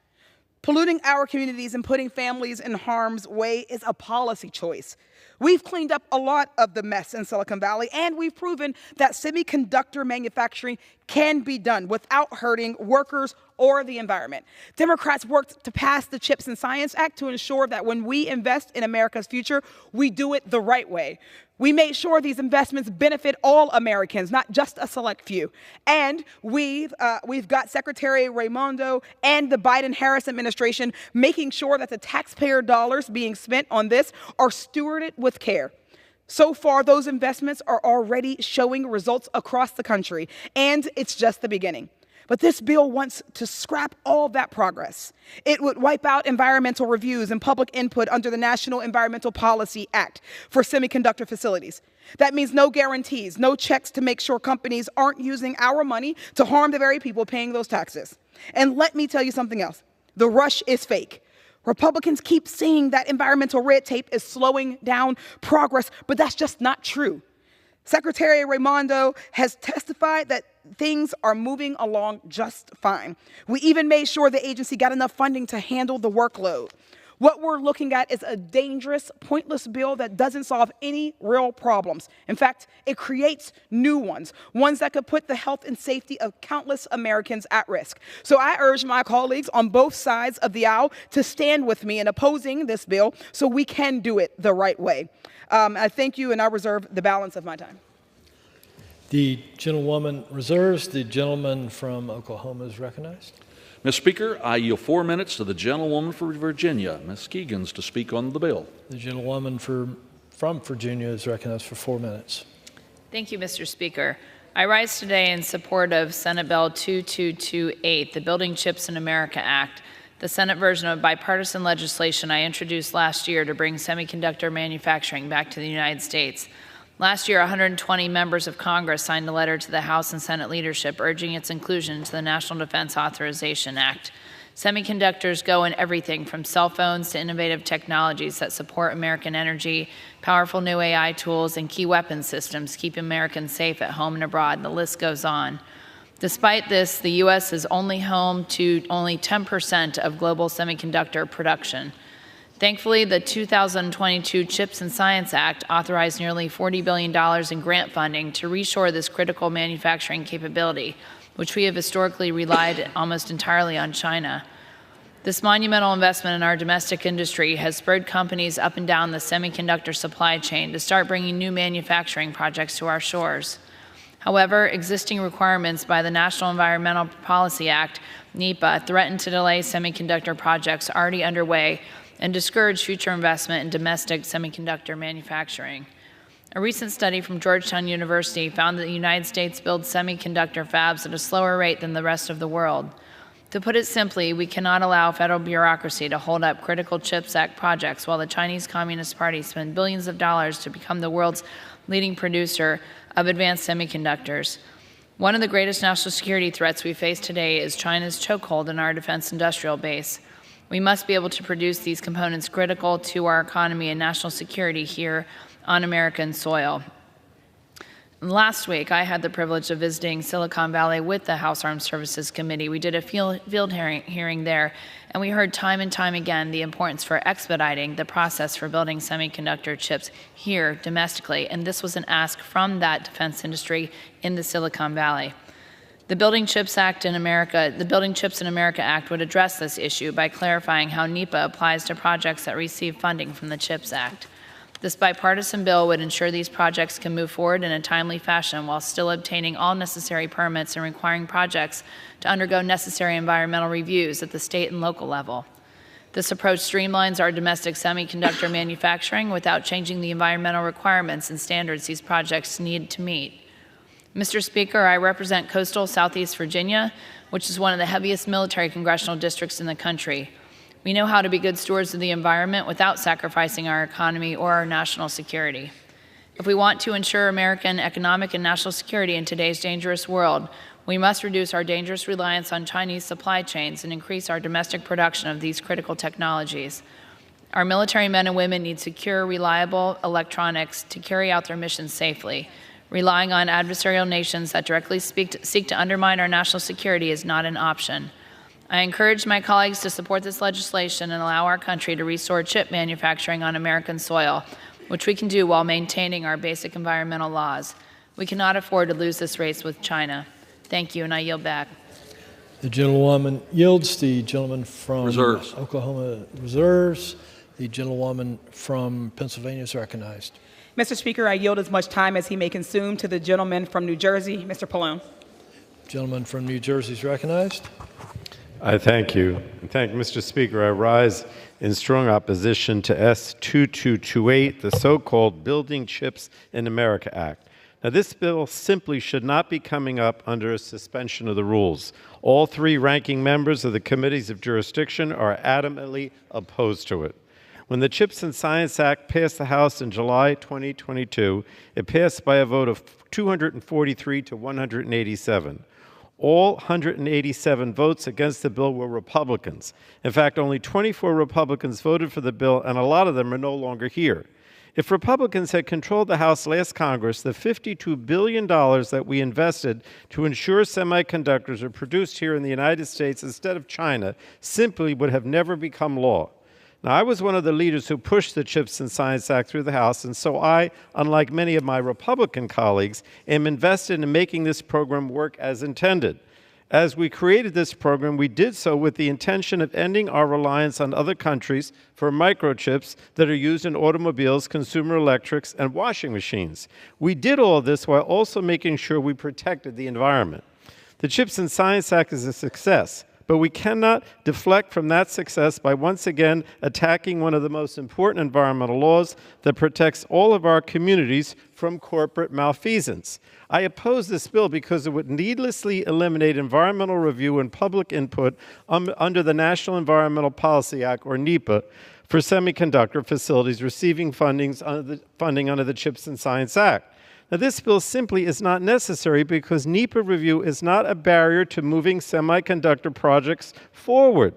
Polluting our communities and putting families in harm's way is a policy choice. We've cleaned up a lot of the mess in Silicon Valley, and we've proven that semiconductor manufacturing can be done without hurting workers or the environment. Democrats worked to pass the CHIPS and Science Act to ensure that when we invest in America's future, we do it the right way. We made sure these investments benefit all Americans, not just a select few. And we've got Secretary Raimondo and the Biden-Harris administration making sure that the taxpayer dollars being spent on this are stewarded with care. So far, those investments are already showing results across the country, and it's just the beginning. But this bill wants to scrap all that progress. It would wipe out environmental reviews and public input under the National Environmental Policy Act for semiconductor facilities. That means no guarantees, no checks to make sure companies aren't using our money to harm the very people paying those taxes. And let me tell you something else. The rush is fake. Republicans keep saying that environmental red tape is slowing down progress, but that's just not true. Secretary Raimondo has testified that things are moving along just fine. We even made sure the agency got enough funding to handle the workload. What we're looking at is a dangerous, pointless bill that doesn't solve any real problems. In fact, it creates new ones that could put the health and safety of countless Americans at risk. So I urge my colleagues on both sides of the aisle to stand with me in opposing this bill so we can do it the right way. I thank you, and I reserve the balance of my time. The gentlewoman reserves. The gentleman from Oklahoma is recognized. Mr. Speaker, I yield 4 minutes to the gentlewoman from Virginia, Ms. Keegans, to speak on the bill. The gentlewoman from Virginia is recognized for 4 minutes. Thank you, Mr. Speaker. I rise today in support of Senate Bill 2228, the Building Chips in America Act, the Senate version of bipartisan legislation I introduced last year to bring semiconductor manufacturing back to the United States. Last year, 120 members of Congress signed a letter to the House and Senate leadership urging its inclusion into the National Defense Authorization Act. Semiconductors go in everything from cell phones to innovative technologies that support American energy, powerful new AI tools, and key weapons systems keep Americans safe at home and abroad. The list goes on. Despite this, the U.S. is only home to only 10% of global semiconductor production. Thankfully, the 2022 CHIPS and Science Act authorized nearly $40 billion in grant funding to reshore this critical manufacturing capability, which we have historically relied almost entirely on China. This monumental investment in our domestic industry has spurred companies up and down the semiconductor supply chain to start bringing new manufacturing projects to our shores. However, existing requirements by the National Environmental Policy Act, NEPA, threaten to delay semiconductor projects already underway and discourage future investment in domestic semiconductor manufacturing. A recent study from Georgetown University found that the United States builds semiconductor fabs at a slower rate than the rest of the world. To put it simply, we cannot allow federal bureaucracy to hold up critical CHIPS Act projects while the Chinese Communist Party spends billions of dollars to become the world's leading producer of advanced semiconductors. One of the greatest national security threats we face today is China's chokehold in our defense industrial base. We must be able to produce these components critical to our economy and national security here on American soil. Last week, I had the privilege of visiting Silicon Valley with the House Armed Services Committee. We did a field hearing there, and we heard time and time again the importance for expediting the process for building semiconductor chips here domestically, and this was an ask from that defense industry in the Silicon Valley. The Building Chips in America Act would address this issue by clarifying how NEPA applies to projects that receive funding from the CHIPS Act. This bipartisan bill would ensure these projects can move forward in a timely fashion while still obtaining all necessary permits and requiring projects to undergo necessary environmental reviews at the state and local level. This approach streamlines our domestic semiconductor manufacturing without changing the environmental requirements and standards these projects need to meet. Mr. Speaker, I represent coastal Southeast Virginia, which is one of the heaviest military congressional districts in the country. We know how to be good stewards of the environment without sacrificing our economy or our national security. If we want to ensure American economic and national security in today's dangerous world, we must reduce our dangerous reliance on Chinese supply chains and increase our domestic production of these critical technologies. Our military men and women need secure, reliable electronics to carry out their missions safely. Relying on adversarial nations that directly seek to undermine our national security is not an option. I encourage my colleagues to support this legislation and allow our country to restore chip manufacturing on American soil, which we can do while maintaining our basic environmental laws. We cannot afford to lose this race with China. Thank you, and I yield back. The gentlewoman yields. The gentleman from Oklahoma reserves. The gentlewoman from Pennsylvania is recognized. Mr. Speaker, I yield as much time as he may consume to the gentleman from New Jersey, Mr. Pallone. Gentleman from New Jersey is recognized. I thank you. Mr. Speaker. I rise in strong opposition to S2228, the so-called Building Chips in America Act. Now, this bill simply should not be coming up under a suspension of the rules. All three ranking members of the committees of jurisdiction are adamantly opposed to it. When the CHIPS and Science Act passed the House in July 2022, it passed by a vote of 243 to 187. All 187 votes against the bill were Republicans. In fact, only 24 Republicans voted for the bill, and a lot of them are no longer here. If Republicans had controlled the House last Congress, the $52 billion that we invested to ensure semiconductors are produced here in the United States instead of China simply would have never become law. Now, I was one of the leaders who pushed the CHIPS and Science Act through the House, and so I, unlike many of my Republican colleagues, am invested in making this program work as intended. As we created this program, we did so with the intention of ending our reliance on other countries for microchips that are used in automobiles, consumer electrics, and washing machines. We did all this while also making sure we protected the environment. The CHIPS and Science Act is a success, but we cannot deflect from that success by once again attacking one of the most important environmental laws that protects all of our communities from corporate malfeasance. I oppose this bill because it would needlessly eliminate environmental review and public input under the National Environmental Policy Act, or NEPA, for semiconductor facilities receiving funding under the CHIPS and Science Act. Now, this bill simply is not necessary because NEPA review is not a barrier to moving semiconductor projects forward.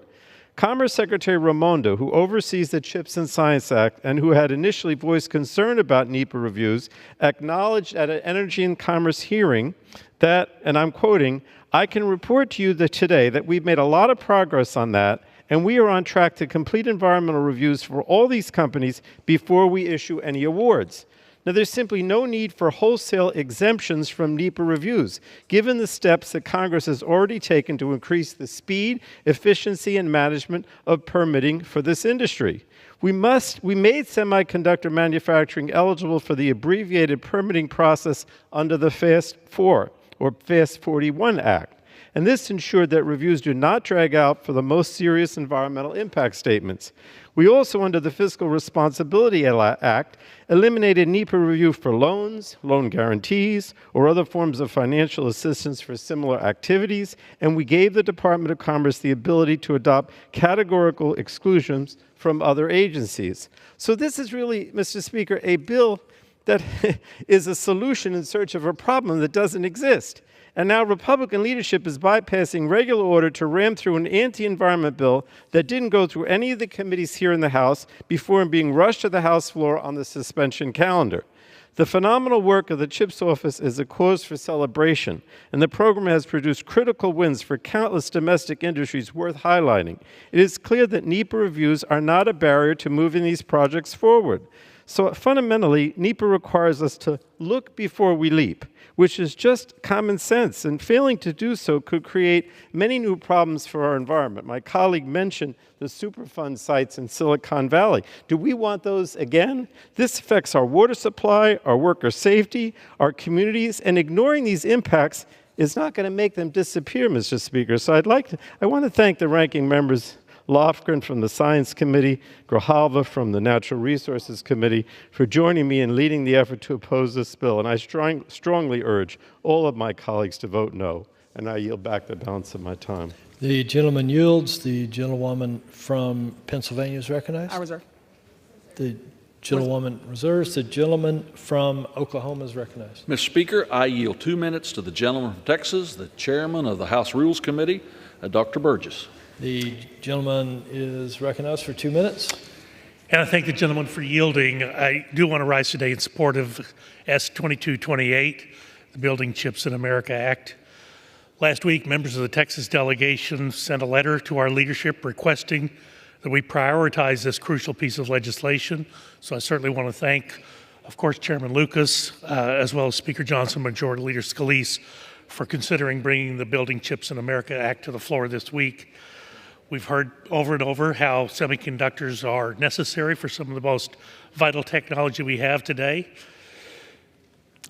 Commerce Secretary Raimondo, who oversees the CHIPS and Science Act and who had initially voiced concern about NEPA reviews, acknowledged at an Energy and Commerce hearing that, and I'm quoting, "I can report to you today that we've made a lot of progress on that, and we are on track to complete environmental reviews for all these companies before we issue any awards." Now, there's simply no need for wholesale exemptions from NEPA reviews, given the steps that Congress has already taken to increase the speed, efficiency, and management of permitting for this industry. We made semiconductor manufacturing eligible for the abbreviated permitting process under the FAST-4, or FAST-41 Act. And this ensured that reviews do not drag out for the most serious environmental impact statements. We also, under the Fiscal Responsibility Act, eliminated NEPA review for loans, loan guarantees, or other forms of financial assistance for similar activities, and we gave the Department of Commerce the ability to adopt categorical exclusions from other agencies. So this is really, Mr. Speaker, a bill that is a solution in search of a problem that doesn't exist. And now Republican leadership is bypassing regular order to ram through an anti-environment bill that didn't go through any of the committees here in the House before being rushed to the House floor on the suspension calendar. The phenomenal work of the CHIPS office is a cause for celebration, and the program has produced critical wins for countless domestic industries worth highlighting. It is clear that NEPA reviews are not a barrier to moving these projects forward. So fundamentally, NEPA requires us to look before we leap, which is just common sense, and failing to do so could create many new problems for our environment. My colleague mentioned the Superfund sites in Silicon Valley. Do we want those again? This affects our water supply, our worker safety, our communities, and ignoring these impacts is not going to make them disappear, Mr. Speaker. So I want to thank the ranking members, Lofgren from the Science Committee, Grijalva from the Natural Resources Committee, for joining me in leading the effort to oppose this bill. And I strongly urge all of my colleagues to vote no. And I yield back the balance of my time. The gentleman yields. The gentlewoman from Pennsylvania is recognized. I reserve. The gentlewoman reserves. The gentleman from Oklahoma is recognized. Mr. Speaker, I yield 2 minutes to the gentleman from Texas, the chairman of the House Rules Committee, Dr. Burgess. The gentleman is recognized for 2 minutes. And I thank the gentleman for yielding. I do want to rise today in support of S-2228, the Building Chips in America Act. Last week, members of the Texas delegation sent a letter to our leadership requesting that we prioritize this crucial piece of legislation. So I certainly want to thank, of course, Chairman Lucas, as well as Speaker Johnson, Majority Leader Scalise, for considering bringing the Building Chips in America Act to the floor this week. We've heard over and over how semiconductors are necessary for some of the most vital technology we have today.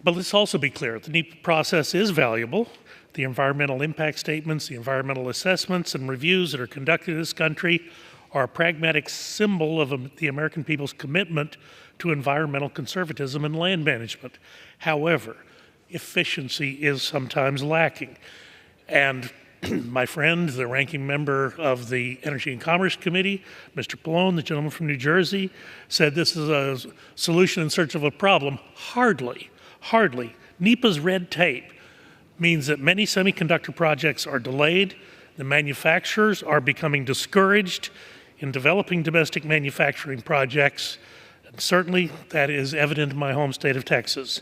But let's also be clear, the NEPA process is valuable. The environmental impact statements, the environmental assessments and reviews that are conducted in this country are a pragmatic symbol of the American people's commitment to environmental conservatism and land management. However, efficiency is sometimes lacking. And my friend, the ranking member of the Energy and Commerce Committee, Mr. Pallone, the gentleman from New Jersey, said this is a solution in search of a problem. Hardly. NEPA's red tape means that many semiconductor projects are delayed. The manufacturers are becoming discouraged in developing domestic manufacturing projects. And certainly that is evident in my home state of Texas.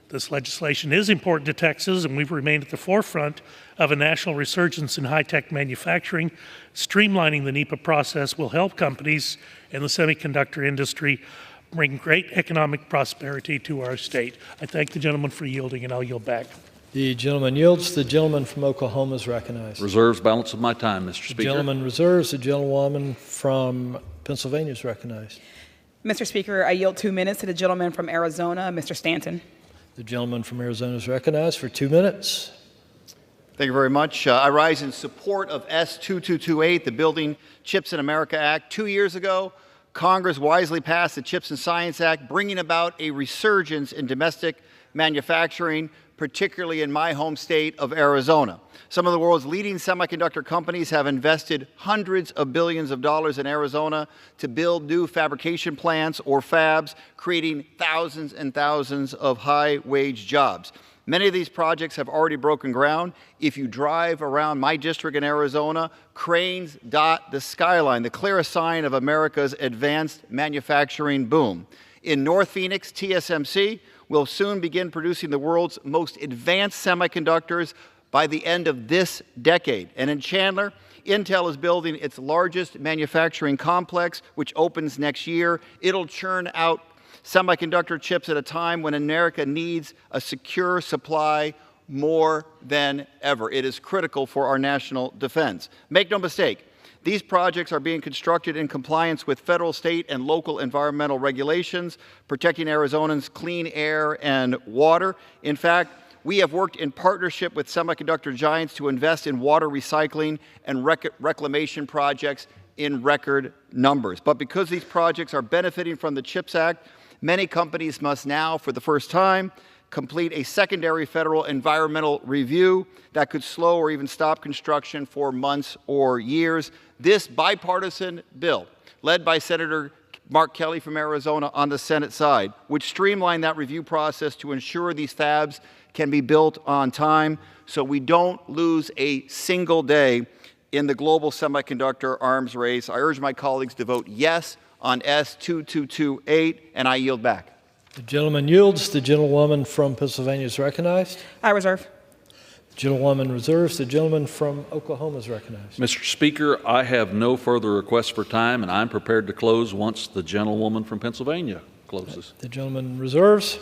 This legislation is important to Texas, and we've remained at the forefront of a national resurgence in high-tech manufacturing. Streamlining the NEPA process will help companies in the semiconductor industry bring great economic prosperity to our state. I thank the gentleman for yielding, and I'll yield back. The gentleman yields. The gentleman from Oklahoma is recognized. Reserves balance of my time, Mr. Speaker. The gentleman reserves. The gentlewoman from Pennsylvania is recognized. Mr. Speaker, I yield 2 minutes to the gentleman from Arizona, Mr. Stanton. The gentleman from Arizona is recognized for 2 minutes. Thank you very much. I rise in support of S2228, the Building Chips in America Act. 2 years ago, Congress wisely passed the Chips and Science Act, bringing about a resurgence in domestic manufacturing, particularly in my home state of Arizona. Some of the world's leading semiconductor companies have invested hundreds of billions of dollars in Arizona to build new fabrication plants or fabs, creating thousands and thousands of high-wage jobs. Many of these projects have already broken ground. If you drive around my district in Arizona, cranes dot the skyline, the clearest sign of America's advanced manufacturing boom. In North Phoenix, TSMC will soon begin producing the world's most advanced semiconductors by the end of this decade. And in Chandler, Intel is building its largest manufacturing complex, which opens next year. It'll churn out semiconductor chips at a time when America needs a secure supply more than ever. It is critical for our national defense. Make no mistake, these projects are being constructed in compliance with federal, state, and local environmental regulations, protecting Arizonans' clean air and water. In fact, we have worked in partnership with semiconductor giants to invest in water recycling and reclamation projects in record numbers. But because these projects are benefiting from the CHIPS Act, many companies must now, for the first time, complete a secondary federal environmental review that could slow or even stop construction for months or years. This bipartisan bill, led by Senator Mark Kelly from Arizona on the Senate side, would streamline that review process to ensure these fabs can be built on time so we don't lose a single day in the global semiconductor arms race. I urge my colleagues to vote yes on S2228, and I yield back. The gentleman yields. The gentlewoman from Pennsylvania is recognized. I reserve. The gentlewoman reserves. The gentleman from Oklahoma is recognized. Mr. Speaker, I have no further requests for time, and I'm prepared to close once the gentlewoman from Pennsylvania closes. The gentleman reserves.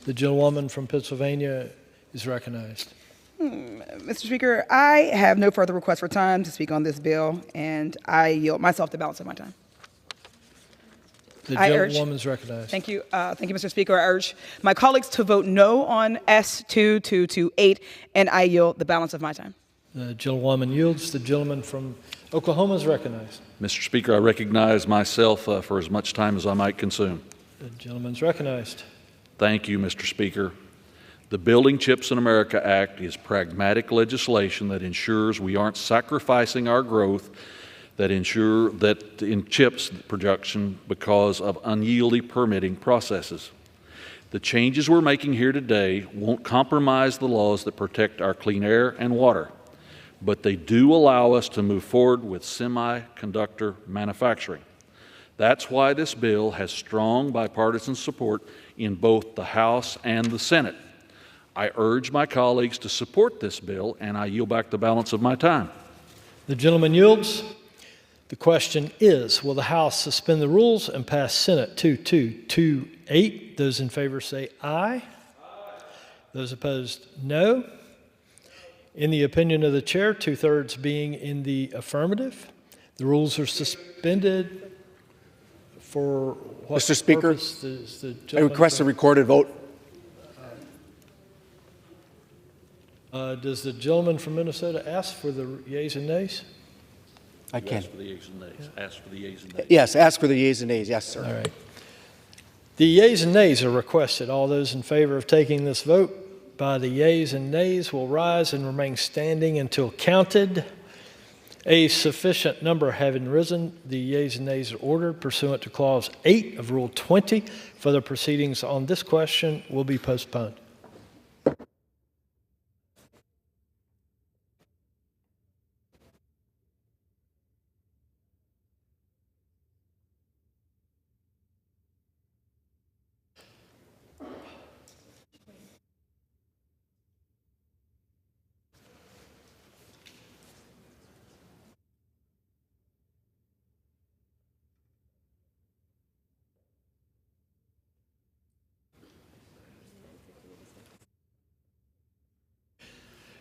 The gentlewoman from Pennsylvania is recognized. Mr. Speaker, I have no further requests for time to speak on this bill, and I yield myself the balance of my time. The gentlewoman is recognized. Thank you, Mr. Speaker. I urge my colleagues to vote no on S2228, and I yield the balance of my time. The gentlewoman yields. The gentleman from Oklahoma is recognized. Mr. Speaker, I recognize myself for as much time as I might consume. The gentleman's recognized. Thank you, Mr. Speaker. The Building Chips in America Act is pragmatic legislation that ensures we aren't sacrificing our growth that ensure that in chips production because of unyielding permitting processes. The changes we're making here today won't compromise the laws that protect our clean air and water, but they do allow us to move forward with semiconductor manufacturing. That's why this bill has strong bipartisan support in both the House and the Senate. I urge my colleagues to support this bill, and I yield back the balance of my time. The gentleman yields. The question is, will the House suspend the rules and pass Senate 2228? Those in favor say aye. Those opposed, no. In the opinion of the chair, 2/3 being in the affirmative, the rules are suspended for what Mr. Speaker, purpose does the I gentleman request a recorded vote. Does the gentleman from Minnesota ask for the yeas and nays? I can. Ask for the yeas and nays. Ask for the yeas and nays. Yes, ask for the yeas and nays. Yes, sir. All right. The yeas and nays are requested. All those in favor of taking this vote, by the yeas and nays will rise and remain standing until counted. A sufficient number having risen, the yeas and nays are ordered pursuant to Clause 8 of Rule 20. Further proceedings on this question will be postponed.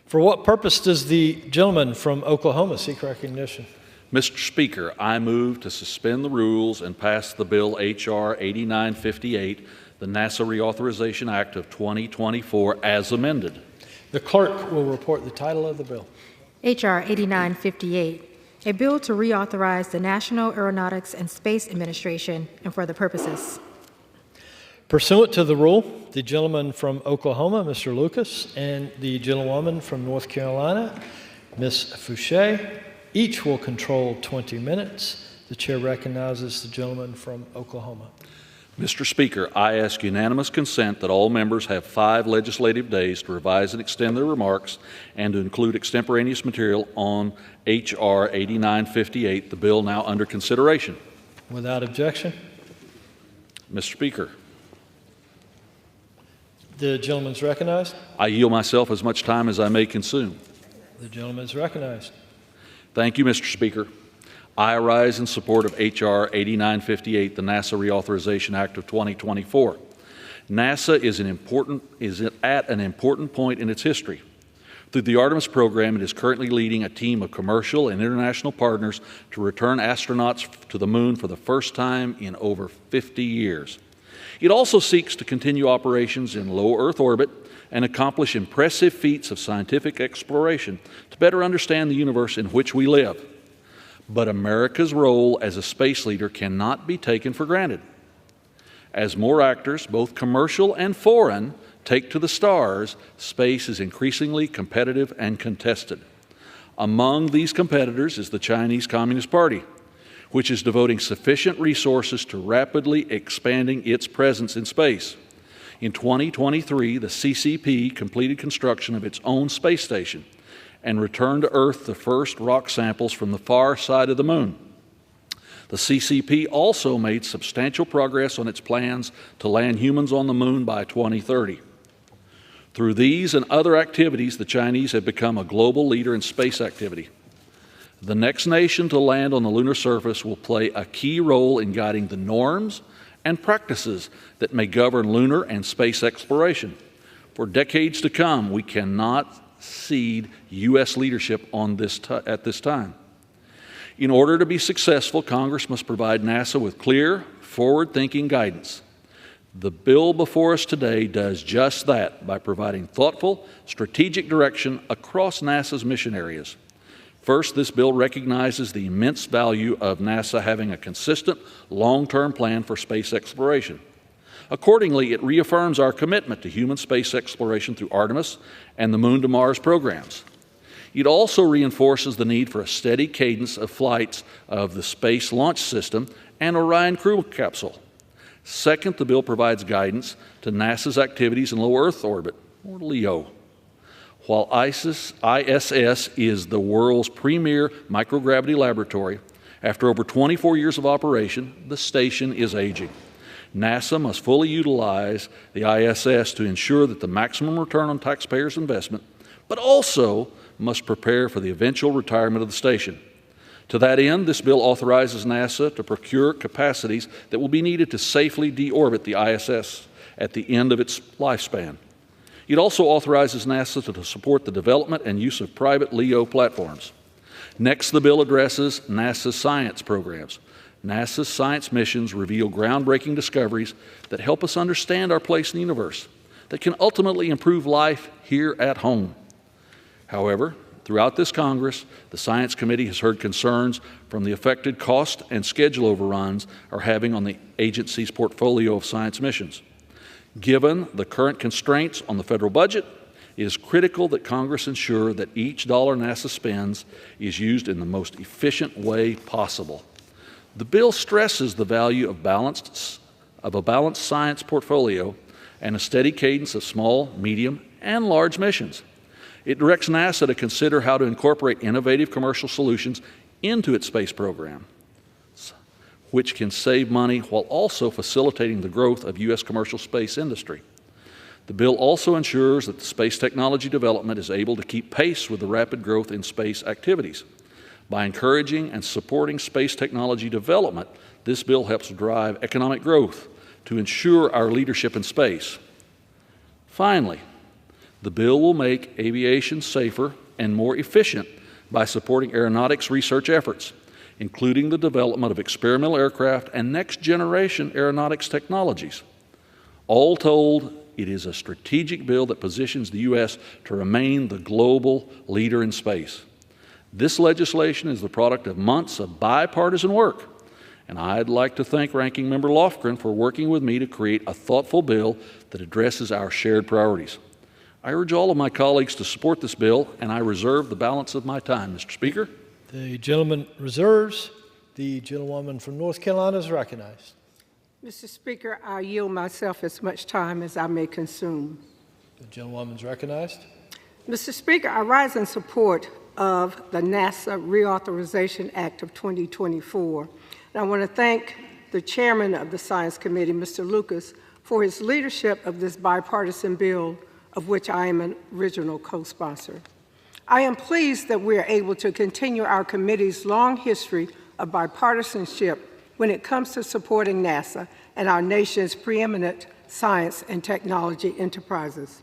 For what purpose does the gentleman from Oklahoma seek recognition? Mr. Speaker, I move to suspend the rules and pass the bill H.R. 8958, the NASA Reauthorization Act of 2024, as amended. The clerk will report the title of the bill. H.R. 8958, a bill to reauthorize the National Aeronautics and Space Administration and for the purposes. Pursuant to the rule, the gentleman from Oklahoma, Mr. Lucas, and the gentlewoman from North Carolina, Ms. Fouché, each will control 20 minutes. The chair recognizes the gentleman from Oklahoma. Mr. Speaker, I ask unanimous consent that all members have 5 legislative days to revise and extend their remarks and to include extemporaneous material on H.R. 8958, the bill now under consideration. Without objection. Mr. Speaker, the gentleman's recognized. I yield myself as much time as I may consume. The gentleman is recognized. Thank you, Mr. Speaker. I rise in support of H.R. 8958, the NASA Reauthorization Act of 2024. NASA is at an important point in its history. Through the Artemis program, it is currently leading a team of commercial and international partners to return astronauts to the moon for the first time in over 50 years. It also seeks to continue operations in low Earth orbit and accomplish impressive feats of scientific exploration to better understand the universe in which we live. But America's role as a space leader cannot be taken for granted. As more actors, both commercial and foreign, take to the stars, space is increasingly competitive and contested. Among these competitors is the Chinese Communist Party, which is devoting sufficient resources to rapidly expanding its presence in space. In 2023, the CCP completed construction of its own space station and returned to Earth the first rock samples from the far side of the moon. The CCP also made substantial progress on its plans to land humans on the moon by 2030. Through these and other activities, the Chinese have become a global leader in space activity. The next nation to land on the lunar surface will play a key role in guiding the norms and practices that may govern lunar and space exploration. For decades to come, we cannot cede U.S. leadership on at this time. In order to be successful, Congress must provide NASA with clear, forward-thinking guidance. The bill before us today does just that by providing thoughtful, strategic direction across NASA's mission areas. First, this bill recognizes the immense value of NASA having a consistent, long-term plan for space exploration. Accordingly, it reaffirms our commitment to human space exploration through Artemis and the Moon to Mars programs. It also reinforces the need for a steady cadence of flights of the Space Launch System and Orion crew capsule. Second, the bill provides guidance to NASA's activities in low Earth orbit, or LEO. While ISS is the world's premier microgravity laboratory, after over 24 years of operation, the station is aging. NASA must fully utilize the ISS to ensure that the maximum return on taxpayers' investment, but also must prepare for the eventual retirement of the station. To that end, this bill authorizes NASA to procure capacities that will be needed to safely deorbit the ISS at the end of its lifespan. It also authorizes NASA to support the development and use of private LEO platforms. Next, the bill addresses NASA's science programs. NASA's science missions reveal groundbreaking discoveries that help us understand our place in the universe, that can ultimately improve life here at home. However, throughout this Congress, the Science Committee has heard concerns from the affected cost and schedule overruns are having on the agency's portfolio of science missions. Given the current constraints on the federal budget It is critical that Congress ensure that each dollar NASA spends is used in the most efficient way possible. The bill stresses the value of a balanced science portfolio and a steady cadence of small, medium, and large missions. It directs NASA to consider how to incorporate innovative commercial solutions into its space program, which can save money while also facilitating the growth of U.S. commercial space industry. The bill also ensures that the space technology development is able to keep pace with the rapid growth in space activities. By encouraging and supporting space technology development, this bill helps drive economic growth to ensure our leadership in space. Finally, the bill will make aviation safer and more efficient by supporting aeronautics research efforts, including the development of experimental aircraft and next-generation aeronautics technologies. All told, it is a strategic bill that positions the U.S. to remain the global leader in space. This legislation is the product of months of bipartisan work, and I'd like to thank Ranking Member Lofgren for working with me to create a thoughtful bill that addresses our shared priorities. I urge all of my colleagues to support this bill, and I reserve the balance of my time, Mr. Speaker. The gentleman reserves. The gentlewoman from North Carolina is recognized. Mr. Speaker, I yield myself as much time as I may consume. The gentlewoman is recognized. Mr. Speaker, I rise in support of the NASA Reauthorization Act of 2024. And I want to thank the chairman of the Science Committee, Mr. Lucas, for his leadership of this bipartisan bill, of which I am an original co-sponsor. I am pleased that we are able to continue our committee's long history of bipartisanship when it comes to supporting NASA and our nation's preeminent science and technology enterprises.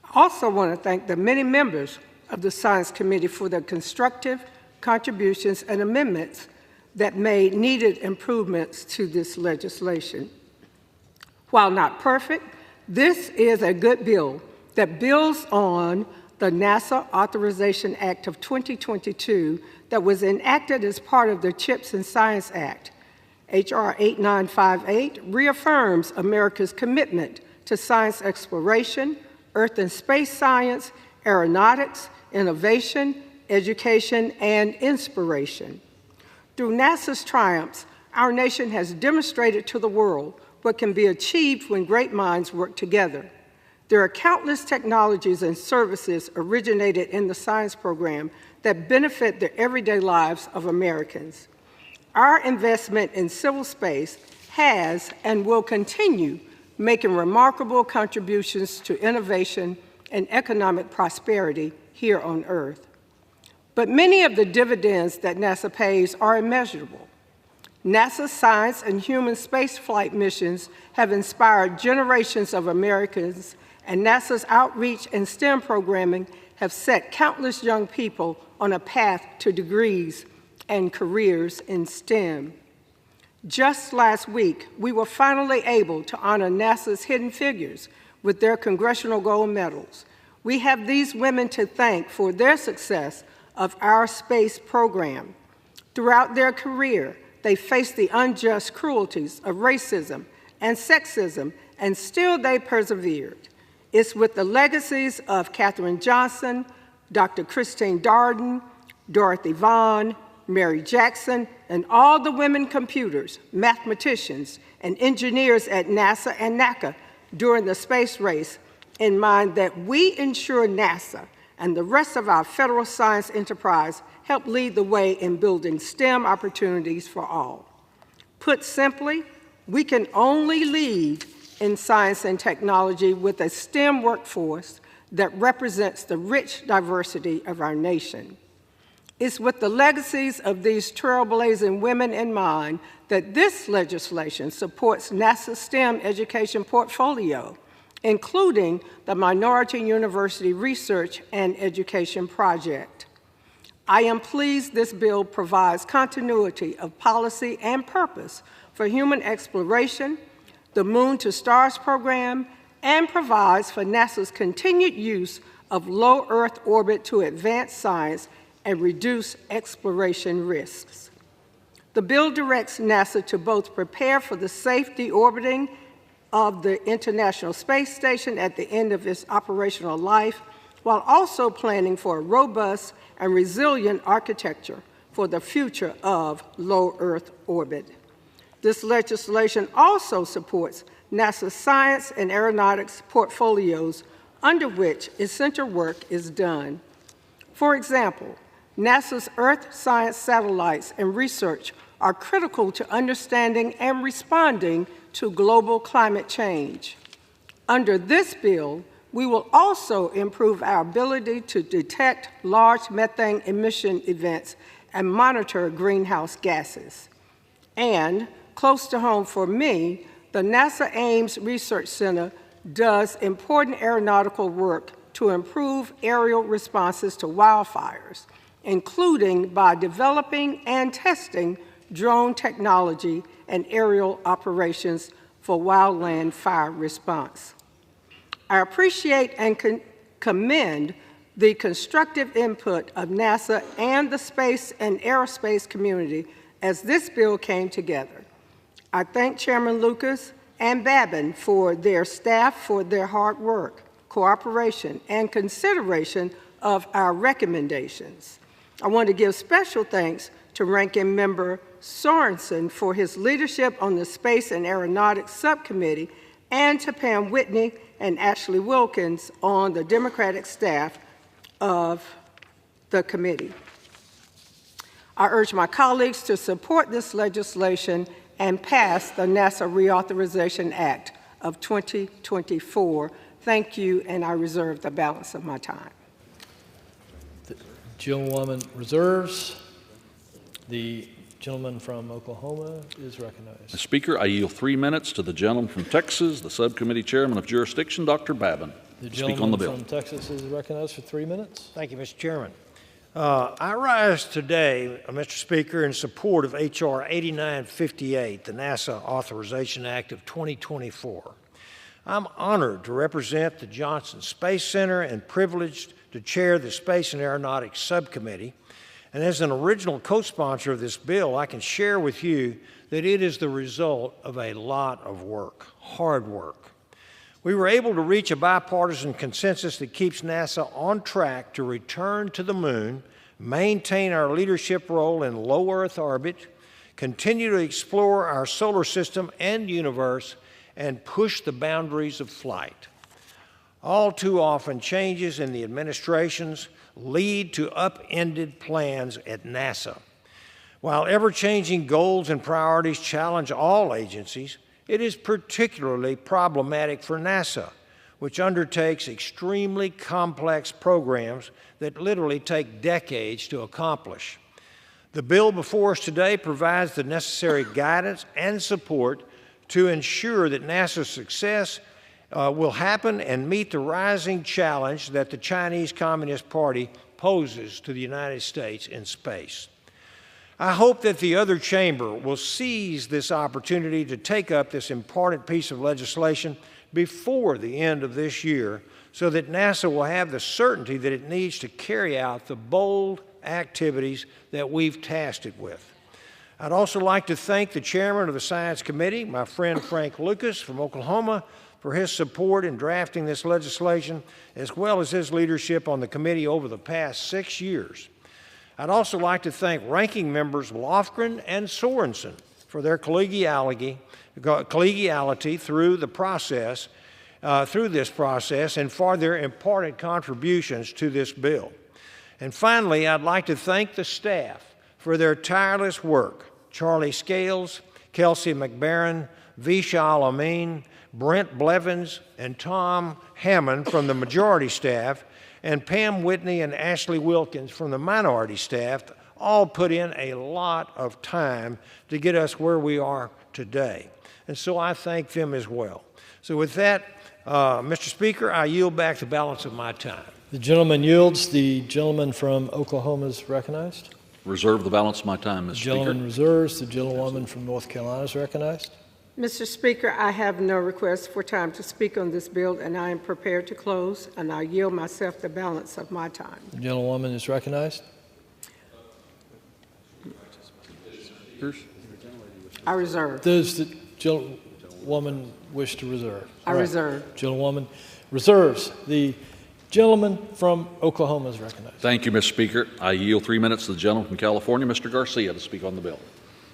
I also want to thank the many members of the Science Committee for their constructive contributions and amendments that made needed improvements to this legislation. While not perfect, this is a good bill that builds on the NASA Authorization Act of 2022 that was enacted as part of the CHIPS and Science Act. H.R. 8958 reaffirms America's commitment to science exploration, earth and space science, aeronautics, innovation, education, and inspiration. Through NASA's triumphs, our nation has demonstrated to the world what can be achieved when great minds work together. There are countless technologies and services originated in the science program that benefit the everyday lives of Americans. Our investment in civil space has and will continue making remarkable contributions to innovation and economic prosperity here on Earth. But many of the dividends that NASA pays are immeasurable. NASA's science and human spaceflight missions have inspired generations of Americans, and NASA's outreach and STEM programming have set countless young people on a path to degrees and careers in STEM. Just last week, we were finally able to honor NASA's Hidden Figures with their Congressional Gold Medals. We have these women to thank for their success of our space program. Throughout their career, they faced the unjust cruelties of racism and sexism, and still they persevered. It's with the legacies of Katherine Johnson, Dr. Christine Darden, Dorothy Vaughan, Mary Jackson, and all the women computers, mathematicians, and engineers at NASA and NACA during the space race in mind that we ensure NASA and the rest of our federal science enterprise help lead the way in building STEM opportunities for all. Put simply, we can only lead in science and technology with a STEM workforce that represents the rich diversity of our nation. It's with the legacies of these trailblazing women in mind that this legislation supports NASA's STEM education portfolio, including the Minority University Research and Education Project. I am pleased this bill provides continuity of policy and purpose for human exploration, the Moon to Stars program, and provides for NASA's continued use of low Earth orbit to advance science and reduce exploration risks. The bill directs NASA to both prepare for the safe deorbiting of the International Space Station at the end of its operational life while also planning for a robust and resilient architecture for the future of low Earth orbit. This legislation also supports NASA's science and aeronautics portfolios under which essential work is done. For example, NASA's Earth science satellites and research are critical to understanding and responding to global climate change. Under this bill, we will also improve our ability to detect large methane emission events and monitor greenhouse gases. And close to home for me, the NASA Ames Research Center does important aeronautical work to improve aerial responses to wildfires, including by developing and testing drone technology and aerial operations for wildland fire response. I appreciate and commend the constructive input of NASA and the space and aerospace community as this bill came together. I thank Chairman Lucas and Babin for their staff for their hard work, cooperation, and consideration of our recommendations. I want to give special thanks to Ranking Member Sorensen for his leadership on the Space and Aeronautics Subcommittee, and to Pam Whitney and Ashley Wilkins on the Democratic staff of the committee. I urge my colleagues to support this legislation and pass the NASA Reauthorization Act of 2024. Thank you, and I reserve the balance of my time. The gentlewoman reserves. The gentleman from Oklahoma is recognized. Mr. Speaker, I yield 3 minutes to the gentleman from Texas, the subcommittee chairman of jurisdiction, Dr. Babin. The Speak on the bill. gentleman from Texas is recognized for 3 minutes. Thank you, Mr. Chairman. I rise today, Mr. Speaker, in support of H.R. 8958, the NASA Authorization Act of 2024. I'm honored to represent the Johnson Space Center and privileged to chair the Space and Aeronautics Subcommittee. And as an original co-sponsor of this bill, I can share with you that it is the result of a lot of work, hard work. We were able to reach a bipartisan consensus that keeps NASA on track to return to the moon, maintain our leadership role in low Earth orbit, continue to explore our solar system and universe, and push the boundaries of flight. All too often, changes in the administrations lead to upended plans at NASA. While ever-changing goals and priorities challenge all agencies, it is particularly problematic for NASA, which undertakes extremely complex programs that literally take decades to accomplish. The bill before us today provides the necessary guidance and support to ensure that NASA's success will happen and meet the rising challenge that the Chinese Communist Party poses to the United States in space. I hope that the other chamber will seize this opportunity to take up this important piece of legislation before the end of this year so that NASA will have the certainty that it needs to carry out the bold activities that we've tasked it with. I'd also like to thank the chairman of the Science Committee, my friend Frank Lucas from Oklahoma, for his support in drafting this legislation, as well as his leadership on the committee over the past 6 years. I'd also like to thank ranking members Lofgren and Sorensen for their collegiality through this process and for their important contributions to this bill. And finally, I'd like to thank the staff for their tireless work. Charlie Scales, Kelsey McBaron, Vishal Amin, Brent Blevins, and Tom Hammond from the majority staff, and Pam Whitney and Ashley Wilkins from the minority staff all put in a lot of time to get us where we are today. And so I thank them as well. So with that, Mr. Speaker, I yield back the balance of my time. The gentleman yields. The gentleman from Oklahoma is recognized. Reserve the balance of my time, Mr. Speaker. The gentleman reserves. The gentlewoman from North Carolina is recognized. Mr. Speaker, I have no request for time to speak on this bill, and I am prepared to close, and I yield myself the balance of my time. The gentlewoman is recognized. I reserve. Does the gentlewoman wish to reserve? I reserve. Gentlewoman reserves. The Gentleman from Oklahoma is recognized. Thank you, Mr. Speaker. I yield 3 minutes to the gentleman from California, Mr. Garcia, to speak on the bill.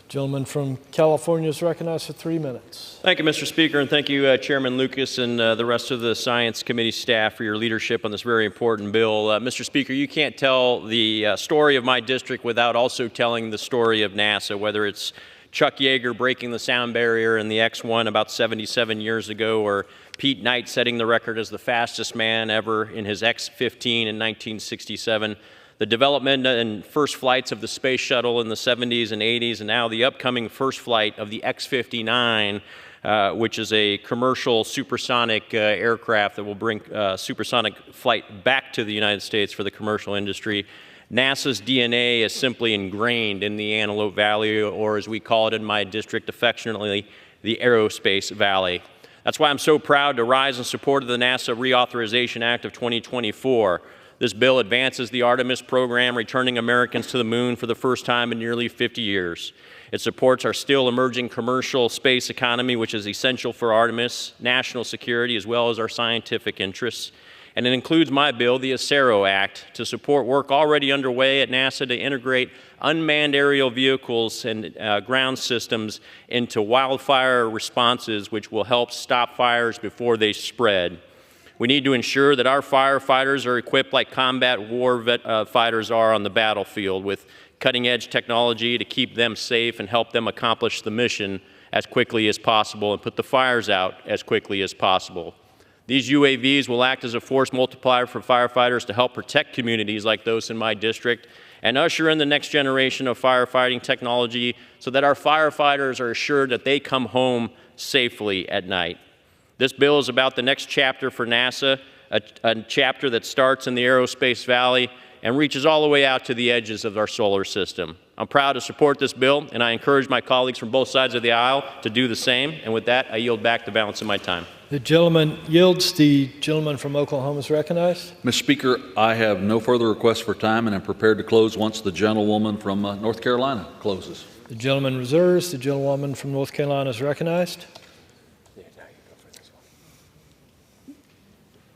Gentleman from California is recognized for 3 minutes. Thank you, Mr. Speaker, and thank you, Chairman Lucas and the rest of the Science Committee staff for your leadership on this very important bill. Mr. Speaker, you can't tell the story of my district without also telling the story of NASA, whether it's Chuck Yeager breaking the sound barrier in the X-1 about 77 years ago, or Pete Knight setting the record as the fastest man ever in his X-15 in 1967. The development and first flights of the space shuttle in the 70s and 80s, and now the upcoming first flight of the X-59, which is a commercial supersonic aircraft that will bring supersonic flight back to the United States for the commercial industry. NASA's DNA is simply ingrained in the Antelope Valley, or as we call it in my district affectionately, the Aerospace Valley. That's why I'm so proud to rise in support of the NASA Reauthorization Act of 2024. This bill advances the Artemis program, returning Americans to the moon for the first time in nearly 50 years. It supports our still emerging commercial space economy, which is essential for Artemis, national security, as well as our scientific interests. And it includes my bill, the Acero Act, to support work already underway at NASA to integrate unmanned aerial vehicles and ground systems into wildfire responses, which will help stop fires before they spread. We need to ensure that our firefighters are equipped like combat war fighters are on the battlefield, with cutting-edge technology to keep them safe and help them accomplish the mission as quickly as possible and put the fires out as quickly as possible. These UAVs will act as a force multiplier for firefighters to help protect communities like those in my district and usher in the next generation of firefighting technology so that our firefighters are assured that they come home safely at night. This bill is about the next chapter for NASA, a chapter that starts in the Aerospace Valley and reaches all the way out to the edges of our solar system. I'm proud to support this bill, and I encourage my colleagues from both sides of the aisle to do the same. And with that, I yield back the balance of my time. The gentleman yields. The gentleman from Oklahoma is recognized. Mr. Speaker, I have no further requests for time, and I'm prepared to close once the gentlewoman from North Carolina closes. The gentleman reserves. The gentlewoman from North Carolina is recognized.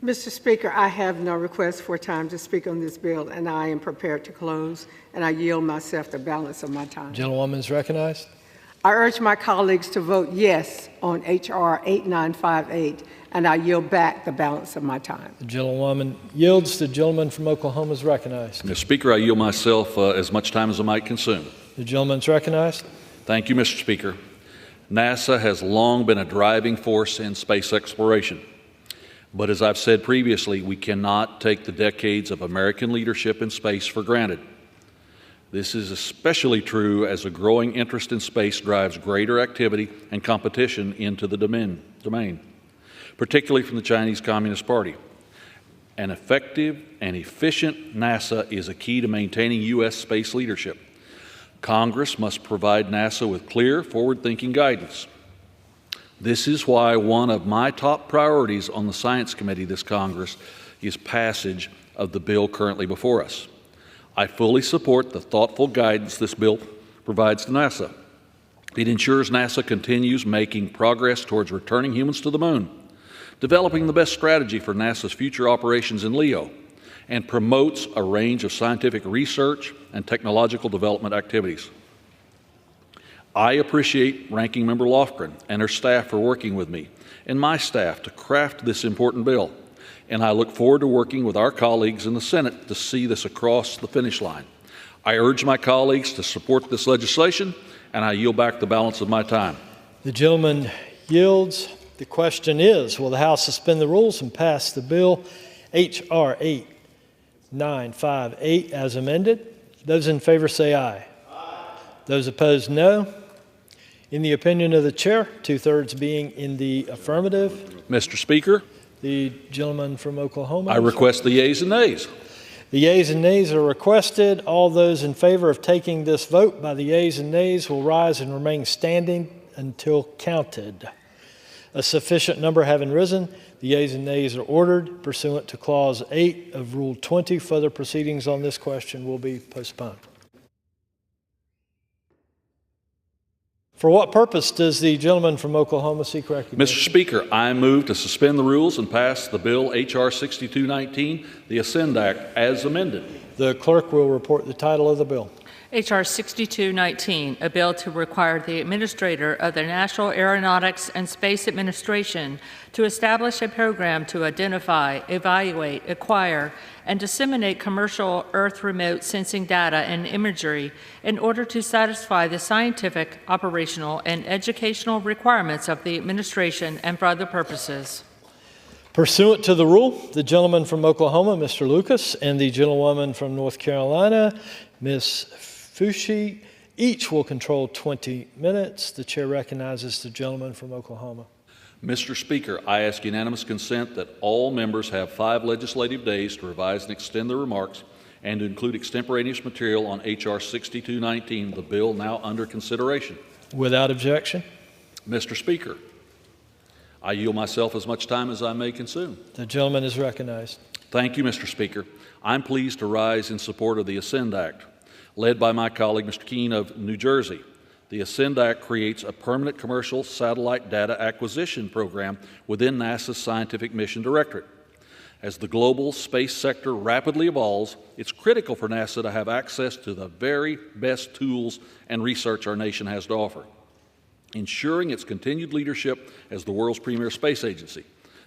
Mr. Speaker, I have no request for time to speak on this bill, and I am prepared to close, and I yield myself the balance of my time. Gentlewoman is recognized. I urge my colleagues to vote yes on H.R. 8958, and I yield back the balance of my time. The gentlewoman yields. The gentleman from Oklahoma is recognized. Mr. Speaker, I yield myself as much time as I might consume. The gentleman is recognized. Thank you, Mr. Speaker. NASA has long been a driving force in space exploration. But as I've said previously, we cannot take the decades of American leadership in space for granted. This is especially true as a growing interest in space drives greater activity and competition into the domain, particularly from the Chinese Communist Party. An effective and efficient NASA is a key to maintaining U.S. space leadership. Congress must provide NASA with clear, forward-thinking guidance. This is why one of my top priorities on the Science Committee this Congress is passage of the bill currently before us. I fully support the thoughtful guidance this bill provides to NASA. It ensures NASA continues making progress towards returning humans to the moon, developing the best strategy for NASA's future operations in LEO, and promotes a range of scientific research and technological development activities. I appreciate Ranking Member Lofgren and her staff for working with me and my staff to craft this important bill, and I look forward to working with our colleagues in the Senate to see this across the finish line. I urge my colleagues to support this legislation, and I yield back the balance of my time. The gentleman yields. The question is, will the House suspend the rules and pass the bill H.R. 8958 as amended? Those in favor say aye. Aye. Those opposed, no. In the opinion of the chair, 2/3 being in the affirmative. Mr. Speaker, the gentleman from Oklahoma. I request the yeas and nays. The yeas and nays are requested. All those in favor of taking this vote by the yeas and nays will rise and remain standing until counted. A sufficient number having risen, the yeas and nays are ordered pursuant to Clause 8 of Rule 20. Further proceedings on this question will be postponed. For what purpose does the gentleman from Oklahoma seek recognition? Mr. Speaker, I move to suspend the rules and pass the bill H.R. 6219, the Ascend Act, as amended. The clerk will report the title of the bill. H.R. 6219, a bill to require the Administrator of the National Aeronautics and Space Administration to establish a program to identify, evaluate, acquire, and disseminate commercial Earth remote sensing data and imagery in order to satisfy the scientific, operational, and educational requirements of the administration and for other purposes. Pursuant to the rule, the gentleman from Oklahoma, Mr. Lucas, and the gentlewoman from North Carolina, Ms. Fushi, each will control 20 minutes. The chair recognizes the gentleman from Oklahoma. Mr. Speaker, I ask unanimous consent that all members have 5 legislative days to revise and extend their remarks and to include extemporaneous material on H.R. 6219, the bill now under consideration. Without objection. Mr. Speaker, I yield myself as much time as I may consume. The gentleman is recognized. Thank you, Mr. Speaker. I'm pleased to rise in support of the Ascend Act, led by my colleague, Mr. Keene of New Jersey. The Ascend Act creates a permanent commercial satellite data acquisition program within NASA's Scientific Mission Directorate. As the global space sector rapidly evolves, it's critical for NASA to have access to the very best tools and research our nation has to offer, ensuring its continued leadership as the world's premier space agency.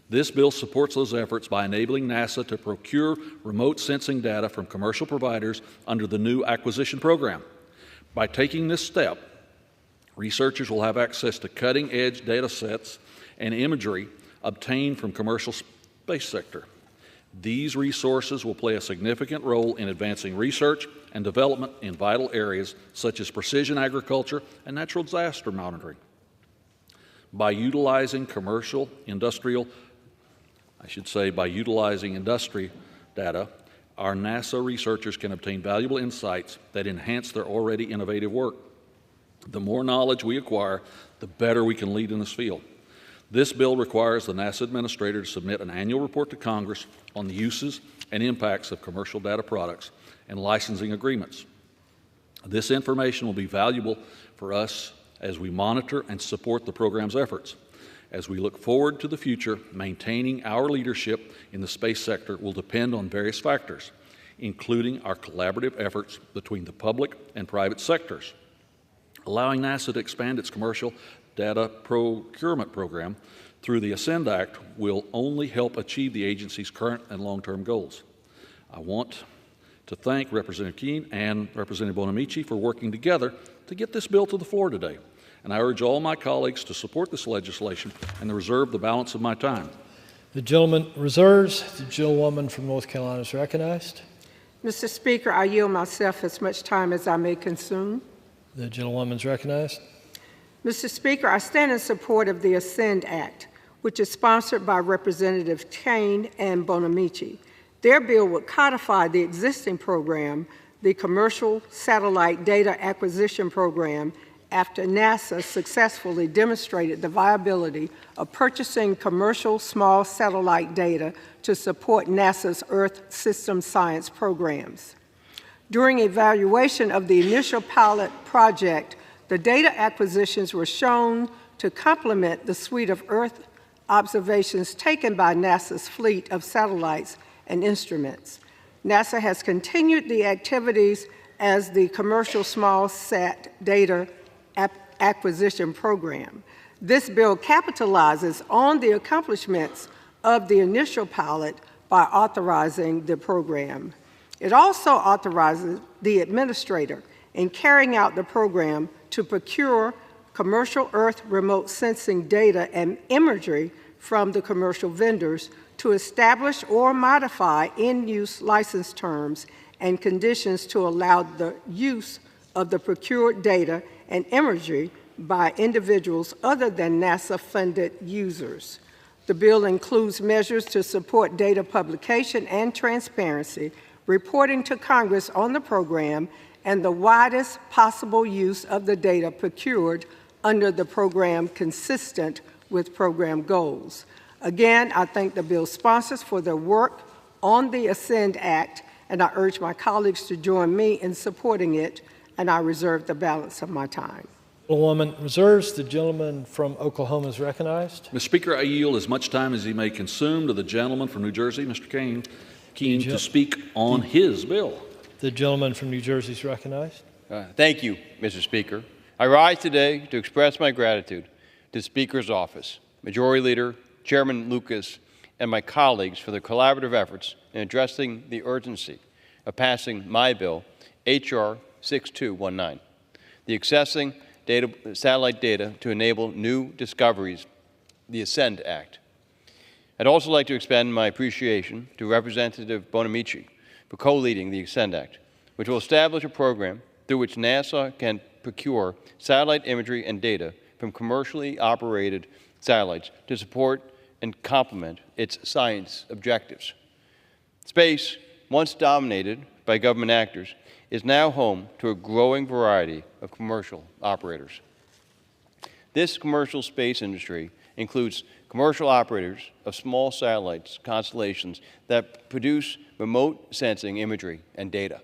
This bill supports those efforts by enabling NASA to procure remote sensing data from commercial providers under the new acquisition program. By taking this step, researchers will have access to cutting-edge data sets and imagery obtained from commercial space sector. These resources will play a significant role in advancing research and development in vital areas such as precision agriculture and natural disaster monitoring. By utilizing industry data, our NASA researchers can obtain valuable insights that enhance their already innovative work. The more knowledge we acquire, the better we can lead in this field. This bill requires the NASA Administrator to submit an annual report to Congress on the uses and impacts of commercial data products and licensing agreements. This information will be valuable for us as we monitor and support the program's efforts. As we look forward to the future, maintaining our leadership in the space sector will depend on various factors, including our collaborative efforts between the public and private sectors. Allowing NASA to expand its commercial data procurement program through the Ascend Act will only help achieve the agency's current and long-term goals. I want to thank Representative Keene and Representative Bonamici for working together to get this bill to the floor today. And I urge all my colleagues to support this legislation and to reserve the balance of my time. The gentleman reserves. The gentlewoman from North Carolina is recognized. Mr. Speaker, I yield myself as much time as I may consume. The gentlewoman is recognized. Mr. Speaker, I stand in support of the Ascend Act, which is sponsored by Representatives Keene and Bonamici. Their bill would codify the existing program, the Commercial Satellite Data Acquisition Program, after NASA successfully demonstrated the viability of purchasing commercial small satellite data to support NASA's Earth System Science programs. During evaluation of the initial pilot project, the data acquisitions were shown to complement the suite of Earth observations taken by NASA's fleet of satellites and instruments. NASA has continued the activities as the Commercial Small Sat Data Acquisition Program. This bill capitalizes on the accomplishments of the initial pilot by authorizing the program. It also authorizes the administrator in carrying out the program to procure commercial Earth remote sensing data and imagery from the commercial vendors to establish or modify in-use license terms and conditions to allow the use of the procured data and imagery by individuals other than NASA-funded users. The bill includes measures to support data publication and transparency, reporting to Congress on the program, and the widest possible use of the data procured under the program consistent with program goals. Again, I thank the bill's sponsors for their work on the Ascend Act, and I urge my colleagues to join me in supporting it, and I reserve the balance of my time. Woman reserves. The gentleman from Oklahoma is recognized. Mr. Speaker, I yield as much time as he may consume to the gentleman from New Jersey, Mr. Keene, to speak on his bill. The gentleman from New Jersey is recognized. Thank you, Mr. Speaker. I rise today to express my gratitude to the Speaker's office, Majority Leader, Chairman Lucas, and my colleagues for their collaborative efforts in addressing the urgency of passing my bill, H.R. 6219, the Accessing Satellite Data to Enable New Discoveries, the ASCEND Act. I'd also like to extend my appreciation to Representative Bonamici for co-leading the ASCEND Act, which will establish a program through which NASA can procure satellite imagery and data from commercially operated satellites to support and complement its science objectives. Space, once dominated by government actors, is now home to a growing variety of commercial operators. This commercial space industry includes commercial operators of small satellites constellations that produce remote sensing imagery and data.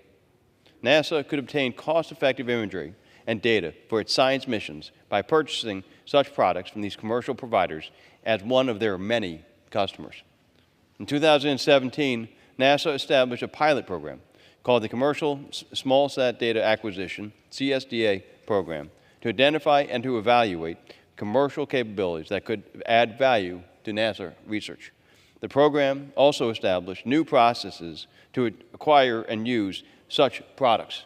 NASA could obtain cost-effective imagery and data for its science missions by purchasing such products from these commercial providers as one of their many customers. In 2017, NASA established a pilot program called the Commercial Small Sat Data Acquisition, CSDA program, to identify and to evaluate commercial capabilities that could add value to NASA research. The program also established new processes to acquire and use such products.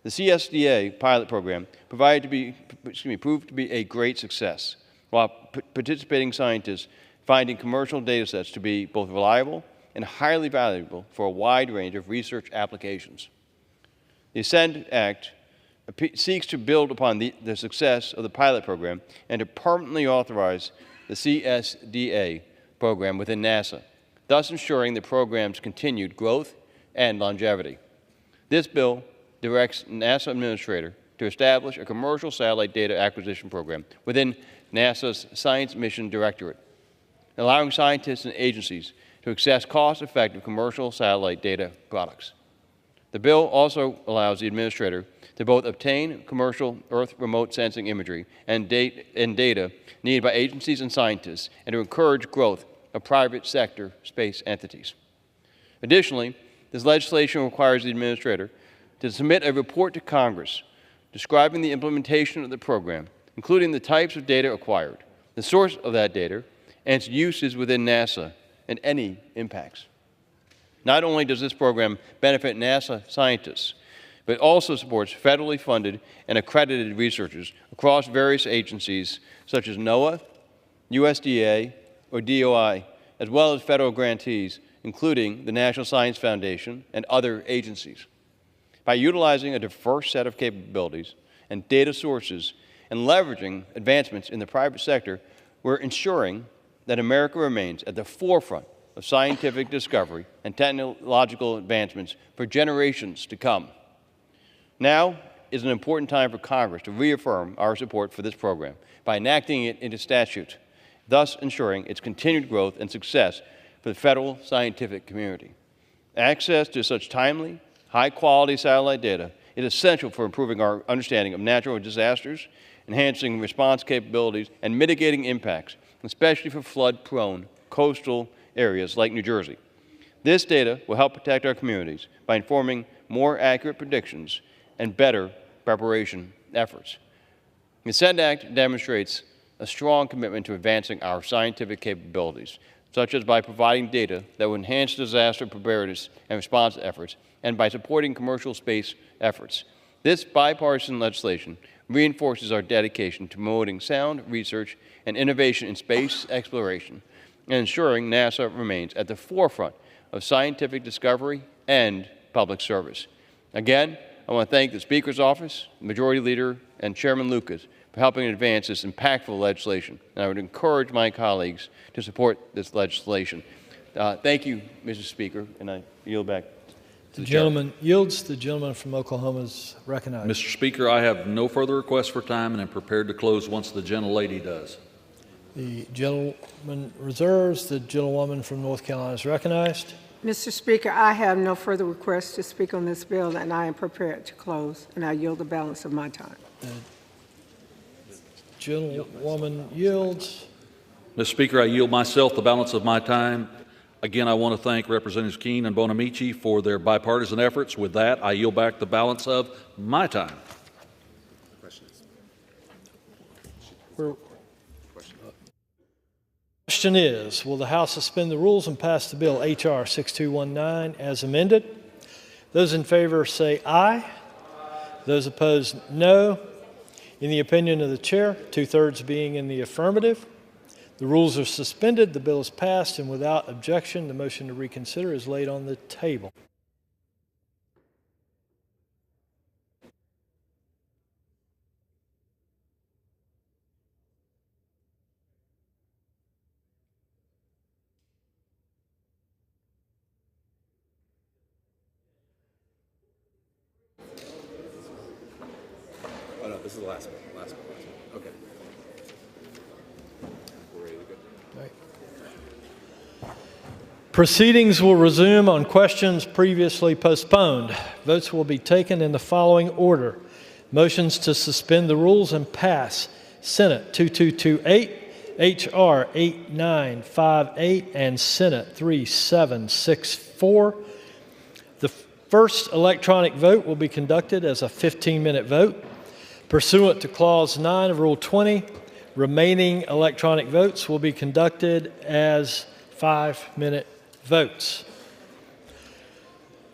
The CSDA pilot program proved to be a great success, while participating scientists finding commercial data sets to be both reliable and highly valuable for a wide range of research applications. The ASCEND Act seeks to build upon the success of the pilot program and to permanently authorize the CSDA program within NASA, thus ensuring the program's continued growth and longevity. This bill directs NASA Administrator to establish a commercial satellite data acquisition program within NASA's Science Mission Directorate, allowing scientists and agencies to access cost-effective commercial satellite data products. The bill also allows the Administrator to both obtain commercial Earth remote sensing imagery and data needed by agencies and scientists, and to encourage growth of private sector space entities. Additionally, this legislation requires the Administrator to submit a report to Congress describing the implementation of the program, including the types of data acquired, the source of that data, and its uses within NASA, and any impacts. Not only does this program benefit NASA scientists, but it also supports federally funded and accredited researchers across various agencies such as NOAA, USDA, or DOI, as well as federal grantees, including the National Science Foundation and other agencies. By utilizing a diverse set of capabilities and data sources and leveraging advancements in the private sector, we're ensuring that America remains at the forefront of scientific discovery and technological advancements for generations to come. Now is an important time for Congress to reaffirm our support for this program by enacting it into statute, thus ensuring its continued growth and success for the federal scientific community. Access to such timely, high-quality satellite data is essential for improving our understanding of natural disasters, enhancing response capabilities, and mitigating impacts, especially for flood-prone coastal areas like New Jersey. This data will help protect our communities by informing more accurate predictions and better preparation efforts. The ASCEND Act demonstrates a strong commitment to advancing our scientific capabilities, such as by providing data that will enhance disaster preparedness and response efforts, and by supporting commercial space efforts. This bipartisan legislation reinforces our dedication to promoting sound research and innovation in space exploration and ensuring NASA remains at the forefront of scientific discovery and public service. Again, I want to thank the Speaker's office, Majority Leader, and Chairman Lucas for helping advance this impactful legislation. And I would encourage my colleagues to support this legislation. Thank you, Mr. Speaker, and I yield back. The gentleman yields. The gentleman from Oklahoma is recognized. Mr. Speaker, I have no further requests for time and am prepared to close once the gentlelady does. The gentleman reserves. The gentlewoman from North Carolina is recognized. Mr. Speaker, I have no further requests to speak on this bill, and I am prepared to close, and I yield the balance of my time. Gentlewoman yields. Mr. Speaker, I yield myself the balance of my time. Again, I want to thank Representatives Keene and Bonamici for their bipartisan efforts. With that, I yield back the balance of my time. Question is, will the House suspend the rules and pass the bill H.R. 6219 as amended? Those in favor say aye. Those opposed, no. In the opinion of the chair, 2/3 being in the affirmative, the rules are suspended, the bill is passed, and without objection, the motion to reconsider is laid on the table. Oh, no, this is the last one. Okay. We're ready to go. Proceedings will resume on questions previously postponed. Votes will be taken in the following order. Motions to suspend the rules and pass Senate 2228, H.R. 8958, and Senate 3764. The first electronic vote will be conducted as a 15-minute vote. Pursuant to Clause 9 of Rule 20, remaining electronic votes will be conducted as 5-minute votes.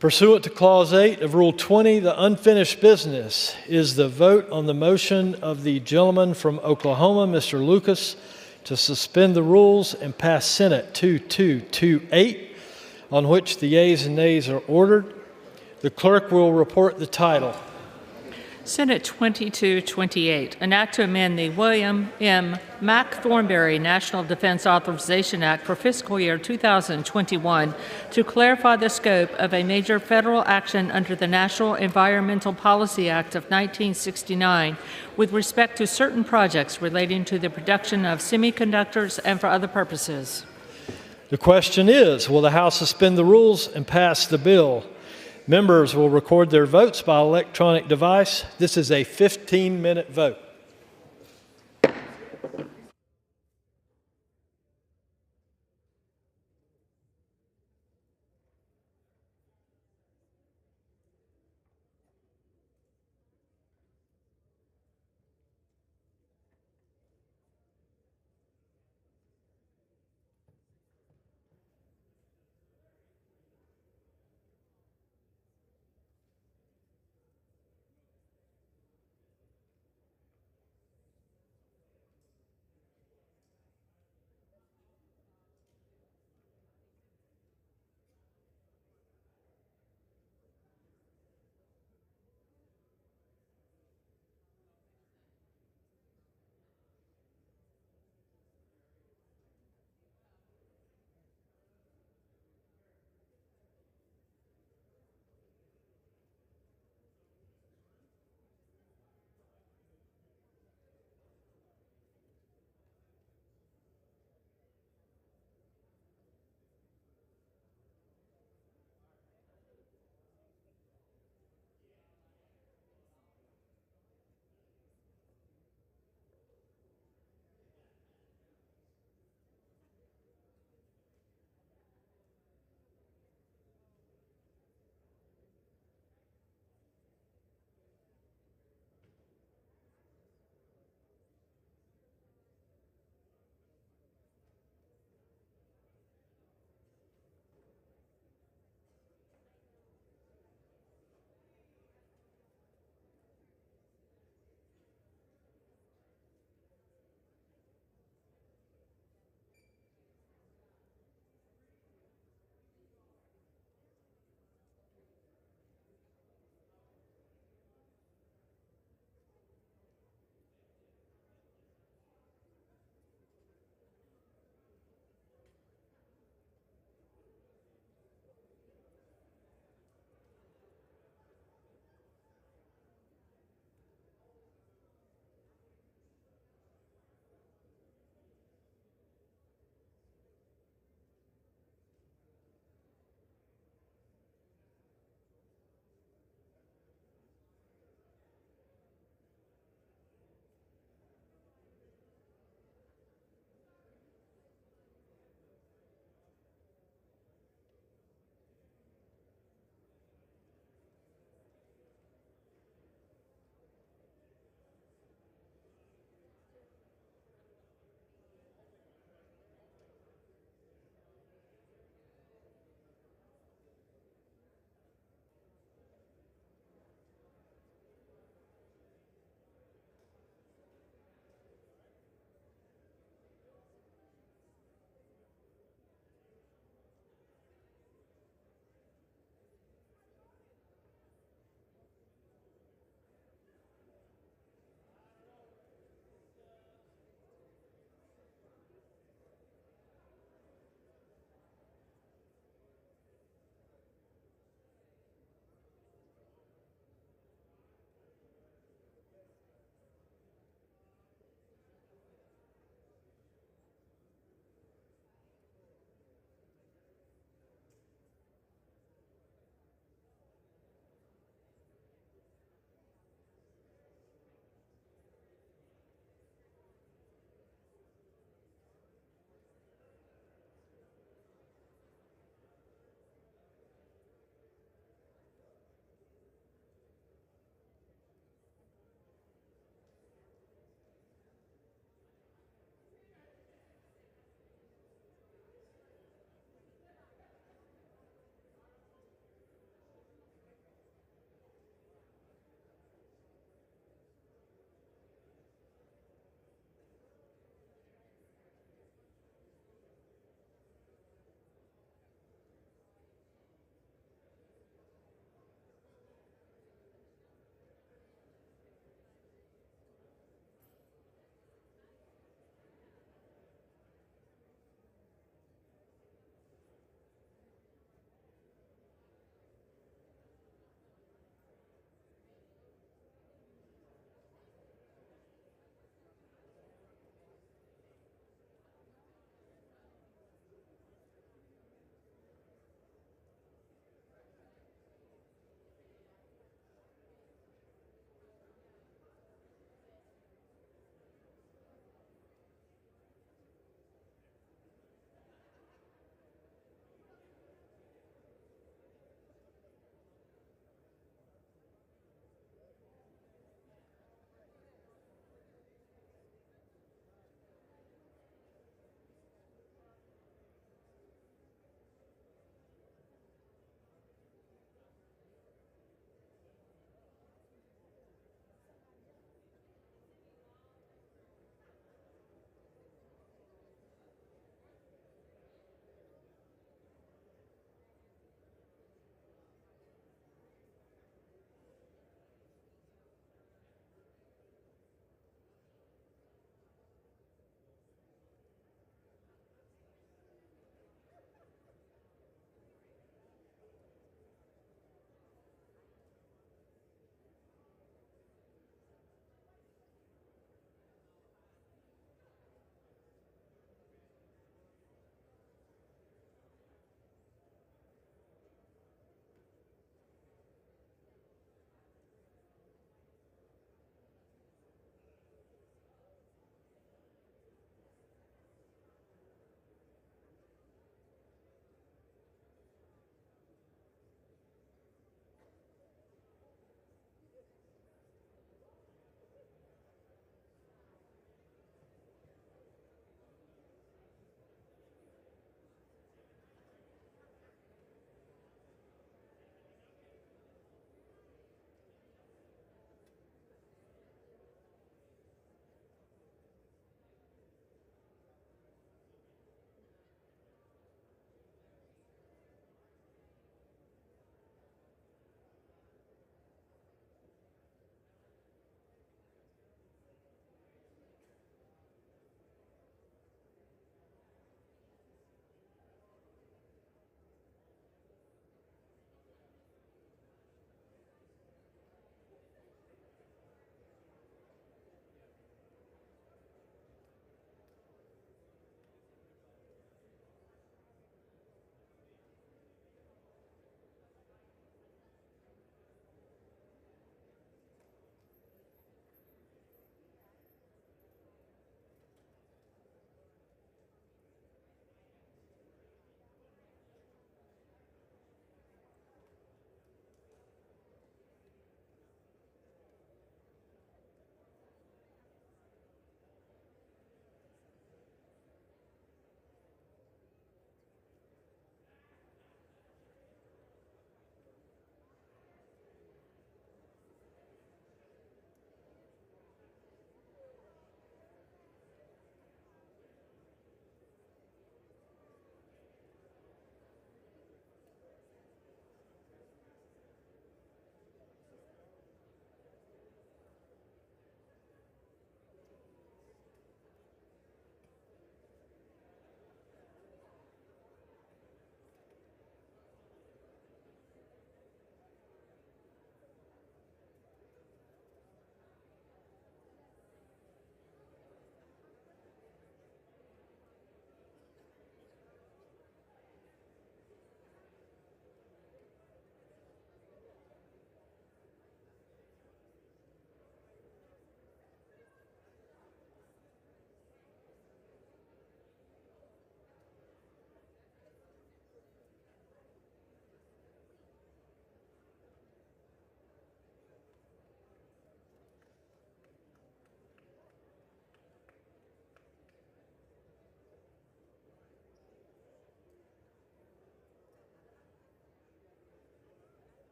Pursuant to Clause 8 of Rule 20, the unfinished business is the vote on the motion of the gentleman from Oklahoma, Mr. Lucas, to suspend the rules and pass Senate 2228, on which the yeas and nays are ordered. The clerk will report the title. Senate 2228, an act to amend the William M. Mack-Thornberry National Defense Authorization Act for fiscal year 2021 to clarify the scope of a major federal action under the National Environmental Policy Act of 1969 with respect to certain projects relating to the production of semiconductors and for other purposes. The question is, will the House suspend the rules and pass the bill? Members will record their votes by electronic device. This is a 15-minute vote.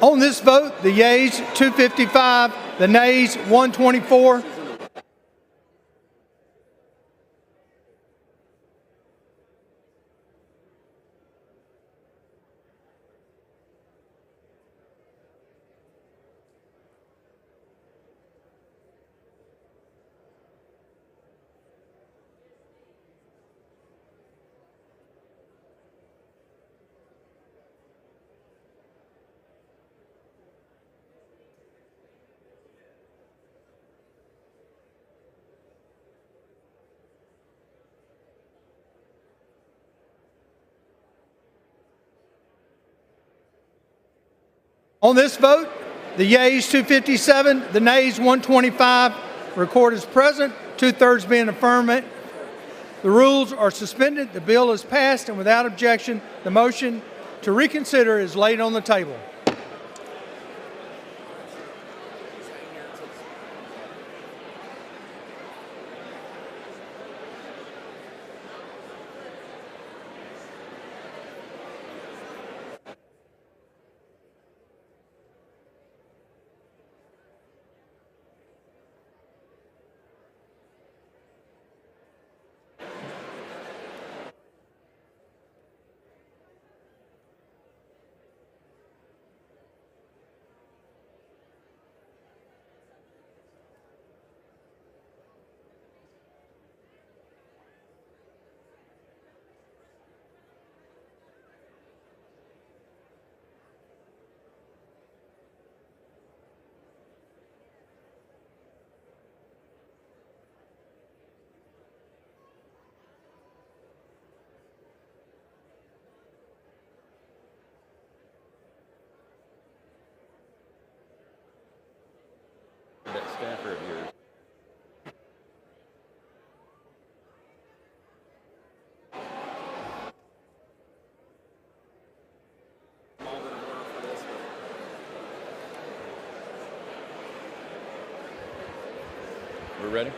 On this vote, the yeas 255, the nays 124. On this vote, the yeas 257, the nays 125. Record as present, 2/3 being affirmative. The rules are suspended. The bill is passed, and without objection, the motion to reconsider is laid on the table. That staffer of yours. We're ready?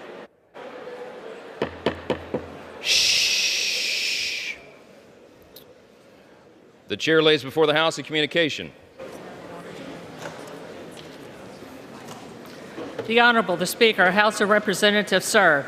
Shh. The chair lays before the House a communication. The Honorable, the Speaker, House of Representatives, sir.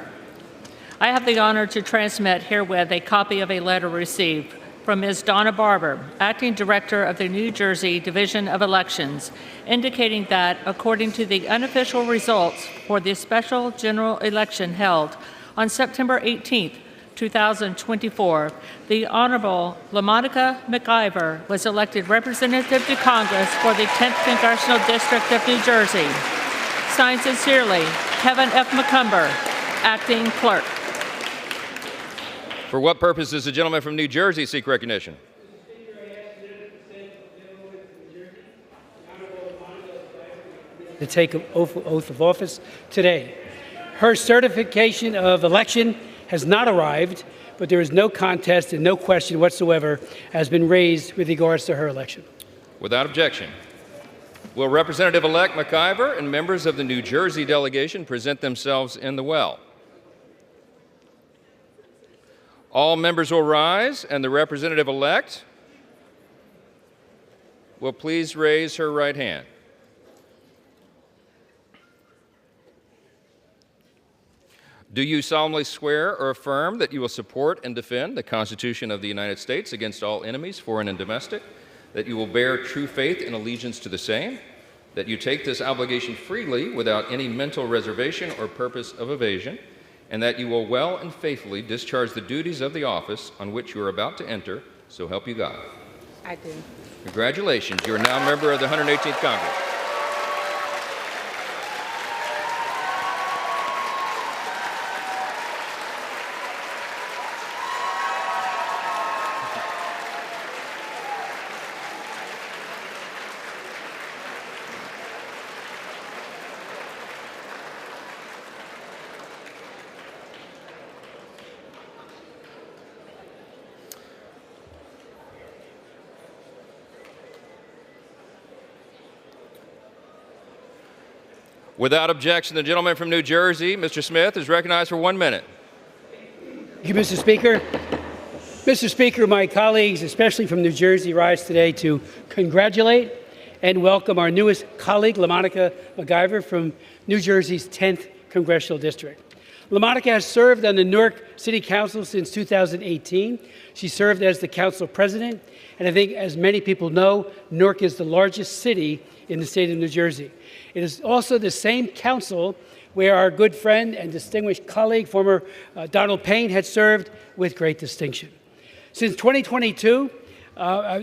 I have the honor to transmit herewith a copy of a letter received from Ms. Donna Barber, Acting Director of the New Jersey Division of Elections, indicating that, according to the unofficial results for the special general election held on September 18, 2024, the Honorable LaMonica McIver was elected Representative to Congress for the 10th Congressional District of New Jersey. Signed sincerely, Kevin F. McCumber, Acting Clerk. For what purpose does the gentleman from New Jersey seek recognition? To take an oath of office today. Her certification of election has not arrived, but there is no contest and no question whatsoever has been raised with regards to her election. Without objection. Will Representative-elect McIver and members of the New Jersey delegation present themselves in the well? All members will rise, and the representative-elect will please raise her right hand. Do you solemnly swear or affirm that you will support and defend the Constitution of the United States against all enemies, foreign and domestic, that you will bear true faith and allegiance to the same, that you take this obligation freely without any mental reservation or purpose of evasion, and that you will well and faithfully discharge the duties of the office on which you are about to enter, so help you God? I do. Congratulations. You are now a member of the 118th Congress. Without objection, the gentleman from New Jersey, Mr. Smith, is recognized for 1 minute. Thank you, Mr. Speaker. Mr. Speaker, my colleagues, especially from New Jersey, rise today to congratulate and welcome our newest colleague, LaMonica McIver from New Jersey's 10th Congressional District. LaMonica has served on the Newark City Council since 2018. She served as the council president, and I think, as many people know, Newark is the largest city in the state of New Jersey. It is also the same council where our good friend and distinguished colleague, former Donald Payne, had served with great distinction. Since 2022,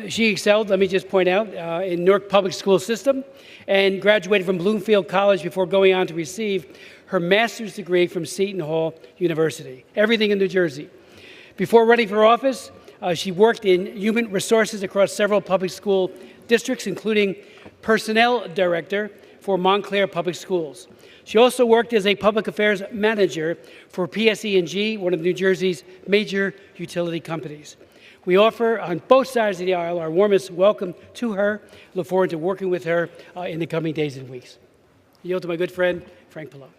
she excelled, let me just point out, in Newark Public School System and graduated from Bloomfield College before going on to receive her master's degree from Seton Hall University, everything in New Jersey. Before running for office, she worked in human resources across several public school districts, including personnel director for Montclair Public Schools. She also worked as a public affairs manager for PSE&G, one of New Jersey's major utility companies. We offer on both sides of the aisle our warmest welcome to her. Look forward to working with her in the coming days and weeks. I yield to my good friend, Frank Pallone.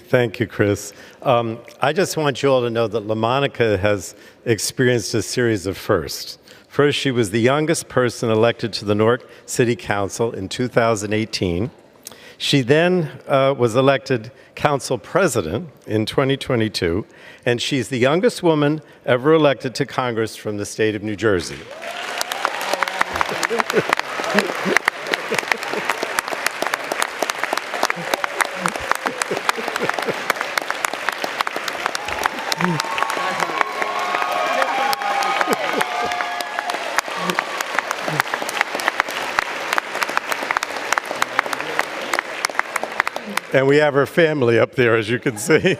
Thank you, Chris. I just want you all to know that LaMonica has experienced a series of firsts. First, she was the youngest person elected to the Newark City Council in 2018. She then was elected council president in 2022, and she's the youngest woman ever elected to Congress from the state of New Jersey. And we have her family up there, as you can see.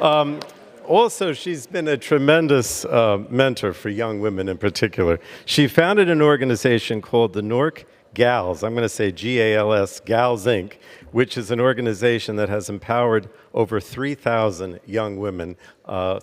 Also, she's been a tremendous mentor for young women in particular. She founded an organization called the Newark Gals, I'm going to say G-A-L-S, Gals Inc., which is an organization that has empowered over 3,000 young women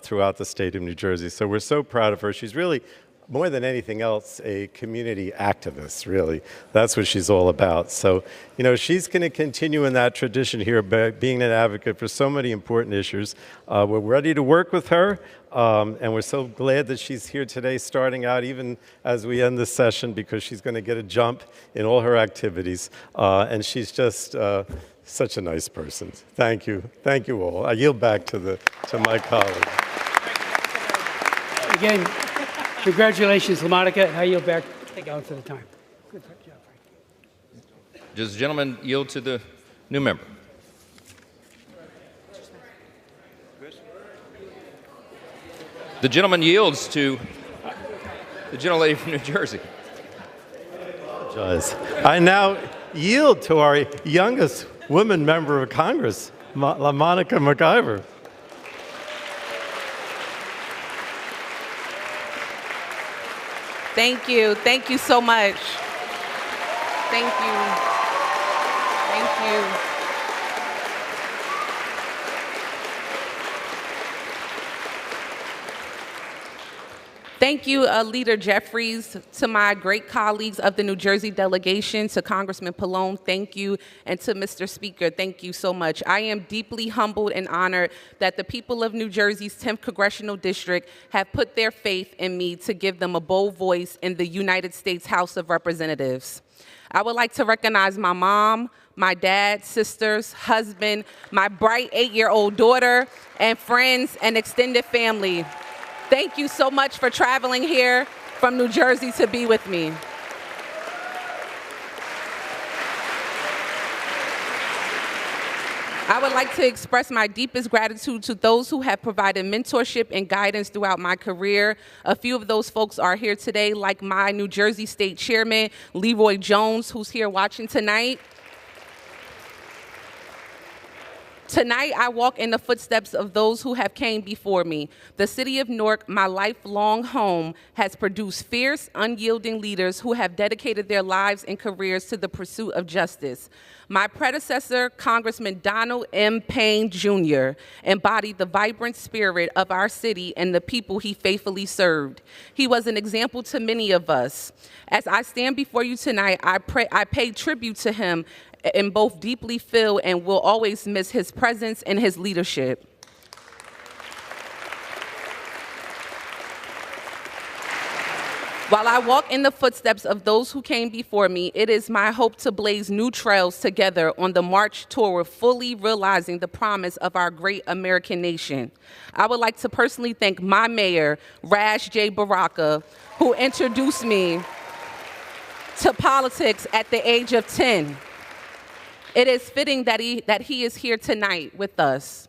throughout the state of New Jersey. So we're so proud of her. She's really, more than anything else, a community activist, really. That's what she's all about. So, you know, she's going to continue in that tradition here, being an advocate for so many important issues. We're ready to work with her, and we're so glad that she's here today, starting out even as we end this session, because she's going to get a jump in all her activities. And she's just such a nice person. Thank you. Thank you all. I yield back to my colleague. Again, congratulations, LaMonica. I yield back for the time. Good job, Frank. Does the gentleman yield to the new member? The gentleman yields to the gentlelady from New Jersey. I now yield to our youngest woman member of Congress, LaMonica McIver. Thank you. Thank you so much. Thank you. Thank you. Thank you, Leader Jeffries, to my great colleagues of the New Jersey delegation, to Congressman Pallone, thank you, and to Mr. Speaker, thank you so much. I am deeply humbled and honored that the people of New Jersey's 10th Congressional District have put their faith in me to give them a bold voice in the United States House of Representatives. I would like to recognize my mom, my dad, sisters, husband, my bright 8-year-old daughter, and friends and extended family. Thank you so much for traveling here from New Jersey to be with me. I would like to express my deepest gratitude to those who have provided mentorship and guidance throughout my career. A few of those folks are here today, like my New Jersey State Chairman, Leroy Jones, who's here watching tonight. Tonight, I walk in the footsteps of those who have came before me. The city of Newark, my lifelong home, has produced fierce, unyielding leaders who have dedicated their lives and careers to the pursuit of justice. My predecessor, Congressman Donald M. Payne, Jr., embodied the vibrant spirit of our city and the people he faithfully served. He was an example to many of us. As I stand before you tonight, I pay tribute to him and both deeply feel and will always miss his presence and his leadership. While I walk in the footsteps of those who came before me, it is my hope to blaze new trails together on the march toward fully realizing the promise of our great American nation. I would like to personally thank my mayor, Raj J. Baraka, who introduced me to politics at the age of 10. It is fitting that he is here tonight with us.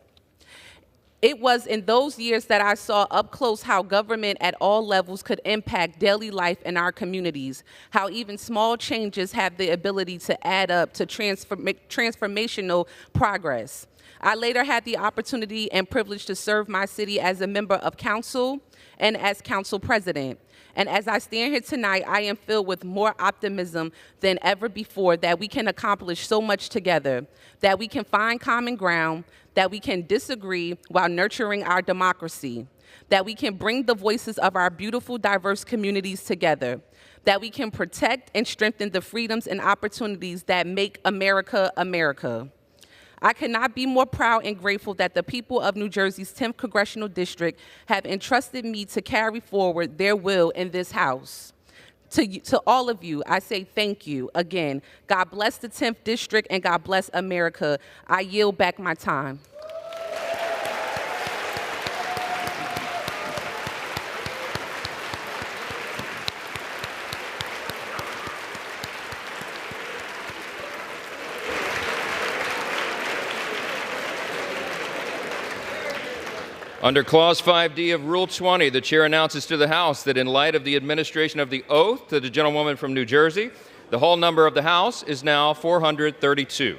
It was in those years that I saw up close how government at all levels could impact daily life in our communities, how even small changes have the ability to add up to transformational progress. I later had the opportunity and privilege to serve my city as a member of council and as council president. And as I stand here tonight, I am filled with more optimism than ever before that we can accomplish so much together, that we can find common ground, that we can disagree while nurturing our democracy, that we can bring the voices of our beautiful, diverse communities together, that we can protect and strengthen the freedoms and opportunities that make America, America. I cannot be more proud and grateful that the people of New Jersey's 10th Congressional District have entrusted me to carry forward their will in this House. To all of you, I say thank you again. God bless the 10th District and God bless America. I yield back my time. Under Clause 5D of Rule 20, the chair announces to the House that in light of the administration of the oath to the gentlewoman from New Jersey, the whole number of the House is now 432.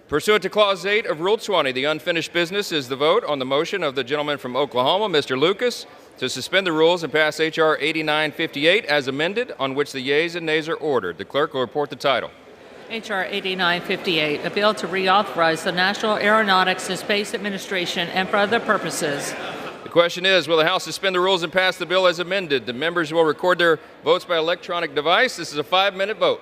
Pursuant to Clause 8 of Rule 20, the unfinished business is the vote on the motion of the gentleman from Oklahoma, Mr. Lucas, to suspend the rules and pass H.R. 8958 as amended, on which the yeas and nays are ordered. The clerk will report the title. H.R. 8958, a bill to reauthorize the National Aeronautics and Space Administration and for other purposes. The question is, will the House suspend the rules and pass the bill as amended? The members will record their votes by electronic device. This is a 5-minute vote.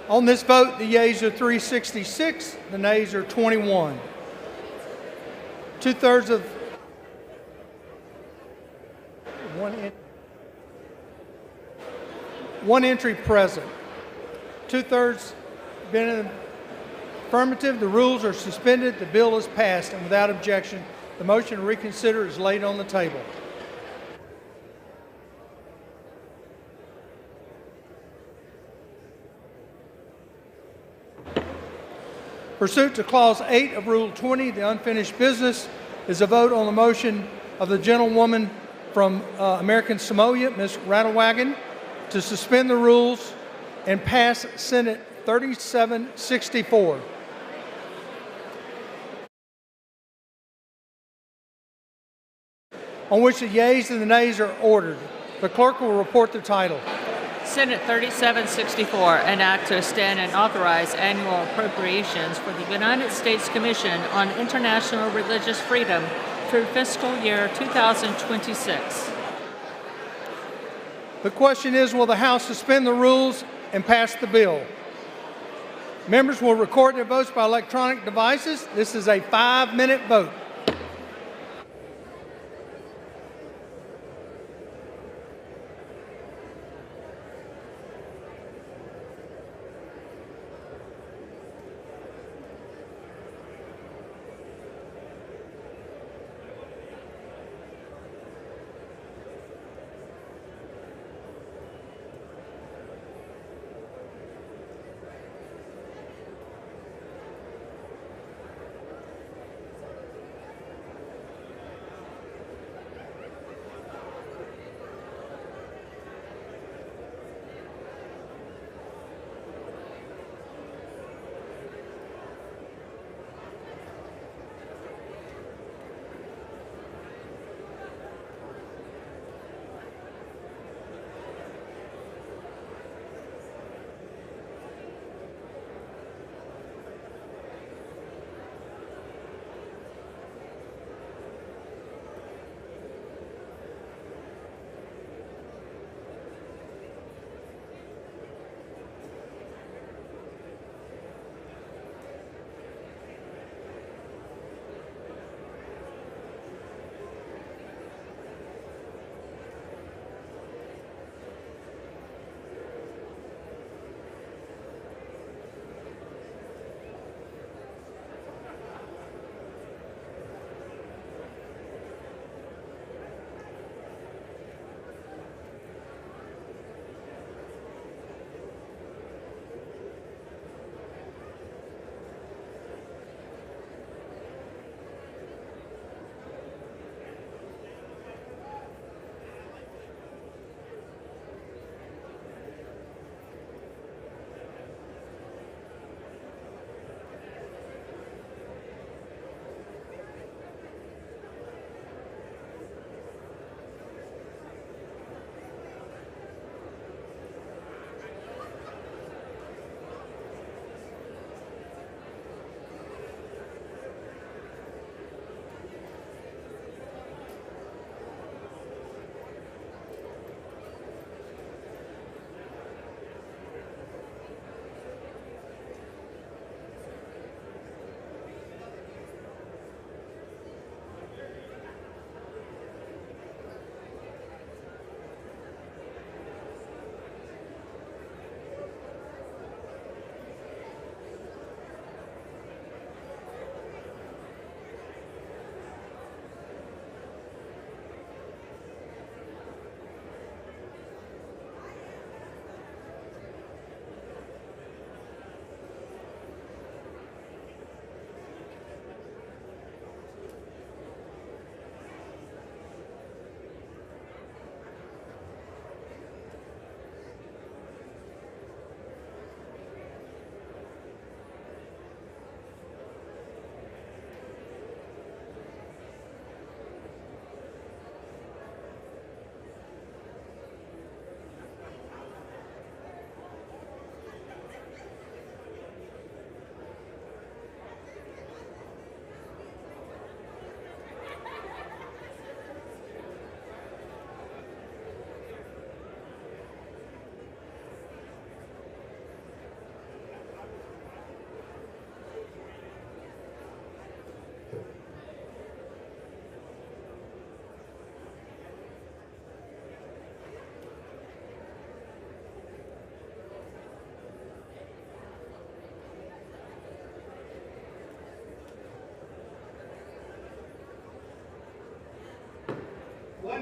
On this vote, the yeas are 366, the nays are 21. Two-thirds of one entry present. Two-thirds been in the affirmative. The rules are suspended. The bill is passed, and without objection, the motion to reconsider is laid on the table. Pursuant to Clause 8 of Rule 20, the unfinished business is a vote on the motion of the gentlewoman from American Samoa, Ms. Rattlewagon, to suspend the rules and pass Senate 3764. On which the yeas and the nays are ordered. The clerk will report the title. Senate 3764, an act to extend and authorize annual appropriations for the United States Commission on International Religious Freedom through fiscal year 2026. The question is, will the House suspend the rules and pass the bill? Members will record their votes by electronic devices. This is a 5-minute vote.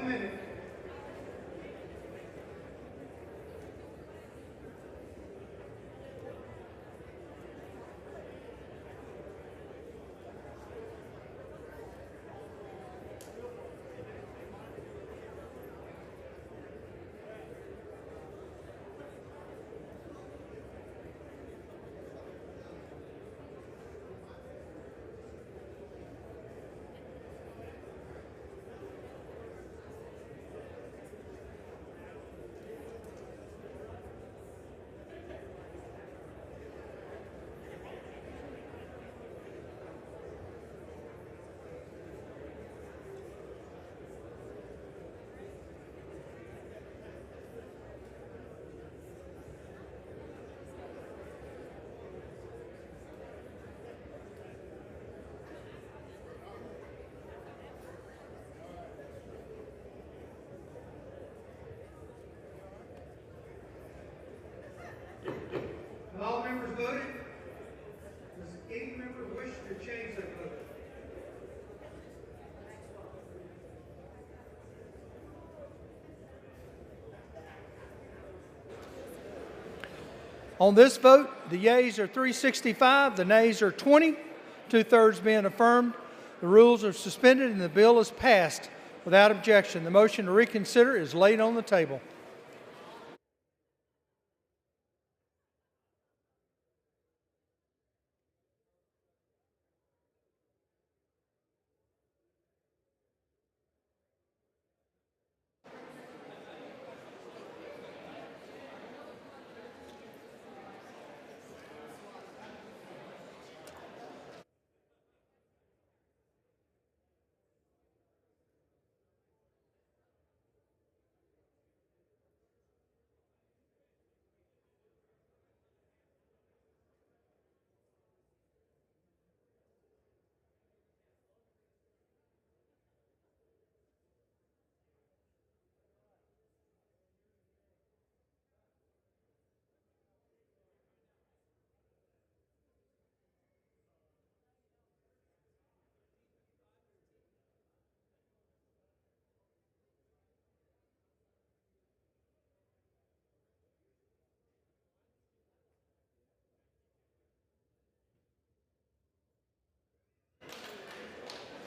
1 minute. Have all members voted? Does any member wish to change their vote? On this vote, the yeas are 365, the nays are 20, 2/3 being affirmed. The rules are suspended and the bill is passed without objection. The motion to reconsider is laid on the table.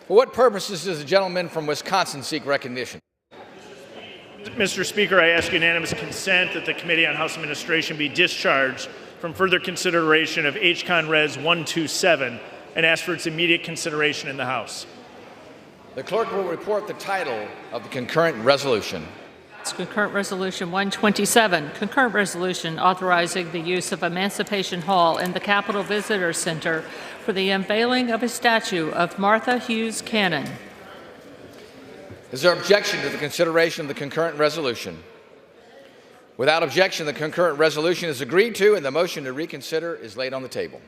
For what purposes does the gentleman from Wisconsin seek recognition? Mr. Speaker, I ask unanimous consent that the Committee on House Administration be discharged from further consideration of H-Con Res 127 and ask for its immediate consideration in the House. The clerk will report the title of the concurrent resolution. It's Concurrent Resolution 127, concurrent resolution authorizing the use of Emancipation Hall and the Capitol Visitor Center for the unveiling of a statue of Martha Hughes Cannon. Is there objection to the consideration of the concurrent resolution? Without objection, the concurrent resolution is agreed to and the motion to reconsider is laid on the table.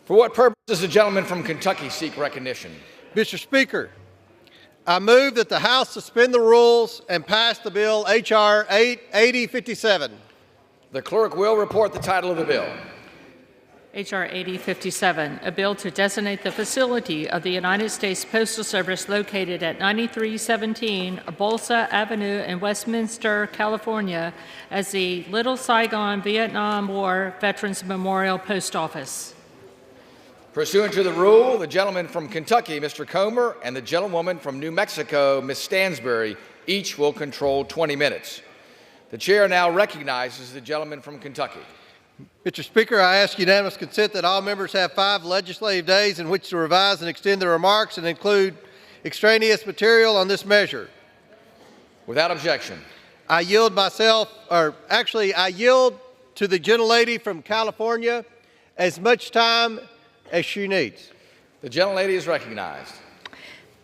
For what purpose does the gentleman from Kentucky seek recognition? Mr. Speaker, I move that the House suspend the rules and pass the bill H.R. 8057. The clerk will report the title of the bill. H.R. 8057, a bill to designate the facility of the United States Postal Service located at 9317 Bolsa Avenue in Westminster, California, as the Little Saigon Vietnam War Veterans Memorial Post Office. Pursuant to the rule, the gentleman from Kentucky, Mr. Comer, and the gentlewoman from New Mexico, Ms. Stansbury, each will control 20 minutes. The chair now recognizes the gentleman from Kentucky. Mr. Speaker, I ask unanimous consent that all members have 5 legislative days in which to revise and extend their remarks and include extraneous material on this measure. Without objection. I yield to the gentlelady from California as much time as she needs. The gentlelady is recognized.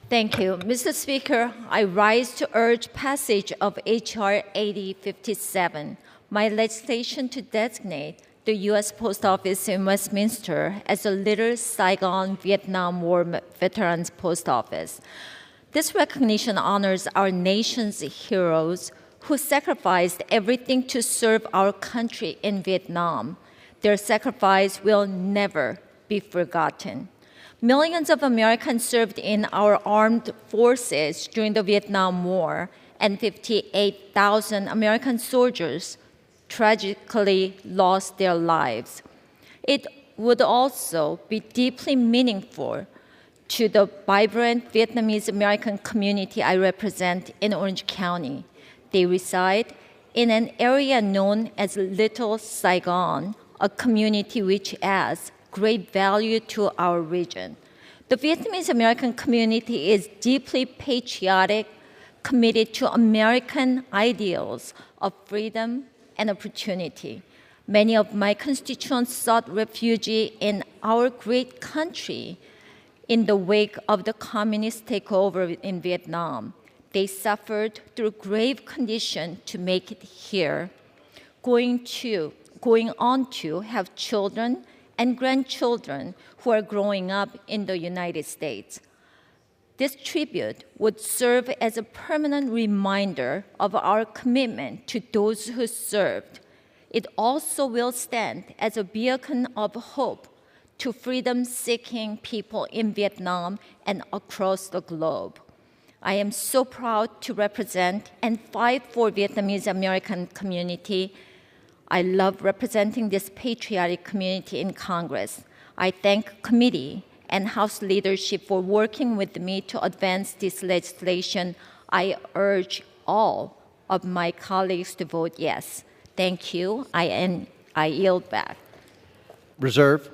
Thank you. Mr. Speaker, I rise to urge passage of H.R. 8057, my legislation to designate the U.S. Post Office in Westminster as a Little Saigon Vietnam War Veterans Post Office. This recognition honors our nation's heroes who sacrificed everything to serve our country in Vietnam. Their sacrifice will never be forgotten. Millions of Americans served in our armed forces during the Vietnam War, and 58,000 American soldiers tragically lost their lives. It would also be deeply meaningful to the vibrant Vietnamese American community I represent in Orange County. They reside in an area known as Little Saigon, a community which adds great value to our region. The Vietnamese American community is deeply patriotic, committed to American ideals of freedom and opportunity. Many of my constituents sought refuge in our great country in the wake of the communist takeover in Vietnam. They suffered through grave conditions to make it here, going on to have children and grandchildren who are growing up in the United States. This tribute would serve as a permanent reminder of our commitment to those who served. It also will stand as a beacon of hope to freedom-seeking people in Vietnam and across the globe. I am so proud to represent and fight for Vietnamese American community. I love representing this patriotic community in Congress. I thank committee and House leadership for working with me to advance this legislation. I urge all of my colleagues to vote yes. Thank you. I yield back. Reserve.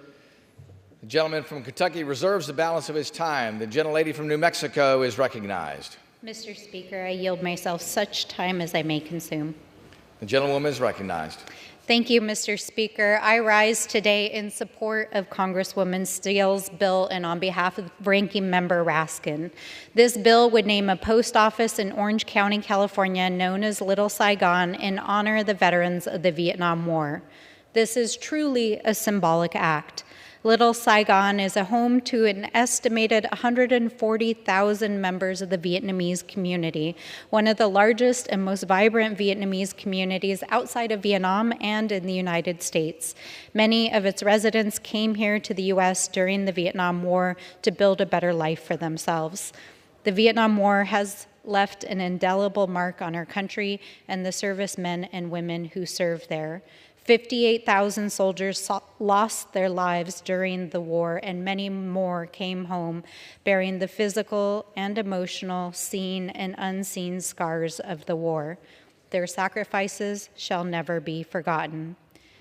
The gentleman from Kentucky reserves the balance of his time. The gentlelady from New Mexico is recognized. Mr. Speaker, I yield myself such time as I may consume. The gentlewoman is recognized. Thank you, Mr. Speaker. I rise today in support of Congresswoman Steele's bill and on behalf of Ranking Member Raskin. This bill would name a post office in Orange County, California, known as Little Saigon, in honor of the veterans of the Vietnam War. This is truly a symbolic act. Little Saigon is a home to an estimated 140,000 members of the Vietnamese community, one of the largest and most vibrant Vietnamese communities outside of Vietnam and in the United States. Many of its residents came here to the U.S. during the Vietnam War to build a better life for themselves. The Vietnam War has left an indelible mark on our country and the servicemen and women who served there. 58,000 soldiers lost their lives during the war, and many more came home bearing the physical and emotional seen and unseen scars of the war. Their sacrifices shall never be forgotten.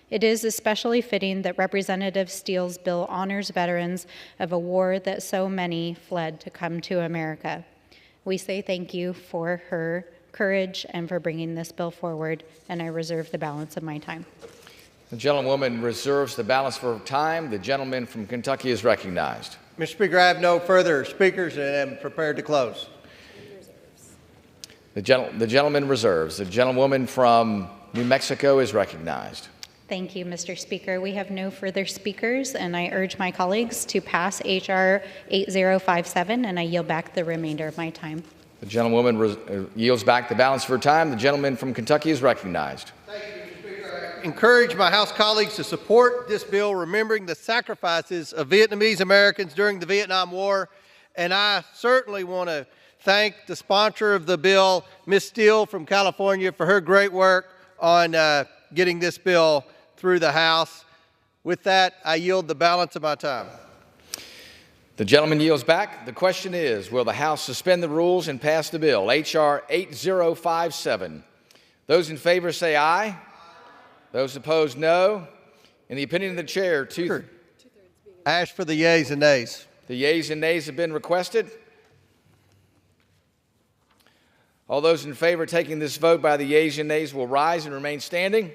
It is especially fitting that Representative Steele's bill honors veterans of a war that so many fled to come to America. We say thank you for her courage and for bringing this bill forward, and I reserve the balance of my time. The gentlewoman reserves the balance for time. The gentleman from Kentucky is recognized. Mr. Speaker, I have no further speakers and am prepared to close. The gentleman reserves. The gentlewoman from New Mexico is recognized. Thank you, Mr. Speaker. We have no further speakers, and I urge my colleagues to pass H.R. 8057, and I yield back the remainder of my time. The gentlewoman yields back the balance of her time. The gentleman from Kentucky is recognized. Thank you, Mr. Speaker. I encourage my House colleagues to support this bill, remembering the sacrifices of Vietnamese Americans during the Vietnam War. And I certainly want to thank the sponsor of the bill, Ms. Steele from California, for her great work on getting this bill through the House. With that, I yield the balance of my time. The gentleman yields back. The question is, will the House suspend the rules and pass the bill? H.R. 8057. Those in favor say aye. Those opposed, no. In the opinion of the chair, two-thirds. I ask for the yeas and nays. The yeas and nays have been requested. All those in favor of taking this vote by the yeas and nays will rise and remain standing.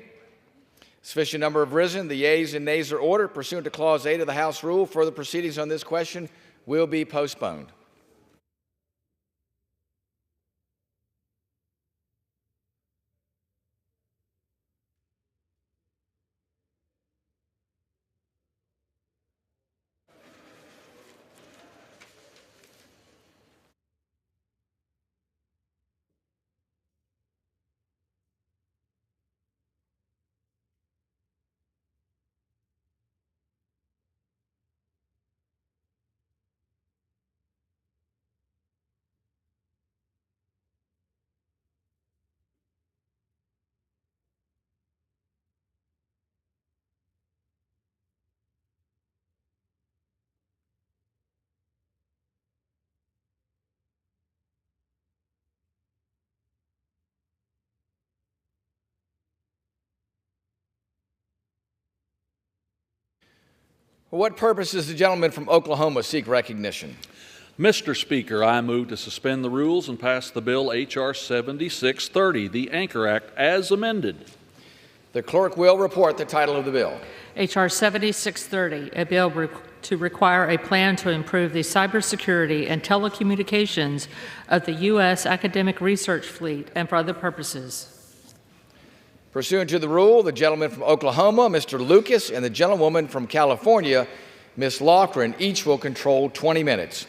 Sufficient number have risen. The yeas and nays are ordered. Pursuant to Clause 8 of the House rule, further proceedings on this question will be postponed. For what purpose does the gentleman from Oklahoma seek recognition? Mr. Speaker, I move to suspend the rules and pass the bill H.R. 7630, the Anchor Act, as amended. The clerk will report the title of the bill. H.R. 7630, a bill to require a plan to improve the cybersecurity and telecommunications of the U.S. academic research fleet and for other purposes. Pursuant to the rule, the gentleman from Oklahoma, Mr. Lucas, and the gentlewoman from California, Ms. Loughran, each will control 20 minutes.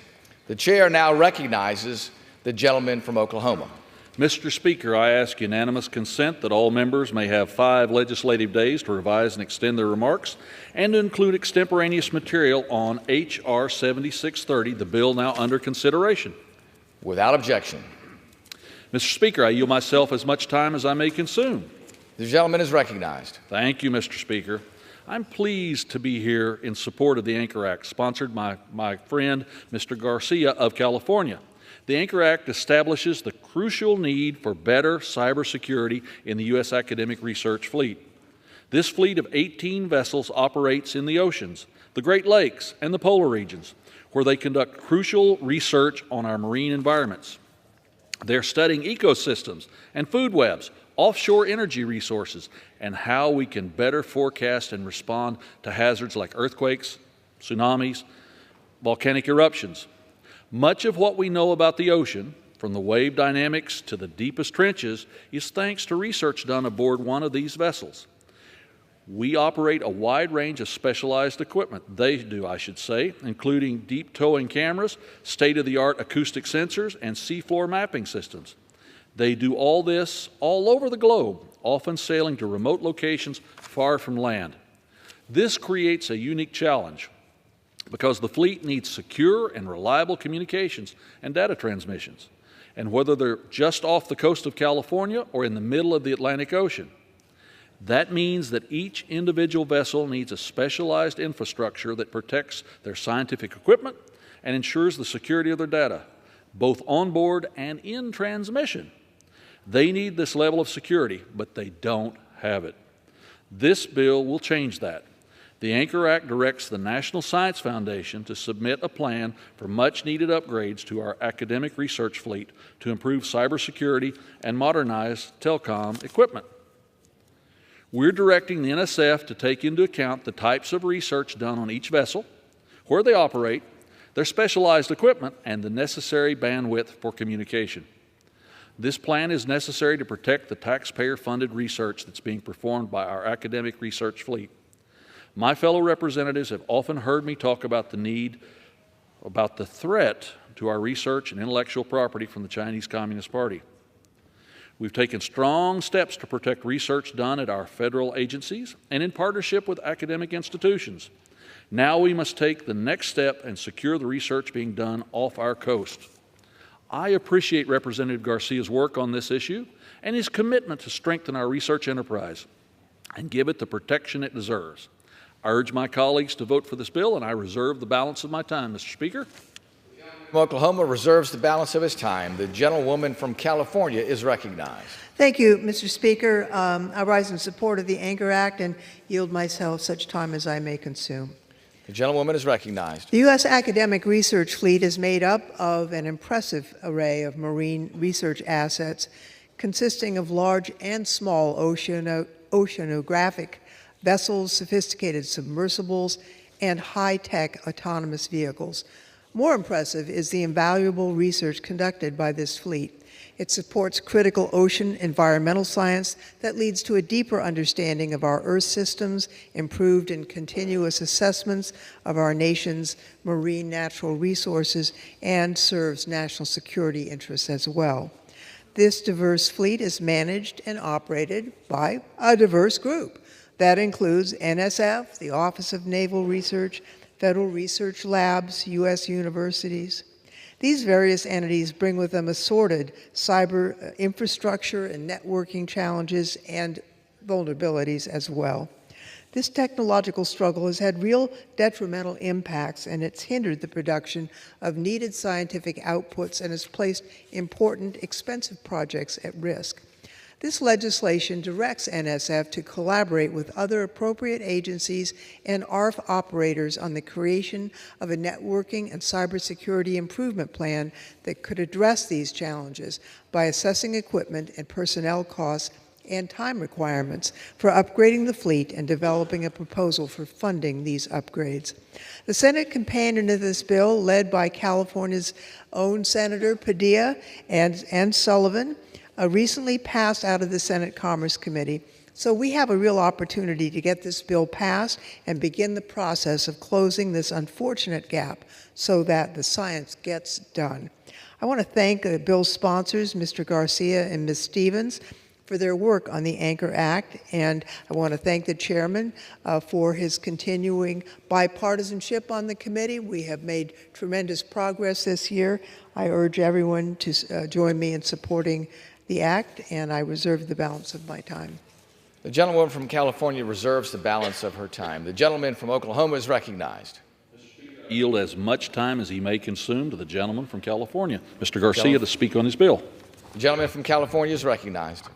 The chair now recognizes the gentleman from Oklahoma. Mr. Speaker, I ask unanimous consent that all members may have 5 legislative days to revise and extend their remarks and to include extemporaneous material on H.R. 7630, the bill now under consideration. Without objection. Mr. Speaker, I yield myself as much time as I may consume. The gentleman is recognized. Thank you, Mr. Speaker. I'm pleased to be here in support of the Anchor Act, sponsored by my friend, Mr. Garcia of California. The Anchor Act establishes the crucial need for better cybersecurity in the U.S. academic research fleet. This fleet of 18 vessels operates in the oceans, the Great Lakes, and the polar regions, where they conduct crucial research on our marine environments. They're studying ecosystems and food webs, offshore energy resources, and how we can better forecast and respond to hazards like earthquakes, tsunamis, volcanic eruptions. Much of what we know about the ocean, from the wave dynamics to the deepest trenches, is thanks to research done aboard one of these vessels. We operate a wide range of specialized equipment. They do, I should say, including deep towing cameras, state-of-the-art acoustic sensors, and seafloor mapping systems. They do all this all over the globe, often sailing to remote locations far from land. This creates a unique challenge because the fleet needs secure and reliable communications and data transmissions, and whether they're just off the coast of California or in the middle of the Atlantic Ocean. That means that each individual vessel needs a specialized infrastructure that protects their scientific equipment and ensures the security of their data, both on board and in transmission. They need this level of security, but they don't have it. This bill will change that. The Anchor Act directs the National Science Foundation to submit a plan for much-needed upgrades to our academic research fleet to improve cybersecurity and modernize telecom equipment. We're directing the NSF to take into account the types of research done on each vessel, where they operate, their specialized equipment, and the necessary bandwidth for communication. This plan is necessary to protect the taxpayer-funded research that's being performed by our academic research fleet. My fellow representatives have often heard me talk about the threat to our research and intellectual property from the Chinese Communist Party. We've taken strong steps to protect research done at our federal agencies and in partnership with academic institutions. Now we must take the next step and secure the research being done off our coast. I appreciate Representative Garcia's work on this issue and his commitment to strengthen our research enterprise and give it the protection it deserves. I urge my colleagues to vote for this bill, and I reserve the balance of my time, Mr. Speaker. From Oklahoma reserves the balance of his time. The gentlewoman from California is recognized. Thank you, Mr. Speaker. I rise in support of the Anchor Act and yield myself such time as I may consume. The gentlewoman is recognized. The U.S. academic research fleet is made up of an impressive array of marine research assets consisting of large and small oceanographic vessels, sophisticated submersibles, and high-tech autonomous vehicles. More impressive is the invaluable research conducted by this fleet. It supports critical ocean environmental science that leads to a deeper understanding of our Earth systems, improved and continuous assessments of our nation's marine natural resources, and serves national security interests as well. This diverse fleet is managed and operated by a diverse group. That includes NSF, the Office of Naval Research, Federal Research Labs, U.S. universities. These various entities bring with them assorted cyber infrastructure and networking challenges and vulnerabilities as well. This technological struggle has had real detrimental impacts, and it's hindered the production of needed scientific outputs and has placed important, expensive projects at risk. This legislation directs NSF to collaborate with other appropriate agencies and ARF operators on the creation of a networking and cybersecurity improvement plan that could address these challenges by assessing equipment and personnel costs and time requirements for upgrading the fleet and developing a proposal for funding these upgrades. The Senate companion to this bill, led by California's own Senator Padilla and Sullivan, recently passed out of the Senate Commerce Committee. So we have a real opportunity to get this bill passed and begin the process of closing this unfortunate gap so that the science gets done. I want to thank the bill's sponsors, Mr. Garcia and Ms. Stevens, for their work on the Anchor Act, and I want to thank the chairman for his continuing bipartisanship on the committee. We have made tremendous progress this year. I urge everyone to join me in supporting the act, and I reserve the balance of my time. The gentlewoman from California reserves the balance of her time. The gentleman from Oklahoma is recognized. Yield as much time as he may consume to the gentleman from California, Mr. Garcia, to speak on his bill. The gentleman from California is recognized.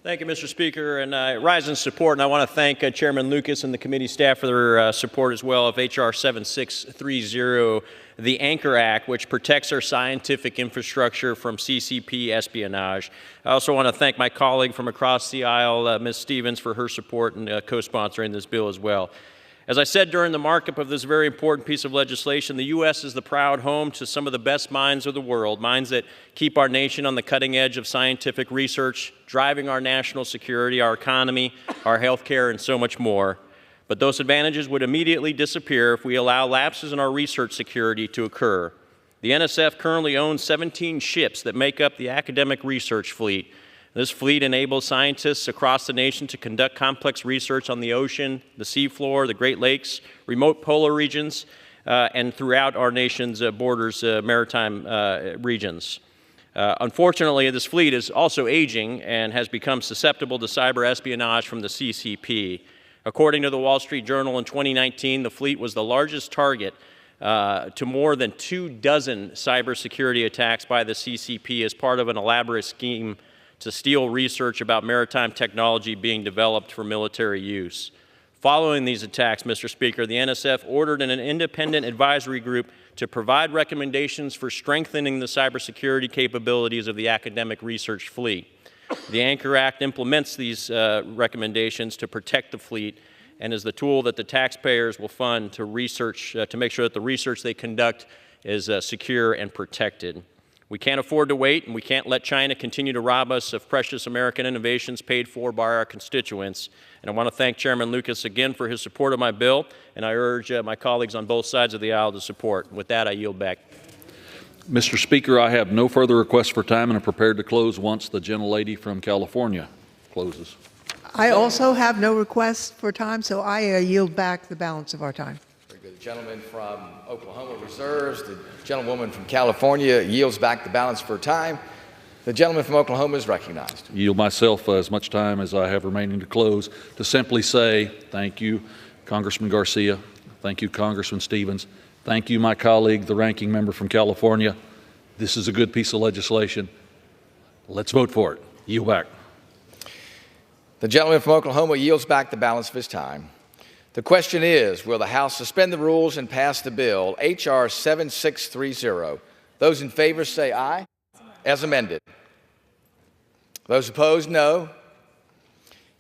Thank you, Mr. Speaker, and I rise in support, and I want to thank Chairman Lucas and the committee staff for their support as well of H.R. 7630, the Anchor Act, which protects our scientific infrastructure from CCP espionage. I also want to thank my colleague from across the aisle, Ms. Stevens, for her support and co-sponsoring this bill as well. As I said during the markup of this very important piece of legislation, the U.S. is the proud home to some of the best minds of the world, minds that keep our nation on the cutting edge of scientific research, driving our national security, our economy, our health care, and so much more. But those advantages would immediately disappear if we allow lapses in our research security to occur. The NSF currently owns 17 ships that make up the academic research fleet. This fleet enables scientists across the nation to conduct complex research on the ocean, the seafloor, the Great Lakes, remote polar regions, and throughout our nation's borders, maritime regions. Unfortunately, this fleet is also aging and has become susceptible to cyber espionage from the CCP. According to the Wall Street Journal in 2019, the fleet was the largest target to more than 24 cybersecurity attacks by the CCP as part of an elaborate scheme to steal research about maritime technology being developed for military use. Following these attacks, Mr. Speaker, the NSF ordered an independent advisory group to provide recommendations for strengthening the cybersecurity capabilities of the academic research fleet. The Anchor Act implements these recommendations to protect the fleet and is the tool that the taxpayers will fund to research, to make sure that the research they conduct is secure and protected. We can't afford to wait, and we can't let China continue to rob us of precious American innovations paid for by our constituents. And I want to thank Chairman Lucas again for his support of my bill, and I urge my colleagues on both sides of the aisle to support. With that, I yield back. Mr. Speaker, I have no further requests for time and am prepared to close once the gentlelady from California closes. I also have no requests for time, so I yield back the balance of our time. Very good. The gentleman from Oklahoma reserves. The gentlewoman from California yields back the balance for time. The gentleman from Oklahoma is recognized. Yield myself as much time as I have remaining to close to simply say thank you, Congressman Garcia. Thank you, Congressman Stevens. Thank you, my colleague, the ranking member from California. This is a good piece of legislation. Let's vote for it. Yield back. The gentleman from Oklahoma yields back the balance of his time. The question is, will the House suspend the rules and pass the bill, H.R. 7630? Those in favor say aye, as amended. Those opposed, no.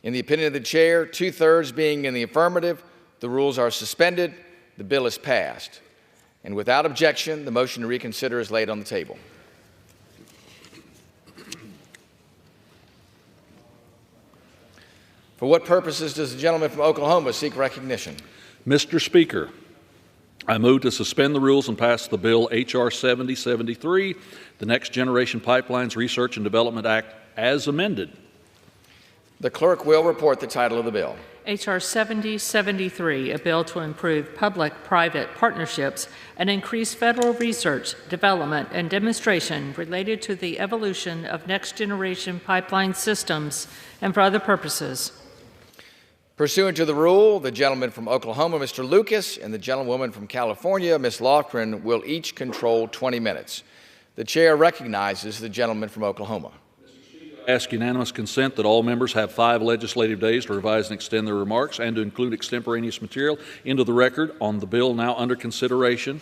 In the opinion of the chair, 2/3 being in the affirmative, the rules are suspended, the bill is passed. And without objection, the motion to reconsider is laid on the table. For what purposes does the gentleman from Oklahoma seek recognition? Mr. Speaker, I move to suspend the rules and pass the bill H.R. 7073, the Next Generation Pipelines Research and Development Act, as amended. The clerk will report the title of the bill. H.R. 7073, a bill to improve public-private partnerships and increase federal research, development, and demonstration related to the evolution of next-generation pipeline systems and for other purposes. Pursuant to the rule, the gentleman from Oklahoma, Mr. Lucas, and the gentlewoman from California, Ms. Lofgren, will each control 20 minutes. The chair recognizes the gentleman from Oklahoma. I ask unanimous consent that all members have 5 legislative days to revise and extend their remarks and to include extemporaneous material into the record on the bill now under consideration,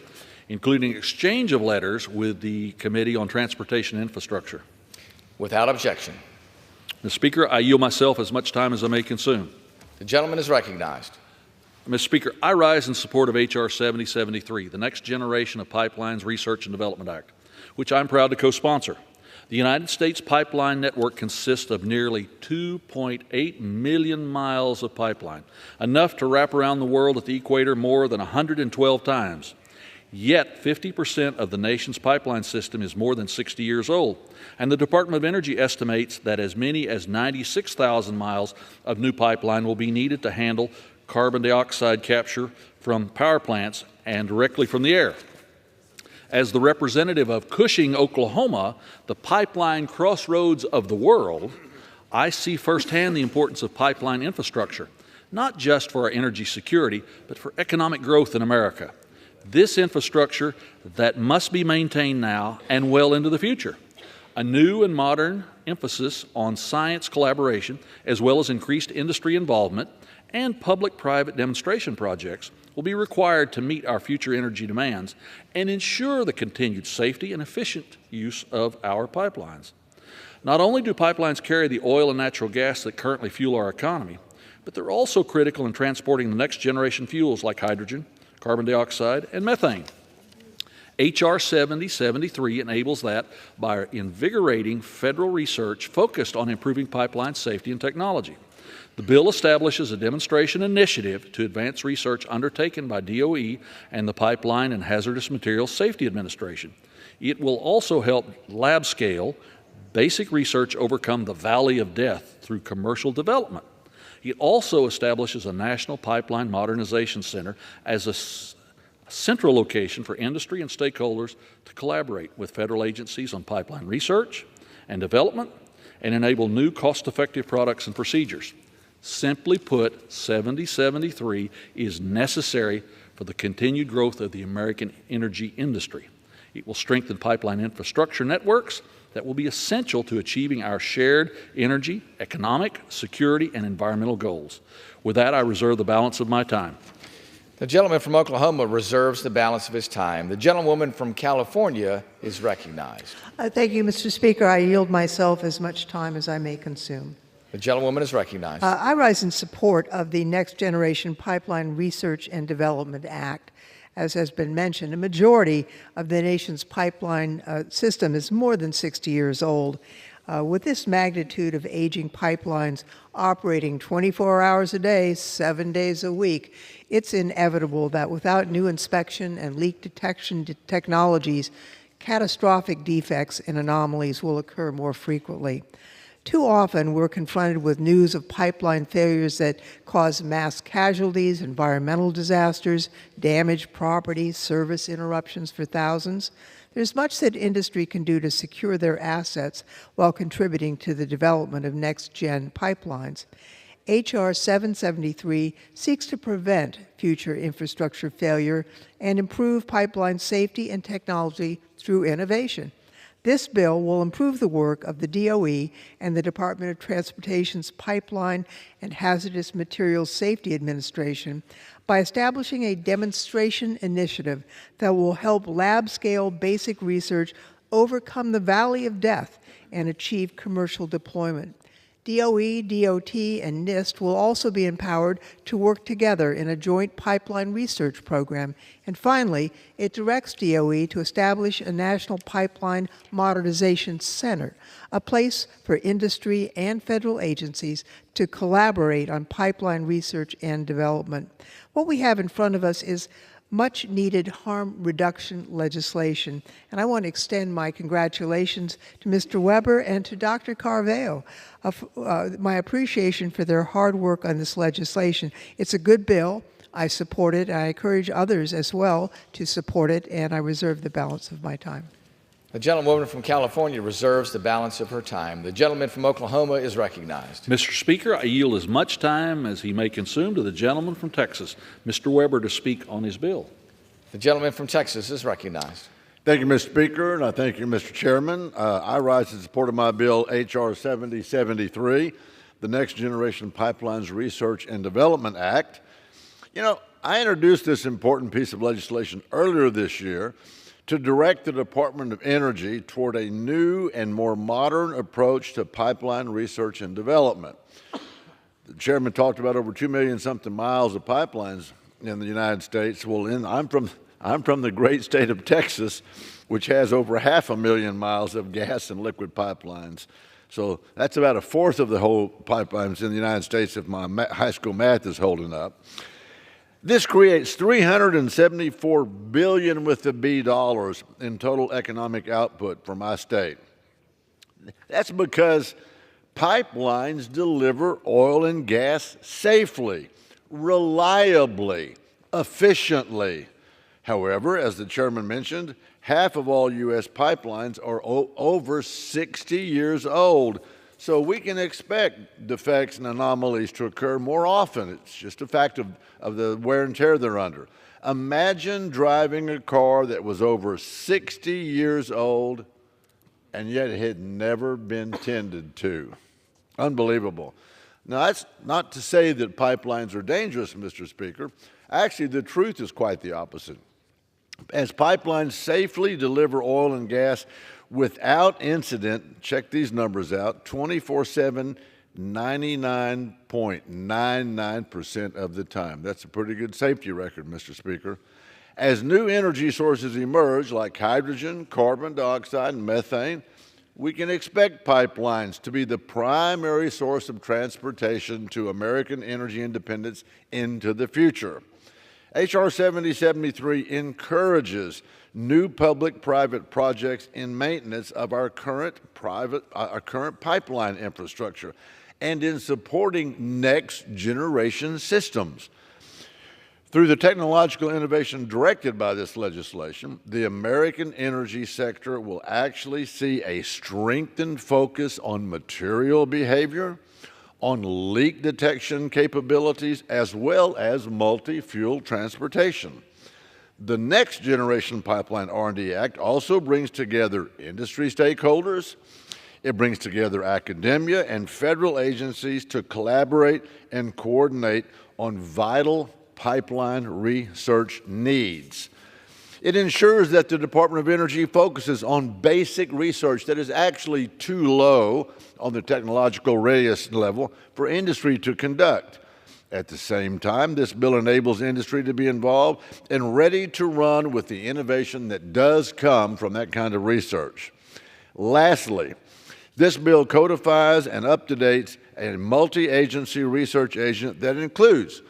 including exchange of letters with the Committee on Transportation and Infrastructure. Without objection. Mr. Speaker, I yield myself as much time as I may consume. The gentleman is recognized. Mr. Speaker, I rise in support of H.R. 7073, the Next Generation of Pipelines Research and Development Act, which I'm proud to co-sponsor. The United States pipeline network consists of nearly 2.8 million miles of pipeline, enough to wrap around the world at the equator more than 112 times. Yet, 50% of the nation's pipeline system is more than 60 years old, and the Department of Energy estimates that as many as 96,000 miles of new pipeline will be needed to handle carbon dioxide capture from power plants and directly from the air. As the representative of Cushing, Oklahoma, the pipeline crossroads of the world, I see firsthand the importance of pipeline infrastructure, not just for our energy security, but for economic growth in America. This infrastructure that must be maintained now and well into the future. A new and modern emphasis on science collaboration, as well as increased industry involvement and public-private demonstration projects, will be required to meet our future energy demands and ensure the continued safety and efficient use of our pipelines. Not only do pipelines carry the oil and natural gas that currently fuel our economy, but they're also critical in transporting the next generation fuels like hydrogen, carbon dioxide, and methane. H.R. 7073 enables that by invigorating federal research focused on improving pipeline safety and technology. The bill establishes a demonstration initiative to advance research undertaken by DOE and the Pipeline and Hazardous Materials Safety Administration. It will also help lab-scale basic research overcome the valley of death through commercial development. It also establishes a National Pipeline Modernization Center as a central location for industry and stakeholders to collaborate with federal agencies on pipeline research and development and enable new cost-effective products and procedures. Simply put, 7073 is necessary for the continued growth of the American energy industry. It will strengthen pipeline infrastructure networks that will be essential to achieving our shared energy, economic, security, and environmental goals. With that, I reserve the balance of my time. The gentleman from Oklahoma reserves the balance of his time. The gentlewoman from California is recognized. Thank you, Mr. Speaker. I yield myself as much time as I may consume. The gentlewoman is recognized. I rise in support of the Next Generation Pipeline Research and Development Act. As has been mentioned, a majority of the nation's pipeline system is more than 60 years old. With this magnitude of aging pipelines operating 24 hours a day, 7 days a week, it's inevitable that without new inspection and leak detection technologies, catastrophic defects and anomalies will occur more frequently. Too often, we're confronted with news of pipeline failures that cause mass casualties, environmental disasters, damaged property, service interruptions for thousands. There's much that industry can do to secure their assets while contributing to the development of next-gen pipelines. H.R. 773 seeks to prevent future infrastructure failure and improve pipeline safety and technology through innovation. This bill will improve the work of the DOE and the Department of Transportation's Pipeline and Hazardous Materials Safety Administration by establishing a demonstration initiative that will help lab-scale basic research overcome the valley of death and achieve commercial deployment. DOE, DOT, and NIST will also be empowered to work together in a joint pipeline research program. And finally, it directs DOE to establish a National Pipeline Modernization Center, a place for industry and federal agencies to collaborate on pipeline research and development. What we have in front of us is much needed harm reduction legislation. And I want to extend my congratulations to Mr. Weber and to Dr. Carveo, my appreciation for their hard work on this legislation. It's a good bill. I support it. I encourage others as well to support it, and I reserve the balance of my time. The gentlewoman from California reserves the balance of her time. The gentleman from Oklahoma is recognized. Mr. Speaker, I yield as much time as he may consume to the gentleman from Texas, Mr. Weber, to speak on his bill. The gentleman from Texas is recognized. Thank you, Mr. Speaker, and I thank you, Mr. Chairman. I rise in support of my bill, H.R. 7073, the Next Generation Pipelines Research and Development Act. You know, I introduced this important piece of legislation earlier this year to direct the Department of Energy toward a new and more modern approach to pipeline research and development. The chairman talked about over 2 million something miles of pipelines in the United States. Well, I'm from the great state of Texas, which has over 500,000 miles of gas and liquid pipelines. So that's about a fourth of the whole pipelines in the United States if my high school math is holding up. This creates $374 billion with the B dollars in total economic output for my state. That's because pipelines deliver oil and gas safely, reliably, efficiently. However, as the chairman mentioned, half of all U.S. pipelines are over 60 years old. So we can expect defects and anomalies to occur more often. It's just a fact of the wear and tear they're under. Imagine driving a car that was over 60 years old and yet it had never been tended to. Unbelievable. Now, that's not to say that pipelines are dangerous, Mr. Speaker. Actually, the truth is quite the opposite. As pipelines safely deliver oil and gas without incident, check these numbers out, 24/7, 99.99% of the time. That's a pretty good safety record, Mr. Speaker. As new energy sources emerge, like hydrogen, carbon dioxide, and methane, we can expect pipelines to be the primary source of transportation to American energy independence into the future. H.R. 7073 encourages new public-private projects in maintenance of our current pipeline infrastructure and in supporting next-generation systems. Through the technological innovation directed by this legislation, the American energy sector will actually see a strengthened focus on material behavior, on leak detection capabilities, as well as multi-fuel transportation. The Next Generation Pipeline R&D Act also brings together industry stakeholders. It brings together academia and federal agencies to collaborate and coordinate on vital pipeline research needs. It ensures that the Department of Energy focuses on basic research that is actually too low on the technological readiness level for industry to conduct. At the same time, this bill enables industry to be involved and ready to run with the innovation that does come from that kind of research. Lastly, this bill codifies and updates a multi-agency research agent that includes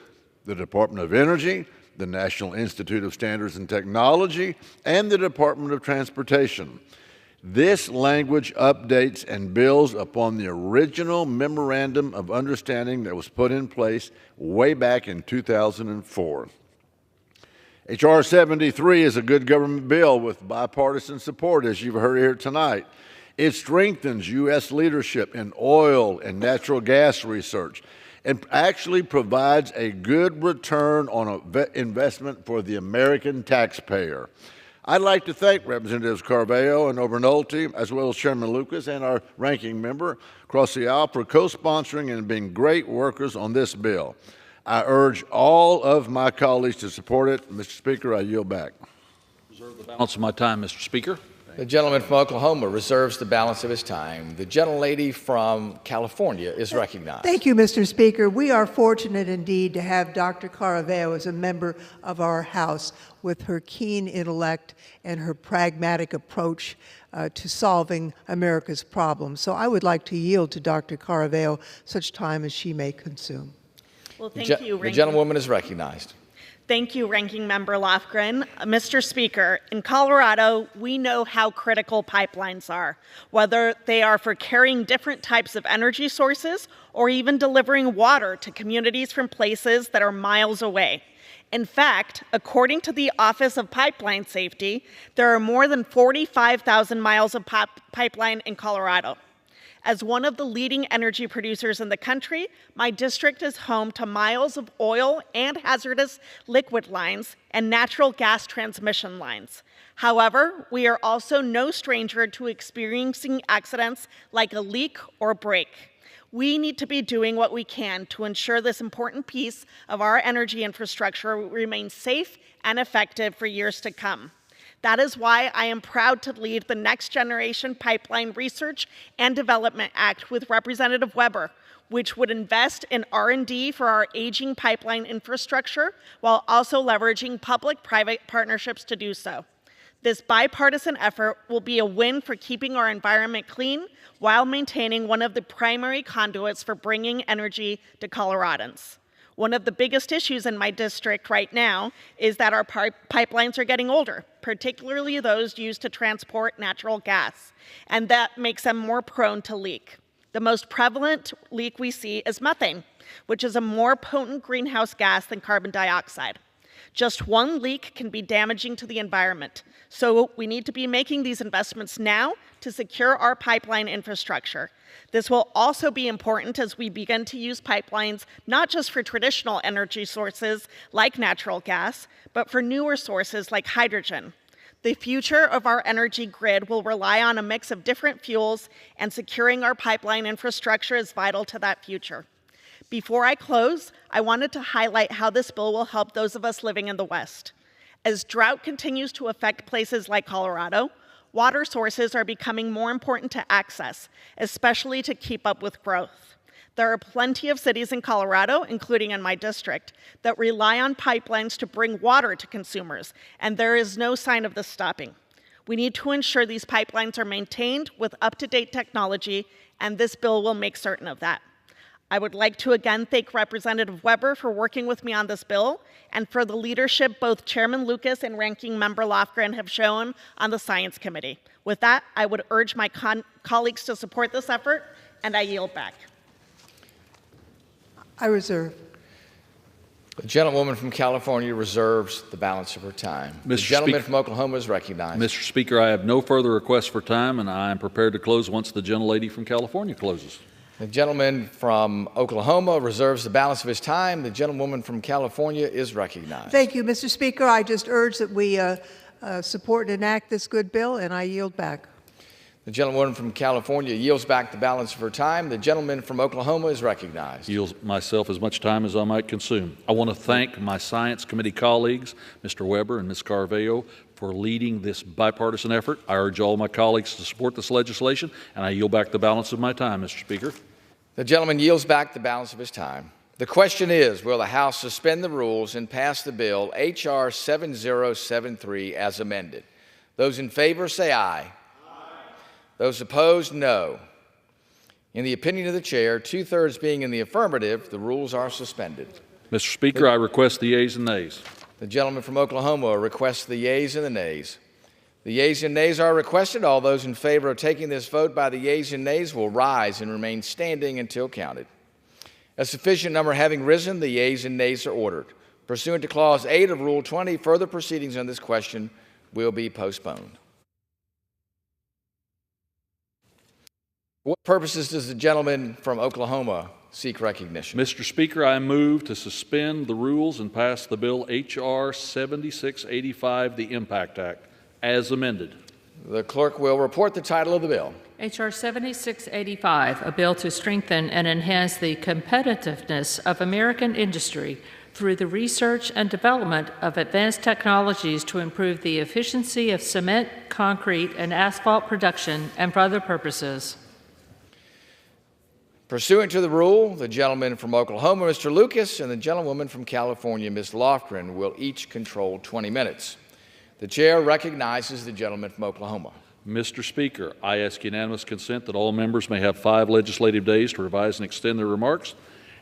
the Department of Energy, the National Institute of Standards and Technology, and the Department of Transportation. This language updates and builds upon the original Memorandum of Understanding that was put in place way back in 2004. H.R. 73 is a good government bill with bipartisan support, as you've heard here tonight. It strengthens U.S. leadership in oil and natural gas research and actually provides a good return on investment for the American taxpayer. I'd like to thank Representatives Carveo and Obernolte, as well as Chairman Lucas and our ranking member across the aisle for co-sponsoring and being great workers on this bill. I urge all of my colleagues to support it. Mr. Speaker, I yield back. Reserve the balance of my time, Mr. Speaker. The gentleman from Oklahoma reserves the balance of his time. The gentlelady from California is recognized. Thank you, Mr. Speaker. We are fortunate indeed to have Dr. Caraveo as a member of our House with her keen intellect and her pragmatic approach to solving America's problems. So I would like to yield to Dr. Caraveo such time as she may consume. Well, thank you, The gentlewoman is recognized. Thank you, Ranking Member Lofgren. Mr. Speaker, in Colorado, we know how critical pipelines are, whether they are for carrying different types of energy sources or even delivering water to communities from places that are miles away. In fact, according to the Office of Pipeline Safety, there are more than 45,000 miles of pipeline in Colorado. As one of the leading energy producers in the country, my district is home to miles of oil and hazardous liquid lines and natural gas transmission lines. However, we are also no stranger to experiencing accidents like a leak or break. We need to be doing what we can to ensure this important piece of our energy infrastructure remains safe and effective for years to come. That is why I am proud to lead the Next Generation Pipeline Research and Development Act with Representative Weber, which would invest in R&D for our aging pipeline infrastructure while also leveraging public-private partnerships to do so. This bipartisan effort will be a win for keeping our environment clean while maintaining one of the primary conduits for bringing energy to Coloradans. One of the biggest issues in my district right now is that our pipelines are getting older, particularly those used to transport natural gas, and that makes them more prone to leak. The most prevalent leak we see is methane, which is a more potent greenhouse gas than carbon dioxide. Just one leak can be damaging to the environment, so we need to be making these investments now to secure our pipeline infrastructure. This will also be important as we begin to use pipelines not just for traditional energy sources like natural gas, but for newer sources like hydrogen. The future of our energy grid will rely on a mix of different fuels, and securing our pipeline infrastructure is vital to that future. Before I close, I wanted to highlight how this bill will help those of us living in the West. As drought continues to affect places like Colorado, water sources are becoming more important to access, especially to keep up with growth. There are plenty of cities in Colorado, including in my district, that rely on pipelines to bring water to consumers, and there is no sign of this stopping. We need to ensure these pipelines are maintained with up-to-date technology, and this bill will make certain of that. I would like to again thank Representative Weber for working with me on this bill and for the leadership both Chairman Lucas and Ranking Member Lofgren have shown on the Science Committee. With that, I would urge my colleagues to support this effort, and I yield back. I reserve. The gentlewoman from California reserves the balance of her time. The gentleman from Oklahoma is recognized. Mr. Speaker, I have no further requests for time, and I am prepared to close once the gentlelady from California closes. The gentleman from Oklahoma reserves the balance of his time. The gentlewoman from California is recognized. Thank you, Mr. Speaker. I just urge that we support and enact this good bill, and I yield back. The gentlewoman from California yields back the balance of her time. The gentleman from Oklahoma is recognized. Yields myself as much time as I might consume. I want to thank my Science Committee colleagues, Mr. Weber and Ms. Carvalho, for leading this bipartisan effort. I urge all my colleagues to support this legislation, and I yield back the balance of my time, Mr. Speaker. The gentleman yields back the balance of his time. The question is, will the House suspend the rules and pass the bill H.R. 7073 as amended? Those in favor say aye. Aye. Those opposed, no. In the opinion of the chair, 2/3 being in the affirmative, the rules are suspended. Mr. Speaker, I request the yeas and nays. The gentleman from Oklahoma requests the yeas and the nays. The yeas and nays are requested. All those in favor of taking this vote by the yeas and nays will rise and remain standing until counted. A sufficient number having risen, the yeas and nays are ordered. Pursuant to Clause 8 of Rule 20, further proceedings on this question will be postponed. For what purposes does the gentleman from Oklahoma seek recognition? Mr. Speaker, I move to suspend the rules and pass the bill H.R. 7685, the Impact Act, as amended. The clerk will report the title of the bill. H.R. 7685, a bill to strengthen and enhance the competitiveness of American industry through the research and development of advanced technologies to improve the efficiency of cement, concrete, and asphalt production, and for other purposes. Pursuant to the rule, the gentleman from Oklahoma, Mr. Lucas, and the gentlewoman from California, Ms. Lofgren, will each control 20 minutes. The chair recognizes the gentleman from Oklahoma. Mr. Speaker, I ask unanimous consent that all members may have 5 legislative days to revise and extend their remarks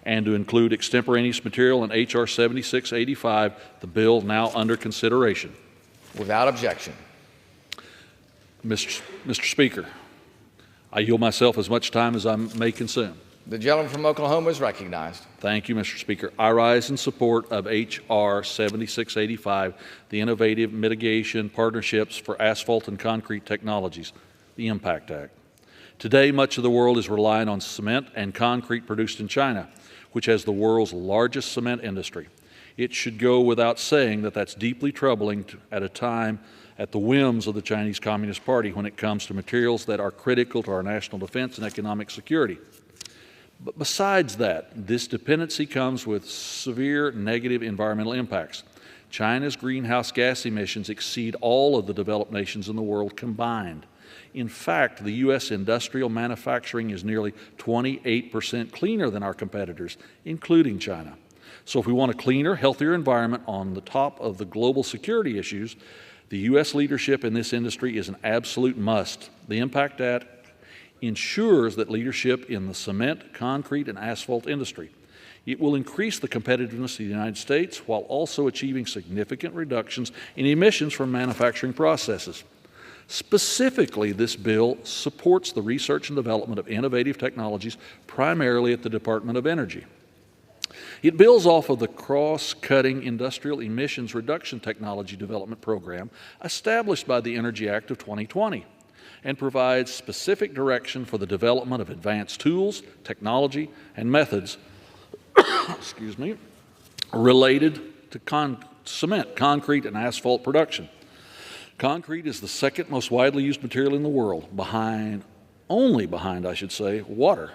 and to include extemporaneous material in H.R. 7685, the bill now under consideration. Without objection. Mr. Speaker, I yield myself as much time as I may consume. The gentleman from Oklahoma is recognized. Thank you, Mr. Speaker. I rise in support of H.R. 7685, the Innovative Mitigation Partnerships for Asphalt and Concrete Technologies, the Impact Act. Today, much of the world is relying on cement and concrete produced in China, which has the world's largest cement industry. It should go without saying that that's deeply troubling at a time at the whims of the Chinese Communist Party when it comes to materials that are critical to our national defense and economic security. But besides that, this dependency comes with severe negative environmental impacts. China's greenhouse gas emissions exceed all of the developed nations in the world combined. In fact, the U.S. industrial manufacturing is nearly 28% cleaner than our competitors, including China. So if we want a cleaner, healthier environment on the top of the global security issues, the U.S. leadership in this industry is an absolute must. The Impact Act ensures that leadership in the cement, concrete, and asphalt industry. It will increase the competitiveness of the United States while also achieving significant reductions in emissions from manufacturing processes. Specifically, this bill supports the research and development of innovative technologies, primarily at the Department of Energy. It builds off of the cross-cutting industrial emissions reduction technology development program established by the Energy Act of 2020 and provides specific direction for the development of advanced tools, technology, and methods related to cement, concrete, and asphalt production. Concrete is the second most widely used material in the world, only behind, water.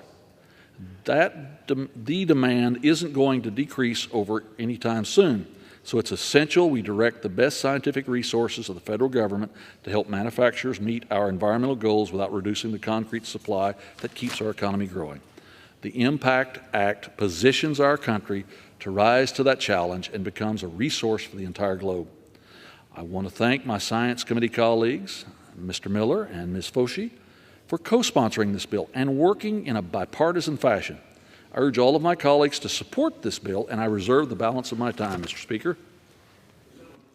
The demand isn't going to decrease over any time soon, so it's essential we direct the best scientific resources of the federal government to help manufacturers meet our environmental goals without reducing the concrete supply that keeps our economy growing. The Impact Act positions our country to rise to that challenge and becomes a resource for the entire globe. I want to thank my Science Committee colleagues, Mr. Miller and Ms. Foshee, for co-sponsoring this bill and working in a bipartisan fashion. I urge all of my colleagues to support this bill, and I reserve the balance of my time, Mr. Speaker.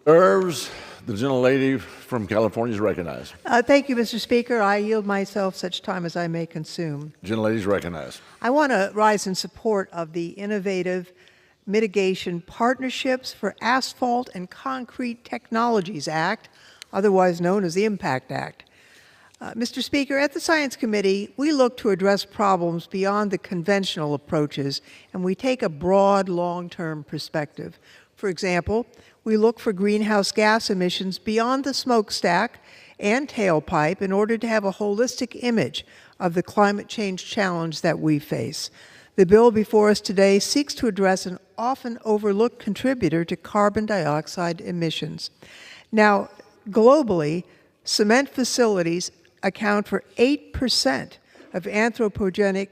The gentlelady from California is recognized. Thank you, Mr. Speaker. I yield myself such time as I may consume. Gentlelady is recognized. I want to rise in support of the Innovative Mitigation Partnerships for Asphalt and Concrete Technologies Act, otherwise known as the Impact Act. Mr. Speaker, at the Science Committee, we look to address problems beyond the conventional approaches, and we take a broad, long-term perspective. For example, we look for greenhouse gas emissions beyond the smokestack and tailpipe in order to have a holistic image of the climate change challenge that we face. The bill before us today seeks to address an often overlooked contributor to carbon dioxide emissions. Now, globally, cement facilities account for 8% of anthropogenic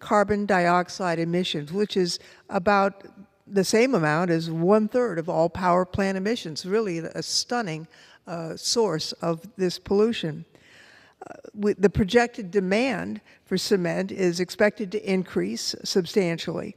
carbon dioxide emissions, which is about the same amount as 1/3 of all power plant emissions, really a stunning source of this pollution. The projected demand for cement is expected to increase substantially.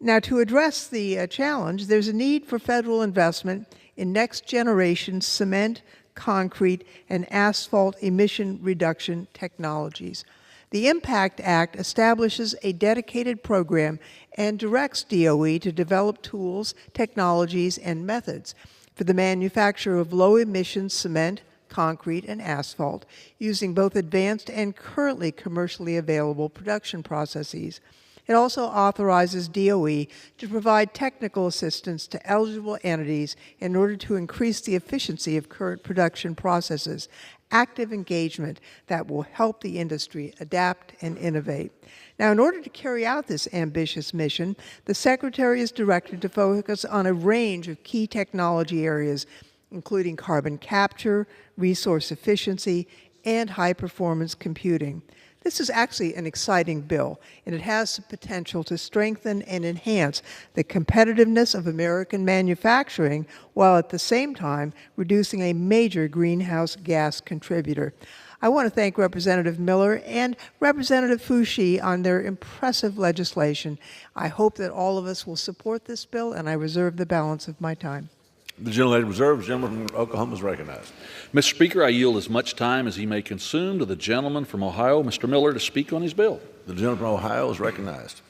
Now, to address the challenge, there's a need for federal investment in next-generation cement, concrete, and asphalt emission reduction technologies. The Impact Act establishes a dedicated program and directs DOE to develop tools, technologies, and methods for the manufacture of low-emission cement, concrete, and asphalt using both advanced and currently commercially available production processes. It also authorizes DOE to provide technical assistance to eligible entities in order to increase the efficiency of current production processes, active engagement that will help the industry adapt and innovate. Now, in order to carry out this ambitious mission, the Secretary is directed to focus on a range of key technology areas, including carbon capture, resource efficiency, and high-performance computing. This is actually an exciting bill, and it has the potential to strengthen and enhance the competitiveness of American manufacturing while at the same time reducing a major greenhouse gas contributor. I want to thank Representative Miller and Representative Foshee on their impressive legislation. I hope that all of us will support this bill, and I reserve the balance of my time. The gentlelady reserves. The gentleman from Oklahoma is recognized. Mr. Speaker, I yield as much time as he may consume to the gentleman from Ohio, Mr. Miller, to speak on his bill. The gentleman from Ohio is recognized.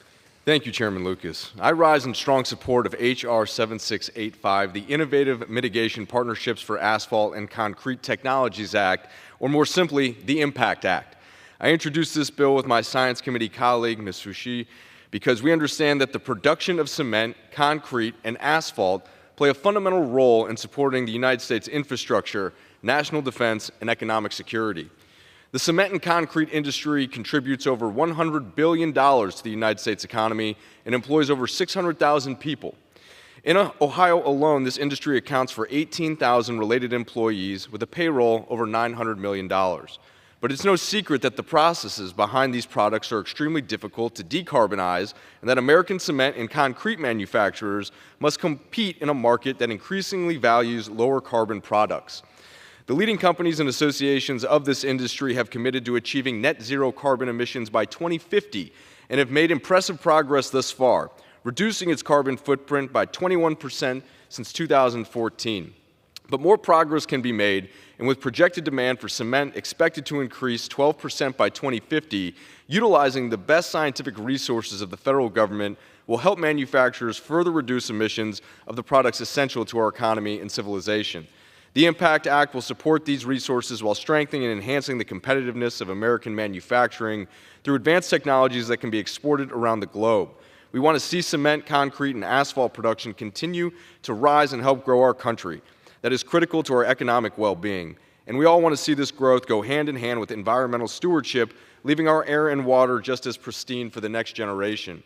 Thank you, Chairman Lucas. I rise in strong support of H.R. 7685, the Innovative Mitigation Partnerships for Asphalt and Concrete Technologies Act, or more simply, the Impact Act. I introduced this bill with my Science Committee colleague, Ms. Foushee, because we understand that the production of cement, concrete, and asphalt play a fundamental role in supporting the United States infrastructure, national defense, and economic security. The cement and concrete industry contributes over $100 billion to the United States economy and employs over 600,000 people. In Ohio alone, this industry accounts for 18,000 related employees with a payroll over $900 million. But it's no secret that the processes behind these products are extremely difficult to decarbonize and that American cement and concrete manufacturers must compete in a market that increasingly values lower carbon products. The leading companies and associations of this industry have committed to achieving net zero carbon emissions by 2050 and have made impressive progress thus far, reducing its carbon footprint by 21% since 2014. But more progress can be made, and with projected demand for cement expected to increase 12% by 2050, utilizing the best scientific resources of the federal government will help manufacturers further reduce emissions of the products essential to our economy and civilization. The IMPACT Act will support these resources while strengthening and enhancing the competitiveness of American manufacturing through advanced technologies that can be exported around the globe. We want to see cement, concrete, and asphalt production continue to rise and help grow our country. That is critical to our economic well-being. And we all want to see this growth go hand in hand with environmental stewardship, leaving our air and water just as pristine for the next generation.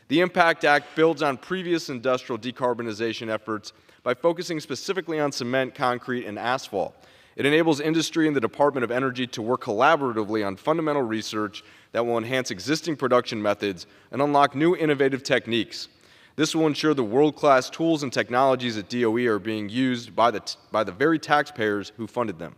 The IMPACT Act builds on previous industrial decarbonization efforts by focusing specifically on cement, concrete, and asphalt. It enables industry and the Department of Energy to work collaboratively on fundamental research that will enhance existing production methods and unlock new innovative techniques. This will ensure the world-class tools and technologies at DOE are being used by the very taxpayers who funded them.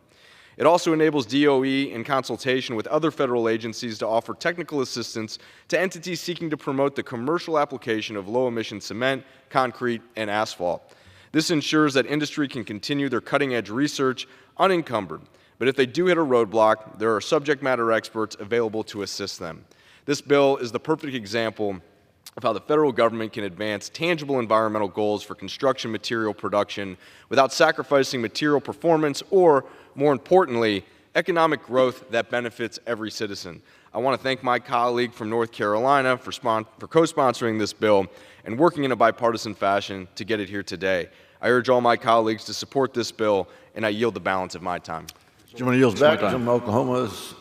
It also enables DOE, in consultation with other federal agencies, to offer technical assistance to entities seeking to promote the commercial application of low-emission cement, concrete, and asphalt. This ensures that industry can continue their cutting-edge research unencumbered, but if they do hit a roadblock, there are subject matter experts available to assist them. This bill is the perfect example of how the federal government can advance tangible environmental goals for construction material production without sacrificing material performance or, more importantly, economic growth that benefits every citizen. I want to thank my colleague from North Carolina for co-sponsoring this bill and working in a bipartisan fashion to get it here today. I urge all my colleagues to support this bill, and I yield the balance of my time. Gentleman yields back. Gentleman from Oklahoma's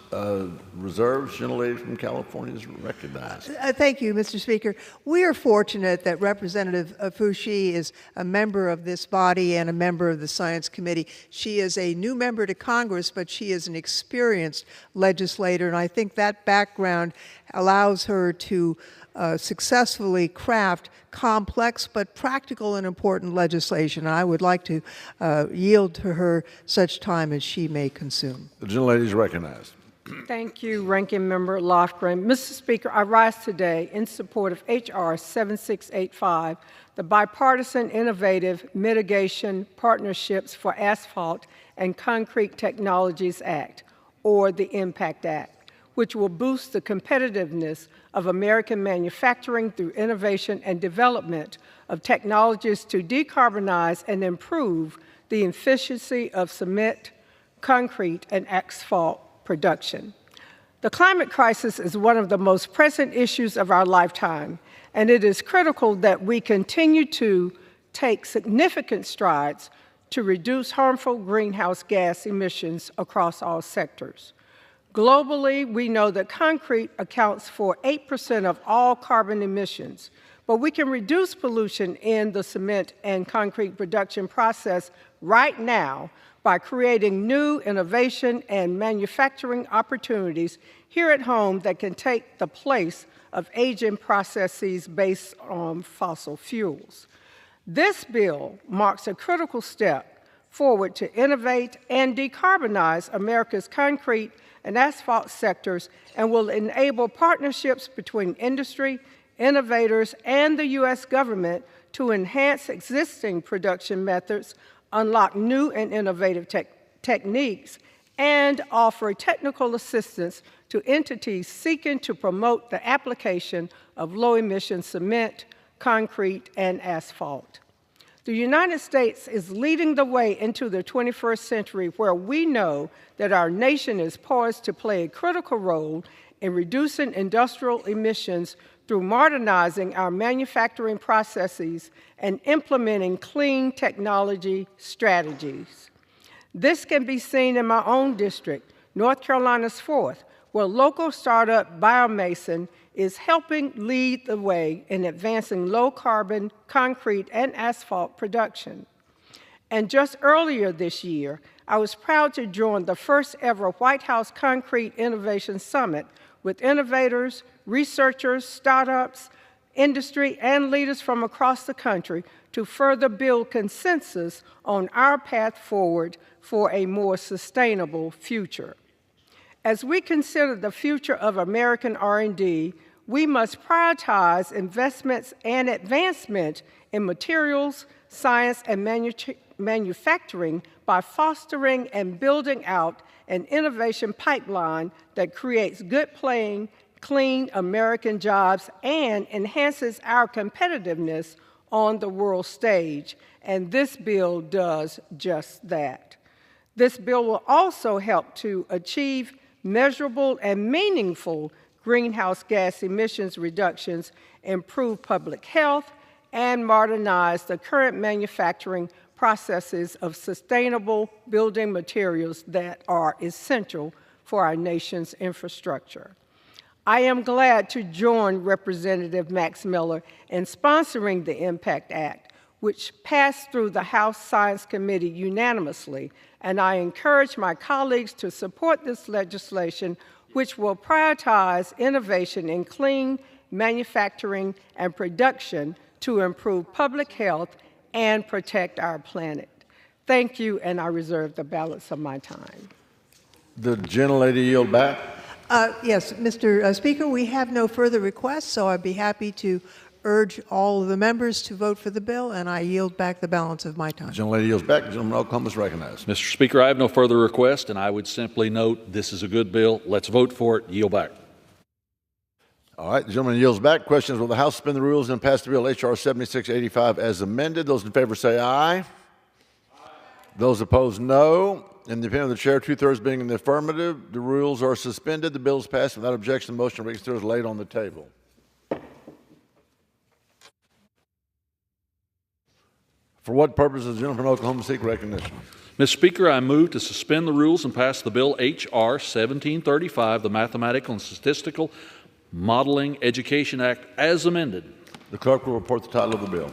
reserves. Gentlelady from California is recognized. Thank you, Mr. Speaker. We are fortunate that Representative Foushee is a member of this body and a member of the Science Committee. She is a new member to Congress, but she is an experienced legislator, and I think that background allows her to successfully craft complex but practical and important legislation. I would like to yield to her such time as she may consume. The gentlelady is recognized. Thank you, Ranking Member Lofgren. Mr. Speaker, I rise today in support of H.R. 7685, the Bipartisan Innovative Mitigation Partnerships for Asphalt and Concrete Technologies Act, or the IMPACT Act, which will boost the competitiveness of American manufacturing through innovation and development of technologies to decarbonize and improve the efficiency of cement, concrete, and asphalt production. The climate crisis is one of the most pressing issues of our lifetime, and it is critical that we continue to take significant strides to reduce harmful greenhouse gas emissions across all sectors. Globally, we know that concrete accounts for 8% of all carbon emissions, but we can reduce pollution in the cement and concrete production process right now by creating new innovation and manufacturing opportunities here at home that can take the place of aging processes based on fossil fuels. This bill marks a critical step forward to innovate and decarbonize America's concrete and asphalt sectors and will enable partnerships between industry, innovators, and the U.S. government to enhance existing production methods, unlock new and innovative techniques, and offer technical assistance to entities seeking to promote the application of low-emission cement, concrete, and asphalt. The United States is leading the way into the 21st century, where we know that our nation is poised to play a critical role in reducing industrial emissions through modernizing our manufacturing processes and implementing clean technology strategies. This can be seen in my own district, North Carolina's 4th, where local startup Biomason is helping lead the way in advancing low-carbon concrete and asphalt production. And just earlier this year, I was proud to join the first ever White House Concrete Innovation Summit with innovators, researchers, startups, industry, and leaders from across the country to further build consensus on our path forward for a more sustainable future. As we consider the future of American R&D, we must prioritize investments and advancement in materials, science, and manufacturing by fostering and building out an innovation pipeline that creates good-paying, clean American jobs and enhances our competitiveness on the world stage. And this bill does just that. This bill will also help to achieve measurable and meaningful greenhouse gas emissions reductions, improve public health, and modernize the current manufacturing processes of sustainable building materials that are essential for our nation's infrastructure. I am glad to join Representative Max Miller in sponsoring the Impact Act, which passed through the House Science Committee unanimously, and I encourage my colleagues to support this legislation, which will prioritize innovation in clean manufacturing and production to improve public health and protect our planet. Thank you, and I reserve the balance of my time. The gentlelady yield back. Yes, Mr. Speaker, we have no further requests, so I'd be happy to urge all of the members to vote for the bill, and I yield back the balance of my time. The gentlelady yields back. The gentleman from Oklahoma is recognized. Mr. Speaker, I have no further request, and I would simply note this is a good bill. Let's vote for it. Yield back. All right, the gentleman yields back. Questions: will the House suspend the rules and pass the bill H.R. 7685 as amended? Those in favor say aye. Aye. Those opposed, no. In the opinion of the chair, 2/3 being in the affirmative, the rules are suspended. The bill is passed without objection. The motion to reconsider is laid on the table. For what purpose does the gentleman from Oklahoma seek recognition? Mr. Speaker, I move to suspend the rules and pass the bill H.R. 1735, the Mathematical and Statistical Modeling Education Act, as amended. The clerk will report the title of the bill.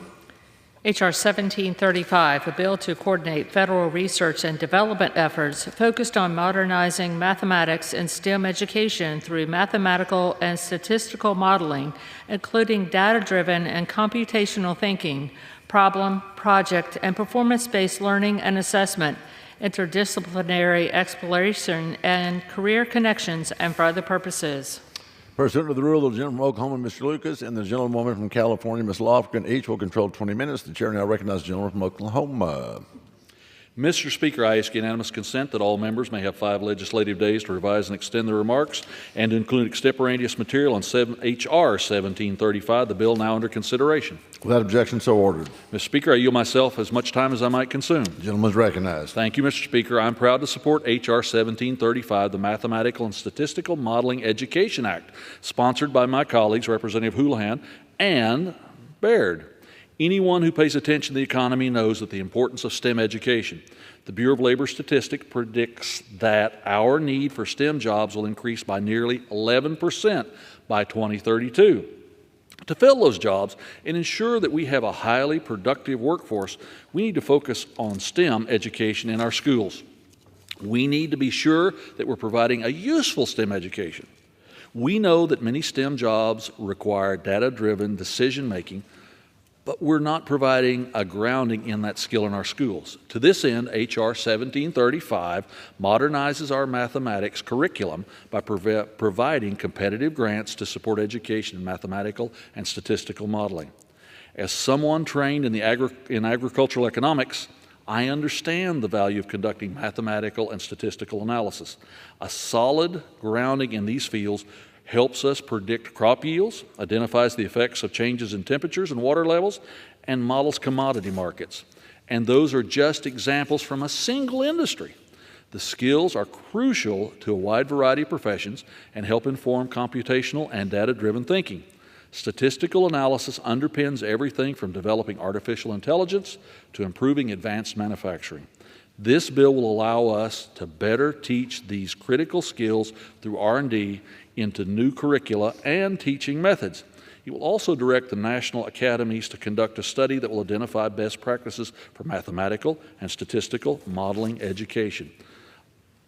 H.R. 1735, a bill to coordinate federal research and development efforts focused on modernizing mathematics and STEM education through mathematical and statistical modeling, including data-driven and computational thinking, problem, project, and performance-based learning and assessment, interdisciplinary exploration, and career connections, and for other purposes. Pursuant to the rule of the gentleman from Oklahoma, Mr. Lucas, and the gentlewoman from California, Ms. Lofgren, each will control 20 minutes. The chair now recognizes the gentleman from Oklahoma. Mr. Speaker, I ask unanimous consent that all members may have 5 legislative days to revise and extend their remarks and to include extemporaneous material on H.R. 1735, the bill now under consideration. Without objection, so ordered. Mr. Speaker, I yield myself as much time as I might consume. The gentleman is recognized. Thank you, Mr. Speaker. I'm proud to support H.R. 1735, the Mathematical and Statistical Modeling Education Act, sponsored by my colleagues, Representative Houlihan and Baird. Anyone who pays attention to the economy knows that the importance of STEM education. The Bureau of Labor Statistics predicts that our need for STEM jobs will increase by nearly 11% by 2032. To fill those jobs and ensure that we have a highly productive workforce, we need to focus on STEM education in our schools. We need to be sure that we're providing a useful STEM education. We know that many STEM jobs require data-driven decision-making, but we're not providing a grounding in that skill in our schools. To this end, H.R. 1735 modernizes our mathematics curriculum by providing competitive grants to support education in mathematical and statistical modeling. As someone trained in agricultural economics, I understand the value of conducting mathematical and statistical analysis. A solid grounding in these fields helps us predict crop yields, identifies the effects of changes in temperatures and water levels, and models commodity markets. And those are just examples from a single industry. The skills are crucial to a wide variety of professions and help inform computational and data-driven thinking. Statistical analysis underpins everything from developing artificial intelligence to improving advanced manufacturing. This bill will allow us to better teach these critical skills through R&D into new curricula and teaching methods. It will also direct the national academies to conduct a study that will identify best practices for mathematical and statistical modeling education.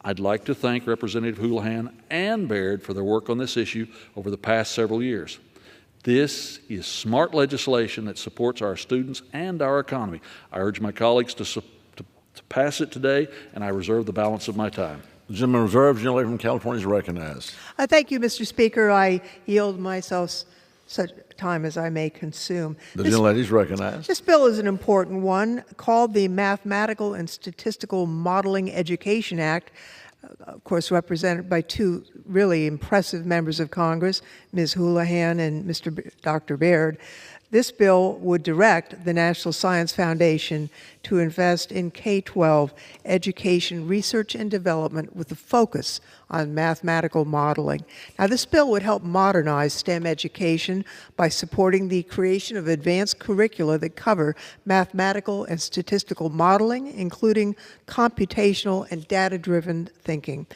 I'd like to thank Representative Houlihan and Baird for their work on this issue over the past several years. This is smart legislation that supports our students and our economy. I urge my colleagues to pass it today, and I reserve the balance of my time. The gentleman reserved, gentleman from California is recognized. Thank you, Mr. Speaker. I yield myself such time as I may consume. The gentlelady is recognized. This bill is an important one, called the Mathematical and Statistical Modeling Education Act, of course represented by two really impressive members of Congress, Ms. Houlihan and Dr. Baird. This bill would direct the National Science Foundation to invest in K-12 education research and development with a focus on mathematical modeling. Now, this bill would help modernize STEM education by supporting the creation of advanced curricula that cover mathematical and statistical modeling, including computational and data-driven thinking.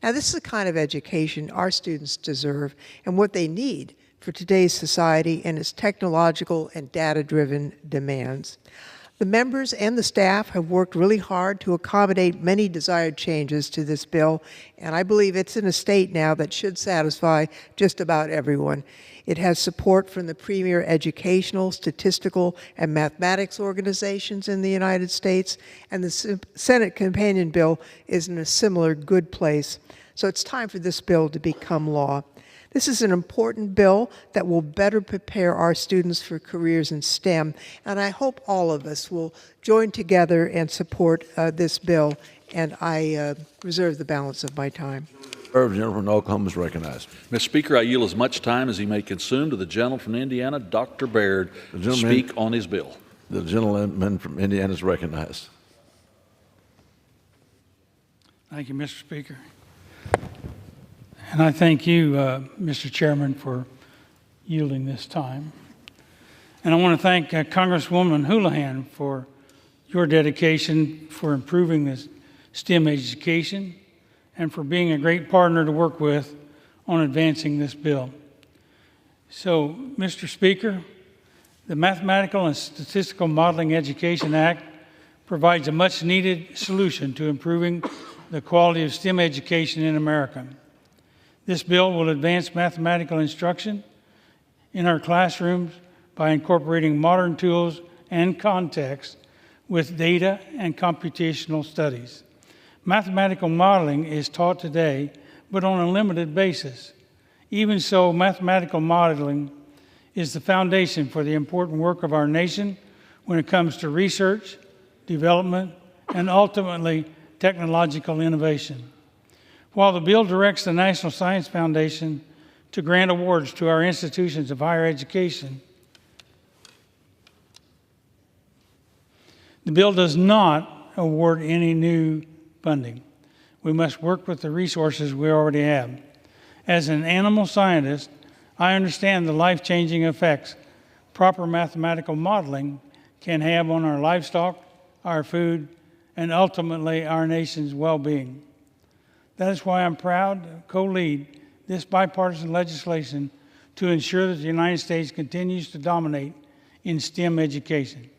Now, this is the kind of education our students deserve and what they need for today's society and its technological and data-driven demands. The members and the staff have worked really hard to accommodate many desired changes to this bill, and I believe it's in a state now that should satisfy just about everyone. It has support from the premier educational, statistical, and mathematics organizations in the United States, and the Senate companion bill is in a similar good place. So it's time for this bill to become law. This is an important bill that will better prepare our students for careers in STEM, and I hope all of us will join together and support this bill, and I reserve the balance of my time. The gentleman from Oklahoma is recognized. Mr. Speaker, I yield as much time as he may consume to the gentleman from Indiana, Dr. Baird, to speak on his bill. The gentleman from Indiana is recognized. Thank you, Mr. Speaker. And I thank you, Mr. Chairman, for yielding this time. And I want to thank Congresswoman Houlihan for your dedication for improving this STEM education and for being a great partner to work with on advancing this bill. So, Mr. Speaker, the Mathematical and Statistical Modeling Education Act provides a much-needed solution to improving the quality of STEM education in America. This bill will advance mathematical instruction in our classrooms by incorporating modern tools and context with data and computational studies. Mathematical modeling is taught today, but on a limited basis. Even so, mathematical modeling is the foundation for the important work of our nation when it comes to research, development, and ultimately technological innovation. While the bill directs the National Science Foundation to grant awards to our institutions of higher education, the bill does not award any new funding. We must work with the resources we already have. As an animal scientist, I understand the life-changing effects proper mathematical modeling can have on our livestock, our food, and ultimately our nation's well-being. That is why I'm proud to co-lead this bipartisan legislation to ensure that the United States continues to dominate in STEM education.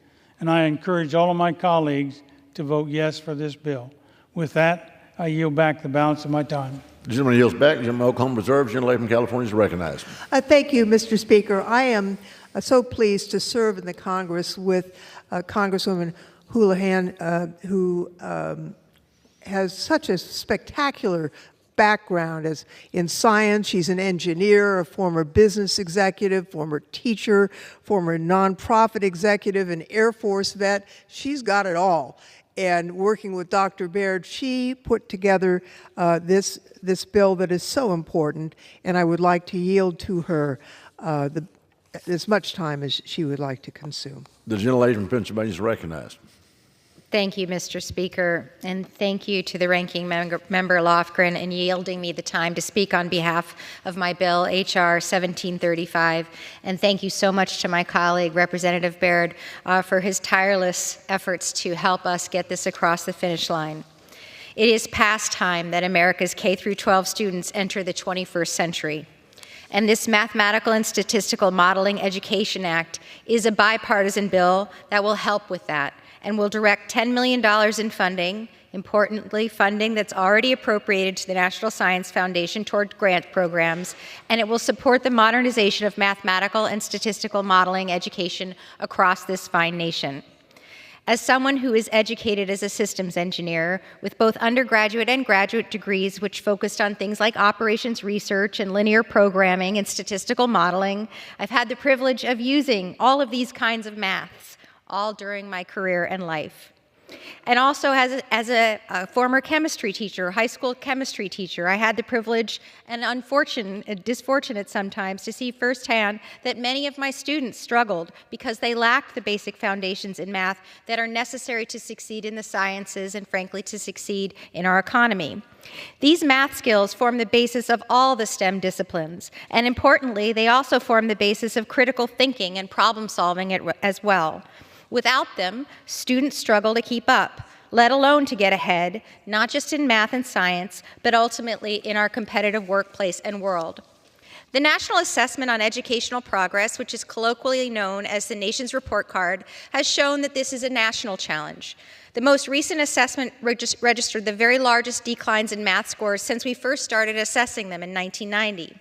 And I encourage all of my colleagues to vote yes for this bill. With that, I yield back the balance of my time. The gentleman yields back. The gentleman from Oklahoma reserves. The gentleman from California is recognized. Thank you, Mr. Speaker. I am so pleased to serve in the Congress with Congresswoman Houlihan, who has such a spectacular background as in science. She's an engineer, a former business executive, former teacher, former nonprofit executive, an Air Force vet. She's got it all. and working with Dr. Baird, she put together this bill that is so important, and I would like to yield to her as much time as she would like to consume. The gentlelady from Pennsylvania is recognized. Thank you, Mr. Speaker, and thank you to the ranking member Lofgren in yielding me the time to speak on behalf of my bill, H.R. 1735. And thank you so much to my colleague, Representative Baird, for his tireless efforts to help us get this across the finish line. It is past time that America's K-12 students enter the 21st century. And this Mathematical and Statistical Modeling Education Act is a bipartisan bill that will help with that, and will direct $10 million in funding, importantly, funding that's already appropriated to the National Science Foundation toward grant programs, and it will support the modernization of mathematical and statistical modeling education across this fine nation. As someone who is educated as a systems engineer with both undergraduate and graduate degrees which focused on things like operations research and linear programming and statistical modeling, I've had the privilege of using all of these kinds of maths all during my career and life. And also as a former chemistry teacher, high school chemistry teacher, I had the privilege and disfortunate sometimes to see firsthand that many of my students struggled because they lacked the basic foundations in math that are necessary to succeed in the sciences and, frankly, to succeed in our economy. These math skills form the basis of all the STEM disciplines, and importantly, they also form the basis of critical thinking and problem solving as well. Without them, students struggle to keep up, let alone to get ahead, not just in math and science, but ultimately in our competitive workplace and world. The National Assessment on Educational Progress, which is colloquially known as the Nation's Report Card, has shown that this is a national challenge. The most recent assessment registered the very largest declines in math scores since we first started assessing them in 1990.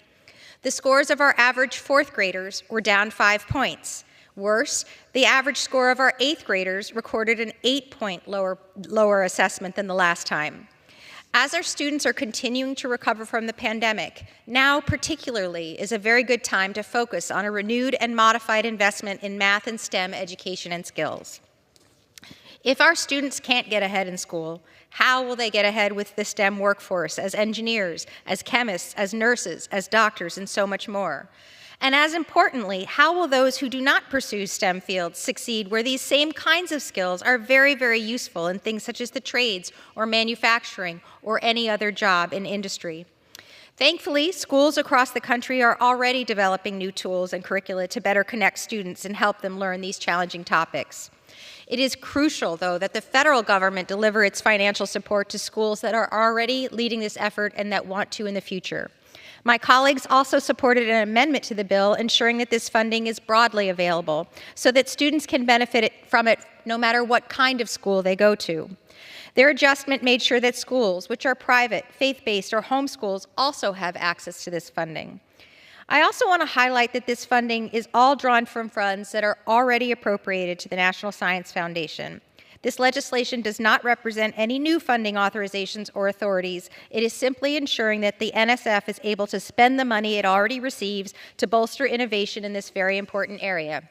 The scores of our average fourth graders were down 5 points. Worse, the average score of our 8th graders recorded an 8-point lower assessment than the last time. As our students are continuing to recover from the pandemic, now particularly is a very good time to focus on a renewed and modified investment in math and STEM education and skills. If our students can't get ahead in school, how will they get ahead with the STEM workforce as engineers, as chemists, as nurses, as doctors, and so much more? And as importantly, how will those who do not pursue STEM fields succeed where these same kinds of skills are very, very useful in things such as the trades or manufacturing or any other job in industry? Thankfully, schools across the country are already developing new tools and curricula to better connect students and help them learn these challenging topics. It is crucial, though, that the federal government deliver its financial support to schools that are already leading this effort and that want to in the future. My colleagues also supported an amendment to the bill ensuring that this funding is broadly available so that students can benefit from it no matter what kind of school they go to. Their adjustment made sure that schools, which are private, faith-based, or homeschools, also have access to this funding. I also want to highlight that this funding is all drawn from funds that are already appropriated to the National Science Foundation. This legislation does not represent any new funding authorizations or authorities. It is simply ensuring that the NSF is able to spend the money it already receives to bolster innovation in this very important area.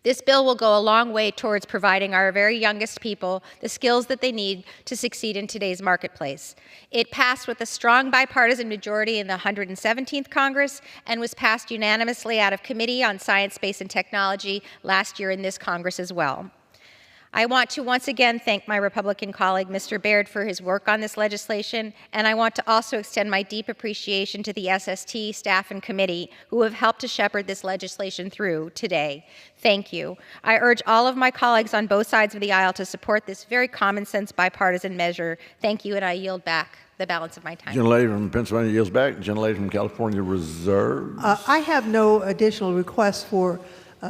This bill will go a long way towards providing our very youngest people the skills that they need to succeed in today's marketplace. It passed with a strong bipartisan majority in the 117th Congress and was passed unanimously out of Committee on Science, Space, and Technology last year in this Congress as well. I want to once again thank my Republican colleague, Mr. Baird, for his work on this legislation, and I want to also extend my deep appreciation to the SST staff and committee who have helped to shepherd this legislation through today. Thank you. I urge all of my colleagues on both sides of the aisle to support this very common sense bipartisan measure. Thank you, and I yield back the balance of my time. Gentlelady from Pennsylvania yields back. Gentlelady from California reserves. I have no additional requests for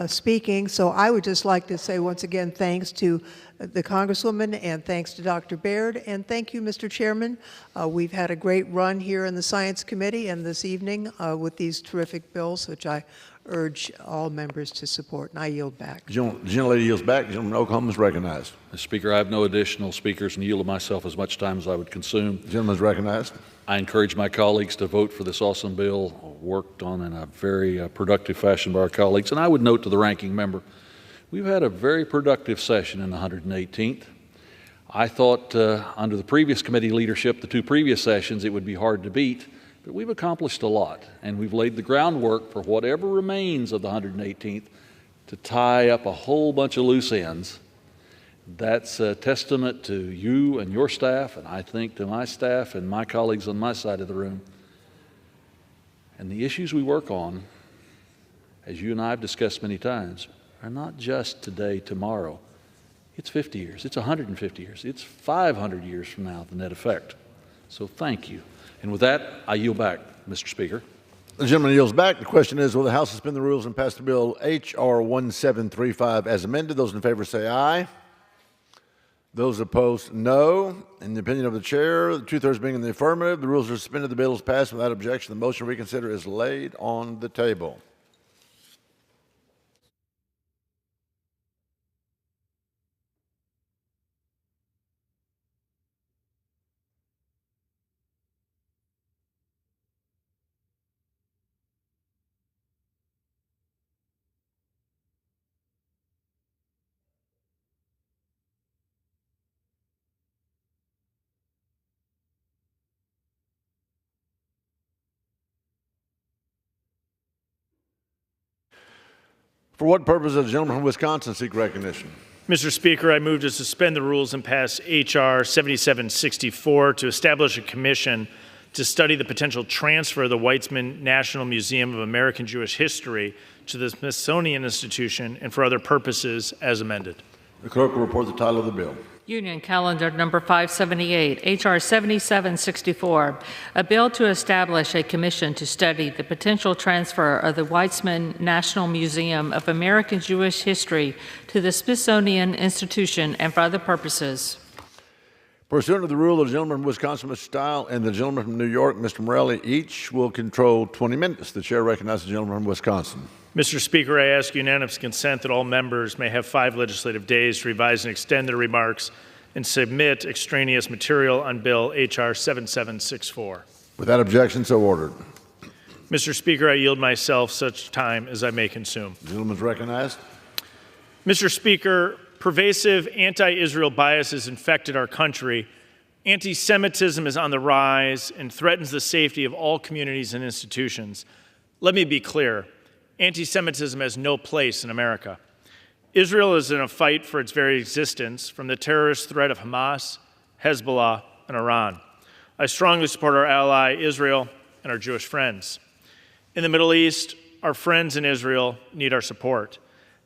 speaking, so I would just like to say once again thanks to the Congresswoman and thanks to Dr. Baird, and thank you, Mr. Chairman. We've had a great run here in the Science Committee and this evening with these terrific bills, which I urge all members to support, and I yield back. Gentlelady yields back. Gentleman from Oklahoma is recognized. Mr. Speaker, I have no additional speakers and yield myself as much time as I would consume. Gentleman is recognized. I encourage my colleagues to vote for this awesome bill, worked on in a very productive fashion by our colleagues. And I would note to the ranking member, we've had a very productive session in the 118th. I thought under the previous committee leadership, the two previous sessions, it would be hard to beat, but we've accomplished a lot, and we've laid the groundwork for whatever remains of the 118th to tie up a whole bunch of loose ends. That's a testament to you and your staff, and I think to my staff and my colleagues on my side of the room. And the issues we work on, as you and I have discussed many times, are not just today, tomorrow. It's 50 years, it's 150 years, it's 500 years from now, the net effect. So thank you. And with that, I yield back, Mr. Speaker. The gentleman yields back. The question is, will the House suspend the rules and pass the bill H.R. 1735 as amended? Those in favor say aye. Those opposed, no. In the opinion of the chair, the two-thirds being in the affirmative, the rules are suspended. The bill is passed without objection. The motion to reconsider is laid on the table. For what purpose does the gentleman from Wisconsin seek recognition? Mr. Speaker, I move to suspend the rules and pass H.R. 7764 to establish a commission to study the potential transfer of the Weizmann National Museum of American Jewish History to the Smithsonian Institution and for other purposes as amended. The clerk will report the title of the bill. Union Calendar Number 578, H.R. 7764, a bill to establish a commission to study the potential transfer of the Weizmann National Museum of American Jewish History to the Smithsonian Institution and for other purposes. Pursuant to the rule, the gentleman from Wisconsin, Mr. Stile, and the gentleman from New York, Mr. Morelli, each will control 20 minutes. The chair recognizes the gentleman from Wisconsin. Mr. Speaker, I ask unanimous consent that all members may have 5 legislative days to revise and extend their remarks and submit extraneous material on Bill H.R. 7764. Without objection, so ordered. Mr. Speaker, I yield myself such time as I may consume. The gentleman is recognized. Mr. Speaker, pervasive anti-Israel bias has infected our country. Anti-Semitism is on the rise and threatens the safety of all communities and institutions. Let me be clear. Anti-Semitism has no place in America. Israel is in a fight for its very existence from the terrorist threat of Hamas, Hezbollah, and Iran. I strongly support our ally Israel and our Jewish friends. In the Middle East, our friends in Israel need our support.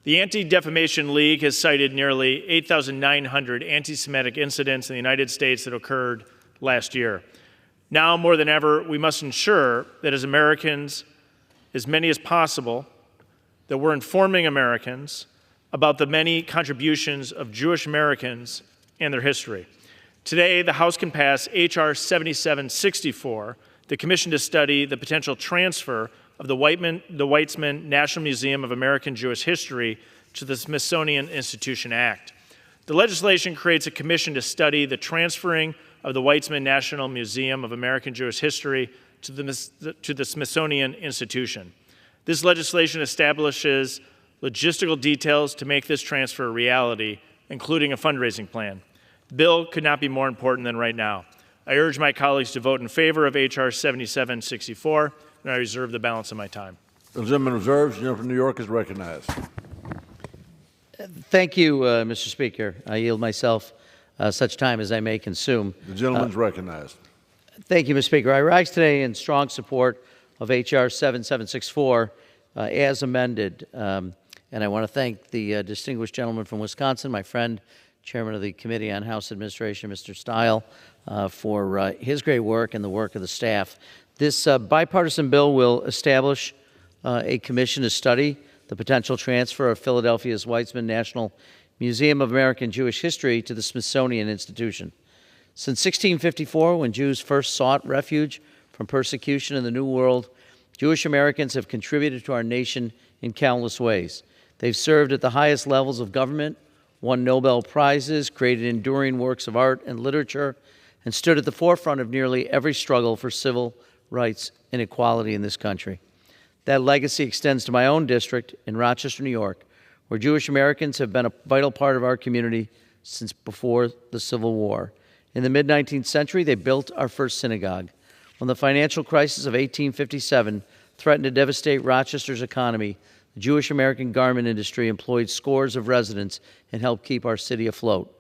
The Anti-Defamation League has cited nearly 8,900 anti-Semitic incidents in the United States that occurred last year. Now more than ever, we must ensure that as Americans, as many as possible, that we're informing Americans about the many contributions of Jewish Americans and their history. Today, the House can pass H.R. 7764, the commission to study the potential transfer of the Weizmann National Museum of American Jewish History to the Smithsonian Institution Act. The legislation creates a commission to study the transferring of the Weizmann National Museum of American Jewish History to the Smithsonian Institution. This legislation establishes logistical details to make this transfer a reality, including a fundraising plan. The bill could not be more important than right now. I urge my colleagues to vote in favor of H.R. 7764, and I reserve the balance of my time. The gentleman reserves. The gentleman from New York is recognized. Thank you, Mr. Speaker. I yield myself such time as I may consume. The gentleman is recognized. Thank you, Mr. Speaker. I rise today in strong support of H.R. 7764 as amended. And I want to thank the distinguished gentleman from Wisconsin, my friend, Chairman of the Committee on House Administration, Mr. Stile, for his great work and the work of the staff. This bipartisan bill will establish a commission to study the potential transfer of Philadelphia's Weizmann National Museum of American Jewish History to the Smithsonian Institution. Since 1654, when Jews first sought refuge from persecution in the New World, Jewish Americans have contributed to our nation in countless ways. They've served at the highest levels of government, won Nobel Prizes, created enduring works of art and literature, and stood at the forefront of nearly every struggle for civil rights and equality in this country. That legacy extends to my own district in Rochester, New York, where Jewish Americans have been a vital part of our community since before the Civil War. In the mid-19th century, they built our first synagogue. When the financial crisis of 1857 threatened to devastate Rochester's economy, the Jewish American garment industry employed scores of residents and helped keep our city afloat.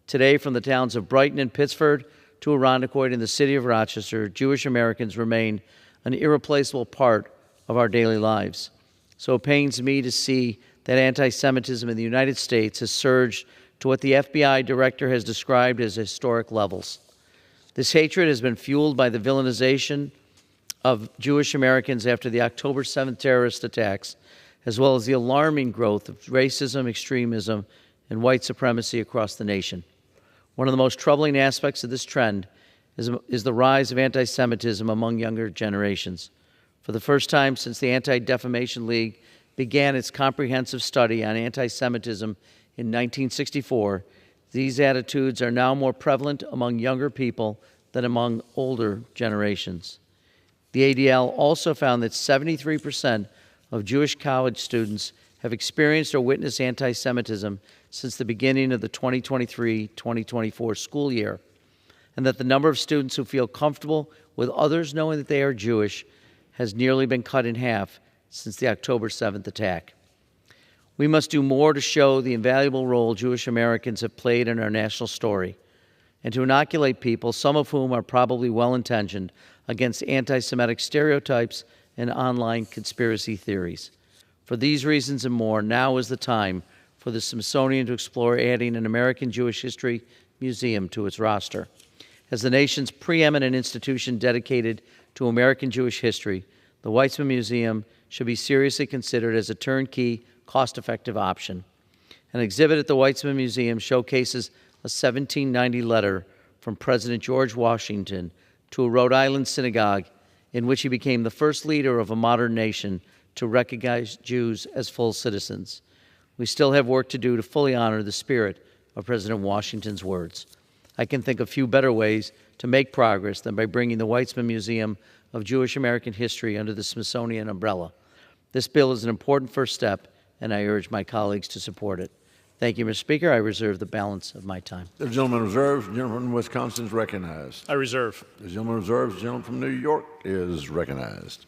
Today, from the towns of Brighton and Pittsford to Irondequoit in the city of Rochester, Jewish Americans remain an irreplaceable part of our daily lives. So it pains me to see that anti-Semitism in the United States has surged to what the FBI director has described as historic levels. This hatred has been fueled by the villainization of Jewish Americans after the October 7th terrorist attacks, as well as the alarming growth of racism, extremism, and white supremacy across the nation. One of the most troubling aspects of this trend is the rise of anti-Semitism among younger generations. For the first time since the Anti-Defamation League began its comprehensive study on anti-Semitism in 1964, these attitudes are now more prevalent among younger people than among older generations. The ADL also found that 73% of Jewish college students have experienced or witnessed anti-Semitism since the beginning of the 2023-2024 school year, and that the number of students who feel comfortable with others knowing that they are Jewish has nearly been cut in half since the October 7th attack. We must do more to show the invaluable role Jewish Americans have played in our national story, and to inoculate people, some of whom are probably well-intentioned, against anti-Semitic stereotypes and online conspiracy theories. For these reasons and more, now is the time for the Smithsonian to explore adding an American Jewish History Museum to its roster. As the nation's preeminent institution dedicated to American Jewish history, the Weitzman Museum should be seriously considered as a turnkey, cost-effective option. An exhibit at the Weitzman Museum showcases a 1790 letter from President George Washington to a Rhode Island synagogue in which he became the first leader of a modern nation to recognize Jews as full citizens. We still have work to do to fully honor the spirit of President Washington's words. I can think of few better ways to make progress than by bringing the Weitzman Museum of Jewish American History under the Smithsonian umbrella. This bill is an important first step, and I urge my colleagues to support it. Thank you, Mr. Speaker. I reserve the balance of my time. The gentleman reserves. The gentleman from Wisconsin is recognized. I reserve. The gentleman reserves. The gentleman from New York is recognized.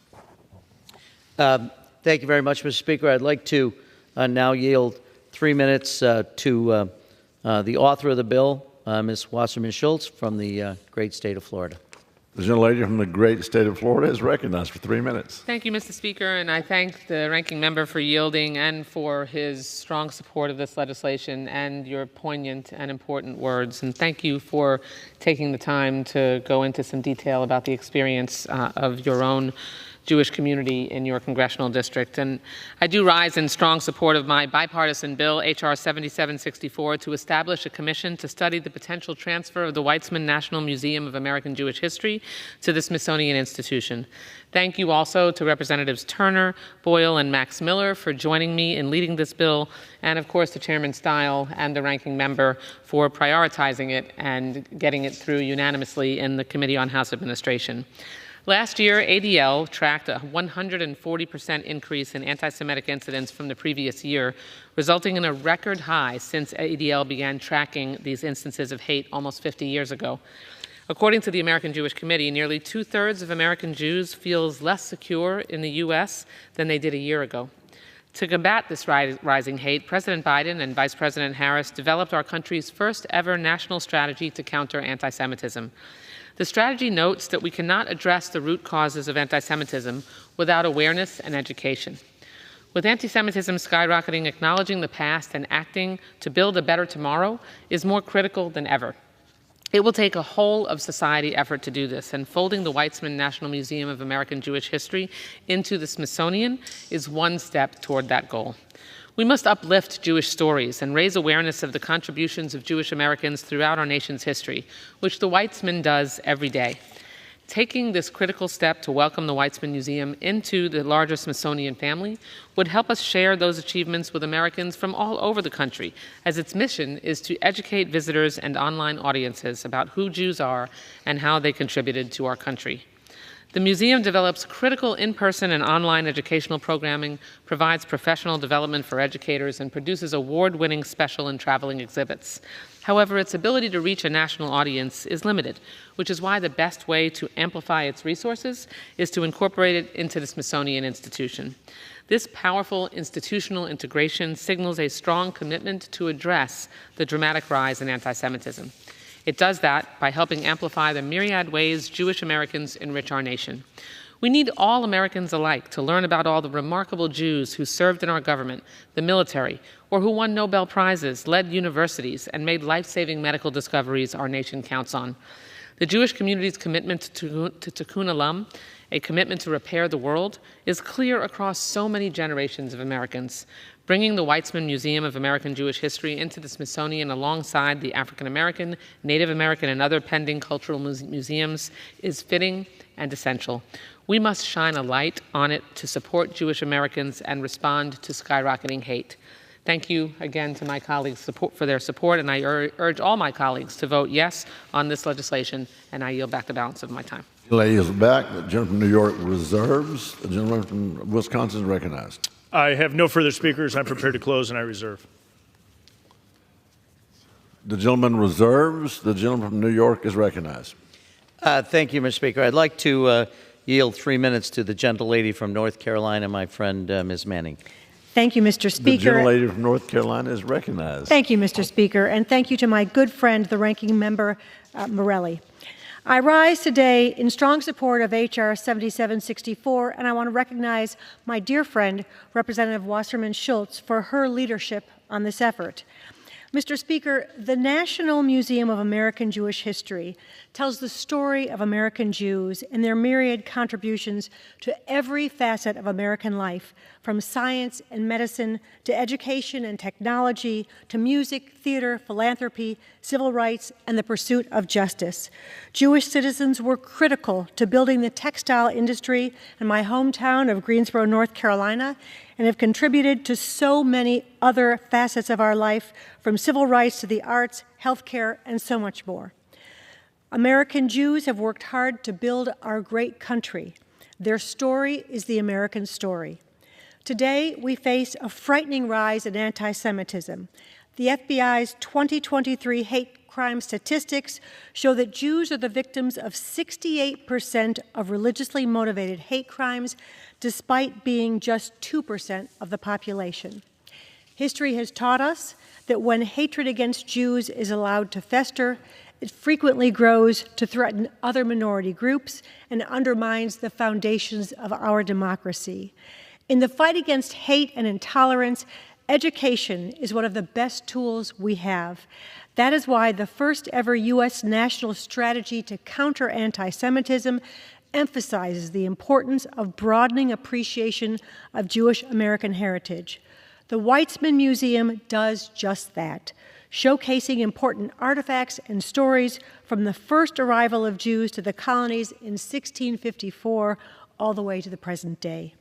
Thank you very much, Mr. Speaker. I'd like to now yield 3 minutes to the author of the bill, Ms. Wasserman Schultz from the great state of Florida. The gentlelady from the great state of Florida is recognized for 3 minutes. Thank you, Mr. Speaker, and I thank the ranking member for yielding and for his strong support of this legislation and your poignant and important words. And thank you for taking the time to go into some detail about the experience of your own Jewish community in your congressional district. And I do rise in strong support of my bipartisan bill, H.R. 7764, to establish a commission to study the potential transfer of the Weitzman National Museum of American Jewish History to the Smithsonian Institution. Thank you also to Representatives Turner, Boyle, and Max Miller for joining me in leading this bill, and of course to Chairman Stile and the ranking member for prioritizing it and getting it through unanimously in the Committee on House Administration. Last year, ADL tracked a 140% increase in anti-Semitic incidents from the previous year, resulting in a record high since ADL began tracking these instances of hate almost 50 years ago. According to the American Jewish Committee, nearly 2/3 of American Jews feels less secure in the U.S. than they did a year ago. To combat this rising hate, President Biden and Vice President Harris developed our country's first ever national strategy to counter anti-Semitism. The strategy notes that we cannot address the root causes of anti-Semitism without awareness and education. With anti-Semitism skyrocketing, acknowledging the past and acting to build a better tomorrow is more critical than ever. It will take a whole of society effort to do this, and folding the Weitzman National Museum of American Jewish History into the Smithsonian is one step toward that goal. We must uplift Jewish stories and raise awareness of the contributions of Jewish Americans throughout our nation's history, which the Weitzman does every day. Taking this critical step to welcome the Weitzman Museum into the larger Smithsonian family would help us share those achievements with Americans from all over the country, as its mission is to educate visitors and online audiences about who Jews are and how they contributed to our country. The museum develops critical in-person and online educational programming, provides professional development for educators, and produces award-winning special and traveling exhibits. However, its ability to reach a national audience is limited, which is why the best way to amplify its resources is to incorporate it into the Smithsonian Institution. This powerful institutional integration signals a strong commitment to address the dramatic rise in anti-Semitism. It does that by helping amplify the myriad ways Jewish Americans enrich our nation. We need all Americans alike to learn about all the remarkable Jews who served in our government, the military, or who won Nobel Prizes, led universities, and made life-saving medical discoveries our nation counts on. The Jewish community's commitment to Tikkun Olam, a commitment to repair the world, is clear across so many generations of Americans. Bringing the Weizmann Museum of American Jewish History into the Smithsonian alongside the African American, Native American, and other pending cultural museums is fitting and essential. We must shine a light on it to support Jewish Americans and respond to skyrocketing hate. Thank you again to my colleagues for their support, and I urge all my colleagues to vote yes on this legislation, and I yield back the balance of my time. The lady is back. The gentleman from New York reserves. The gentleman from Wisconsin is recognized. I have no further speakers. I'm prepared to close, and I reserve. The gentleman reserves. The gentleman from New York is recognized. Thank you, Mr. Speaker. I'd like to yield 3 minutes to the gentlelady from North Carolina, my friend, Ms. Manning. Thank you, Mr. Speaker. The gentlelady from North Carolina is recognized. Thank you, Mr. Speaker, and thank you to my good friend, the ranking member, Morelli. I rise today in strong support of H.R. 7764, and I want to recognize my dear friend, Representative Wasserman Schultz, for her leadership on this effort. Mr. Speaker, the National Museum of American Jewish History tells the story of American Jews and their myriad contributions to every facet of American life, from science and medicine to education and technology to music, theater, philanthropy, civil rights, and the pursuit of justice. Jewish citizens were critical to building the textile industry in my hometown of Greensboro, North Carolina, and have contributed to so many other facets of our life, from civil rights to the arts, healthcare, and so much more. American Jews have worked hard to build our great country. Their story is the American story. Today, we face a frightening rise in anti-Semitism. The FBI's 2023 hate crime statistics show that Jews are the victims of 68% of religiously motivated hate crimes, despite being just 2% of the population. History has taught us that when hatred against Jews is allowed to fester, it frequently grows to threaten other minority groups and undermines the foundations of our democracy. In the fight against hate and intolerance, education is one of the best tools we have. That is why the first ever U.S. national strategy to counter anti-Semitism emphasizes the importance of broadening appreciation of Jewish American heritage. The Weizmann Museum does just that, showcasing important artifacts and stories from the first arrival of Jews to the colonies in 1654 all the way to the present day.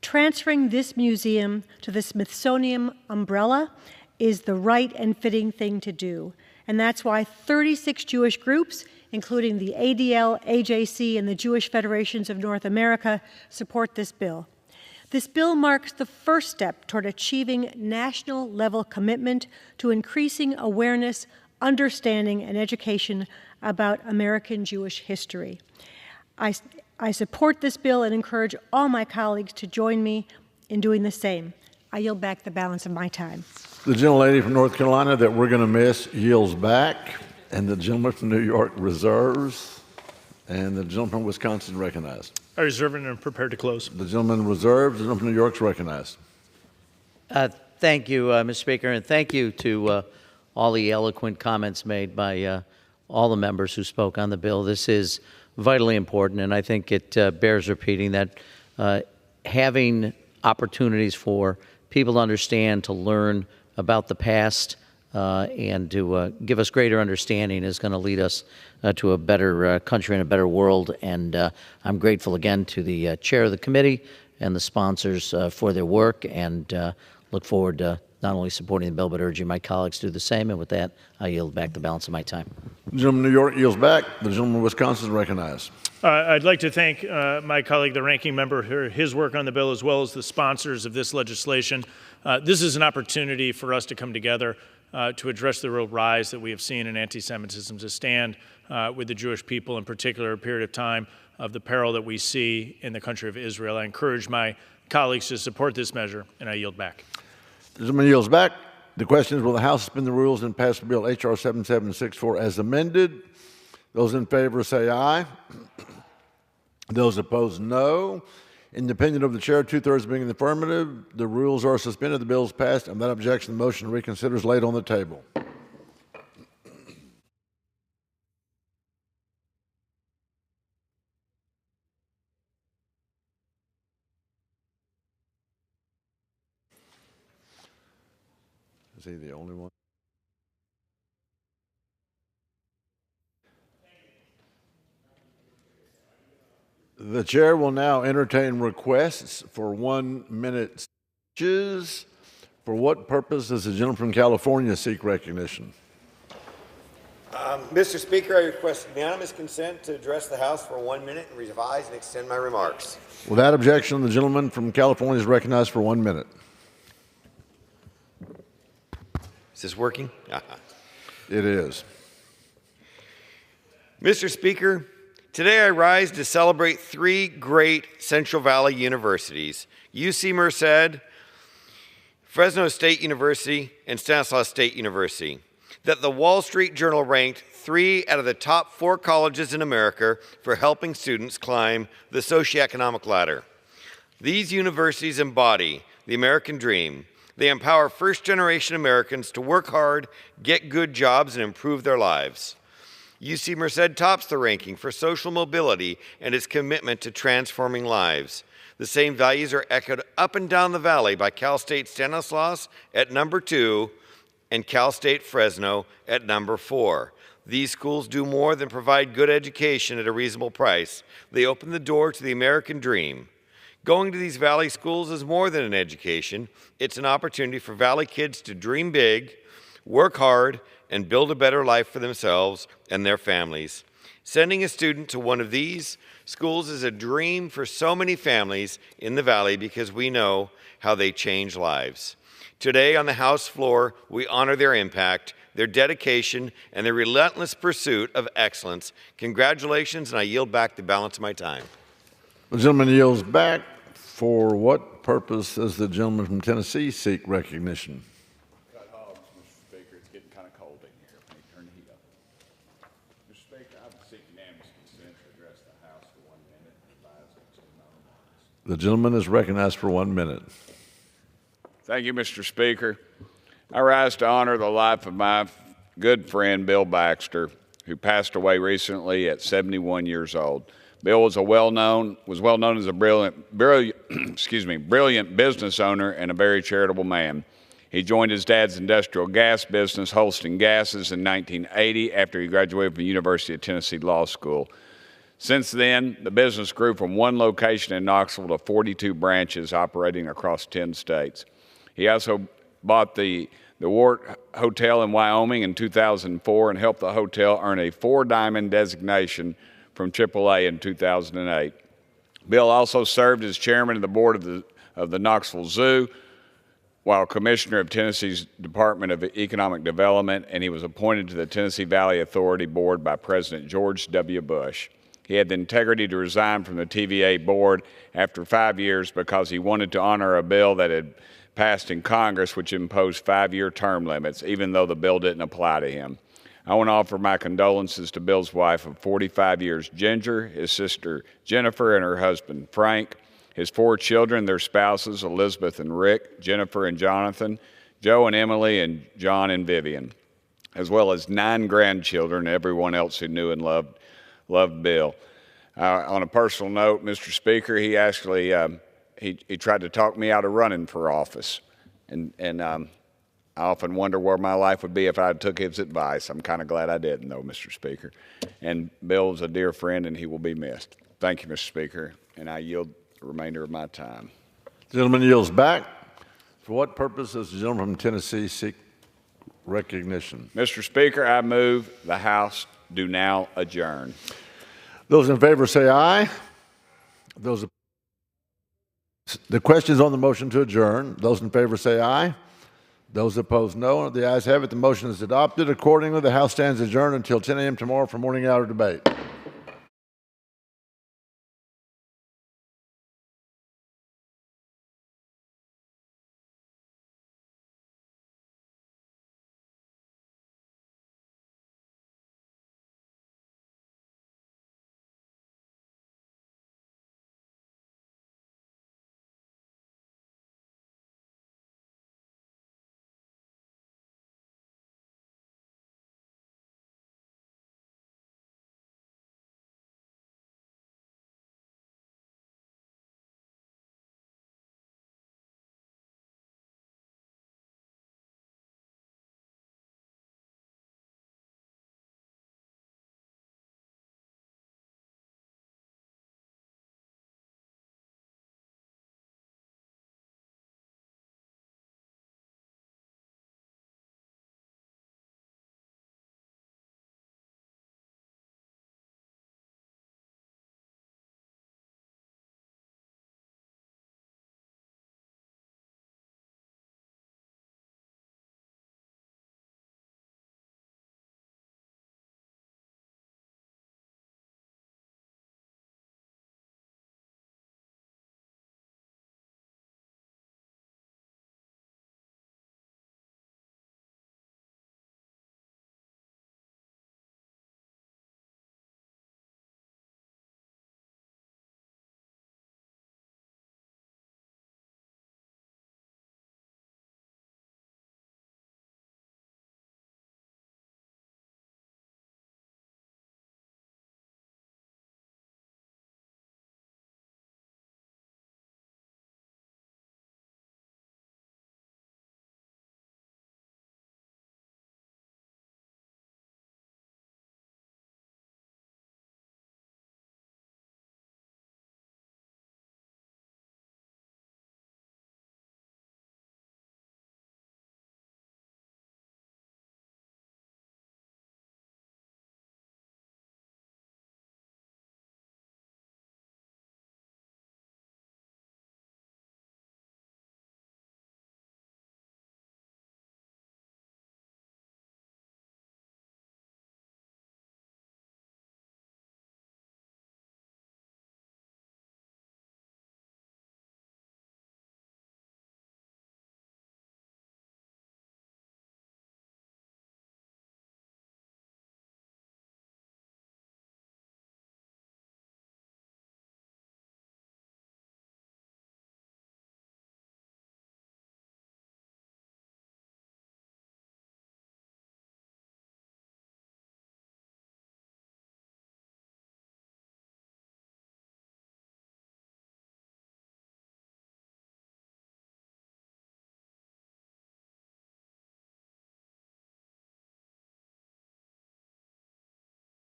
Transferring this museum to the Smithsonian umbrella is the right and fitting thing to do, and that's why 36 Jewish groups, including the ADL, AJC, and the Jewish Federations of North America, support this bill. This bill marks the first step toward achieving national-level commitment to increasing awareness, understanding, and education about American Jewish history. I support this bill and encourage all my colleagues to join me in doing the same. I yield back the balance of my time. The gentlelady from North Carolina that we're going to miss yields back, and the gentleman from New York reserves, and the gentleman from Wisconsin recognized. I reserve and am prepared to close. The gentleman reserves. The gentleman from New York is recognized. Thank you, Mr. Speaker, and thank you to all the eloquent comments made by all the members who spoke on the bill. This is vitally important, and I think it bears repeating that having opportunities for people to understand, to learn about the past, and to give us greater understanding is going to lead us to a better country and a better world. And I'm grateful again to the chair of the committee and the sponsors for their work, and look forward to not only supporting the bill, but urging my colleagues to do the same. And with that, I yield back the balance of my time. The gentleman from New York yields back. The gentleman from Wisconsin is recognized. I'd like to thank my colleague, the ranking member, for his work on the bill, as well as the sponsors of this legislation. This is an opportunity for us to come together to address the real rise that we have seen in anti-Semitism, to stand with the Jewish people, in particular, a period of time of the peril that we see in the country of Israel. I encourage my colleagues to support this measure, and I yield back. The gentleman yields back. The question is, will the House suspend the rules and pass Bill H.R. 7764 as amended? Those in favor say aye. Those opposed, no. Independent of the chair, 2/3 being in the affirmative, the rules are suspended. The bill is passed, and without objection, the motion to reconsider is laid on the table. Is he the only one? The chair will now entertain requests for 1-minute speeches. For what purpose does the gentleman from California seek recognition? Mr. Speaker, I request unanimous consent to address the House for 1 minute and revise and extend my remarks. Without objection, the gentleman from California is recognized for 1 minute. Is this working? It is. Mr. Speaker, today I rise to celebrate 3 great Central Valley universities, UC Merced, Fresno State University, and Stanislaus State University, that the Wall Street Journal ranked 3 out of the top 4 colleges in America for helping students climb the socioeconomic ladder. These universities embody the American dream. They empower first-generation Americans to work hard, get good jobs, and improve their lives. UC Merced tops the ranking for social mobility and its commitment to transforming lives. The same values are echoed up and down the valley by Cal State Stanislaus at number 2 and Cal State Fresno at number 4. These schools do more than provide good education at a reasonable price. They open the door to the American dream. Going to these Valley schools is more than an education. It's an opportunity for Valley kids to dream big, work hard, and build a better life for themselves and their families. Sending a student to one of these schools is a dream for so many families in the Valley because we know how they change lives. Today on the House floor, we honor their impact, their dedication, and their relentless pursuit of excellence. Congratulations, and I yield back the balance of my time. The gentleman yields back. For what purpose does the gentleman from Tennessee seek recognition? Cut hogs, Mr. Speaker. It's getting kind of cold in here. Let me turn the heat up. Mr. Speaker, I would seek unanimous consent to address the House for 1 minute and advise and extend my remarks. The gentleman is recognized for 1 minute. Thank you, Mr. Speaker. I rise to honor the life of my good friend, Bill Baxter, who passed away recently at 71 years old. Bill was well known as a brilliant business owner and a very charitable man. He joined his dad's industrial gas business, Holston Gases, in 1980 after he graduated from the University of Tennessee Law School. Since then, the business grew from 1 location in Knoxville to 42 branches operating across 10 states. He also bought the Wart Hotel in Wyoming in 2004 and helped the hotel earn a 4-diamond designation from AAA in 2008. Bill also served as chairman of the board of the Knoxville Zoo, while commissioner of Tennessee's Department of Economic Development, and he was appointed to the Tennessee Valley Authority Board by President George W. Bush. He had the integrity to resign from the TVA board after 5 years because he wanted to honor a bill that had passed in Congress which imposed 5-year term limits, even though the bill didn't apply to him. I want to offer my condolences to Bill's wife of 45 years, Ginger, his sister Jennifer, and her husband Frank, his 4 children, their spouses Elizabeth and Rick, Jennifer and Jonathan, Joe and Emily, and John and Vivian, as well as 9 grandchildren and everyone else who knew and loved Bill. On a personal note, Mr. Speaker, he actually he tried to talk me out of running for office, and I often wonder where my life would be if I took his advice. I'm kind of glad I didn't, though, Mr. Speaker. And Bill's a dear friend, and he will be missed. Thank you, Mr. Speaker, and I yield the remainder of my time. The gentleman yields back. For what purpose does the gentleman from Tennessee seek recognition? Mr. Speaker, I move the House do now adjourn. Those in favor say aye. Those The question is on the motion to adjourn. Those in favor say aye. Those opposed, no. The ayes have it. The motion is adopted. Accordingly, the House stands adjourned until 10 a.m. tomorrow for morning hour debate.